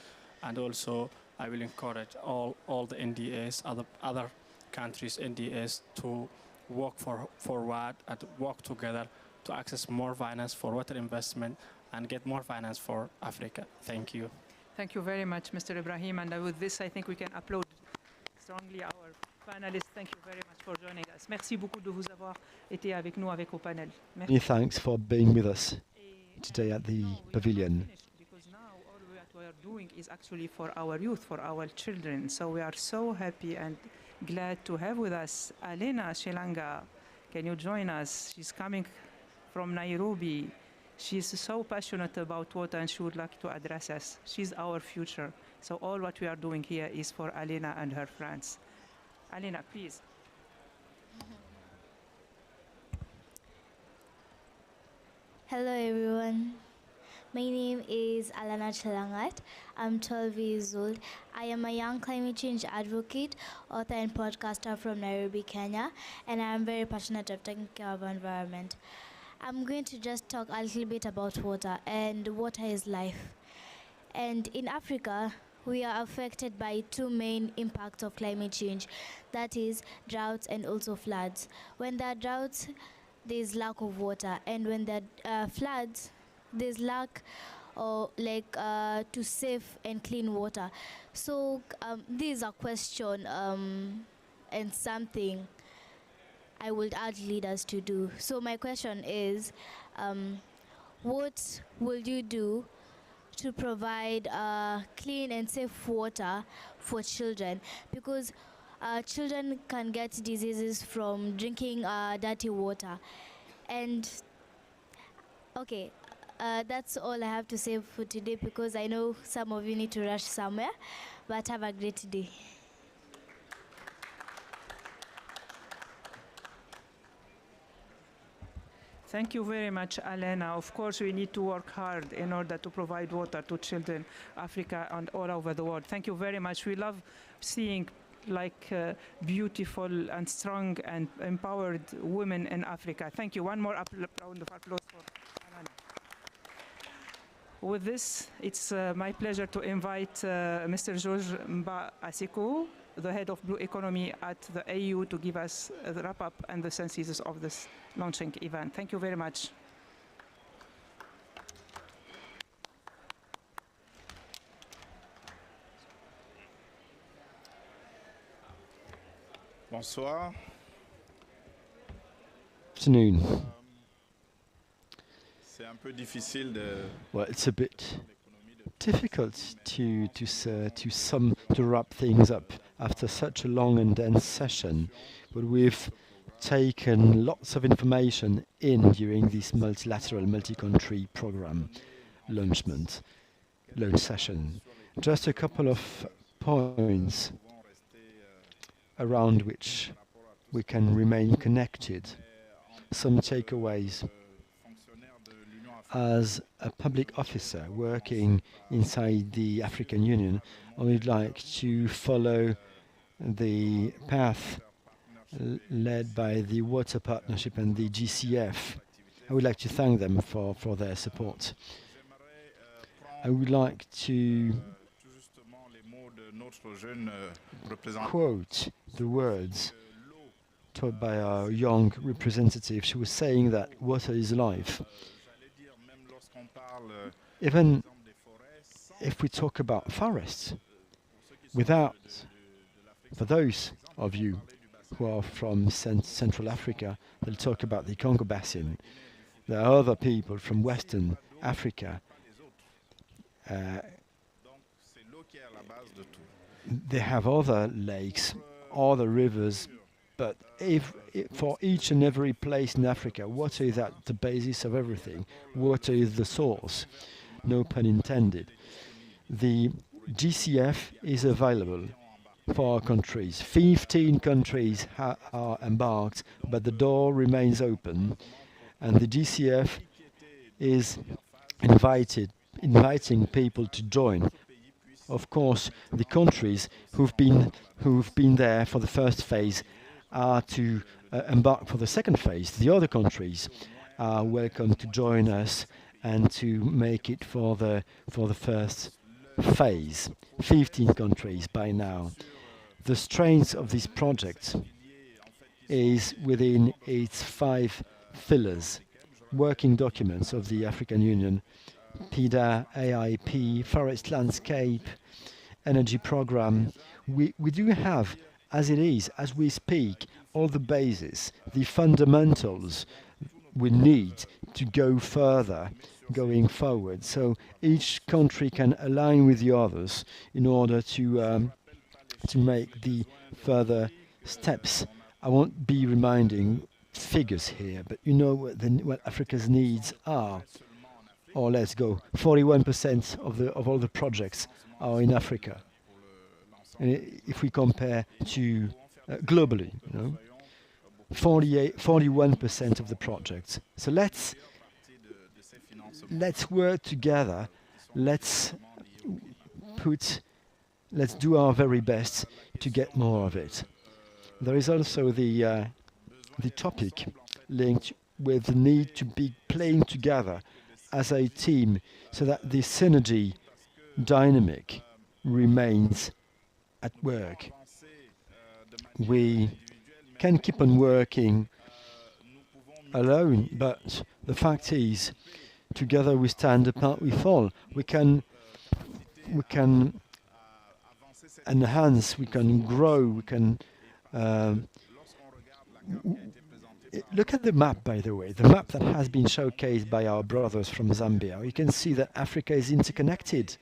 And also, I will encourage all the NDAs, other countries' NDAs to work forward and work together to access more finance for water investment and get more finance for Africa. Thank you. Thank you very much, Mr. Ibrahim. And with this, I think we can applaud strongly our panelists. Thank you very much for joining us. Merci beaucoup de vous avoir été avec nous avec au panel. Many thanks for being with us today at the pavilion. Because now all what we are doing is actually for our youth, for our children. So we are so happy and glad to have with us Alena Shilanga. Can you join us? She's coming from Nairobi. She's so passionate about water and she would like to address us. She's our future. So all what we are doing here is for Alena and her friends. Alena, please. Hello everyone. My name is Alena Chelangat. I'm 12 years old. I am a young climate change advocate, author and podcaster from Nairobi, Kenya, and I am very passionate of taking care of our environment. I'm going to just talk a little bit about water, and water is life. And in Africa, we are affected by two main impacts of climate change, that is droughts and also floods. When there are droughts, there's lack of water, and when there are floods, there's lack or to safe and clean water. So this is a question and something I would urge leaders to do. So my question is, what will you do to provide clean and safe water for children? Because children can get diseases from drinking dirty water. And okay, that's all I have to say for today, because I know some of you need to rush somewhere, but have a great day. Thank you very much, Alena. Of course, we need to work hard in order to provide water to children, Africa and all over the world. Thank you very much. We love seeing beautiful and strong and empowered women in Africa. Thank you. One more round of applause for Alena. With this, it's my pleasure to invite Mr. George Mba Asiko, the head of Blue Economy at the AU, to give us the wrap-up and the synthesis of this launching event. Thank you very much. Bonsoir. Afternoon. Well, it's a bit difficult to wrap things up after such a long and dense session, but we've taken lots of information in during this multilateral, multi-country program launch session. Just a couple of points around which we can remain connected. Some takeaways. As a public officer working inside the African Union, I would like to follow the path led by the Water Partnership and the GCF. I would like to thank them for their support. I would like to quote the words taught by our young representative. She was saying that water is life. Even if we talk about forests, for those of you who are from Central Africa, they'll talk about the Congo Basin. There are other people from Western Africa. They have other lakes, other rivers, but for each and every place in Africa, water is at the basis of everything. Water is the source, no pun intended. The GCF is available for our countries. 15 countries are embarked, but the door remains open, and the GCF is inviting people to join. Of course, the countries who've been there for the first phase are to embark for the second phase. The other countries are welcome to join us and to make it for the first phase. 15 countries by now. The strength of this project is within its 5 pillars, working documents of the African Union: PIDA, AIP, Forest Landscape, Energy Programme. We do have, as it is, as we speak, all the bases, the fundamentals we need to go further going forward. So each country can align with the others in order to make the further steps. I won't be reminding figures here, but you know what Africa's needs are. Or let's go, 41% of all the projects are in Africa. And if we compare to globally, 41% of the projects. So let's work together. Let's do our very best to get more of it. There is also the topic linked with the need to be playing together as a team so that the synergy dynamic remains at work. We can keep on working alone, but the fact is, together we stand, apart we fall. We can enhance, we can grow, we can look at the map, by the way, the map that has been showcased by our brothers from Zambia. You can see that Africa is interconnected.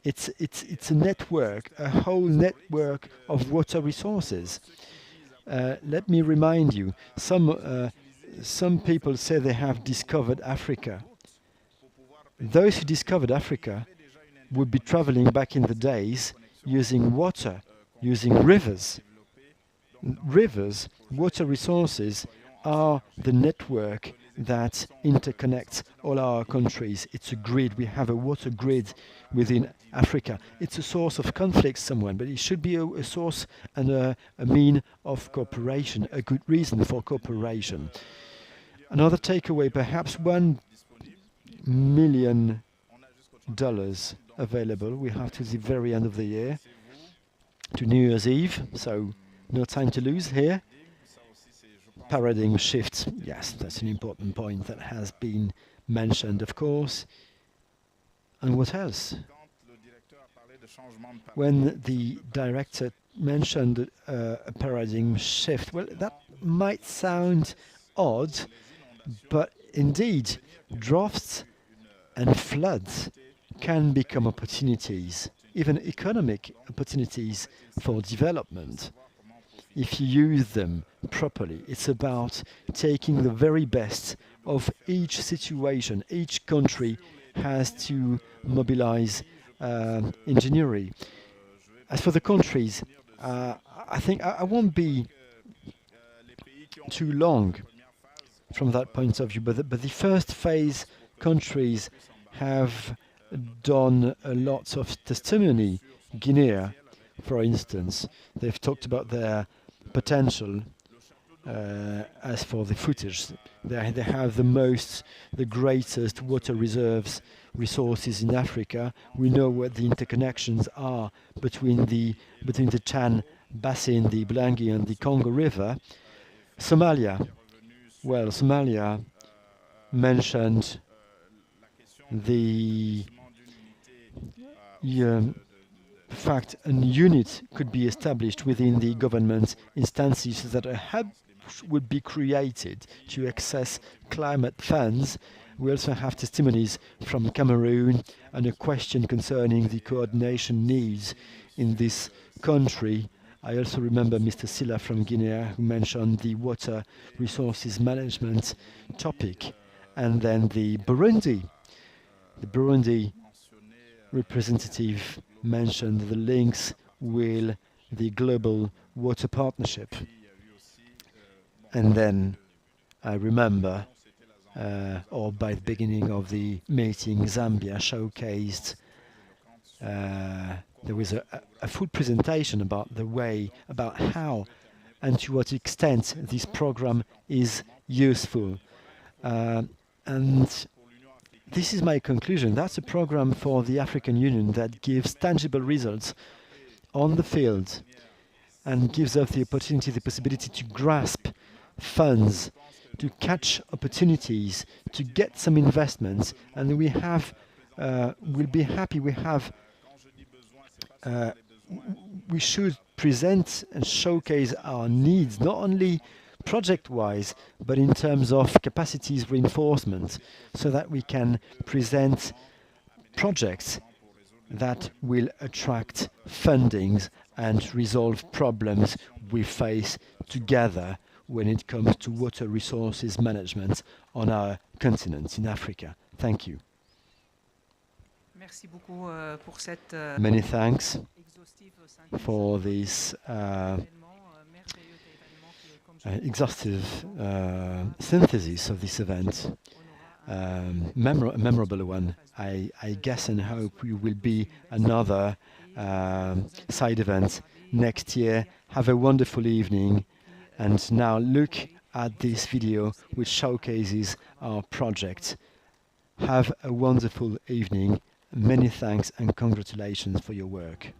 It's a network, a whole network of water resources. Let me remind you, some people say they have discovered Africa. Those who discovered Africa would be traveling back in the days using water, using rivers. Rivers, water resources, are the network that interconnects all our countries. It's a grid. We have a water grid within Africa. It's a source of conflict somewhere, but it should be a source and a mean of cooperation, a good reason for cooperation. Another takeaway, perhaps $1 million available. We have to the very end of the year, to New Year's Eve, so no time to lose here. Paradigm shift, yes, that's an important point that has been mentioned, of course. And what else? When the director mentioned a paradigm shift, well, that might sound odd, but indeed, droughts and floods can become opportunities, even economic opportunities for development, if you use them properly. It's about taking the very best of each situation. Each country has to mobilize engineering. as for the countries, I think I won't be too long from that point of view, but the first phase countries have done a lot of testimony. Guinea, for instance, they've talked about their potential. As for the footage, they have the greatest water resources in Africa. We know what the interconnections are between the Chan Basin, the Bulangi, and the Congo River. Somalia, well, Somalia mentioned the fact a unit could be established within the government instances so that a hub would be created to access climate funds. We also have testimonies from Cameroon and a question concerning the coordination needs in this country. I also remember Mr. Silla from Guinea, who mentioned the water resources management topic. And then the Burundi representative mentioned the links with the Global Water Partnership. And then I remember, or by the beginning of the meeting, Zambia showcased, there was a full presentation about how and to what extent this program is useful. And this is my conclusion. That's a program for the African Union that gives tangible results on the field and gives us the opportunity, the possibility to grasp funds, to catch opportunities, to get some investments, and we have, we'll be happy. We should present and showcase our needs, not only project-wise, but in terms of capacities reinforcement, so that we can present projects that will attract fundings and resolve problems we face together when it comes to water resources management on our continent in Africa. Thank you. Many thanks for this exhaustive synthesis of this event. Memorable one. I guess and hope we will be another side event next year. Have a wonderful evening. And now look at this video which showcases our project. Have a wonderful evening. Many thanks and congratulations for your work.